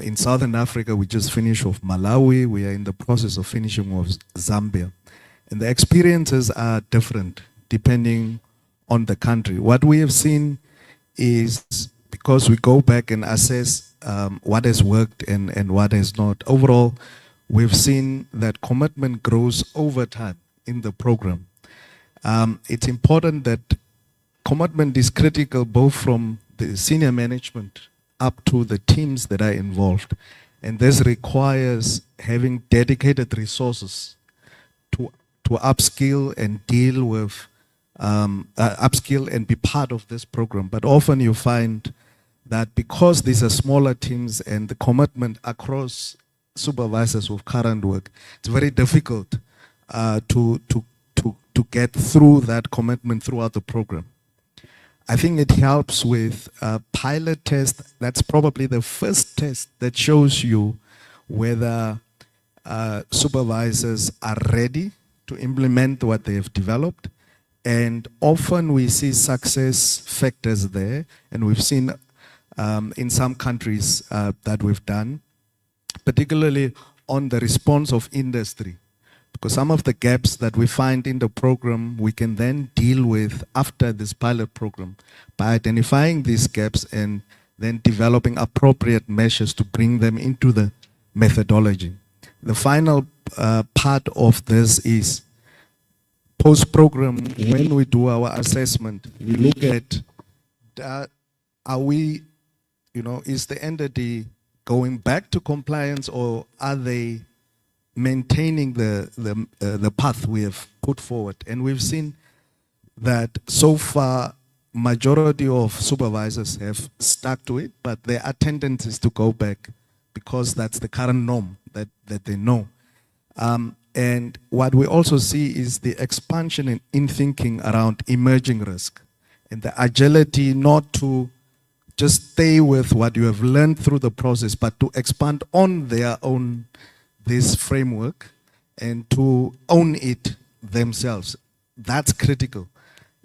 in Southern Africa. We just finished off Malawi. We are in the process of finishing off Zambia. And the experiences are different depending on the country. What we have seen is, because we go back and assess what has worked and what has not, overall, we've seen that commitment grows over time in the program. It's important that commitment is critical both from the senior management up to the teams that are involved. And this requires having dedicated resources to upskill and deal with, upskill and be part of this program. But often you find that because these are smaller teams and the commitment across supervisors with current work, it's very difficult to get through that commitment throughout the program. I think it helps with a pilot test. That's probably the first test that shows you whether supervisors are ready to implement what they have developed. And often we see success factors there, and we've seen in some countries that we've done, particularly on the response of industry. Because some of the gaps that we find in the program, we can then deal with after this pilot program by identifying these gaps and then developing appropriate measures to bring them into the methodology. The final part of this is post-program. When we do our assessment, we look at are we, is the entity going back to compliance, or are they maintaining the path we have put forward? And we've seen that so far majority of supervisors have stuck to it, but there are tendencies to go back because that's the current norm that they know. And what we also see is the expansion in thinking around emerging risk and the agility not to just stay with what you have learned through the process, but to expand on their own this framework and to own it themselves. that's critical.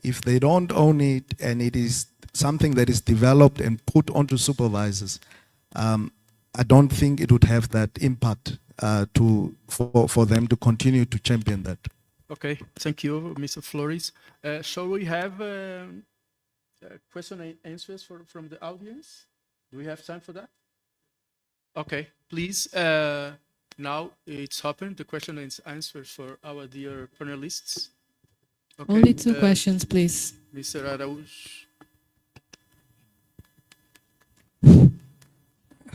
If they don't own it and it is something that is developed and put onto supervisors, I don't think it would have that impact for them to continue to champion that. Okay, thank you, Mr. Flores. Shall we have question and answers from the audience? Do we have time for that? Okay, please. Now it's open, the question and answers for our dear panelists. Okay, Only two questions, please. Mr. Araújo.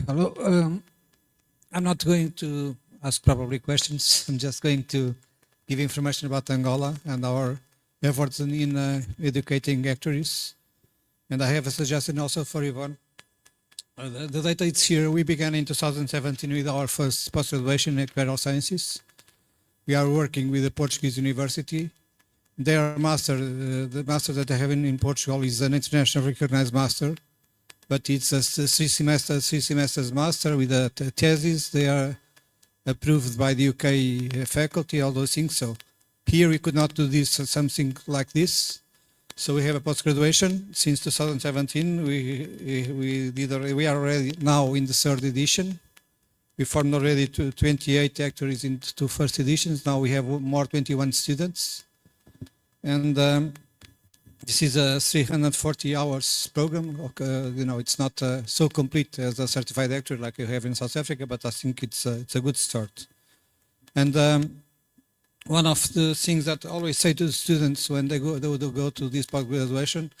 Hello. I'm not going to ask probably questions. I'm just going to give information about Angola and our efforts in educating actuaries. And I have a suggestion also for Yvonne. The data is here. We began in 2017 with our first post-graduation in actuarial sciences. We are working with the Portuguese university. Their master, the master that they have in Portugal is an international recognized master, but it's a three semesters master with a thesis. They are approved by the UK faculty, all those things. So here we could not do this, something like this. So we have a post-graduation since 2017. We are already now in the third edition. We formed already 28 actuaries in two first editions. Now we have more 21 students. And this is a 340 hours program. You know, it's not so complete as a certified actuary like you have in South Africa, but I think it's a good start. And one of the things that I always say to the students when they go to this post-graduation,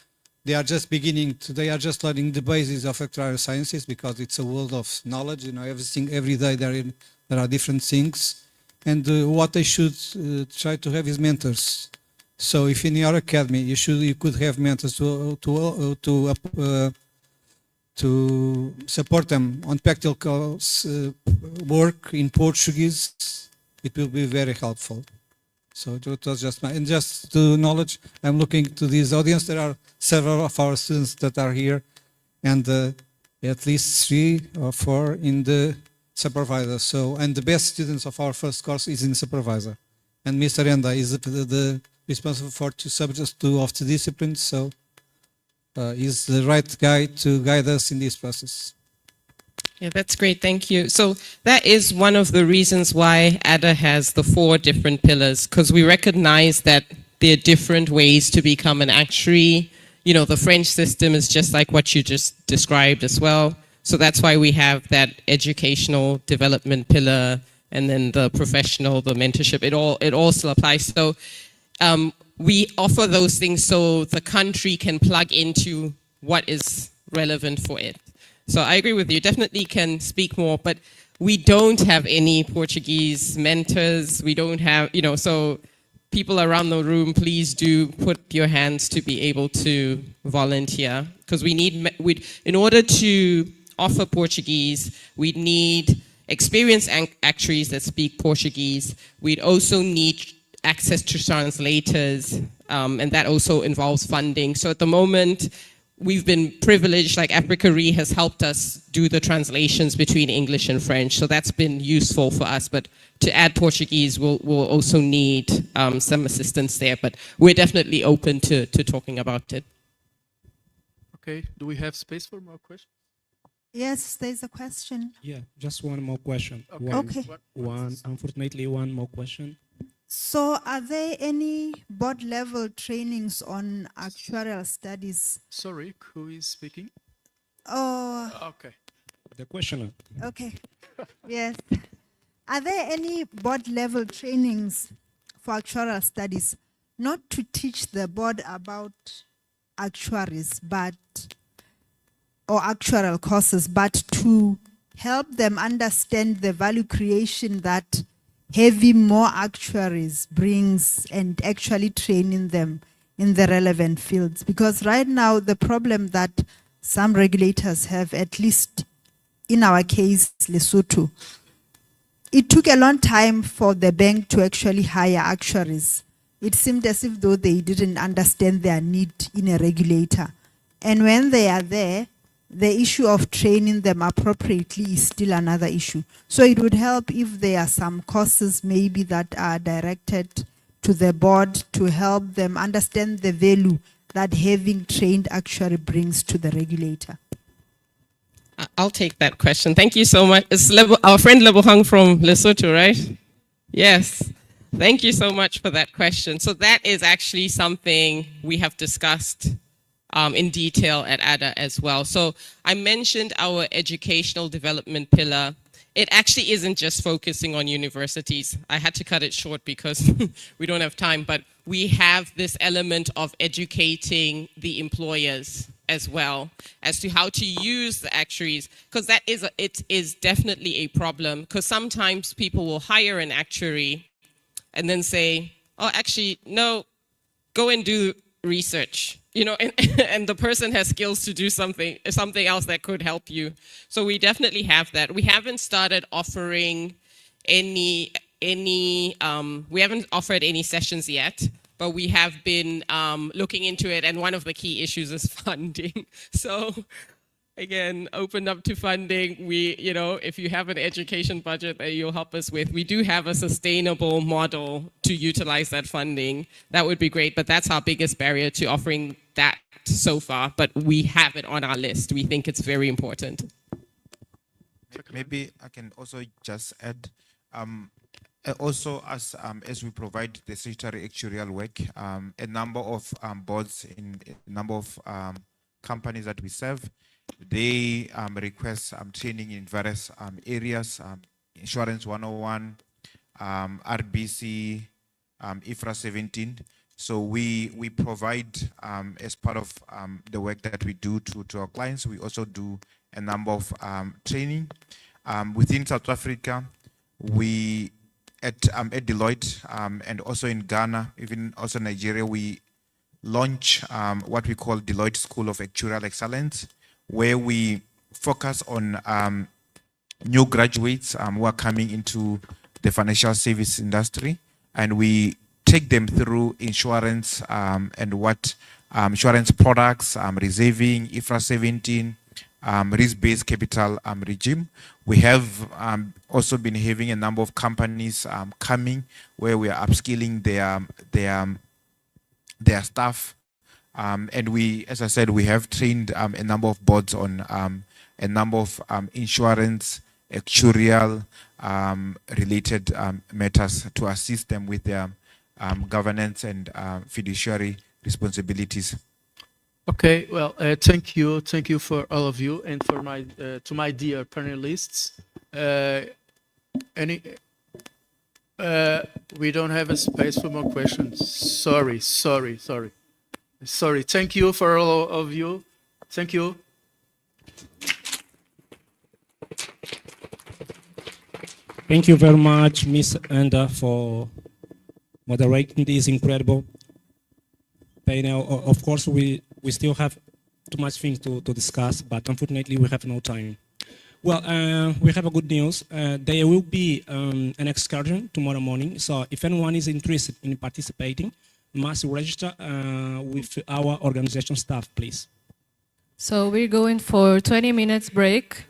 they are just they are just learning the basis of actuarial sciences because it's a world of knowledge. You know, every day there are different things, and what they should try to have is mentors. So if in your academy you could have mentors to support them on practical work in Portuguese, it will be very helpful. So it was just and just to knowledge, I'm looking to this audience. There are several of our students that are here, and at least 3 or 4 in the supervisor. So, and the best students of our first course is in supervisor, and Mr. Enda is the responsible for 2 subjects, 2 of the disciplines. So he's the right guy to guide us in this process. Yeah, that's great. Thank you. So that is one of the reasons why ADA has the 4 different pillars, because we recognize that there are different ways to become an actuary. You know, the French system is just like what you just described as well. So that's why we have that educational development pillar, and then the professional, the mentorship. It all still applies. So we offer those things so the country can plug into what is relevant for it. So I agree with you, definitely can speak more, but we don't have any Portuguese mentors. We don't have, you know, so people around the room, please do put your hands to be able to volunteer, because we need, in order to offer Portuguese, we'd need experienced actuaries that speak Portuguese. We'd also need access to translators, and that also involves funding. So at the moment, we've been privileged, like Africa Re has helped us do the translations between English and French, so that's been useful for us. But to add Portuguese, we'll also need some assistance there, but we're definitely open to talking about it. Okay, do we have space for more questions? Yes, there's a question. Yeah, just one more question. Okay. Unfortunately, one more question. So are there any board level trainings on actuarial studies? Sorry, who is speaking? Oh. Okay. The questioner. Okay. Yes. Are there any board level trainings for actuarial studies? Not to teach the board about actuaries, or actuarial courses, but to help them understand the value creation that having more actuaries brings, and actually training them in the relevant fields. Because right now, the problem that some regulators have, at least in our case, Lesotho, it took a long time for the bank to actually hire actuaries. It seemed as if though they didn't understand their need in a regulator. And when they are there, the issue of training them appropriately is still another issue. So it would help if there are some courses maybe that are directed to the board to help them understand the value that having trained actuary brings to the regulator? I'll take that question. Thank you so much. It's our friend Lebohang from Lesotho, right? Yes. Thank you so much for that question. So that is actually something we have discussed in detail at ADA as well. So I mentioned our educational development pillar. It actually isn't just focusing on universities. I had to cut it short because we don't have time, but we have this element of educating the employers as well as to how to use the actuaries, because it is definitely a problem, because sometimes people will hire an actuary and then say, oh, actually, no, go and do research, and the person has skills to do something else that could help you. So we definitely have that. We haven't started offering we haven't offered any sessions yet, but we have been looking into it, and one of the key issues is funding. So again, open up to funding. If you have an education budget that you'll help us with, we do have a sustainable model to utilize that funding. That would be great, but that's our biggest barrier to offering that so far. But we have it on our list. We think it's very important. Maybe I can also just add, also as we provide the statutory actuarial work, a number of boards in a number of companies that we serve, they request training in various areas, Insurance 101, RBC, IFRA 17. So we provide, as part of the work that we do to our clients, we also do a number of training. Within South Africa, we at Deloitte and also in Ghana, even also Nigeria, we launch what we call Deloitte School of Actuarial Excellence, where we focus on new graduates who are coming into the financial service industry, and we take them through insurance and what insurance products, reserving, IFRA 17, risk-based capital regime. We have also been having a number of companies coming where we are upskilling their staff. And we, as I said, we have trained a number of boards on a number of insurance, actuarial related matters to assist them with their governance and fiduciary responsibilities. Okay, well, thank you for all of you, and for to my dear panelists. We don't have a space for more questions. Sorry. Thank you for all of you. Thank you. Thank you very much, Ms. Anda, for moderating this incredible panel. Of course, we still have too much things to discuss, but unfortunately, we have no time. Well, we have a good news. There will be an excursion tomorrow morning. So if anyone is interested in participating, must register with our organization staff, please. So we're going for 20 minutes break.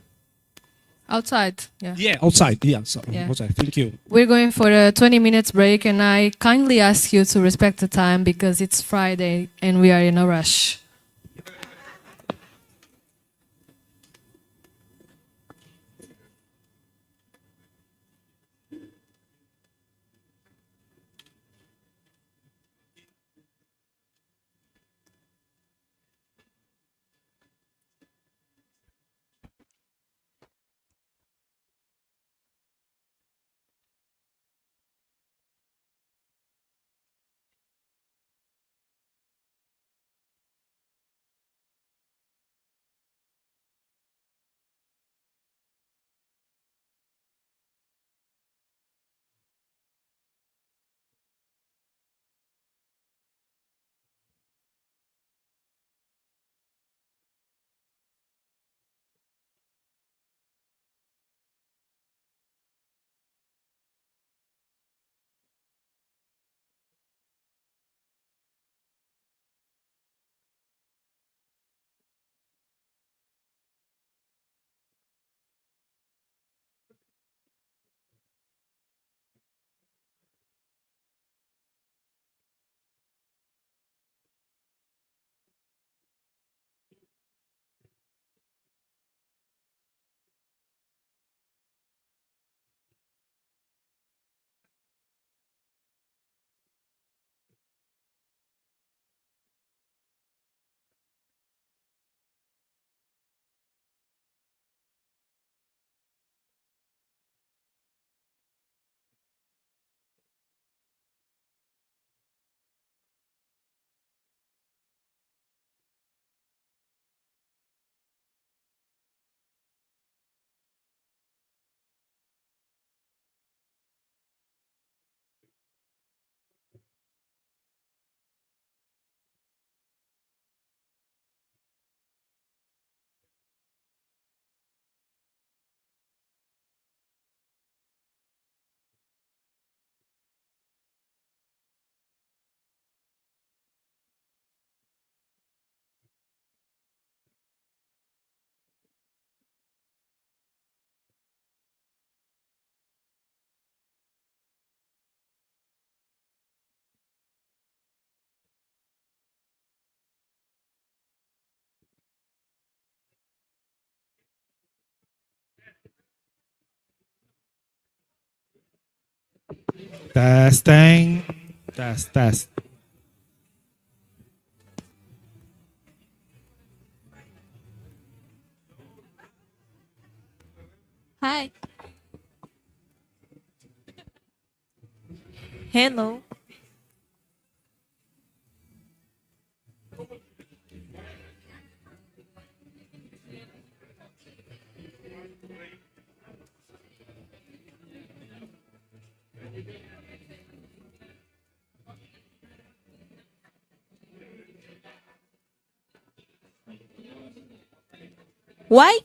Outside, yeah. Yeah, outside, yeah, sorry, Yeah. outside, thank you. We're going for a 20 minutes break, and I kindly ask you to respect the time because it's Friday and we are in a rush. Testing. Test. Hi. Hello. Why?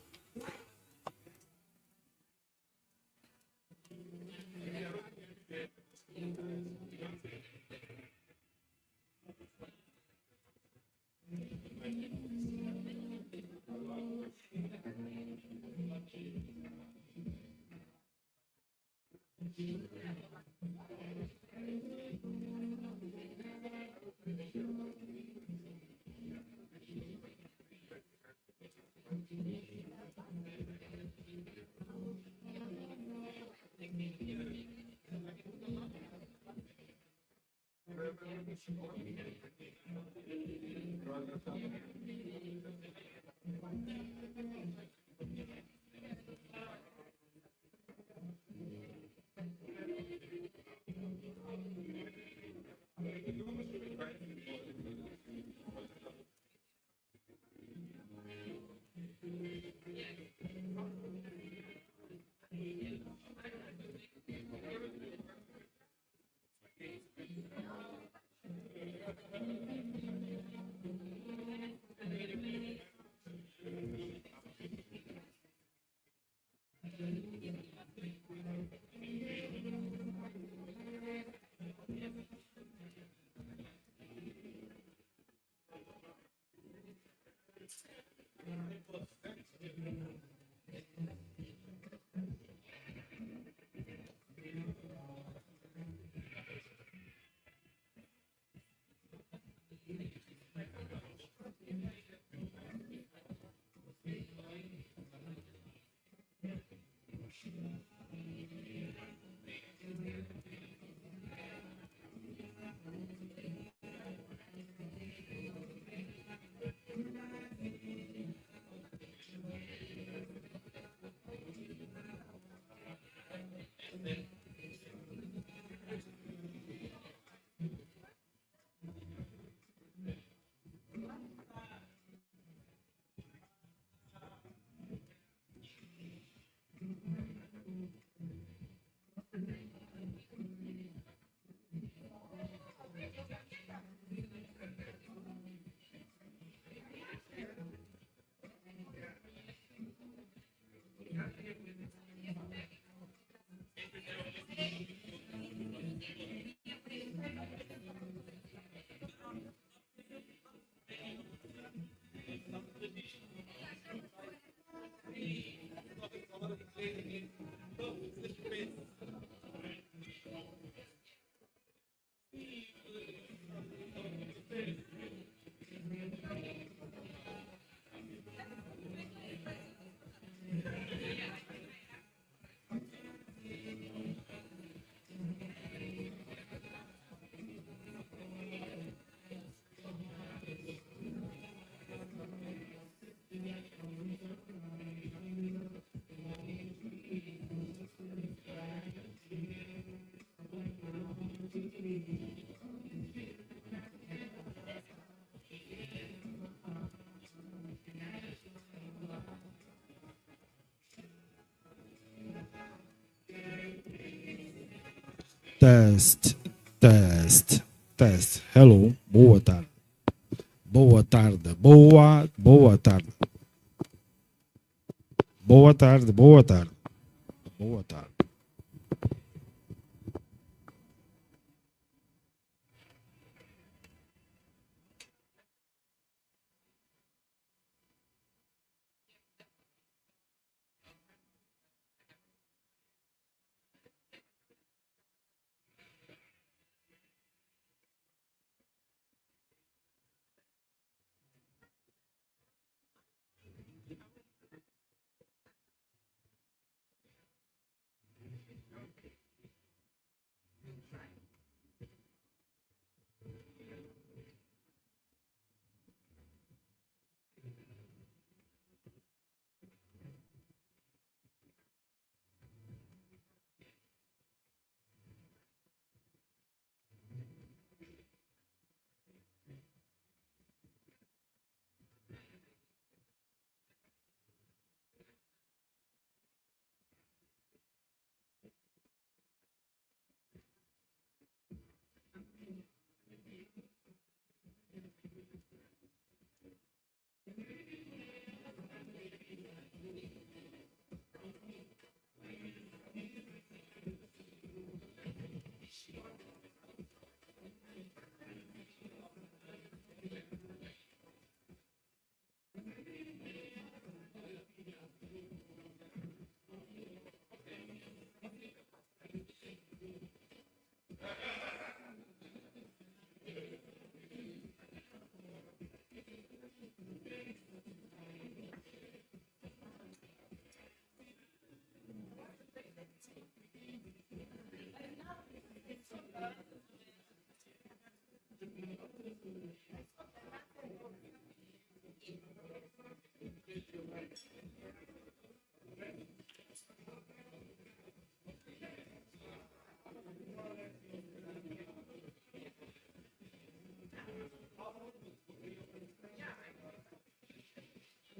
Test. Hello. Boa tarde. Boa tarde. Boa tarde. Boa tarde. Boa tarde. Boa tarde.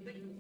Thank you.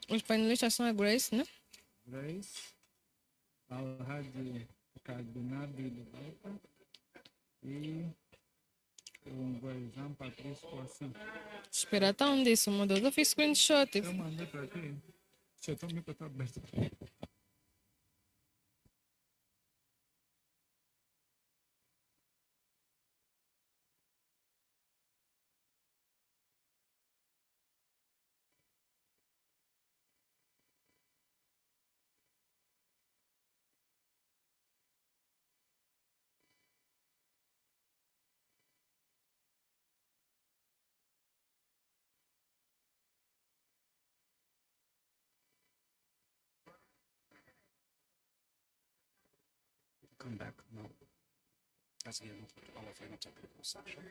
Os painelistas são a Grace, né? Grace, Alhaji Kadunabi Lubaita e o Guaizão Patrício Coassi. Espera, tá onde isso, meu Deus? Eu fiz screenshot. Eu mandei para ti. Deixa eu tomar para aberto. Come back now. As we move to our final technical section.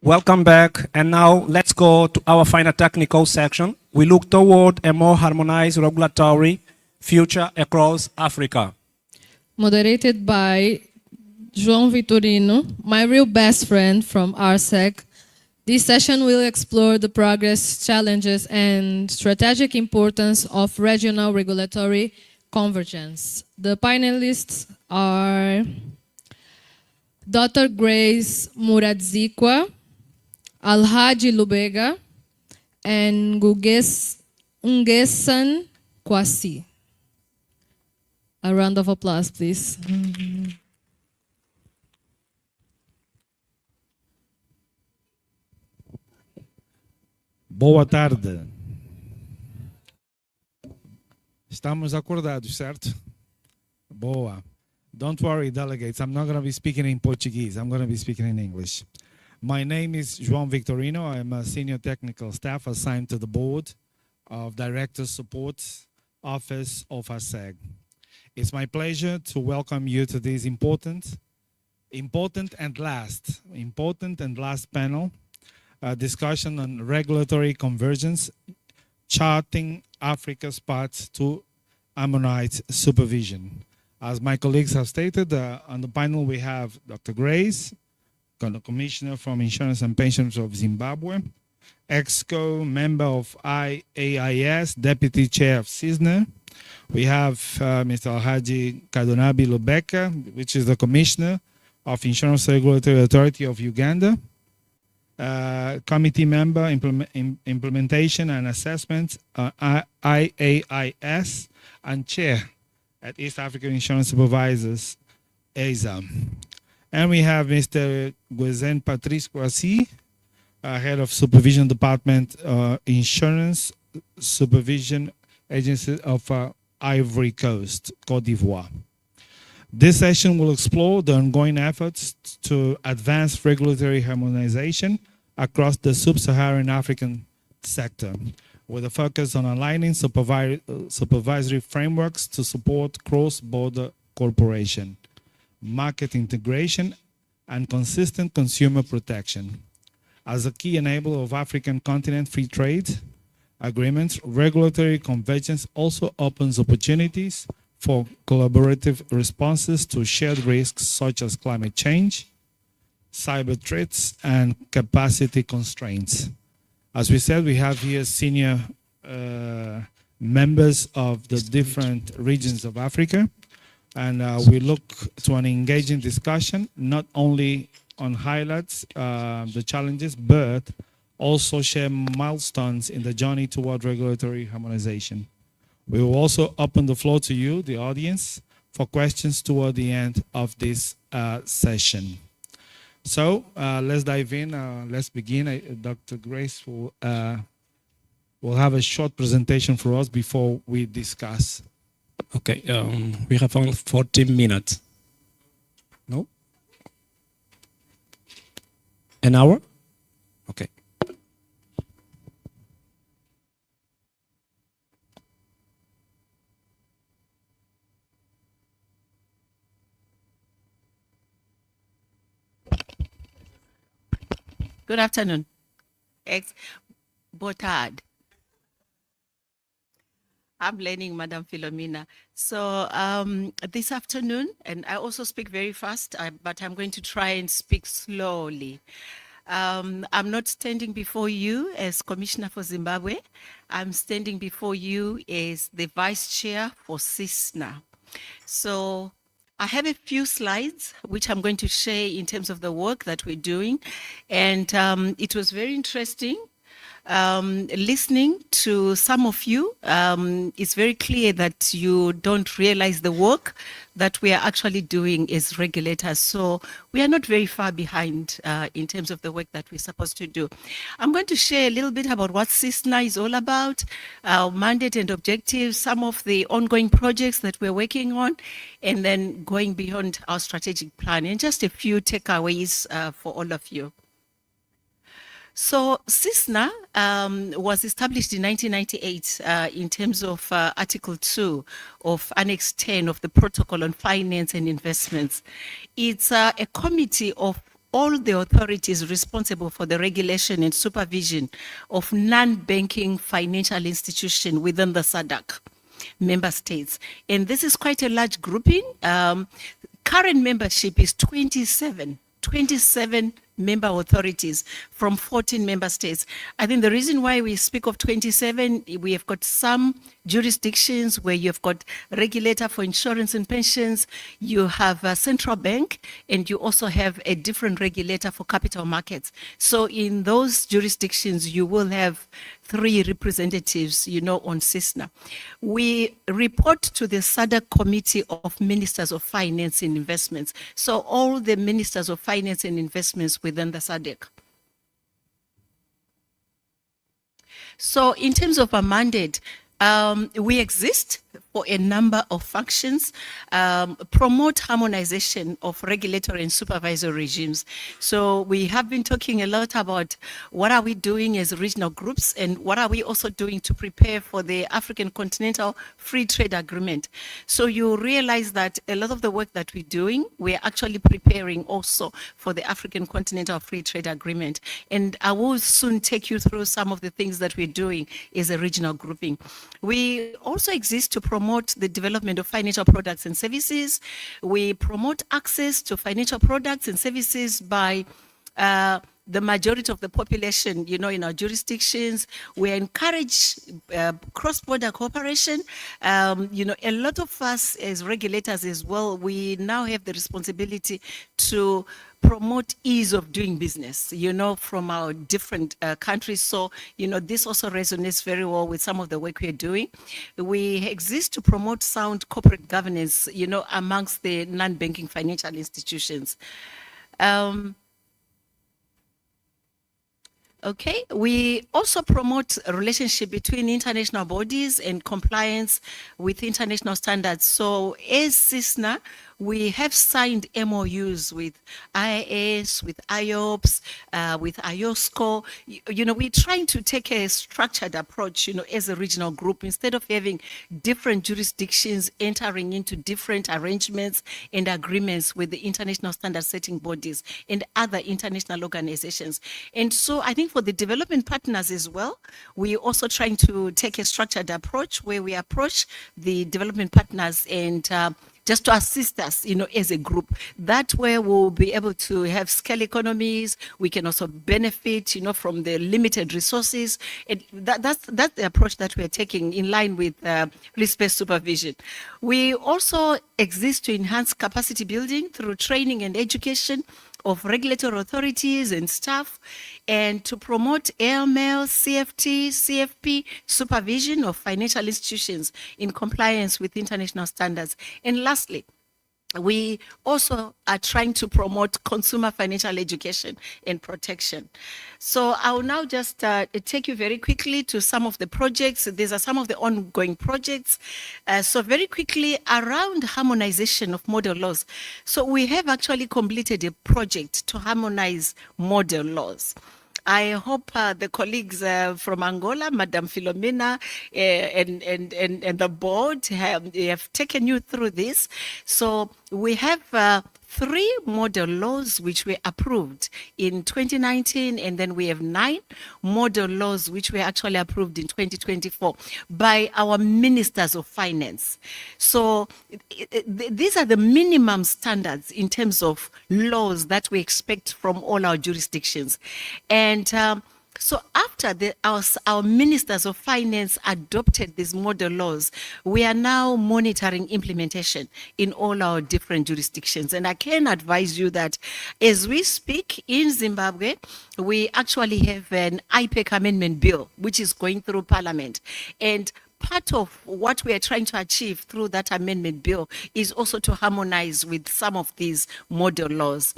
Welcome back, and now let's go to our final technical section. We look toward a more harmonized regulatory future across Africa. Moderated by João Vitorino, my real best friend from RSEC. This session will explore the progress, challenges, and strategic importance of regional regulatory convergence. The panelists are Dr. Grace Muradzikwa, Alhaji Lubega, and Ngugesan Kwasi. A round of applause, please. Boa tarde. Estamos acordados, certo? Boa. Don't worry, delegates. I'm not going to be speaking in Portuguese. I'm going to be speaking in English. My name is João Victorino. I'm a senior technical staff assigned to the board of Director Support Office of ASEG. It's my pleasure to welcome you to this important and last panel discussion on regulatory convergence, charting Africa's path to harmonized supervision. As my colleagues have stated, on the panel we have Dr. Grace, Commissioner from Insurance and Pensions of Zimbabwe, EXCO, member of Iais, Deputy Chair of CISNA. We have Mr. Alhaji Kadunabi Lubeka, which is the Commissioner of Insurance Regulatory Authority of Uganda, Committee Member, Implementation and Assessment, IAIS, and Chair at East African Insurance Supervisors, ESA. And we have Mr. Guezen Patrice Kwasi, Head of Supervision Department, Insurance Supervision Agency of Ivory Coast, Côte d'Ivoire. This session will explore the ongoing efforts to advance regulatory harmonization across the sub-Saharan African sector. with a focus on aligning supervisory frameworks to support cross-border cooperation, market integration, and consistent consumer protection. As a key enabler of African continent free trade agreements, regulatory convergence also opens opportunities for collaborative responses to shared risks such as climate change, cyber threats, and capacity constraints. As we said, we have here senior members of the different regions of Africa, and we look to an engaging discussion, not only on highlights the challenges, but also share milestones in the journey toward regulatory harmonization. We will also open the floor to you, the audience, for questions toward the end of this session. So let's dive in. Let's begin. Dr. Grace will have a short presentation for us before we discuss. Okay, we have only 14 minutes. No? An hour? Okay. Good afternoon. Botard. I'm learning, Madam Philomena. So this afternoon, and I also speak very fast, but I'm going to try and speak slowly. I'm not standing before you as Commissioner for Zimbabwe. I'm standing before you as the Vice Chair for CISNA. So I have a few slides which I'm going to share in terms of the work that we're doing. And it was very interesting listening to some of you. It's very clear that you don't realize the work that we are actually doing as regulators. So we are not very far behind in terms of the work that we're supposed to do. I'm going to share a little bit about what CISNA is all about, our mandate and objectives, some of the ongoing projects that we're working on, and then going beyond our strategic plan, and just a few takeaways for all of you. So CISNA was established in 1998 in terms of Article 2 of Annex 10 of the Protocol on Finance and Investments. It's a committee of all the authorities responsible for the regulation and supervision of non-banking financial institutions within the SADC member states. And this is quite a large grouping. Current membership is 27 member authorities from 14 member states. I think the reason why we speak of 27, we have got some jurisdictions where you've got regulator for insurance and pensions, you have a central bank, and you also have a different regulator for capital markets. So in those jurisdictions, you will have 3 representatives, on CISNA. We report to the SADC Committee of Ministers of Finance and Investments. So all the Ministers of Finance and Investments within the SADC. So in terms of a mandate, we exist for a number of functions, promote harmonization of regulatory and supervisory regimes. So we have been talking a lot about what are we doing as regional groups and what are we also doing to prepare for the African Continental Free Trade Agreement. So you realize that a lot of the work that we're doing, we're actually preparing also for the African Continental Free Trade Agreement. And I will soon take you through some of the things that we're doing as a regional grouping. We also exist to promote the development of financial products and services. We promote access to financial products and services by the majority of the population, in our jurisdictions. We encourage cross-border cooperation. A lot of us as regulators as well, we now have the responsibility to promote ease of doing business, from our different countries. So, this also resonates very well with some of the work we're doing. We exist to promote sound corporate governance, amongst the non-banking financial institutions. Okay, we also promote a relationship between international bodies and compliance with international standards. So as CISNA, we have signed MOUs with Iais, with IOPS, with IOSCO. You know, we're trying to take a structured approach, you know, as a regional group, instead of having different jurisdictions entering into different arrangements and agreements with the international standard setting bodies and other international organizations. And so I think for the development partners as well, we're also trying to take a structured approach where we approach the development partners and just to assist us, you know, as a group. That way we'll be able to have scale economies. We can also benefit, you know, from the limited resources. And that's the approach that we're taking in line with risk-based supervision. We also exist to enhance capacity building through training and education of regulatory authorities and staff, and to promote AML, CFT, CFP supervision of financial institutions in compliance with international standards. And lastly, we also are trying to promote consumer financial education and protection. So I'll now just take you very quickly to some of the projects. These are some of the ongoing projects. So very quickly, around harmonization of model laws. So we have actually completed a project to harmonize model laws. I hope the colleagues from Angola, Madam Philomena, and the board have taken you through this. So we have 3 model laws which were approved in 2019, and then we have 9 model laws which were actually approved in 2024 by our ministers of finance. So these are the minimum standards in terms of laws that we expect from all our jurisdictions. And so after our ministers of finance adopted these model laws, we are now monitoring implementation in all our different jurisdictions. And I can advise you that as we speak in Zimbabwe, we actually have an IPEC amendment bill, which is going through Parliament. And part of what we are trying to achieve through that amendment bill is also to harmonize with some of these model laws.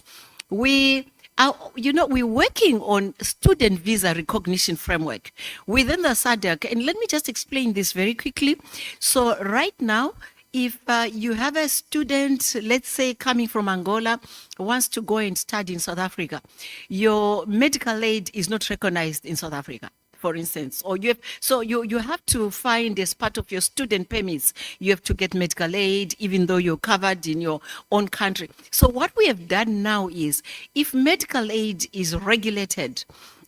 You know, we're working on student visa recognition framework within the SADC. And let me just explain this very quickly. So right now, if you have a student, let's say coming from Angola, wants to go and study in South Africa, your medical aid is not recognized in South Africa, for instance, or you have to find, as part of your student permits, you have to get medical aid even though you're covered in your own country. So what we have done now is, if medical aid is regulated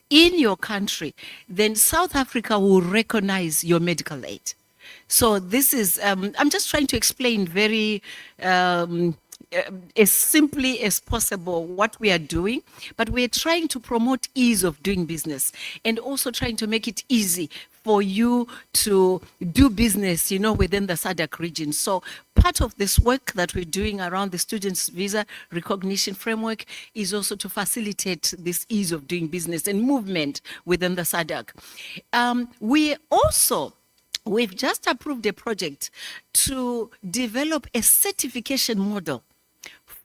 in your country, then South Africa will recognize your medical aid. So this is, I'm just trying to explain very as simply as possible what we are doing, but we're trying to promote ease of doing business and also trying to make it easy for you to do business, you know, within the SADC region. So part of this work that we're doing around the students' visa recognition framework is also to facilitate this ease of doing business and movement within the SADC. We've just approved a project to develop a certification model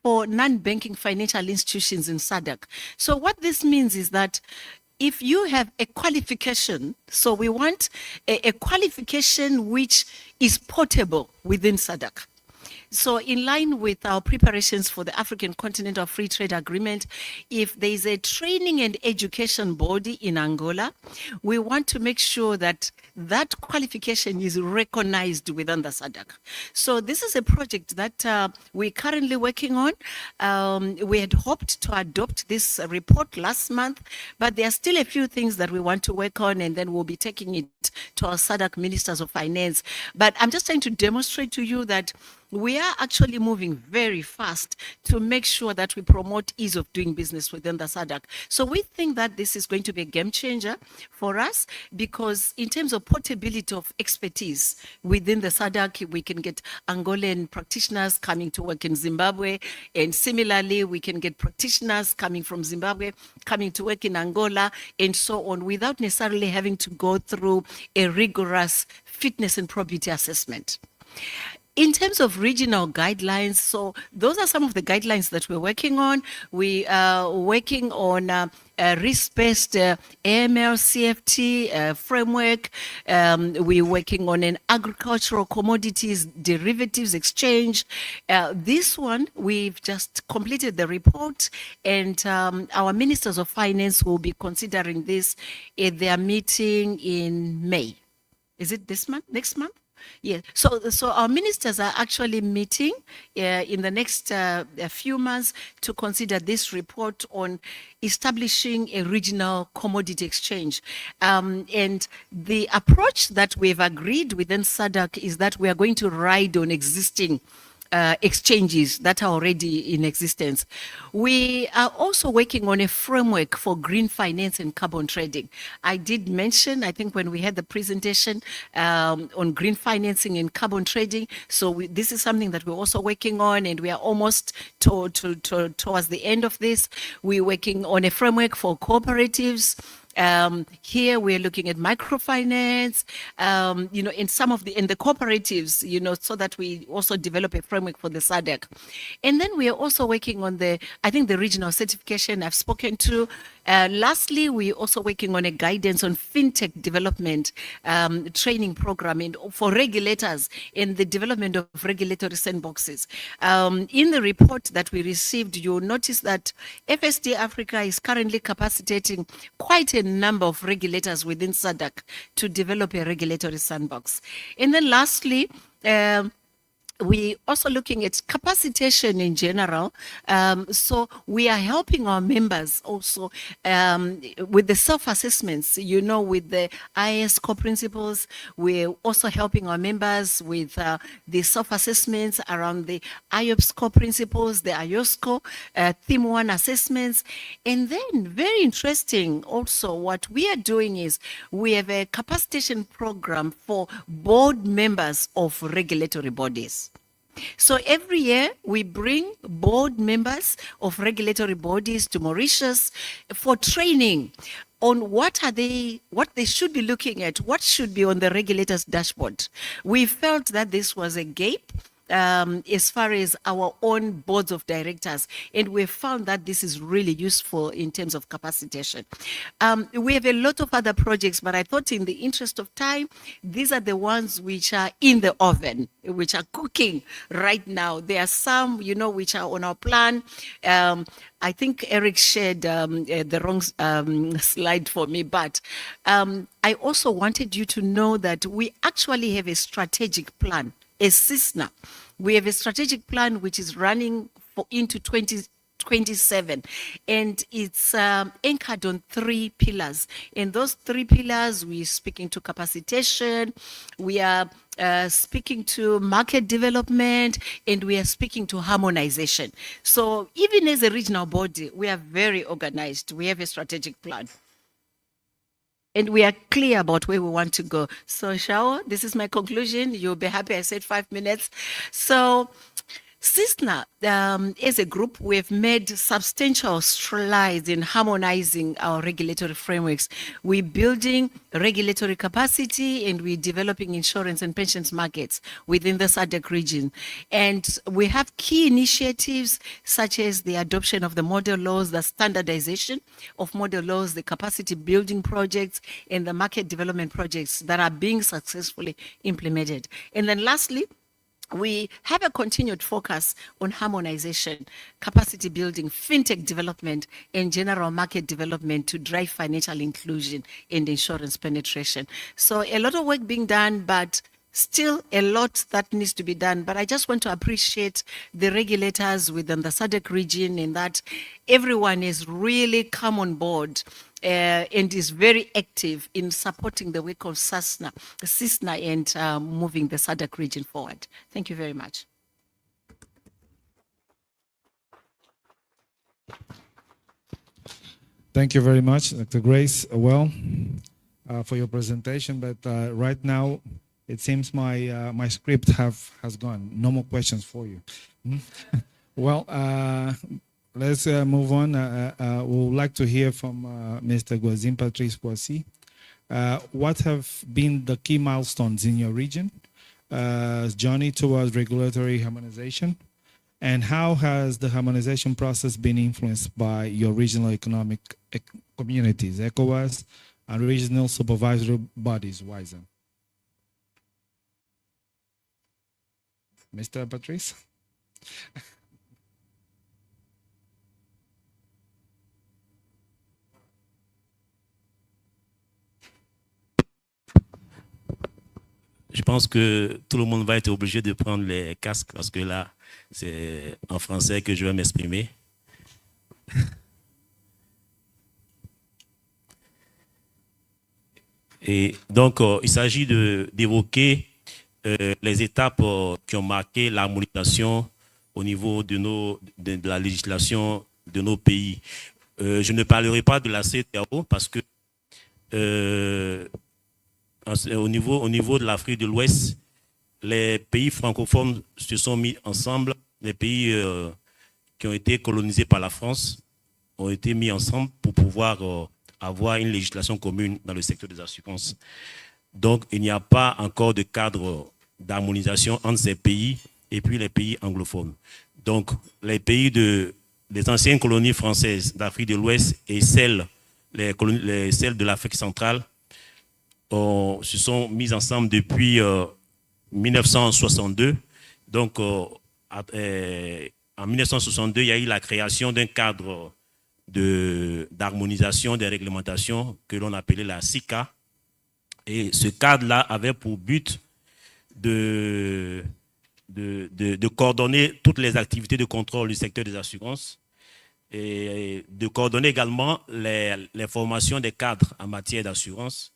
for non-banking financial institutions in SADC. So what this means is that if you have a qualification, so we want a qualification which is portable within SADC. So in line with our preparations for the African Continental Free Trade Agreement, if there is a training and education body in Angola, we want to make sure that that qualification is recognized within the SADC. So this is a project that we're currently working on. We had hoped to adopt this report last month, but there are still a few things that we want to work on, and then we'll be taking it to our SADC ministers of finance. But I'm just trying to demonstrate to you that we are actually moving very fast to make sure that we promote ease of doing business within the SADC. So we think that this is going to be a game changer for us, because in terms of portability of expertise within the SADC, we can get Angolan practitioners coming to work in Zimbabwe, and similarly, we can get practitioners coming from Zimbabwe, coming to work in Angola, and so on, without necessarily having to go through a rigorous fitness and probity assessment. In terms of regional guidelines, so those are some of the guidelines that we're working on. We are working on a risk-based AML CFT framework. We're working on an agricultural commodities derivatives exchange. This one, we've just completed the report, and our ministers of finance will be considering this at their meeting in May. Is it this month? Next month? Yeah, so our ministers are actually meeting in the next few months to consider this report on establishing a regional commodity exchange. And the approach that we've agreed within SADC is that we are going to ride on existing exchanges that are already in existence. We are also working on a framework for green finance and carbon trading. I did mention, I think when we had the presentation on green financing and carbon trading, so this is something that we're also working on, and we are almost towards the end of this. We're working on a framework for cooperatives. Here we're looking at microfinance, in some of the cooperatives, so that we also develop a framework for the SADC. And then we are also working on the regional certification I've spoken to. Lastly, we're also working on a guidance on fintech development training program for regulators in the development of regulatory sandboxes. In the report that we received, you'll notice that FSD Africa is currently capacitating quite a number of regulators within SADC to develop a regulatory sandbox. And then lastly, we also looking at capacitation in general. So we are helping our members also with the self-assessments, with the Iais core principles. We're also helping our members with the self-assessments around the IOPS core principles, the IOSCO Theme 1 assessments. And then very interesting also, what we are doing is we have a capacitation program for board members of regulatory bodies. So every year we bring board members of regulatory bodies to Mauritius for training on what they should be looking at, what should be on the regulator's dashboard. We felt that this was a gap as far as our own boards of directors, and we found that this is really useful in terms of capacitation. We have a lot of other projects, but I thought in the interest of time, these are the ones which are in the oven, which are cooking right now. There are some, which are on our plan. I think Eric shared the wrong slide for me, but I also wanted you to know that we actually have a strategic plan. As CISNA, we have a strategic plan which is running into 2027, and it's anchored on 3 pillars. And those 3 pillars, we're speaking to capacitation, we are speaking to market development, and we are speaking to harmonization. So even as a regional body, we are very organized. We have a strategic plan. And we are clear about where we want to go. So, Shao, this is my conclusion. You'll be happy I said 5 minutes. So, CISNA, as a group, we've made substantial strides in harmonizing our regulatory frameworks. We're building regulatory capacity, and we're developing insurance and pensions markets within the SADC region. And we have key initiatives such as the adoption of the model laws, the standardization of model laws, the capacity building projects, and the market development projects that are being successfully implemented. And then lastly, we have a continued focus on harmonization, capacity building, fintech development, and general market development to drive financial inclusion and insurance penetration. So a lot of work being done, but still a lot that needs to be done. But I just want to appreciate the regulators within the SADC region, in that everyone has really come on board and is very active in supporting the work of CISNA and moving the SADC region forward. Thank you very much. Thank you very much, Dr. Grace, for your presentation. But right now, it seems my script has gone. No more questions for you. Well, let's move on. We would like to hear from Mr. Guazin Patrice Poissy. What have been the key milestones in your region journey towards regulatory harmonization? And how has the harmonization process been influenced by your regional economic communities, ECOWAS, and regional supervisory bodies, WISA? Mr. Patrice? Je pense que tout le monde va être obligé de prendre les casques parce que là, c'est en français que je vais m'exprimer. Et donc, il s'agit d'évoquer les étapes qui ont marqué l'harmonisation au niveau de la législation de nos pays. Je ne parlerai pas de la CEDEAO parce que au niveau de l'Afrique de l'Ouest, les pays francophones se sont mis ensemble, les pays qui ont été colonisés par la France ont été mis ensemble pour pouvoir avoir une législation commune dans le secteur des assurances. Donc, il n'y a pas encore de cadre d'harmonisation entre ces pays et puis les pays anglophones. Donc, les pays des anciennes colonies françaises d'Afrique de l'Ouest et celles de l'Afrique centrale se sont mis ensemble depuis 1962. Donc, en 1962, il y a eu la création d'un cadre d'harmonisation des réglementations que l'on appelait la SICA. Et ce cadre-là avait pour but de coordonner toutes les activités de contrôle du secteur des assurances et de coordonner également les formations des cadres en matière d'assurance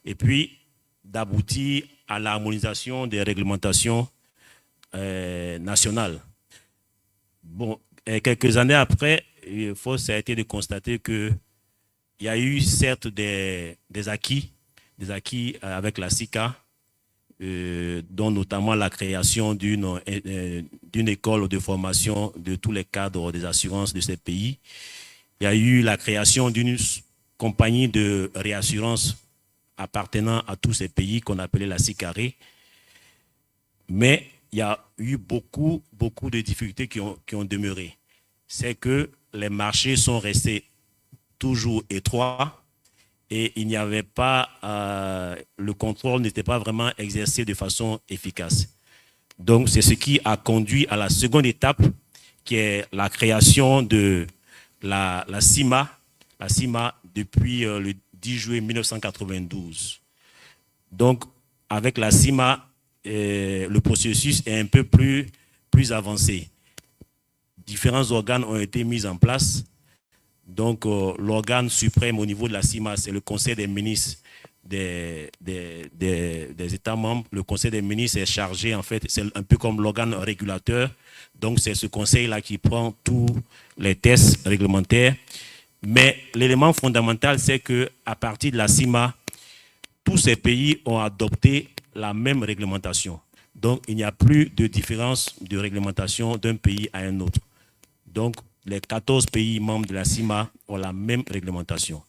et puis d'aboutir à l'harmonisation des réglementations nationales. Bon, quelques années après, ça a été de constater qu'il y a eu certes des acquis avec la SICA, dont notamment la création d'une école de formation de tous les cadres des assurances de ces pays. Il y a eu la création d'une compagnie de réassurance appartenant à tous ces pays qu'on appelait la SICARE. Mais il y a eu beaucoup de difficultés qui ont demeuré. C'est que les marchés sont restés toujours étroits et il n'y avait pas, le contrôle n'était pas vraiment exercé de façon efficace. Donc, c'est ce qui a conduit à la seconde étape, qui est la création de la CIMA depuis le 10 juillet 1992. Donc, avec la CIMA, le processus est un peu plus avancé. Différents organes ont été mis en place. Donc, l'organe suprême au niveau de la CIMA, c'est le Conseil des ministres des États membres. Le Conseil des ministres est chargé, en fait, c'est un peu comme l'organe régulateur. Donc, c'est ce conseil-là qui prend tous les tests réglementaires. Mais l'élément fondamental, c'est qu'à partir de la CIMA, tous ces pays ont adopté la même réglementation. Donc, il n'y a plus de différence de réglementation d'un pays à un autre. Donc, les 14 pays membres de la CIMA ont la même réglementation.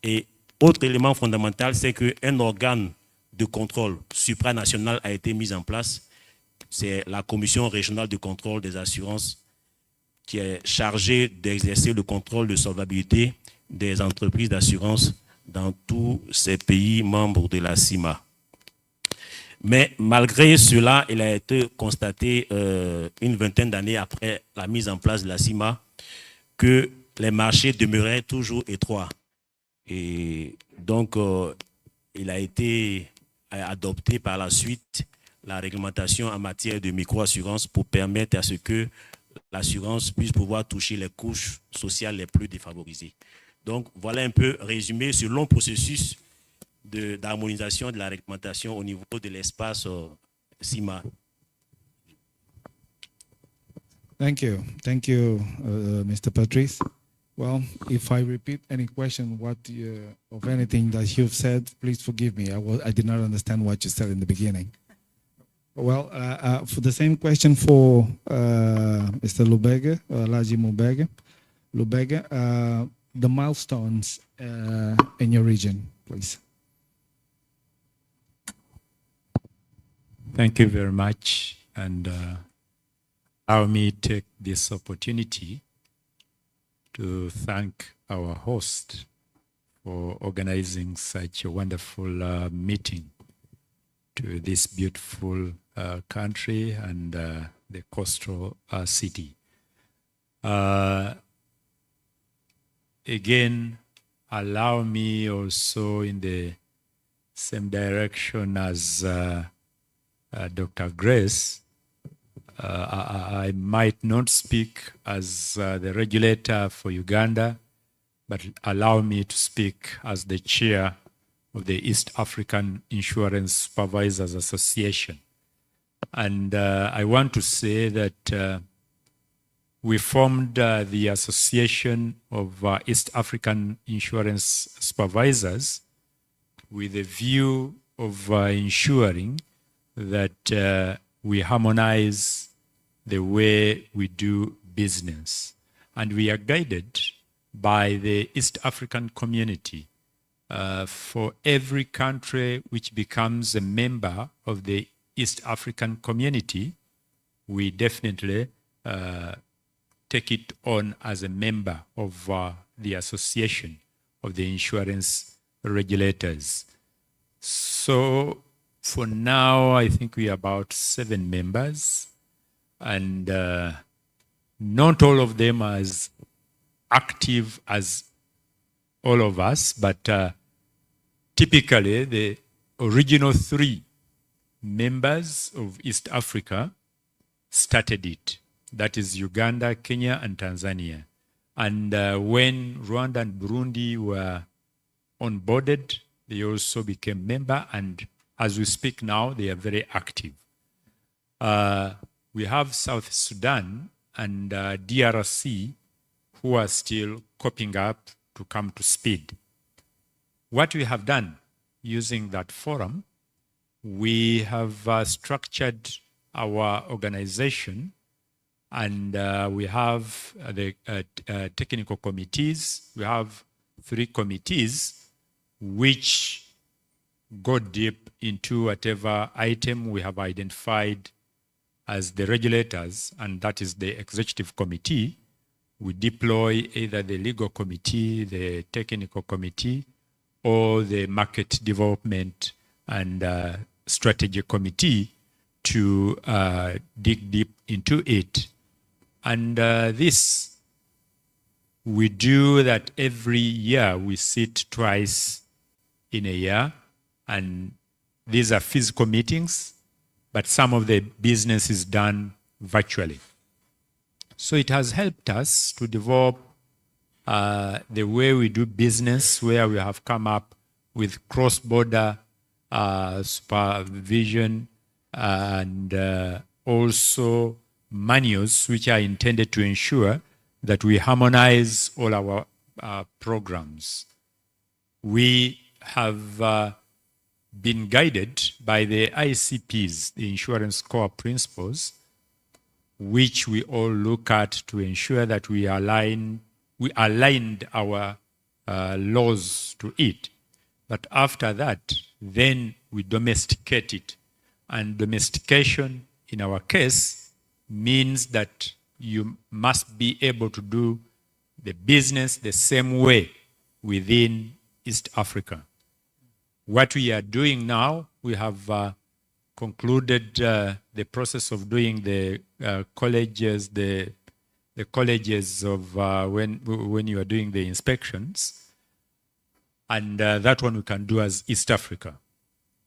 Et autre élément fondamental, c'est qu'un organe de contrôle supranational a été mis en place. C'est la Commission régionale de contrôle des assurances qui est chargée d'exercer le contrôle de solvabilité des entreprises d'assurance dans tous ces pays membres de la CIMA. Mais malgré cela, il a été constaté une vingtaine d'années après la mise en place de la CIMA que les marchés demeuraient toujours étroits. Et donc, il a été adopté par la suite la réglementation en matière de micro-assurance pour permettre à ce que l'assurance puisse pouvoir toucher les couches sociales les plus défavorisées. Donc, voilà un peu résumé ce long processus d'harmonisation de la réglementation au niveau de l'espace CIMA. Thank you, Mr. Patrice. Well, if I repeat any question, of anything that you've said, please forgive me. I did not understand what you said in the beginning. Well, for the same question for Mr. Lubega, Laji Lubega, the milestones in your region, please. Thank you very much, and allow me to take this opportunity to thank our host for organizing such a wonderful meeting to this beautiful country and the coastal city. Again, allow me also in the same direction as Dr. Grace. I might not speak as the regulator for Uganda, but allow me to speak as the chair of the East African Insurance Supervisors Association. And I want to say that we formed the Association of East African Insurance Supervisors with a view of ensuring that we harmonize the way we do business. And we are guided by the East African community. For every country which becomes a member of the East African community, we definitely take it on as a member of the Association of the Insurance Regulators. So for now, I think we are about 7 members, and not all of them are as active as all of us, but typically the original 3 members of East Africa started it. That is Uganda, Kenya, and Tanzania. And when Rwanda and Burundi were onboarded, they also became member, and as we speak now, they are very active. We have South Sudan and DRC who are still coping up to come to speed. What we have done using that forum, we have structured our organization, and we have the technical committees. We have 3 committees which go deep into whatever item we have identified as the regulators, and that is the executive committee. We deploy either the legal committee, the technical committee, or the market development and strategy committee to dig deep into it. And this, we do that every year. We sit twice in a year, and these are physical meetings, but some of the business is done virtually. So it has helped us to develop the way we do business, where we have come up with cross-border supervision and also manuals which are intended to ensure that we harmonize all our programs. We have been guided by the ICPs, the Insurance Core Principles, which we all look at to ensure that we aligned our laws to it. But after that, then we domesticate it. And domestication, in our case, means that you must be able to do the business the same way within East Africa. What we are doing now, we have concluded the process of doing the colleges, the colleges of when you are doing the inspections, and that one we can do as East Africa.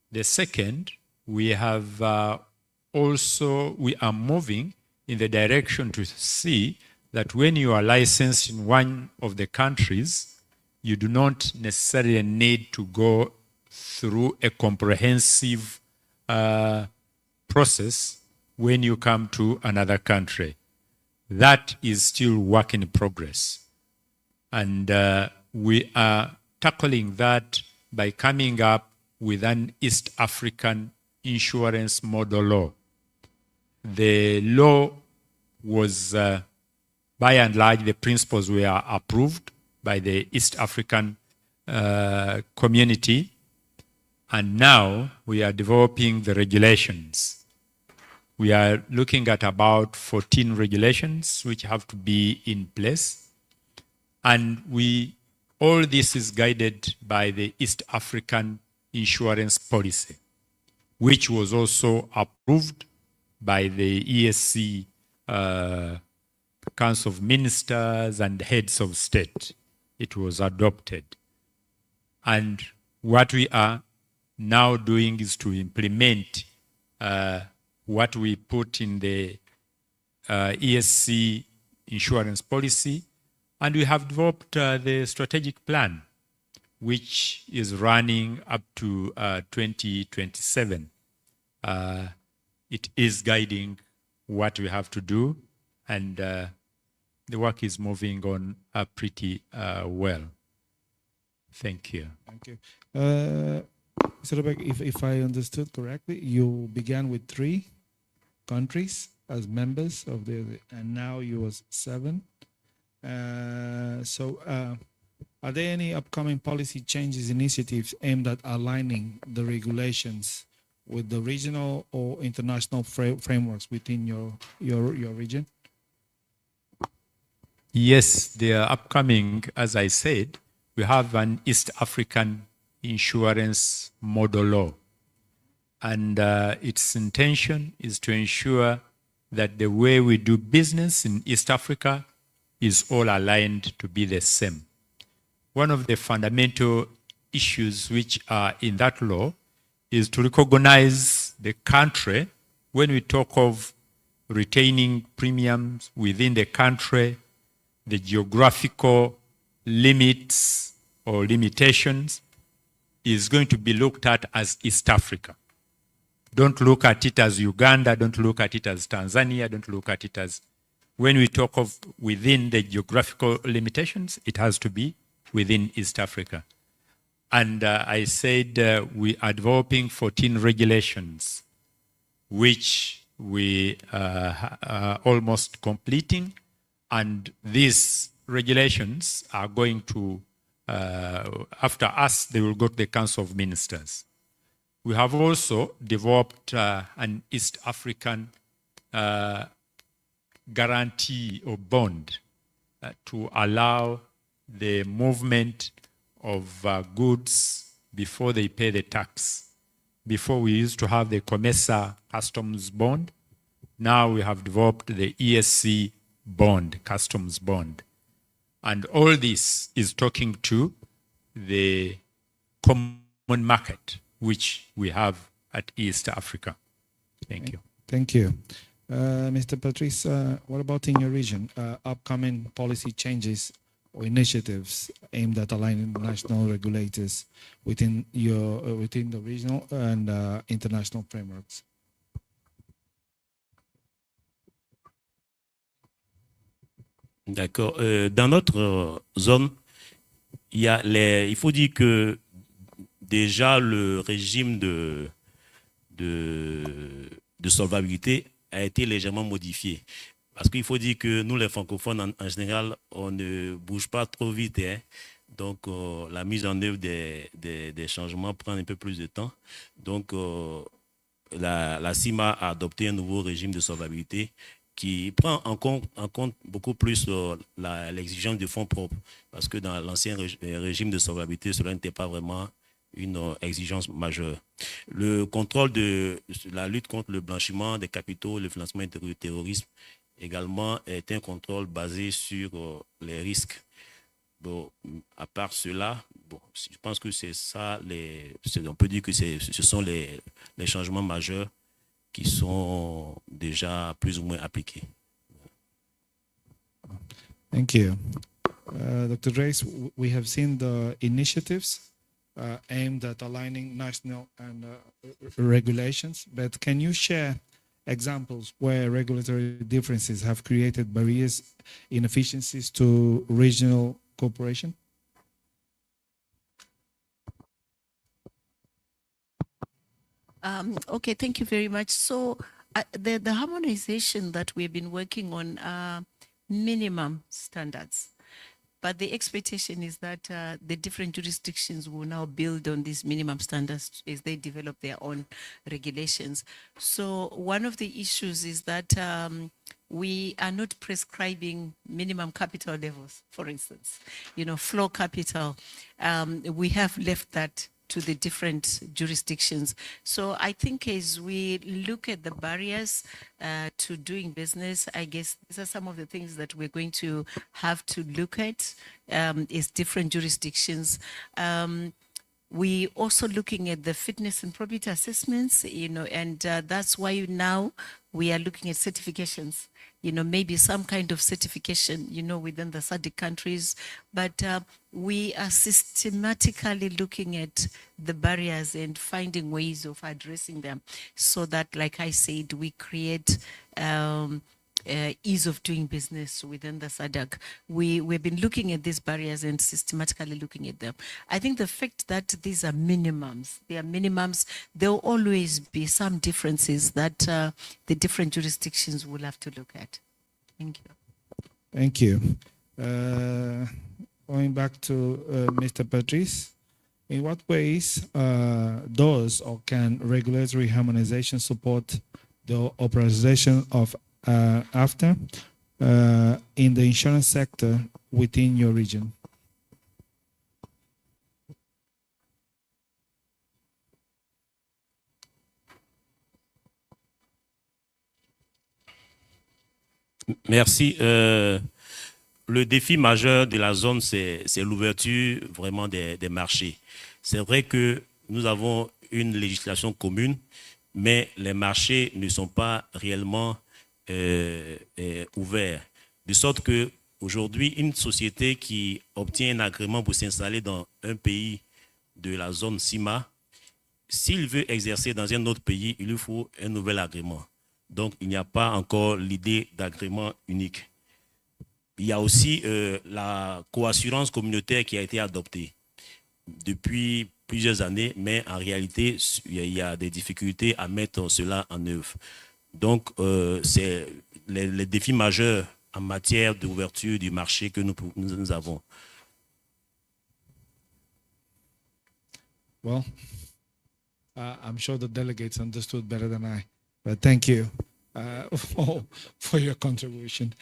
The second, we have we are moving in the direction to see that when you are licensed in one of the countries, you do not necessarily need to go through a comprehensive process when you come to another country. That is still work in progress. And we are tackling that by coming up with an East African insurance model law. The law was, by and large, the principles were approved by the East African community. And now we are developing the regulations. We are looking at about 14 regulations which have to be in place. And all this is guided by the East African insurance policy, which was also approved by the ESC Council of Ministers and Heads of State. It was adopted. And what we are now doing is to implement what we put in the ESC insurance policy, and we have developed the strategic plan, which is running up to 2027. It is guiding what we have to do, and the work is moving on pretty well. Thank you. Thank you. Mr. Rebecca, if I understood correctly, you began with 3 countries as members of and now you was 7. Are there any upcoming policy changes, initiatives aimed at aligning the regulations with the regional or international frameworks within your region? Yes, they are upcoming. As I said, we have an East African insurance model law. And its intention is to ensure that the way we do business in East Africa is all aligned to be the same. One of the fundamental issues which are in that law is to recognize the country when we talk of retaining premiums within the country, the geographical limits or limitations is going to be looked at as East Africa. Don't look at it as Uganda, don't look at it as Tanzania, don't look at it as, when we talk of within the geographical limitations, it has to be within East Africa. And I said we are developing 14 regulations, which we are almost completing. And these regulations are going to, after us, they will go to the Council of Ministers. We have also developed an East African guarantee or bond to allow the movement of goods before they pay the tax. Before we used to have the COMESA customs bond. Now we have developed the ESC bond, customs bond. And all this is talking to the common market, which we have at East Africa. Thank you. Thank you. Mr. Patrice, what about in your region? Upcoming policy changes or initiatives aimed at aligning national regulators within the regional and international frameworks? D'accord. Dans notre zone, il faut dire que déjà le régime de solvabilité a été légèrement modifié. Parce qu'il faut dire que nous, les francophones, en général, on ne bouge pas trop vite. Hein. Donc, la mise en œuvre des changements prend un peu plus de temps. Donc, la CIMA a adopté un nouveau régime de solvabilité qui prend en compte beaucoup plus l'exigence de fonds propres. Parce que dans l'ancien régime de solvabilité, cela n'était pas vraiment une exigence majeure. Le contrôle de la lutte contre le blanchiment des capitaux, le financement du terrorisme, également est un contrôle basé sur les risques. Bon, à part cela, bon, je pense que c'est ça, on peut dire que ce sont les changements majeurs qui sont déjà plus ou moins appliqués. Thank you. Dr. Reis, we have seen the initiatives aimed at aligning national and regulations, but can you share examples where regulatory differences have created barriers, inefficiencies to regional cooperation? Okay, thank you very much. So the harmonization that we've been working on are minimum standards. But the expectation is that the different jurisdictions will now build on these minimum standards as they develop their own regulations. So one of the issues is that we are not prescribing minimum capital levels, for instance, floor capital. We have left that to the different jurisdictions. So I think as we look at the barriers to doing business, I guess these are some of the things that we're going to have to look at as different jurisdictions. We also looking at the fitness and probity assessments, and that's why now we are looking at certifications, maybe some kind of certification, within the SADC countries. But we are systematically looking at the barriers and finding ways of addressing them so that, like I said, we create ease of doing business within the SADC. We've been looking at these barriers and systematically looking at them. I think the fact that these are minimums, there'll always be some differences that the different jurisdictions will have to look at. Thank you. Thank you. Going back to Mr. Patrice, in what ways does or can regulatory harmonization support the authorization of AFTA in the insurance sector within your region? Merci. Le défi majeur de la zone, c'est l'ouverture vraiment des marchés. C'est vrai que nous avons une législation commune, mais les marchés ne sont pas réellement ouverts. De sorte que aujourd'hui, une société qui obtient un agrément pour s'installer dans un pays de la zone CIMA, s'il veut exercer dans un autre pays, il lui faut un nouvel agrément. Donc, il n'y a pas encore l'idée d'agrément unique. Il y a aussi la coassurance communautaire qui a été adoptée depuis plusieurs années, mais en réalité, il y a des difficultés à mettre cela en œuvre. Donc, c'est les défis majeurs en matière d'ouverture du marché que nous avons. Well, I'm sure the delegates understood better than I, but thank you for your contribution.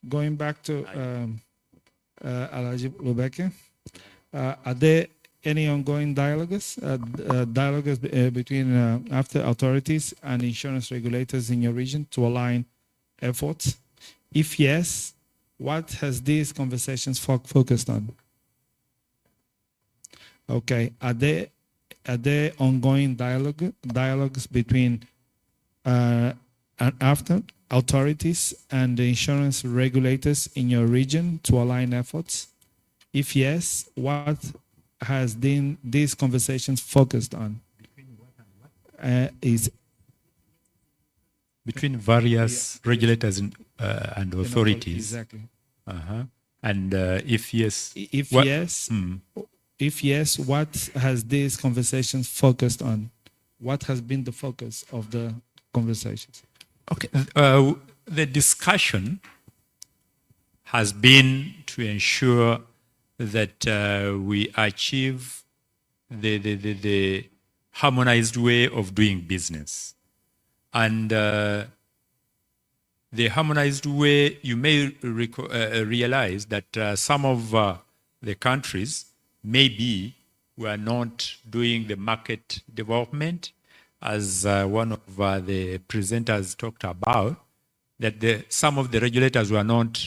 Going back to Alaji Lubeke, are there any ongoing dialogues between AFTA authorities and insurance regulators in your region to align efforts? If yes, what has these conversations focused on? Okay, are there ongoing dialogues between AFTA authorities and the insurance regulators in your region to align efforts? If yes, what has these conversations focused on? Is between various regulators and authorities. Exactly. And if yes, if yes, what has these conversations focused on? What has been the focus of the conversations? Okay, the discussion has been to ensure that we achieve the harmonized way of doing business. And the harmonized way, you may realize that some of the countries maybe were not doing the market development, as one of the presenters talked about, that some of the regulators were not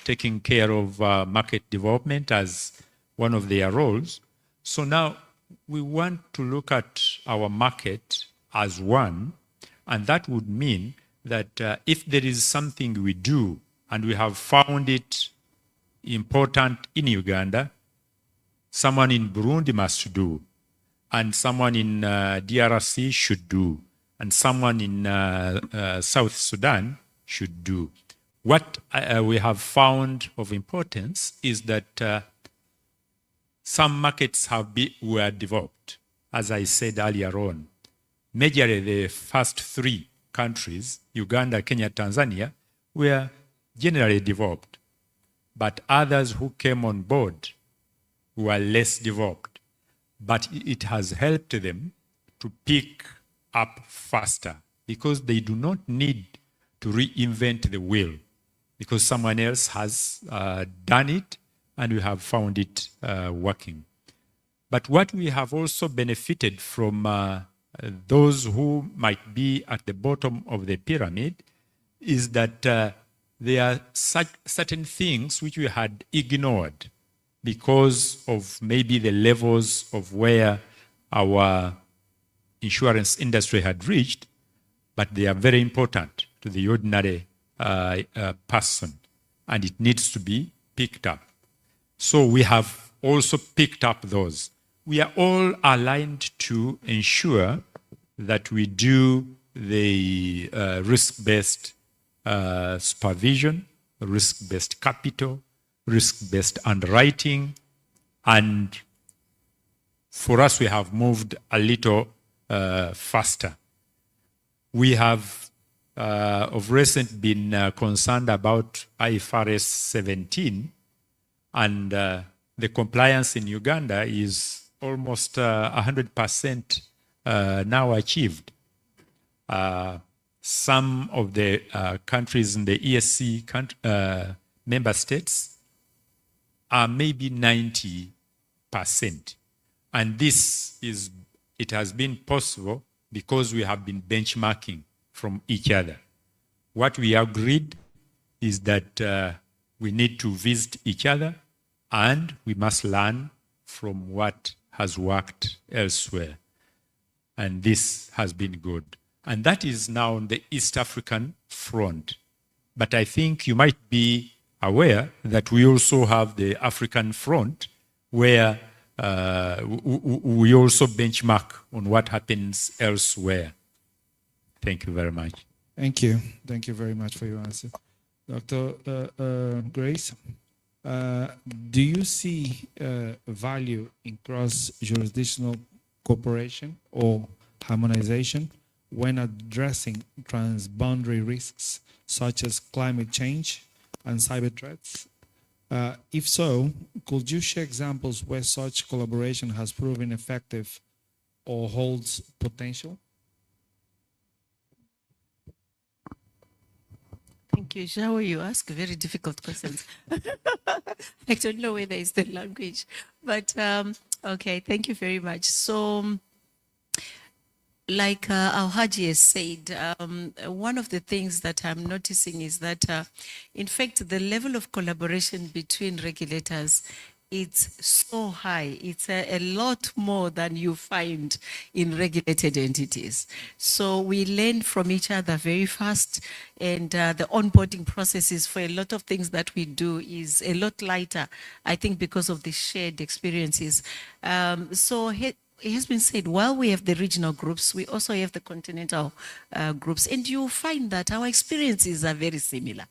taking care of market development as one of their roles. So now we want to look at our market as one, and that would mean that if there is something we do and we have found it important in Uganda, someone in Burundi must do, and someone in DRC should do, and someone in South Sudan should do. What we have found of importance is that some markets were developed, as I said earlier on. Majorly the first three countries, Uganda, Kenya, Tanzania, were generally developed. but others who came on board who are less developed. But it has helped them to pick up faster because they do not need to reinvent the wheel because someone else has done it and we have found it working. But what we have also benefited from those who might be at the bottom of the pyramid is that there are certain things which we had ignored because of maybe the levels of where our insurance industry had reached, but they are very important to the ordinary person, and it needs to be picked up. So we have also picked up those. We are all aligned to ensure that we do the risk-based supervision, risk-based capital, risk-based underwriting, and for us, we have moved a little faster. We have of recent been concerned about IFRS 17, and the compliance in Uganda is almost 100% now achieved. Some of the countries in the ESC member states are maybe 90%. And it has been possible because we have been benchmarking from each other. What we agreed is that we need to visit each other and we must learn from what has worked elsewhere. And this has been good. And that is now on the East African front. But I think you might be aware that we also have the African front where we also benchmark on what happens elsewhere. Thank you very much. Thank you. Thank you very much for your answer. Dr. Grace, do you see value in cross-jurisdictional cooperation or harmonization when addressing transboundary risks such as climate change and cyber threats? If so, could you share examples where such collaboration has proven effective or holds potential? Thank you, Zhao. You ask very difficult questions. I don't know whether it's the language, but okay, thank you very much. So, like our Haji has said, one of the things that I'm noticing is that, in fact, the level of collaboration between regulators, it's so high. It's a lot more than you find in regulated entities. So we learn from each other very fast, and the onboarding processes for a lot of things that we do is a lot lighter, I think, because of the shared experiences. So it has been said, while we have the regional groups, we also have the continental groups, and you find that our experiences are very similar.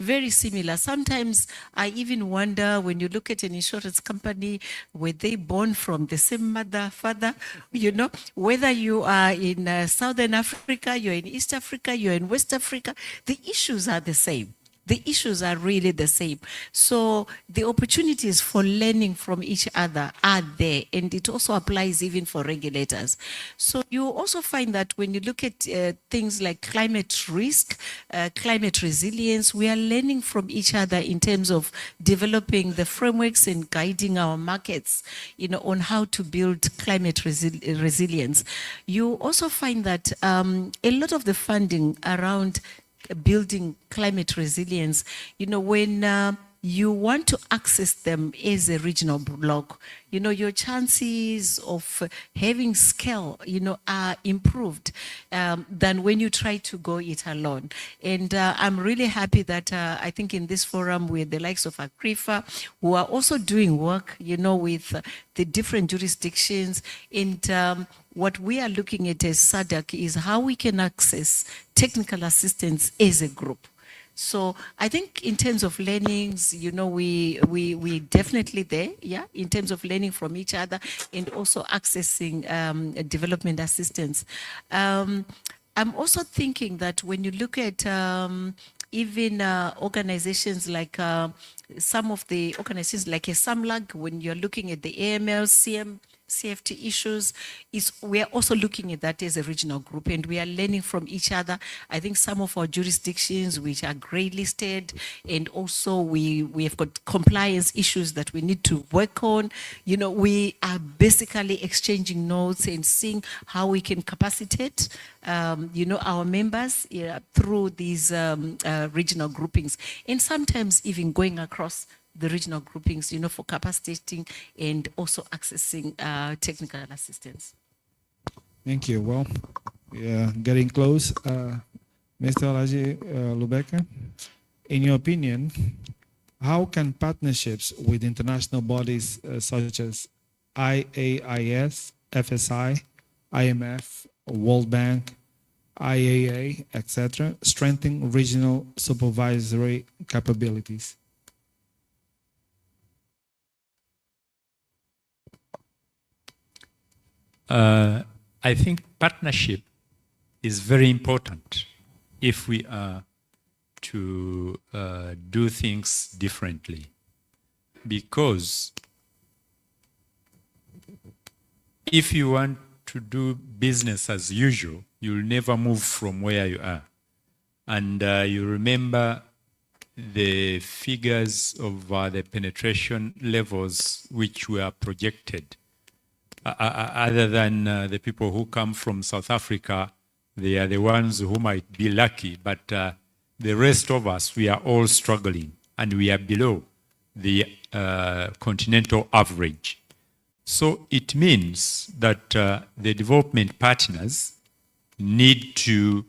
Very similar. Sometimes I even wonder, when you look at an insurance company, were they born from the same mother, father? You know, whether you are in Southern Africa, you're in East Africa, you're in West Africa, the issues are the same. The issues are really the same. So the opportunities for learning from each other are there, and it also applies even for regulators. So you also find that when you look at things like climate risk, climate resilience, we are learning from each other in terms of developing the frameworks and guiding our markets, you know, on how to build climate resilience. You also find that a lot of the funding around building climate resilience, you know, when you want to access them as a regional bloc, you know, your chances of having scale, you know, are improved than when you try to go it alone. And I'm really happy that I think in this forum with the likes of ACRIFA, who are also doing work, you know, with the different jurisdictions. And what we are looking at as SADC is how we can access technical assistance as a group. So I think in terms of learnings, you know, we definitely there, yeah, in terms of learning from each other and also accessing development assistance. I'm also thinking that when you look at even organizations like some of the organizations like a SAMLAG, when you're looking at the AML, CFT issues, we are also looking at that as a regional group, and we are learning from each other. I think some of our jurisdictions, which are grey listed, and also we have got compliance issues that we need to work on. You know, we are basically exchanging notes and seeing how we can capacitate, you know, our members through these regional groupings, and sometimes even going across the regional groupings, you know, for capacitating and also accessing technical assistance. Thank you. Well, yeah, getting close. Mr. Alaji Lubeka, in your opinion, how can partnerships with international bodies such as IAIS, FSI, IMF, World Bank, IAA, etc., strengthen regional supervisory capabilities? I think partnership is very important if we are to do things differently, because if you want to do business as usual, you'll never move from where you are. And you remember the figures of the penetration levels which were projected. Other than the people who come from South Africa, they are the ones who might be lucky, but the rest of us, we are all struggling, and we are below the continental average. So it means that the development partners need to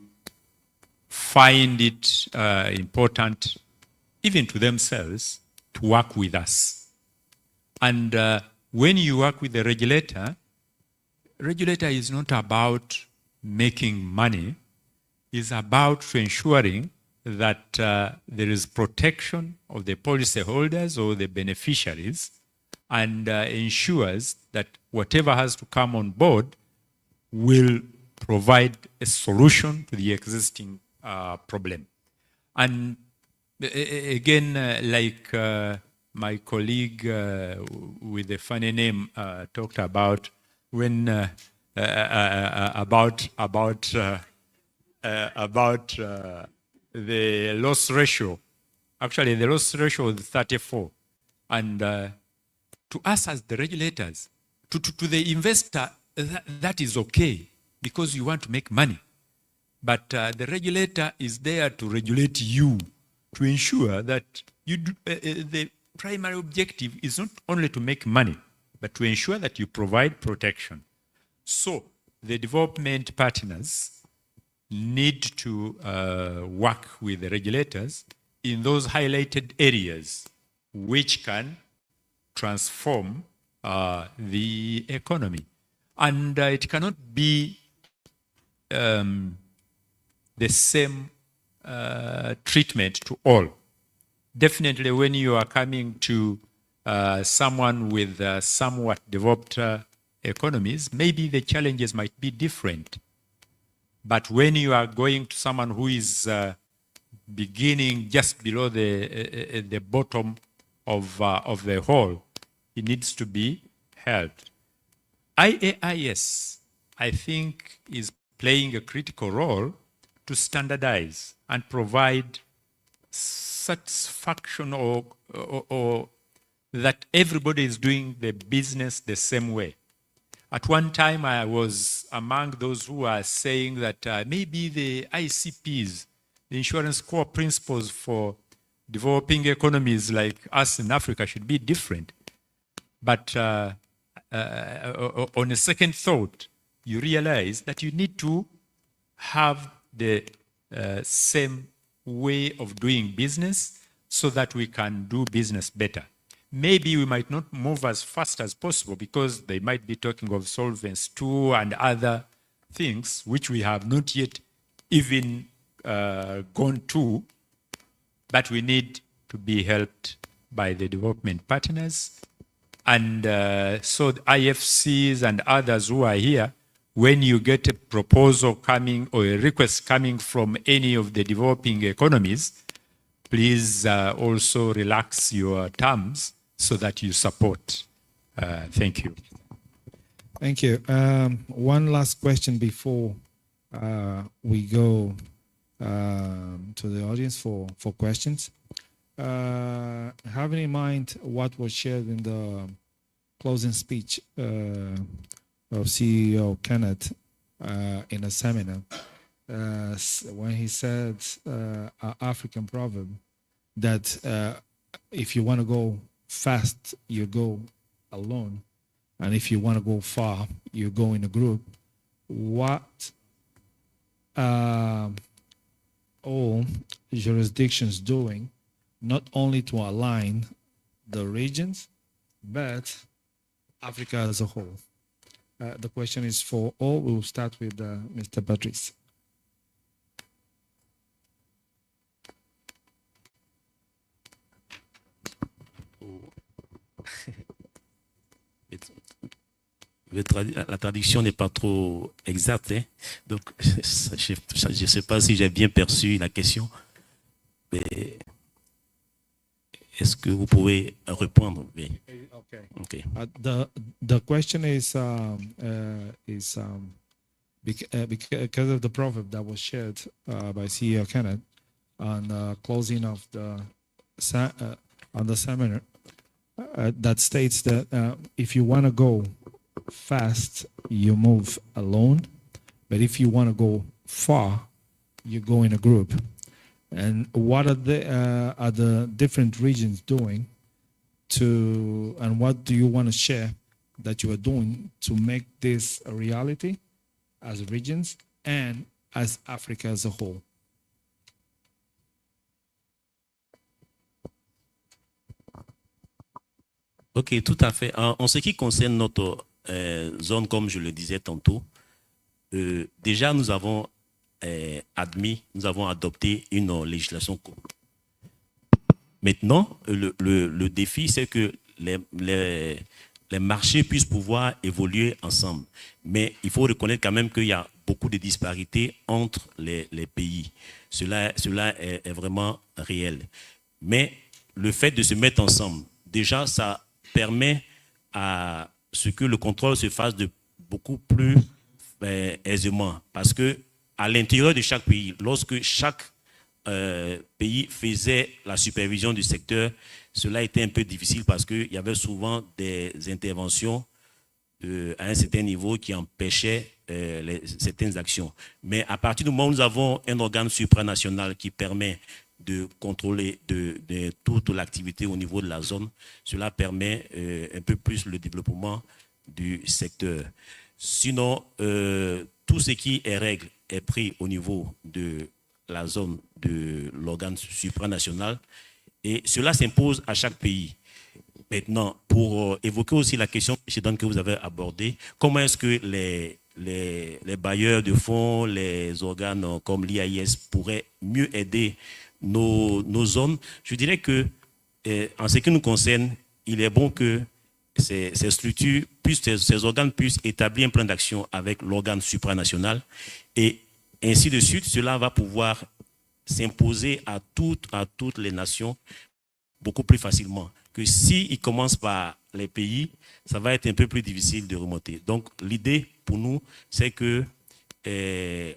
find it important, even to themselves, to work with us. And when you work with the regulator is not about making money. It's about ensuring that there is protection of the policyholders or the beneficiaries, and ensures that whatever has to come on board will provide a solution to the existing problem. And again, like my colleague with the funny name talked about, when about the loss ratio. Actually, the loss ratio is 34, and to us as the regulators, to the investor, that is okay because you want to make money. But the regulator is there to regulate you, to ensure that you do, the primary objective is not only to make money, but to ensure that you provide protection. So the development partners need to work with the regulators in those highlighted areas which can transform the economy. And it cannot be the same treatment to all. Definitely when you are coming to someone with somewhat developed economies, maybe the challenges might be different. But when you are going to someone who is beginning just below the bottom of the hole, he needs to be helped. IAIS, I think, is playing a critical role to standardize and provide satisfaction or that everybody is doing the business the same way. At one time, I was among those who are saying that maybe the ICPs, the insurance core principles for developing economies like us in Africa, should be different. But on a second thought, you realize that you need to have the same way of doing business so that we can do business better. Maybe we might not move as fast as possible because they might be talking of Solvency II and other things which we have not yet even gone to, but we need to be helped by the development partners. And so the IFCs and others who are here, when you get a proposal coming or a request coming from any of the developing economies, please also relax your terms so that you support. Thank you. Thank you. One last question before we go to the audience for questions. Having in mind what was shared in the closing speech of CEO Kenneth in a seminar, when he said an African proverb that if you want to go fast, you go alone, and if you want to go far, you go in a group. What all jurisdictions doing, not only to align the regions, but Africa as a whole? The question is for all. We'll start with Mr. Patrice. La traduction n'est pas trop exacte, hein? Donc je ne sais pas si j'ai bien perçu la question, mais est-ce que vous pouvez répondre? Oui. Okay. The question is because of the proverb that was shared by CEO Kenneth on closing of the on the seminar that states that if you want to go fast, you move alone, but if you want to go far, you go in a group. And what are the different regions doing to, and what do you want to share that you are doing to make this a reality as regions and as Africa as a whole? Ok, tout à fait. En ce qui concerne notre zone, comme je le disais tantôt, déjà nous avons nous avons adopté une législation commune. Maintenant, le défi, c'est que les marchés puissent pouvoir évoluer ensemble. Mais il faut reconnaître quand même qu'il y a beaucoup de disparités entre les pays. Cela est vraiment réel. Mais le fait de se mettre ensemble, déjà, ça permet à ce que le contrôle se fasse de beaucoup plus aisément. Parce que à l'intérieur de chaque pays, lorsque chaque pays faisait la supervision du secteur, cela était un peu difficile parce qu'il y avait souvent des interventions à un certain niveau qui empêchaient certaines actions. Mais à partir du moment où nous avons un organe supranational qui permet de contrôler de toute l'activité au niveau de la zone, cela permet un peu plus le développement du secteur. Sinon, tout ce qui est règle est pris au niveau de la zone de l'organe supranational et cela s'impose à chaque pays. Maintenant, pour évoquer aussi la question précédente que vous avez abordée, comment est-ce que les bailleurs de fonds, les organes comme l'Iais pourraient mieux aider nos zones? Je dirais que, en ce qui nous concerne, il est bon que ces structures, ces organes puissent établir un plan d'action avec l'organe supranational et ainsi de suite. Cela va pouvoir s'imposer à toutes les nations beaucoup plus facilement que s'ils commencent par les pays, ça va être un peu plus difficile de remonter. Donc l'idée pour nous, c'est que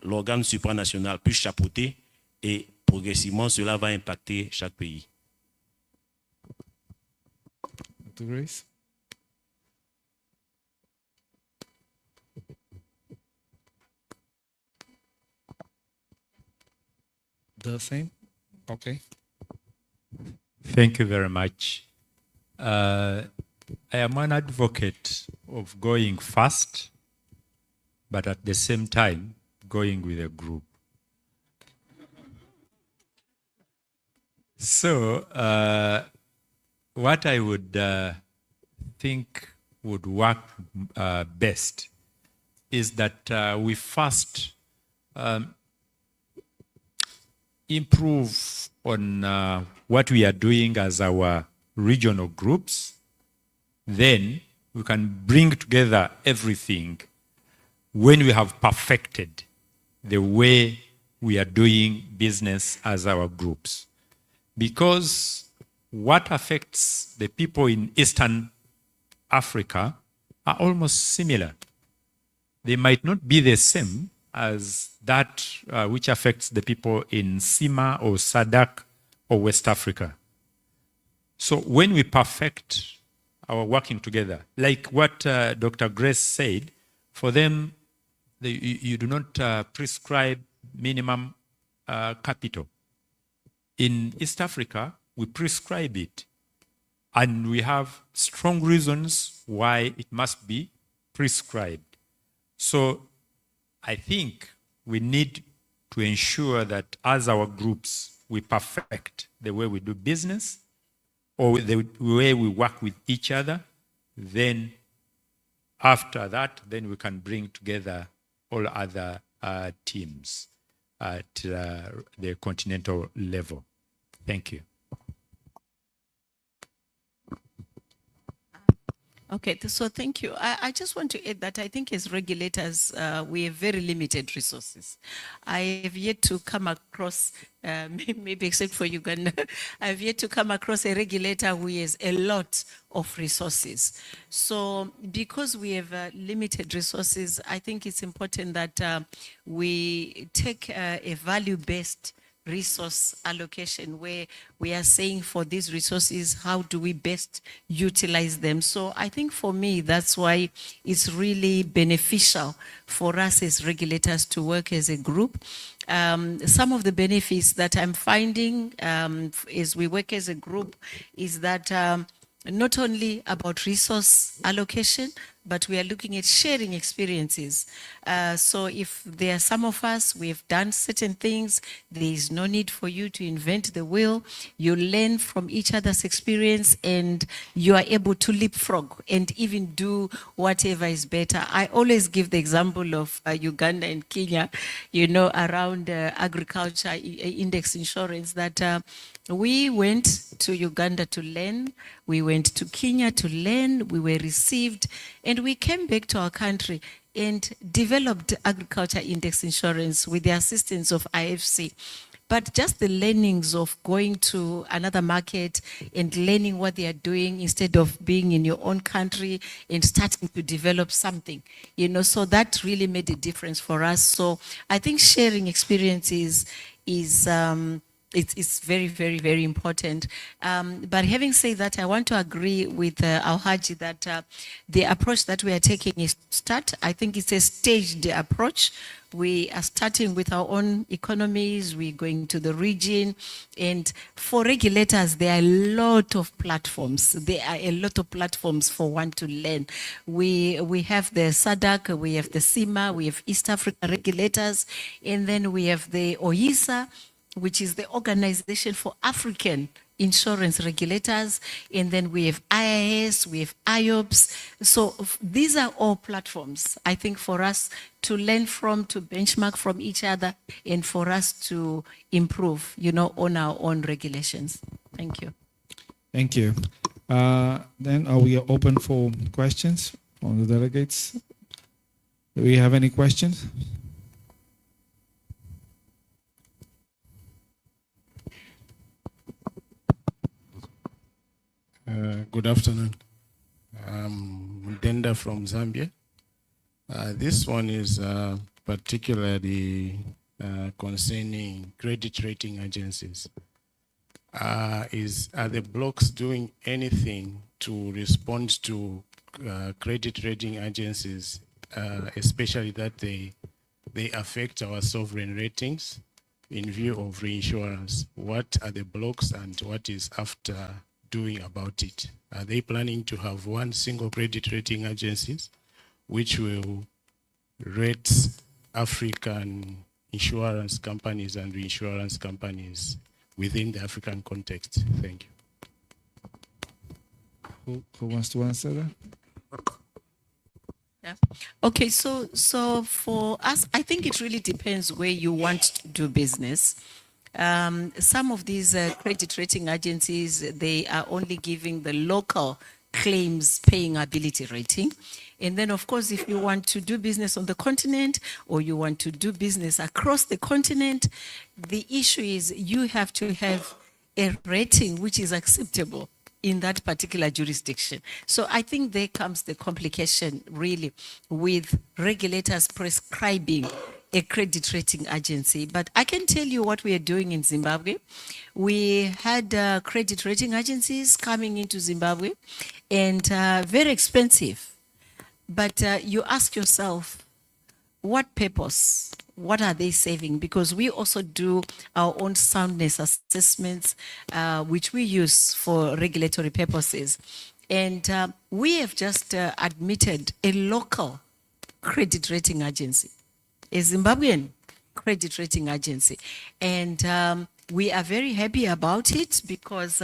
l'organe supranational puisse chapeauter et progressivement cela va impacter chaque pays. Grace? The same? Okay. Thank you very much. I am an advocate of going fast, but at the same time, going with a group. So, what I would think would work best is that we first improve on what we are doing as our regional groups. Then we can bring together everything when we have perfected the way we are doing business as our groups. because what affects the people in Eastern Africa are almost similar. They might not be the same as that which affects the people in SIMA or SADC or West Africa. So when we perfect our working together, like what Dr. Grace said, for them, you do not prescribe minimum capital. In East Africa, we prescribe it. And we have strong reasons why it must be prescribed. So I think we need to ensure that as our groups, we perfect the way we do business or the way we work with each other. Then after that, then we can bring together all other teams at the continental level. Thank you. Okay, so thank you. I just want to add that I think as regulators, we have very limited resources. I have yet to come across, maybe except for Uganda, I have yet to come across a regulator who has a lot of resources. So because we have limited resources, I think it's important that we take a value-based resource allocation where we are saying for these resources, how do we best utilize them? So I think for me, that's why it's really beneficial for us as regulators to work as a group. Some of the benefits that I'm finding as we work as a group is that not only about resource allocation, but we are looking at sharing experiences. So if there are some of us, we've done certain things, there is no need for you to invent the wheel. You learn from each other's experience and you are able to leapfrog and even do whatever is better. I always give the example of Uganda and Kenya, you know, around agriculture index insurance, that we went to Uganda to learn, we went to Kenya to learn, we were received, and we came back to our country and developed agriculture index insurance with the assistance of IFC. But just the learnings of going to another market and learning what they are doing instead of being in your own country and starting to develop something, you know, so that really made a difference for us. So I think sharing experiences is it's very, very, very important. But having said that, I want to agree with Alhaji that the approach that we are taking is start. I think it's a staged approach. We are starting with our own economies, we're going to the region, and for regulators, there are a lot of platforms. There are a lot of platforms for one to learn. We have the SADC, we have the SIMA, we have East Africa regulators, and then we have the OISA, which is the Organization for African Insurance Regulators, and then we have Iais, we have IOPS. So these are all platforms, I think, for us to learn from, to benchmark from each other, and for us to improve, you know, on our own regulations. Thank you. Thank you. Then are we open for questions on the delegates? Do we have any questions? Good afternoon. I'm Mudenda from Zambia. This one is particularly concerning credit rating agencies. Are the blocks doing anything to respond to credit rating agencies, especially that they affect our sovereign ratings in view of reinsurance? What are the blocks and what is after doing about it? Are they planning to have one single credit rating agencies which will rate African insurance companies and reinsurance companies within the African context? Thank you. Who wants to answer that? Yeah. Okay, so for us, I think it really depends where you want to do business. Some of these credit rating agencies, they are only giving the local claims paying ability rating. And then, of course, if you want to do business on the continent or you want to do business across the continent, the issue is you have to have a rating which is acceptable in that particular jurisdiction. So I think there comes the complication really with regulators prescribing a credit rating agency. But I can tell you what we are doing in Zimbabwe. We had credit rating agencies coming into Zimbabwe and very expensive. But you ask yourself, what purpose? What are they saving? Because we also do our own soundness assessments, which we use for regulatory purposes. And we have just admitted a local credit rating agency, a Zimbabwean credit rating agency. And we are very happy about it because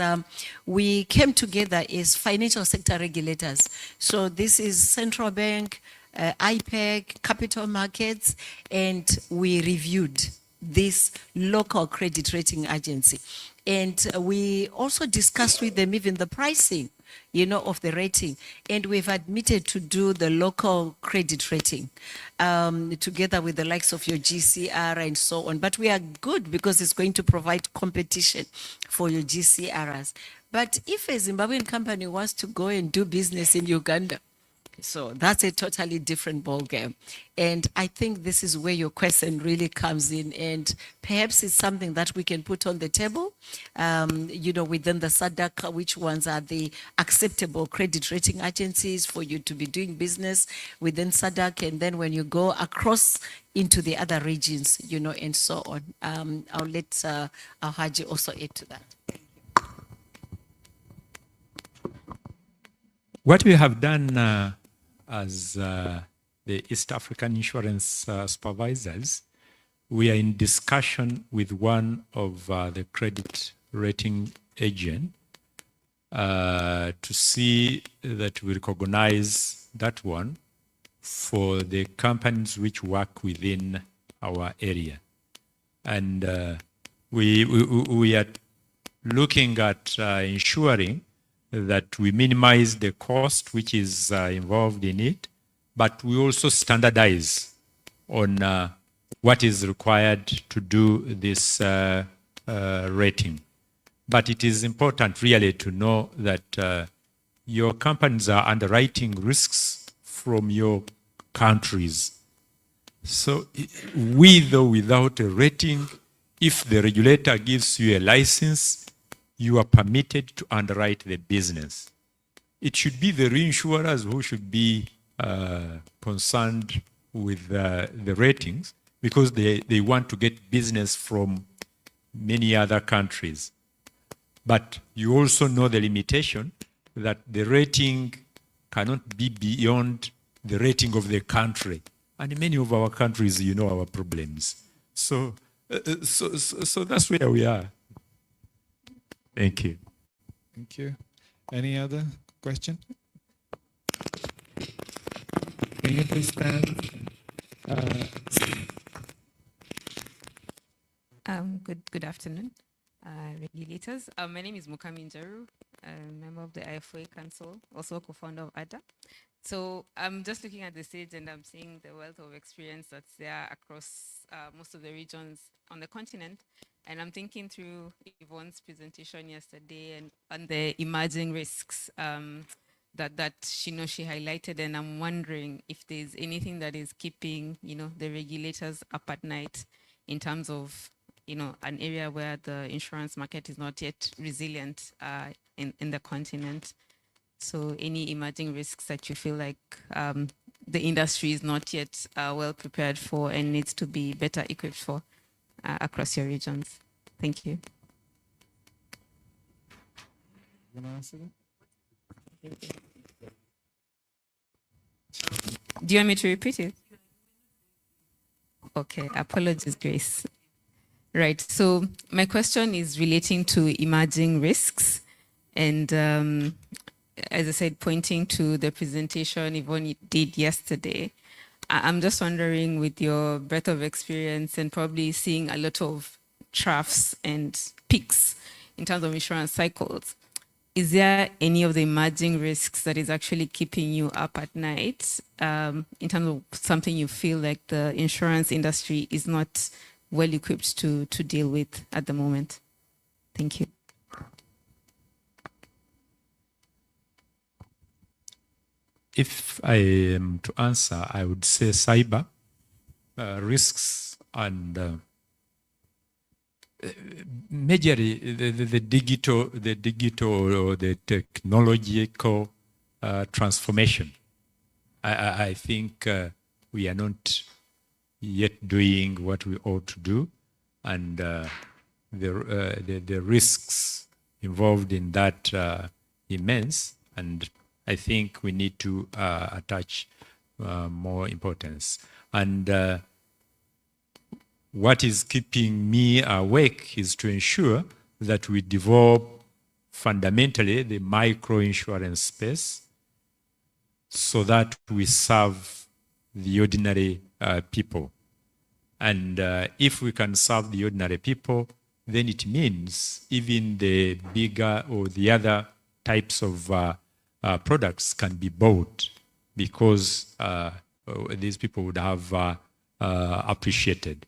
we came together as financial sector regulators. So this is Central Bank, IPEC, capital markets, and we reviewed this local credit rating agency. And we also discussed with them even the pricing, you know, of the rating. And we've admitted to do the local credit rating together with the likes of your GCR and so on. But we are good because it's going to provide competition for your GCRs. But if a Zimbabwean company wants to go and do business in Uganda, so that's a totally different ballgame. And I think this is where your question really comes in. And perhaps it's something that we can put on the table, you know, within the SADC, which ones are the acceptable credit rating agencies for you to be doing business within SADC. And then when you go across into the other regions, you know, and so on. I'll let Haji also add to that. What we have done as the East African insurance supervisors, we are in discussion with one of the credit rating agent to see that we recognize that one for the companies which work within our area. And we are looking at ensuring that we minimize the cost which is involved in it, but we also standardize on what is required to do this rating. But it is important really to know that your companies are underwriting risks from your countries. So with or without a rating, if the regulator gives you a license, you are permitted to underwrite the business. It should be the reinsurers who should be concerned with the ratings because they want to get business from many other countries. But you also know the limitation that the rating cannot be beyond the rating of the country. And in many of our countries, you know our problems. So that's where we are. Thank you. Thank you. Any other question? Can you please stand? Good afternoon, regulators. My name is Mukami Njeru, member of the IFOA Council, also co-founder of ADA. So I'm just looking at the stage and I'm seeing the wealth of experience that's there across most of the regions on the continent. And I'm thinking through Yvonne's presentation yesterday and on the emerging risks that she highlighted, and I'm wondering if there's anything that is keeping the regulators up at night in terms of an area where the insurance market is not yet resilient in the continent. So any emerging risks that you feel like the industry is not yet well prepared for and needs to be better equipped for across your regions. Thank you. You want to answer that? Do you want me to repeat it? Okay, apologies, Grace. Right, so my question is relating to emerging risks. And as I said, pointing to the presentation Yvonne did yesterday, I'm just wondering, with your breadth of experience and probably seeing a lot of troughs and peaks in terms of insurance cycles, is there any of the emerging risks that is actually keeping you up at night in terms of something you feel like the insurance industry is not well equipped to deal with at the moment? Thank you. if I am to answer, I would say cyber risks and majorly the digital or the technological transformation. I think we are not yet doing what we ought to do, and the risks involved in that immense, and I think we need to attach more importance. And what is keeping me awake is to ensure that we develop fundamentally the micro-insurance space so that we serve the ordinary people. And if we can serve the ordinary people, then it means even the bigger or the other types of products can be bought, because these people would have appreciated.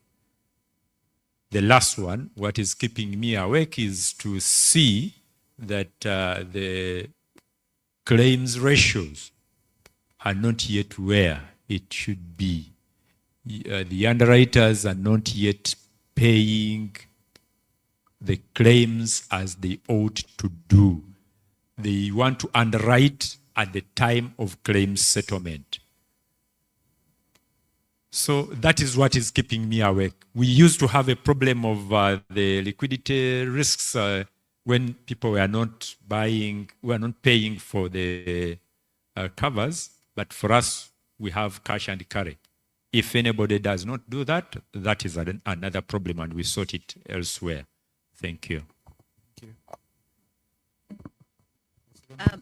The last one, what is keeping me awake, is to see that the claims ratios are not yet where it should be. The underwriters are not yet paying the claims as they ought to do. They want to underwrite at the time of claims settlement. So that is what is keeping me awake. We used to have a problem of the liquidity risks when people were not paying for the covers, but for us, we have cash and carry. If anybody does not do that, that is another problem, and we sort it elsewhere. Thank you.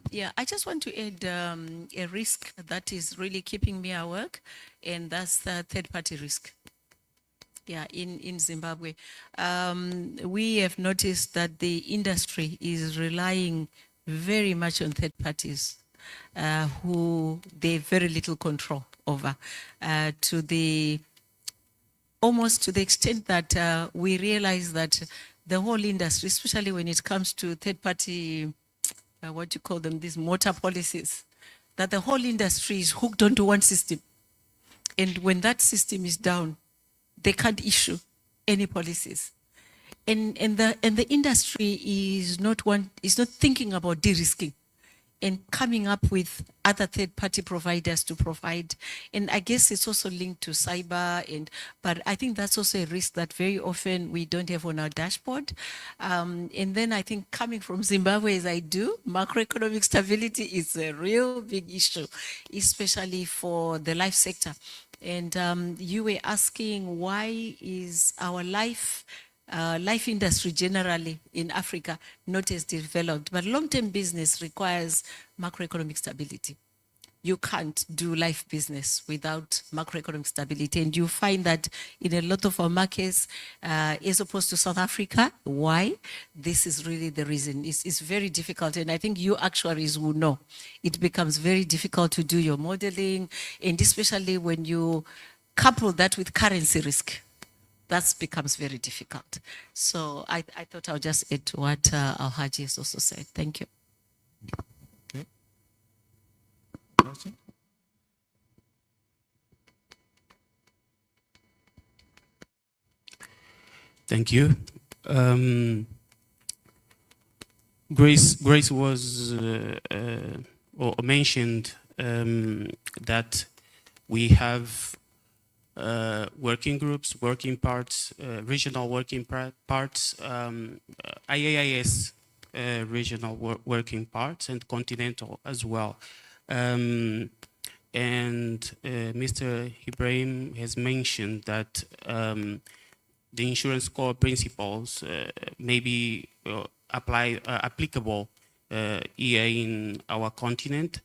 Yeah, I just want to add a risk that is really keeping me awake, and that's the third-party risk. Yeah, in Zimbabwe. We have noticed that the industry is relying very much on third parties who they have very little control over, almost to the extent that we realize that the whole industry, especially when it comes to third-party what do you call them, these motor policies, that the whole industry is hooked onto one system. And when that system is down, they can't issue any policies. And the industry is not thinking about de-risking and coming up with other third-party providers to provide. And I guess it's also linked to cyber, but I think that's also a risk that very often we don't have on our dashboard. And then I think coming from Zimbabwe as I do, macroeconomic stability is a real big issue, especially for the life sector. And you were asking, why is our life industry generally in Africa not as developed? But long-term business requires macroeconomic stability. You can't do life business without macroeconomic stability. And you find that in a lot of our markets, as opposed to South Africa. Why? This is really the reason. It's very difficult. And I think you actuaries will know. It becomes very difficult to do your modeling, and especially when you couple that with currency risk. That becomes very difficult. So I thought I'll just add to what Alhaji has also said. Thank you. Okay. Thank you. Grace was or mentioned that we have working groups, working parts, regional working parts, IAIS regional working parts, and continental as well. And Mr. Ibrahim has mentioned that the insurance core principles may be applicable here in our continent.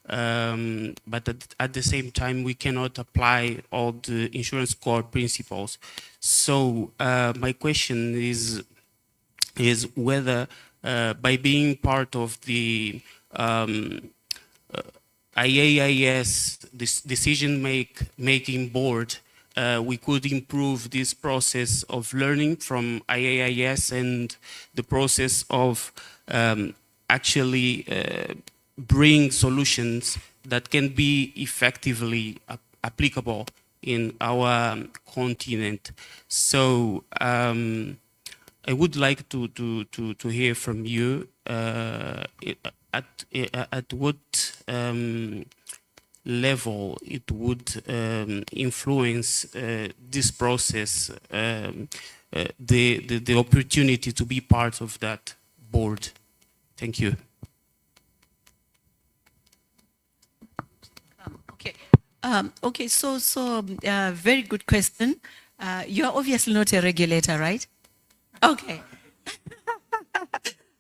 But at the same time, we cannot apply all the insurance core principles. So my question is whether by being part of the IAIS this decision-making board, we could improve this process of learning from IAIS and the process of actually bring solutions that can be effectively applicable in our continent. So I would like to hear from you at what level it would influence this process, the opportunity to be part of that board. Thank you. Okay, so very good question. You're obviously not a regulator, right? Okay.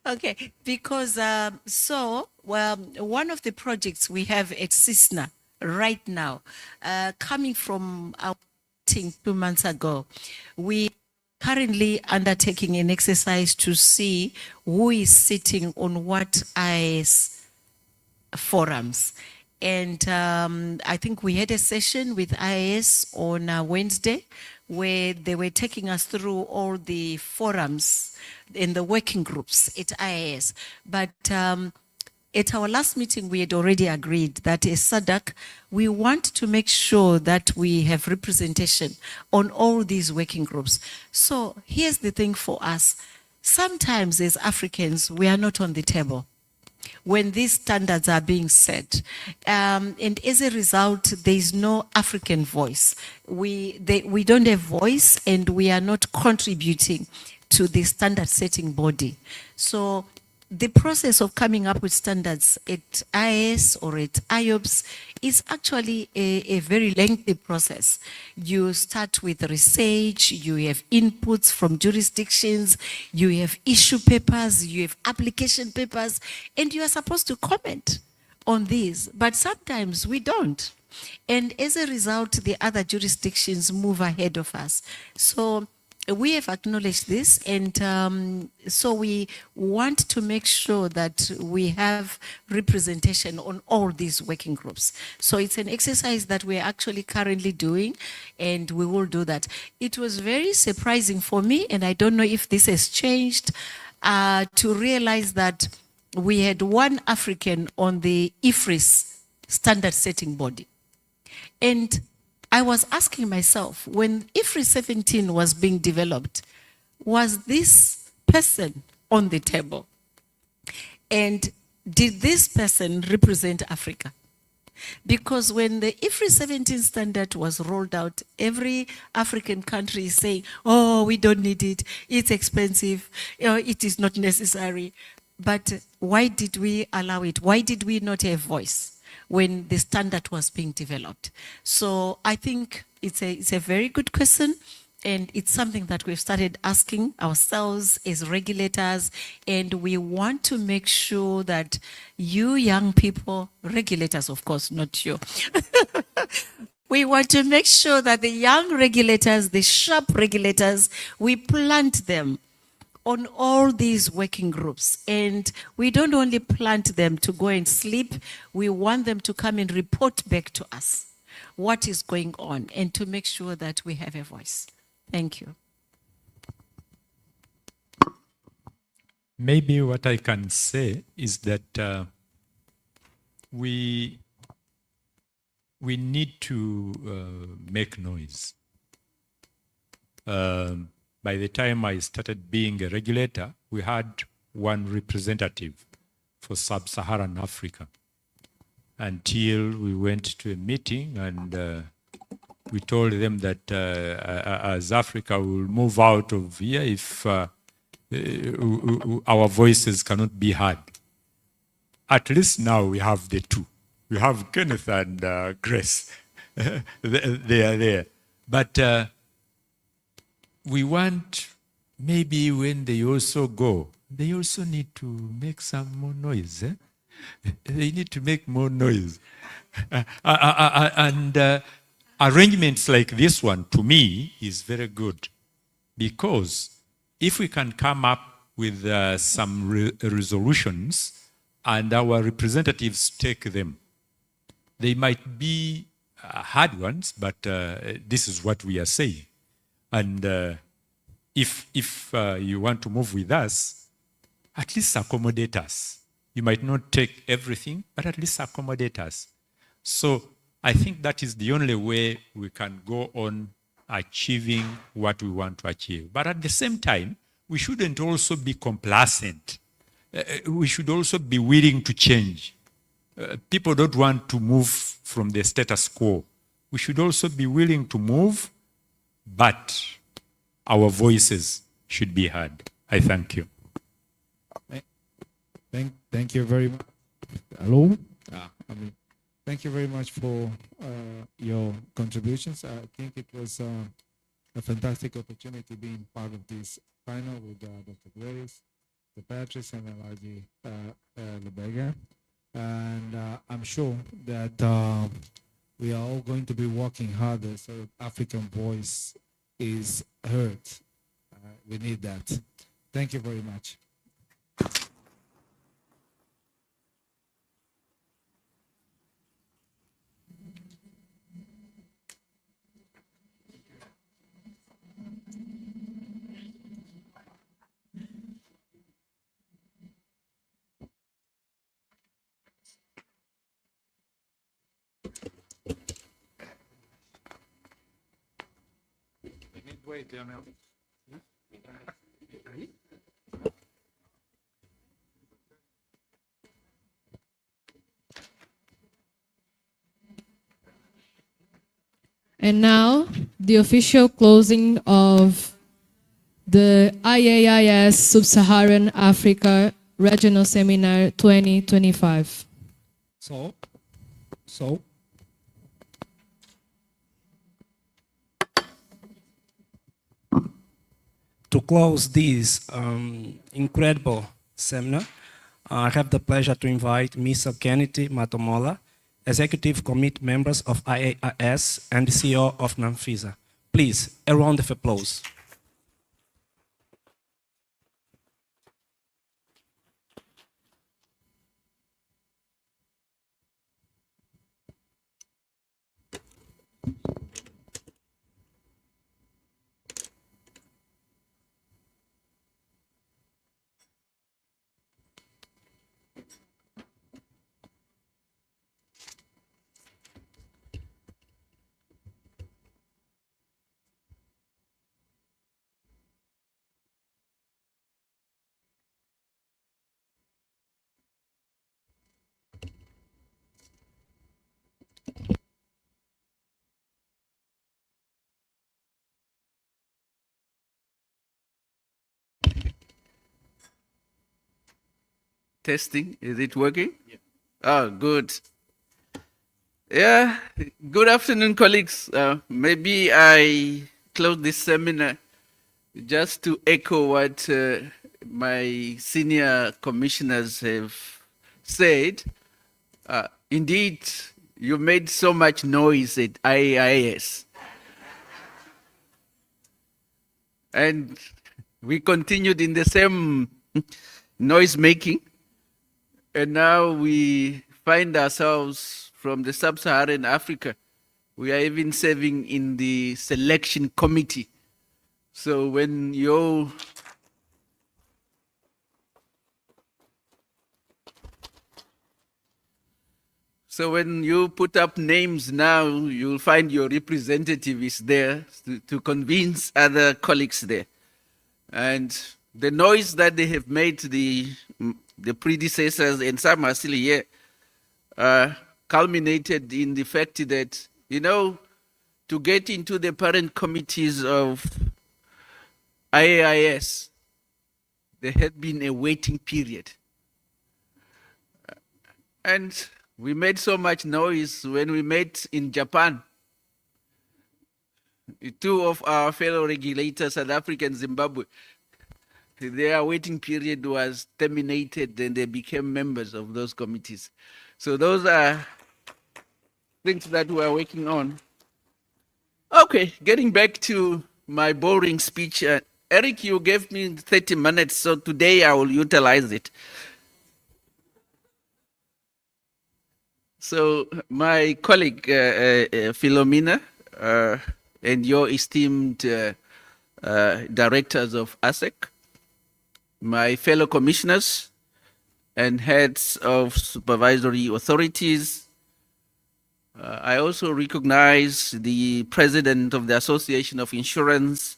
Okay, because one of the projects we have at CISNA right now, coming from our meeting 2 months ago, we currently undertaking an exercise to see who is sitting on what Iais forums. And I think we had a session with Iais on Wednesday where they were taking us through all the forums in the working groups at Iais. But at our last meeting, we had already agreed that as SADC, we want to make sure that we have representation on all these working groups. So here's the thing for us. Sometimes as Africans, we are not on the table when these standards are being set. And as a result, there is no African voice. We don't have voice and we are not contributing to the standard setting body. So the process of coming up with standards at Iais or at IOPS is actually a very lengthy process. You start with research, you have inputs from jurisdictions, you have issue papers, you have application papers, and you are supposed to comment on these, but sometimes we don't. And as a result, the other jurisdictions move ahead of us. So we have acknowledged this, and so we want to make sure that we have representation on all these working groups. So it's an exercise that we're actually currently doing, and we will do that. It was very surprising for me, and I don't know if this has changed, to realize that we had one African on the IFRIS standard setting body. And I was asking myself, when IFRIS 17 was being developed, was this person on the table? And did this person represent Africa? Because when the IFRIS 17 standard was rolled out, every African country is saying, oh, we don't need it, it's expensive, it is not necessary. But why did we allow it? Why did we not have voice when the standard was being developed? So I think it's a very good question, and it's something that we've started asking ourselves as regulators, and we want to make sure that you young people, regulators of course, not you, we want to make sure that the young regulators, the sharp regulators, we plant them on all these working groups. And we don't only plant them to go and sleep, we want them to come and report back to us what is going on and to make sure that we have a voice. Thank you. Maybe what I can say is that we need to make noise. By the time I started being a regulator, we had one representative for Sub-Saharan Africa until we went to a meeting and we told them that as Africa will move out of here if our voices cannot be heard. At least now we have the two. We have Kenneth and Grace. They are there. But we want, maybe when they also go, they also need to make some more noise. They need to make more noise. And arrangements like this one, to me, is very good. Because if we can come up with some resolutions and our representatives take them, they might be hard ones, but this is what we are saying. And if you want to move with us, at least accommodate us. You might not take everything, but at least accommodate us. So I think that is the only way we can go on achieving what we want to achieve. But at the same time, we shouldn't also be complacent. We should also be willing to change. People don't want to move from the status quo. We should also be willing to move, but our voices should be heard. I thank you. Thank you very much. Hello? Thank you very much for your contributions. I think it was a fantastic opportunity being part of this panel with Dr. Grace, the Patrice, and Elijah Lebega. And I'm sure that we are all going to be working harder so that African voice is heard. We need that. Thank you very much. And now, the official closing of the Iais Sub-Saharan Africa Regional Seminar 2025. So, to close this incredible seminar, I have the pleasure to invite Mr. Kennedy Matomola, Executive Committee members of IAIS and the CEO of NAMFISA. Please, a round of applause. Testing, is it working? Yeah. Oh, good. Yeah, good afternoon, colleagues. Maybe I close this seminar just to echo what my senior commissioners have said. Indeed, you made so much noise at IAIS. And we continued in the same noise making. And now we find ourselves from the Sub-Saharan Africa. We are even serving in the selection committee. So when you put up names now, you'll find your representative is there to convince other colleagues there. And the noise that they have made, the predecessors, and some are still here, culminated in the fact that, to get into the parent committees of IAIS, there had been a waiting period. And we made so much noise when we met in Japan. Two of our fellow regulators, South Africa and Zimbabwe, their waiting period was terminated and they became members of those committees. So those are things that we are working on. Okay, getting back to my boring speech. Eric, you gave me 30 minutes, so today I will utilize it. So my colleague, Philomena, and your esteemed directors of ASEC, my fellow commissioners and heads of supervisory authorities, I also recognize the president of the Association of Insurance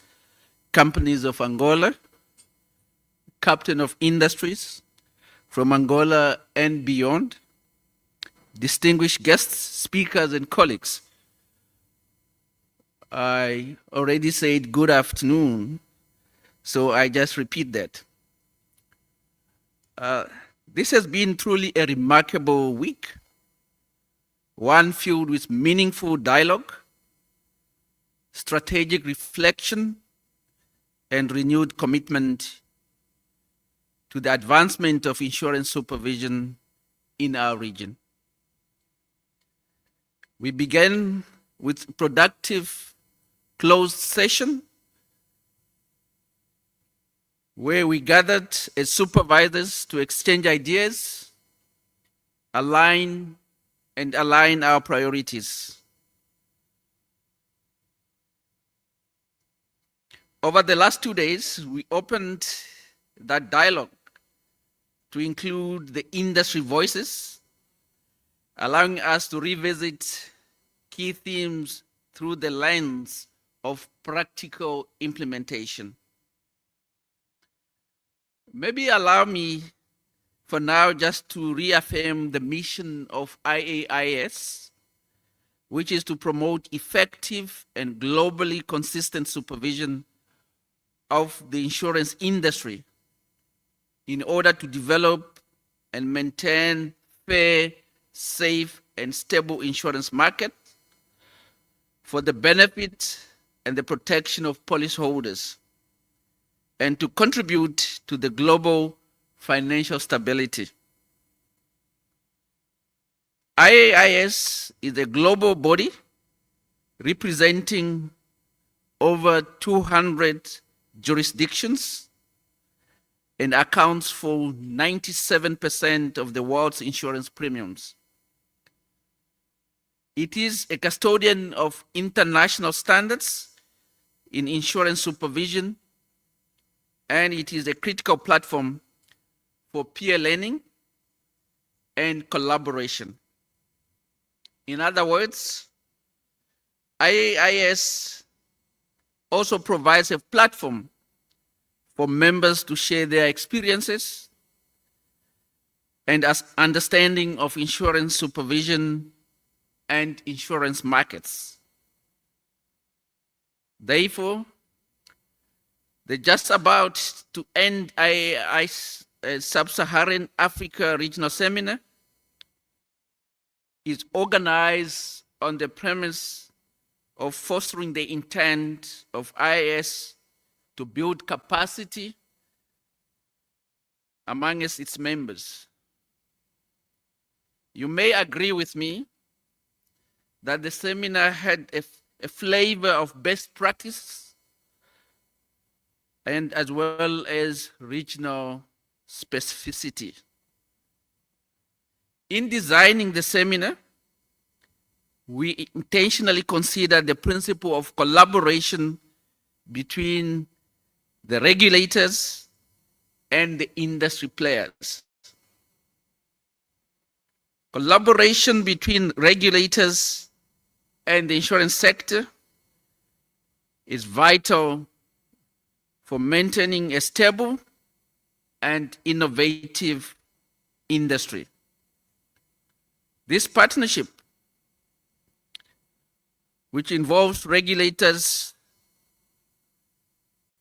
Companies of Angola, captain of industries from Angola and beyond, distinguished guests, speakers, and colleagues. I already said good afternoon, so I just repeat that. This has been truly a remarkable week, one filled with meaningful dialogue, strategic reflection, and renewed commitment to the advancement of insurance supervision in our region. We began with productive closed session where we gathered as supervisors to exchange ideas, align our priorities. Over the last 2 days, we opened that dialogue to include the industry voices, allowing us to revisit key themes through the lens of practical implementation. Maybe allow me for now just to reaffirm the mission of Iais, which is to promote effective and globally consistent supervision of the insurance industry in order to develop and maintain fair, safe, and stable insurance market for the benefit and the protection of policyholders, and to contribute to the global financial stability. Iais is a global body representing over 200 jurisdictions and accounts for 97% of the world's insurance premiums. It is a custodian of international standards in insurance supervision, and it is a critical platform for peer learning and collaboration. In other words, Iais also provides a platform for members to share their experiences and understanding of insurance supervision and insurance markets. Therefore, the just about to end Iais Sub-Saharan Africa Regional Seminar is organized on the premise of fostering the intent of Iais to build capacity amongst its members. You may agree with me that the seminar had a flavor of best practice and as well as regional specificity. In designing the seminar, we intentionally considered the principle of collaboration between the regulators and the industry players. Collaboration between regulators and the insurance sector is vital for maintaining a stable and innovative industry. This partnership, which involves regulators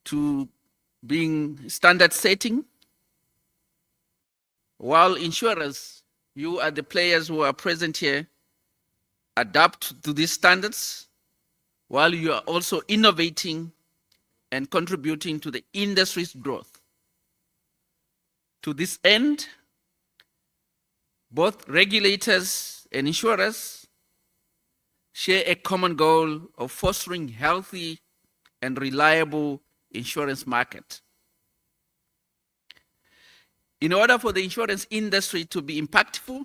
to being standard setting, while insurers, you are the players who are present here, adapt to these standards, while you are also innovating and contributing to the industry's growth. To this end, both regulators and insurers share a common goal of fostering healthy and reliable insurance market. In order for the insurance industry to be impactful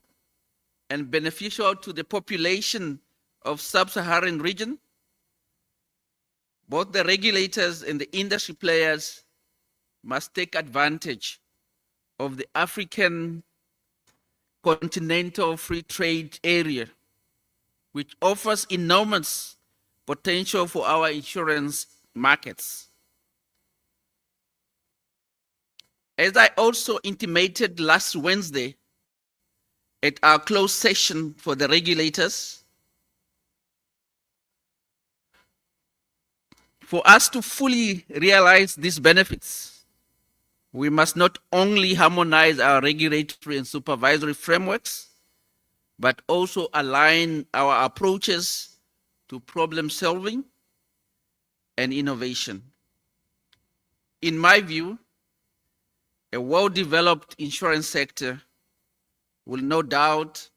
and beneficial to the population of sub-Saharan region, both the regulators and the industry players must take advantage of the African continental free trade area which offers enormous potential for our insurance markets. As I also intimated last Wednesday at our closed session for the regulators, for us to fully realize these benefits, we must not only harmonize our regulatory and supervisory frameworks, but also align our approaches to problem solving and innovation. In my view, a well-developed insurance sector will no doubt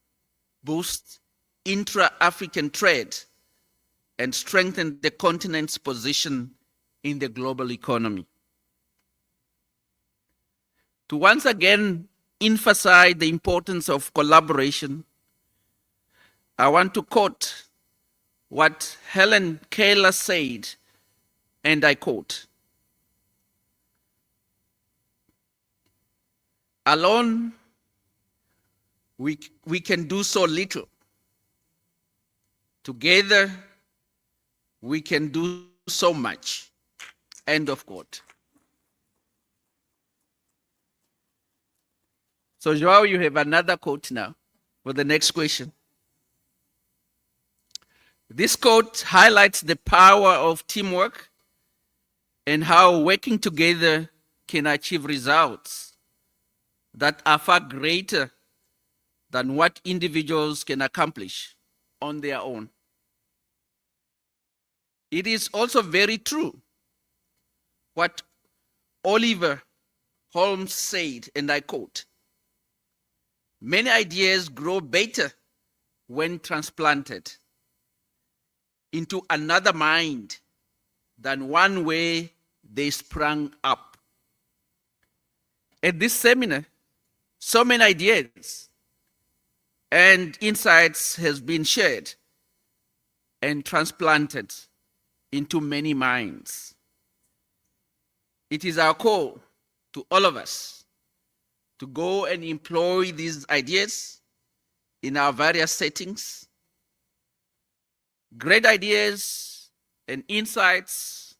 boost intra-African trade and strengthen the continent's position in the global economy. To once again emphasize the importance of collaboration, I want to quote what Helen Keller said, and I quote, "Alone, we can do so little. Together, we can do so much." End of quote. So Joao, you have another quote now for the next question. This quote highlights the power of teamwork and how working together can achieve results that are far greater than what individuals can accomplish on their own. It is also very true what Oliver Holmes said, and I quote, "Many ideas grow better when transplanted into another mind than one where they sprang up." At this seminar, so many ideas and insights has been shared and transplanted into many minds. It is our call to all of us to go and employ these ideas in our various settings. Great ideas and insights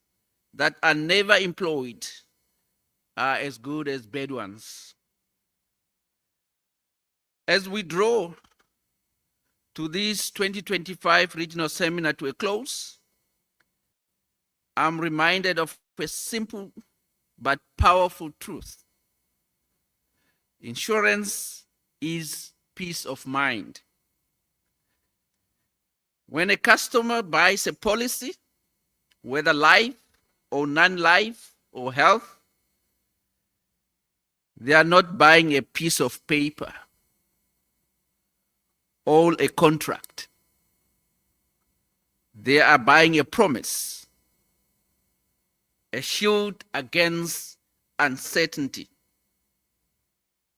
that are never employed are as good as bad ones. As we draw to this 2025 regional seminar to a close, I'm reminded of a simple but powerful truth. Insurance is peace of mind. When a customer buys a policy, whether life or non-life or health, they are not buying a piece of paper or a contract. They are buying a promise, a shield against uncertainty,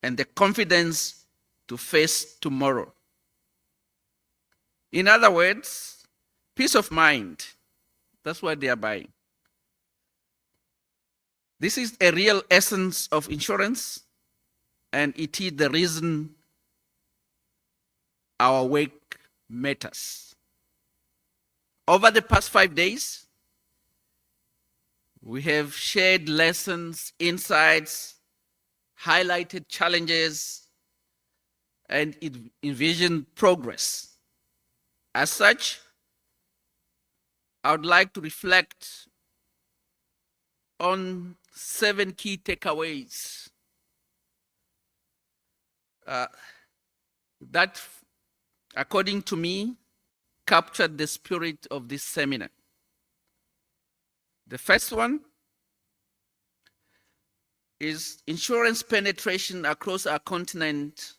and the confidence to face tomorrow. In other words, peace of mind. That's what they are buying. This is a real essence of insurance, and it is the reason our work matters. Over the past 5 days, we have shared lessons, insights, highlighted challenges, and envisioned progress. As such, I would like to reflect on 7 key takeaways that, according to me, captured the spirit of this seminar. The first one is insurance penetration across our continent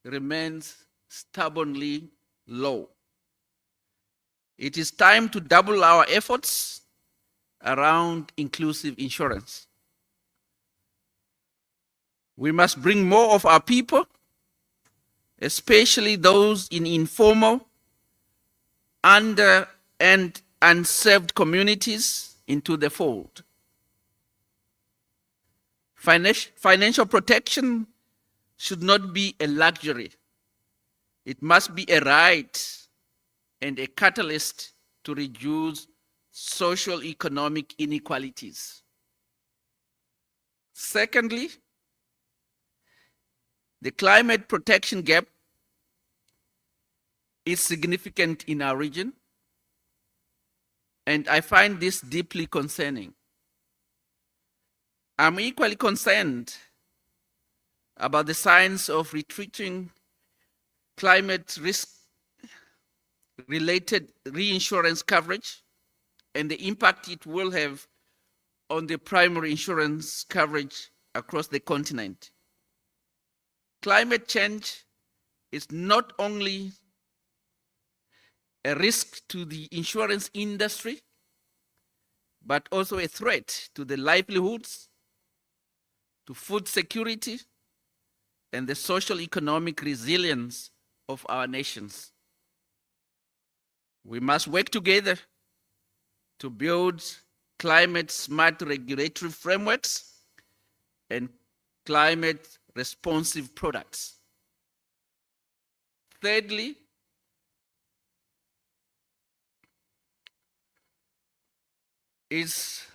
remains stubbornly low. It is time to double our efforts around inclusive insurance. We must bring more of our people, especially those in informal, under and unserved communities, into the fold. Financial protection should not be a luxury. It must be a right and a catalyst to reduce social economic inequalities. Secondly, the climate protection gap is significant in our region, and I find this deeply concerning. I'm equally concerned about the signs of retreating climate risk-related reinsurance coverage and the impact it will have on the primary insurance coverage across the continent. Climate change is not only a risk to the insurance industry, but also a threat to the livelihoods, to food security, and the social economic resilience of our nations. We must work together to build climate smart regulatory frameworks and climate responsive products. Thirdly, is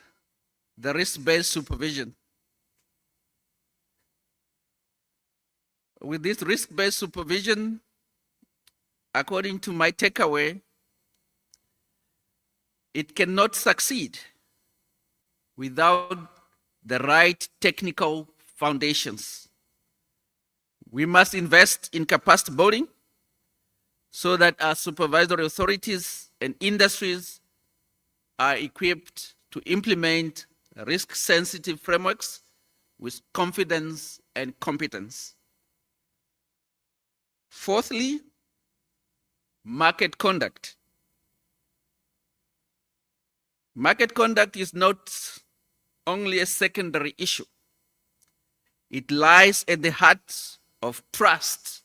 the risk-based supervision. With this risk-based supervision, according to my takeaway, it cannot succeed without the right technical foundations. We must invest in capacity building so that our supervisory authorities and industries are equipped to implement risk-sensitive frameworks with confidence and competence. Fourthly, market conduct. Market conduct is not only a secondary issue. It lies at the heart of trust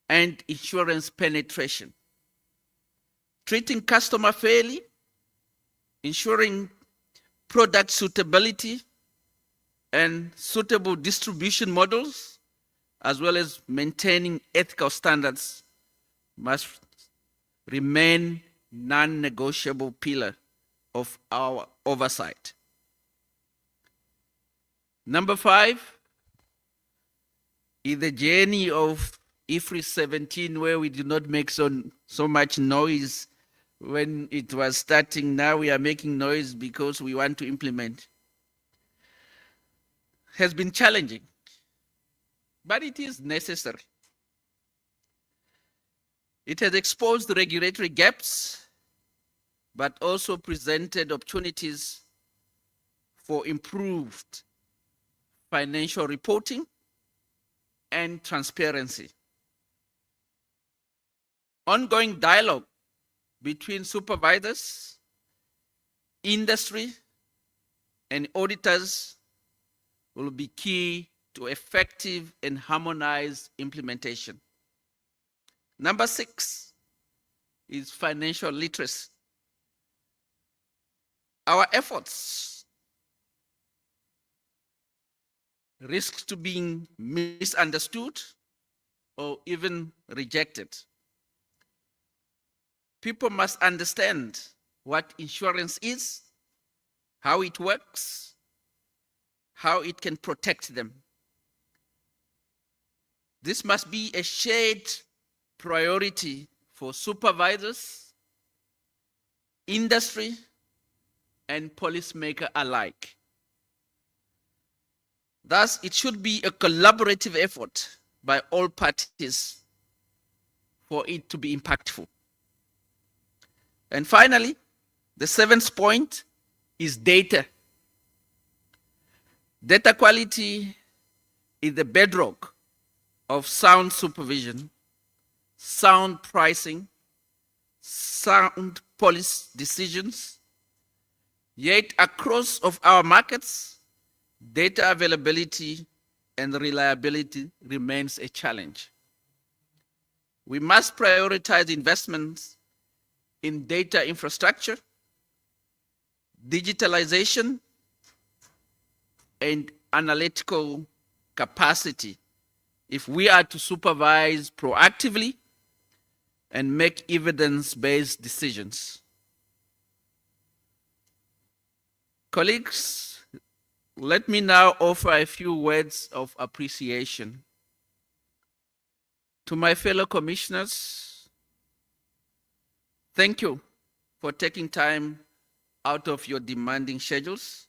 and insurance penetration. Treating customer fairly, ensuring product suitability and suitable distribution models, as well as maintaining ethical standards, must remain non-negotiable pillar of our oversight. Number 5 is the journey of IFRS 17, where we did not make so much noise when it was starting. Now we are making noise because we want to implement. Has been challenging, but it is necessary. It has exposed regulatory gaps, but also presented opportunities for improved financial reporting and transparency. Ongoing dialogue between supervisors, industry, and auditors will be key to effective and harmonized implementation. Number 6 is financial literacy. Our efforts risk to being misunderstood or even rejected. People must understand what insurance is, how it works, how it can protect them. This must be a shared priority for supervisors, industry, and policymakers alike. Thus, it should be a collaborative effort by all parties for it to be impactful. And finally, the 7th point is data. Data quality is the bedrock of sound supervision, sound pricing, sound policy decisions. Yet across of our markets, data availability and reliability remains a challenge. We must prioritize investments in data infrastructure, digitalization, and analytical capacity if we are to supervise proactively and make evidence-based decisions. Colleagues, let me now offer a few words of appreciation. To my fellow commissioners, thank you for taking time out of your demanding schedules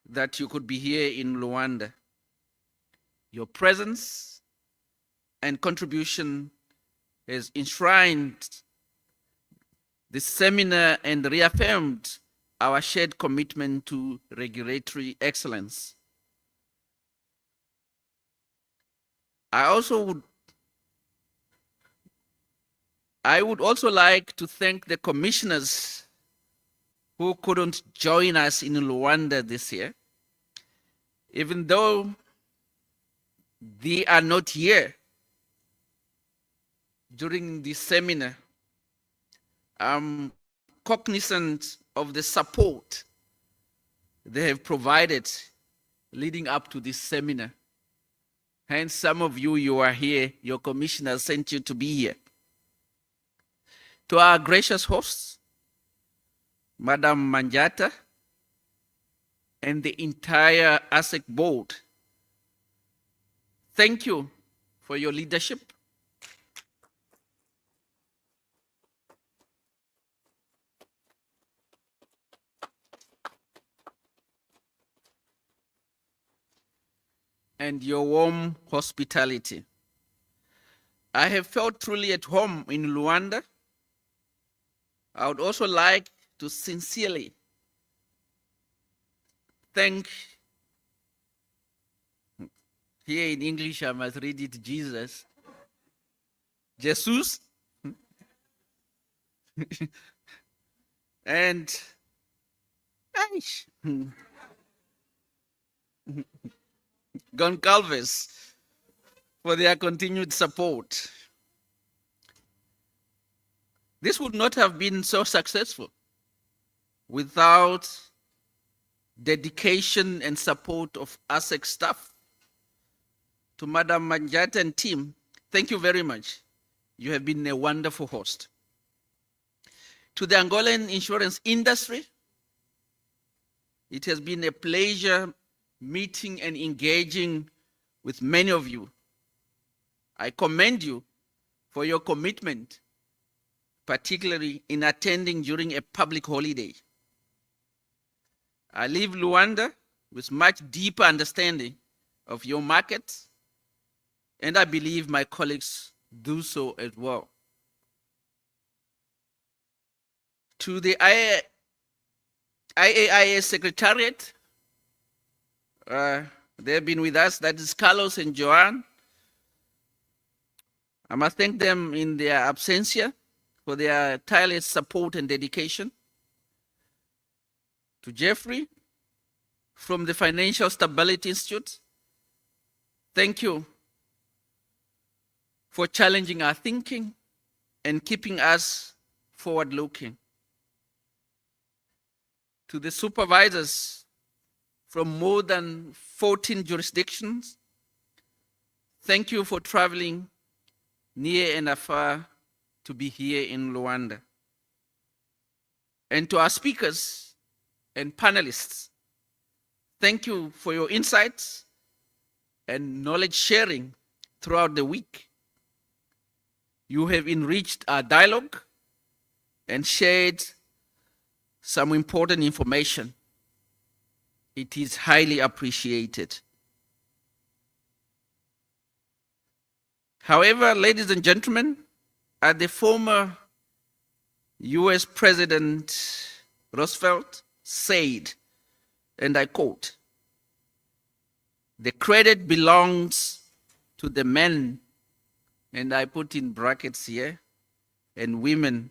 that you could be here in Luanda. Your presence and contribution has enshrined this seminar and reaffirmed our shared commitment to regulatory excellence. I would also like to thank the commissioners who couldn't join us in Luanda this year, even though they are not here during this seminar. I'm cognizant of the support they have provided leading up to this seminar. Hence, some of you are here, your commissioner sent you to be here. To our gracious hosts, Madam Manjata, and the entire ASEC board, thank you for your leadership. And your warm hospitality. I have felt truly at home in Luanda. I would also like to sincerely thank, here in English I must read it, Jesus, and Goncalves for their continued support. This would not have been so successful without dedication and support of ASEC staff. To Madam Manjata and team, thank you very much. You have been a wonderful host. To the Angolan insurance industry, it has been a pleasure meeting and engaging with many of you. I commend you for your commitment, particularly in attending during a public holiday. I leave Luanda with much deeper understanding of your market, and I believe my colleagues do so as well. To the IAIS Secretariat, they have been with us, that is Carlos and Joanne. I must thank them in their absentia for their tireless support and dedication. To Jeffrey from the Financial Stability Institute, thank you for challenging our thinking and keeping us forward-looking. To the supervisors from more than 14 jurisdictions, thank you for traveling near and afar to be here in Luanda. And to our speakers and panelists, thank you for your insights and knowledge sharing throughout the week. You have enriched our dialogue and shared some important information. It is highly appreciated. However, ladies and gentlemen, as the former US President Roosevelt said, and I quote, "The credit belongs to the men," and I put in brackets here, "and women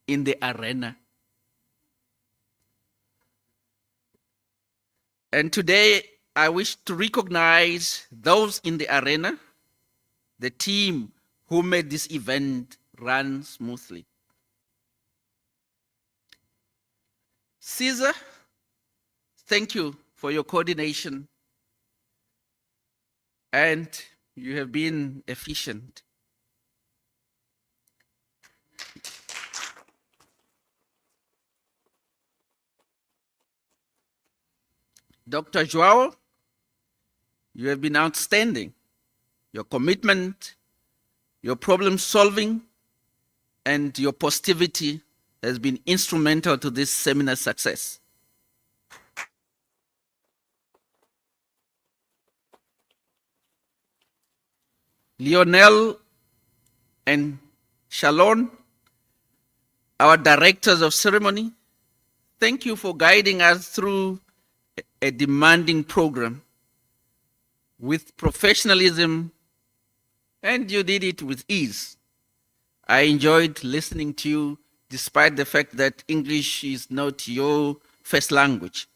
in the arena." And today, I wish to recognize those in the arena, the team who made this event run smoothly. Caesar, thank you for your coordination, and you have been efficient. Dr. Joao, you have been outstanding. Your commitment, your problem solving, and your positivity has been instrumental to this seminar success. Lionel and Shalon, our directors of ceremony, thank you for guiding us through a demanding program with professionalism, and you did it with ease. I enjoyed listening to you despite the fact that English is not your first language.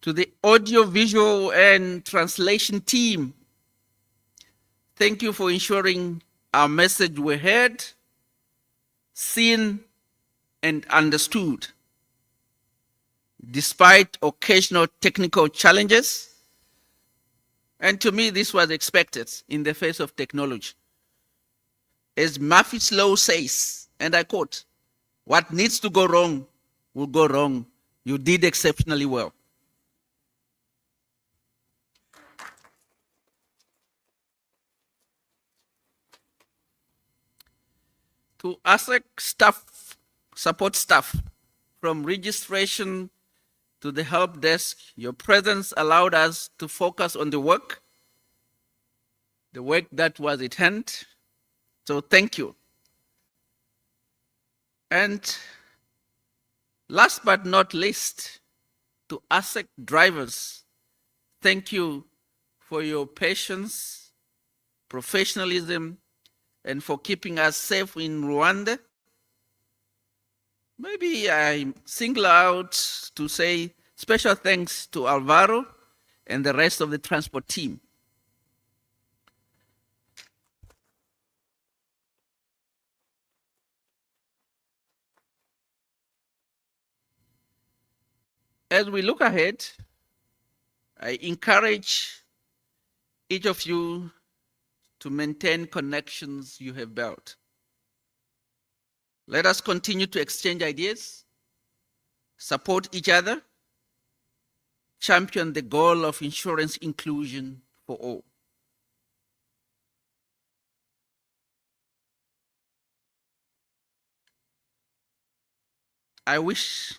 To the audio-visual and translation team, thank you for ensuring our message were heard, seen, and understood. Despite occasional technical challenges, and to me this was expected in the face of technology. As Murphy's Law says, and I quote, "What needs to go wrong will go wrong. You did exceptionally well." To ASEC staff, support staff, from registration to the help desk, your presence allowed us to focus on the work that was at hand. So thank you. And last but not least, to ASEC drivers, thank you for your patience, professionalism, and for keeping us safe in Rwanda. Maybe I single out to say special thanks to Alvaro and the rest of the transport team. As we look ahead, I encourage each of you to maintain connections you have built. Let us continue to exchange ideas, support each other, champion the goal of insurance inclusion for all. I wish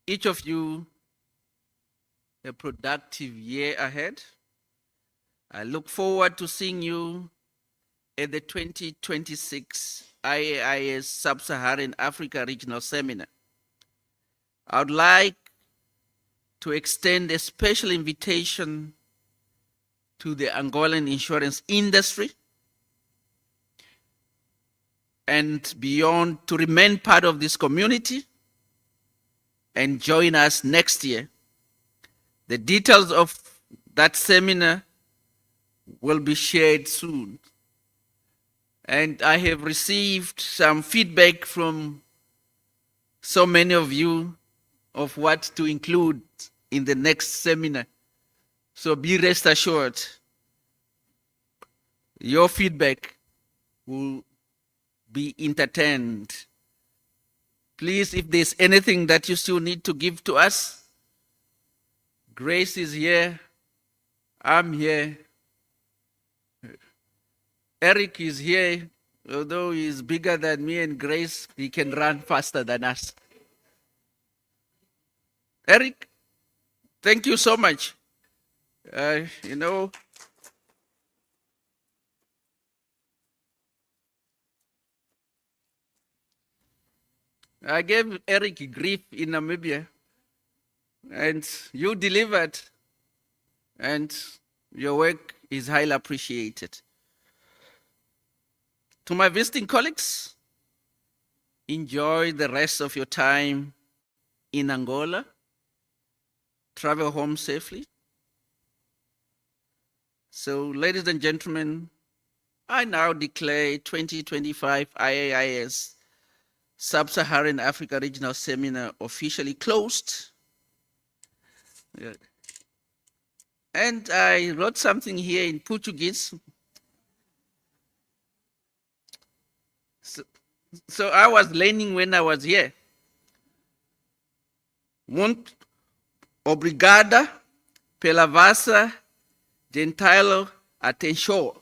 each of you a productive year ahead. I look forward to seeing you at the 2026 Iais Sub-Saharan Africa Regional Seminar. I would like to extend a special invitation to the Angolan insurance industry and beyond to remain part of this community and join us next year. The details of that seminar will be shared soon. And I have received some feedback from so many of you of what to include in the next seminar. So be rest assured, your feedback will be entertained. Please, if there's anything that you still need to give to us, Grace is here, I'm here, Eric is here. Although he's bigger than me and Grace, he can run faster than us. Eric, thank you so much. You know, I gave Eric grief in Namibia, and you delivered, and your work is highly appreciated. To my visiting colleagues, enjoy the rest of your time in Angola. Travel home safely. So, ladies and gentlemen, I now declare 2025 IAIS Sub-Saharan Africa Regional Seminar officially closed. And I wrote something here in Portuguese. So I was learning when I was here. Muito obrigada pela vossa gentil atenção.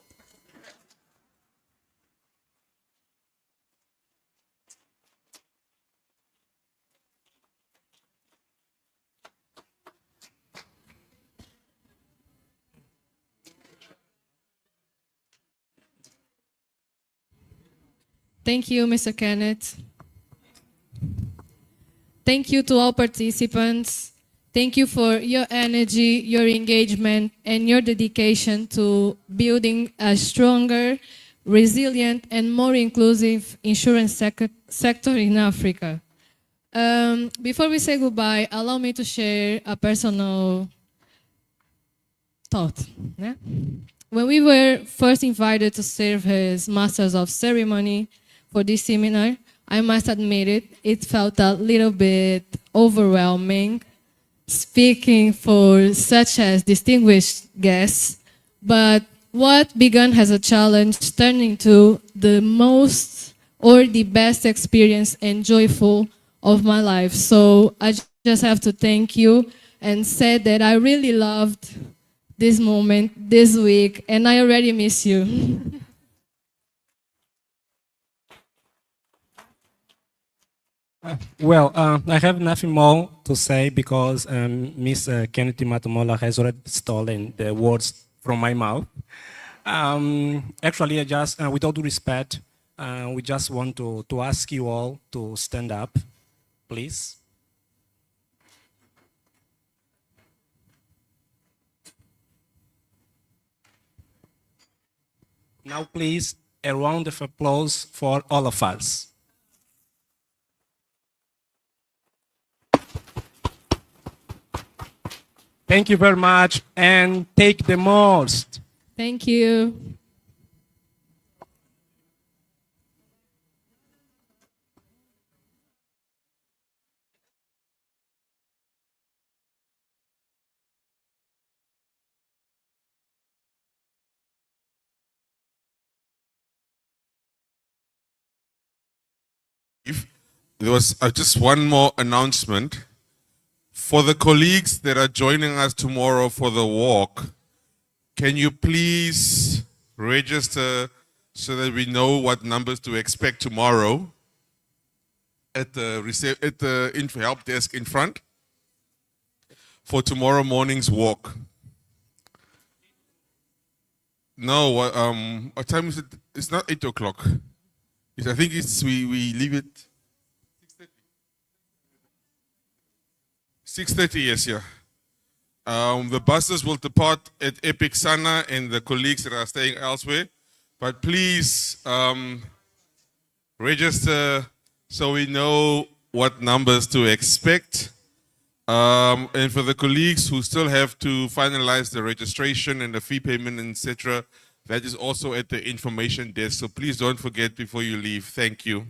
Thank you, Mr. Kenneth. Thank you to all participants. Thank you for your energy, your engagement, and your dedication to building a stronger, resilient, and more inclusive insurance sector in Africa. Before we say goodbye, allow me to share a personal thought. Yeah? When we were first invited to serve as Masters of Ceremony for this seminar, I must admit it felt a little bit overwhelming speaking for such as distinguished guests, but what began as a challenge turned into the most or the best experience and joyful of my life. So I just have to thank you and say that I really loved this moment, this week, and I already miss you. Well, I have nothing more to say because Ms. Kennedy Matamola has already stolen the words from my mouth. Actually, I just, with all due respect, we just want to ask you all to stand up, please. Now, please, a round of applause for all of us. Thank you very much, and take the most. Thank you. If there was just one more announcement. For the colleagues that are joining us tomorrow for the walk, can you please register so that we know what numbers to expect tomorrow at the help desk in front for tomorrow morning's walk? No, what time is it? It's not 8 o'clock. I think we leave it 6:30, yes, yeah. The buses will depart at Epic Sana and the colleagues that are staying elsewhere. But please register so we know what numbers to expect. And for the colleagues who still have to finalize the registration and the fee payment, etc., that is also at the information desk. So please don't forget before you leave. Thank you.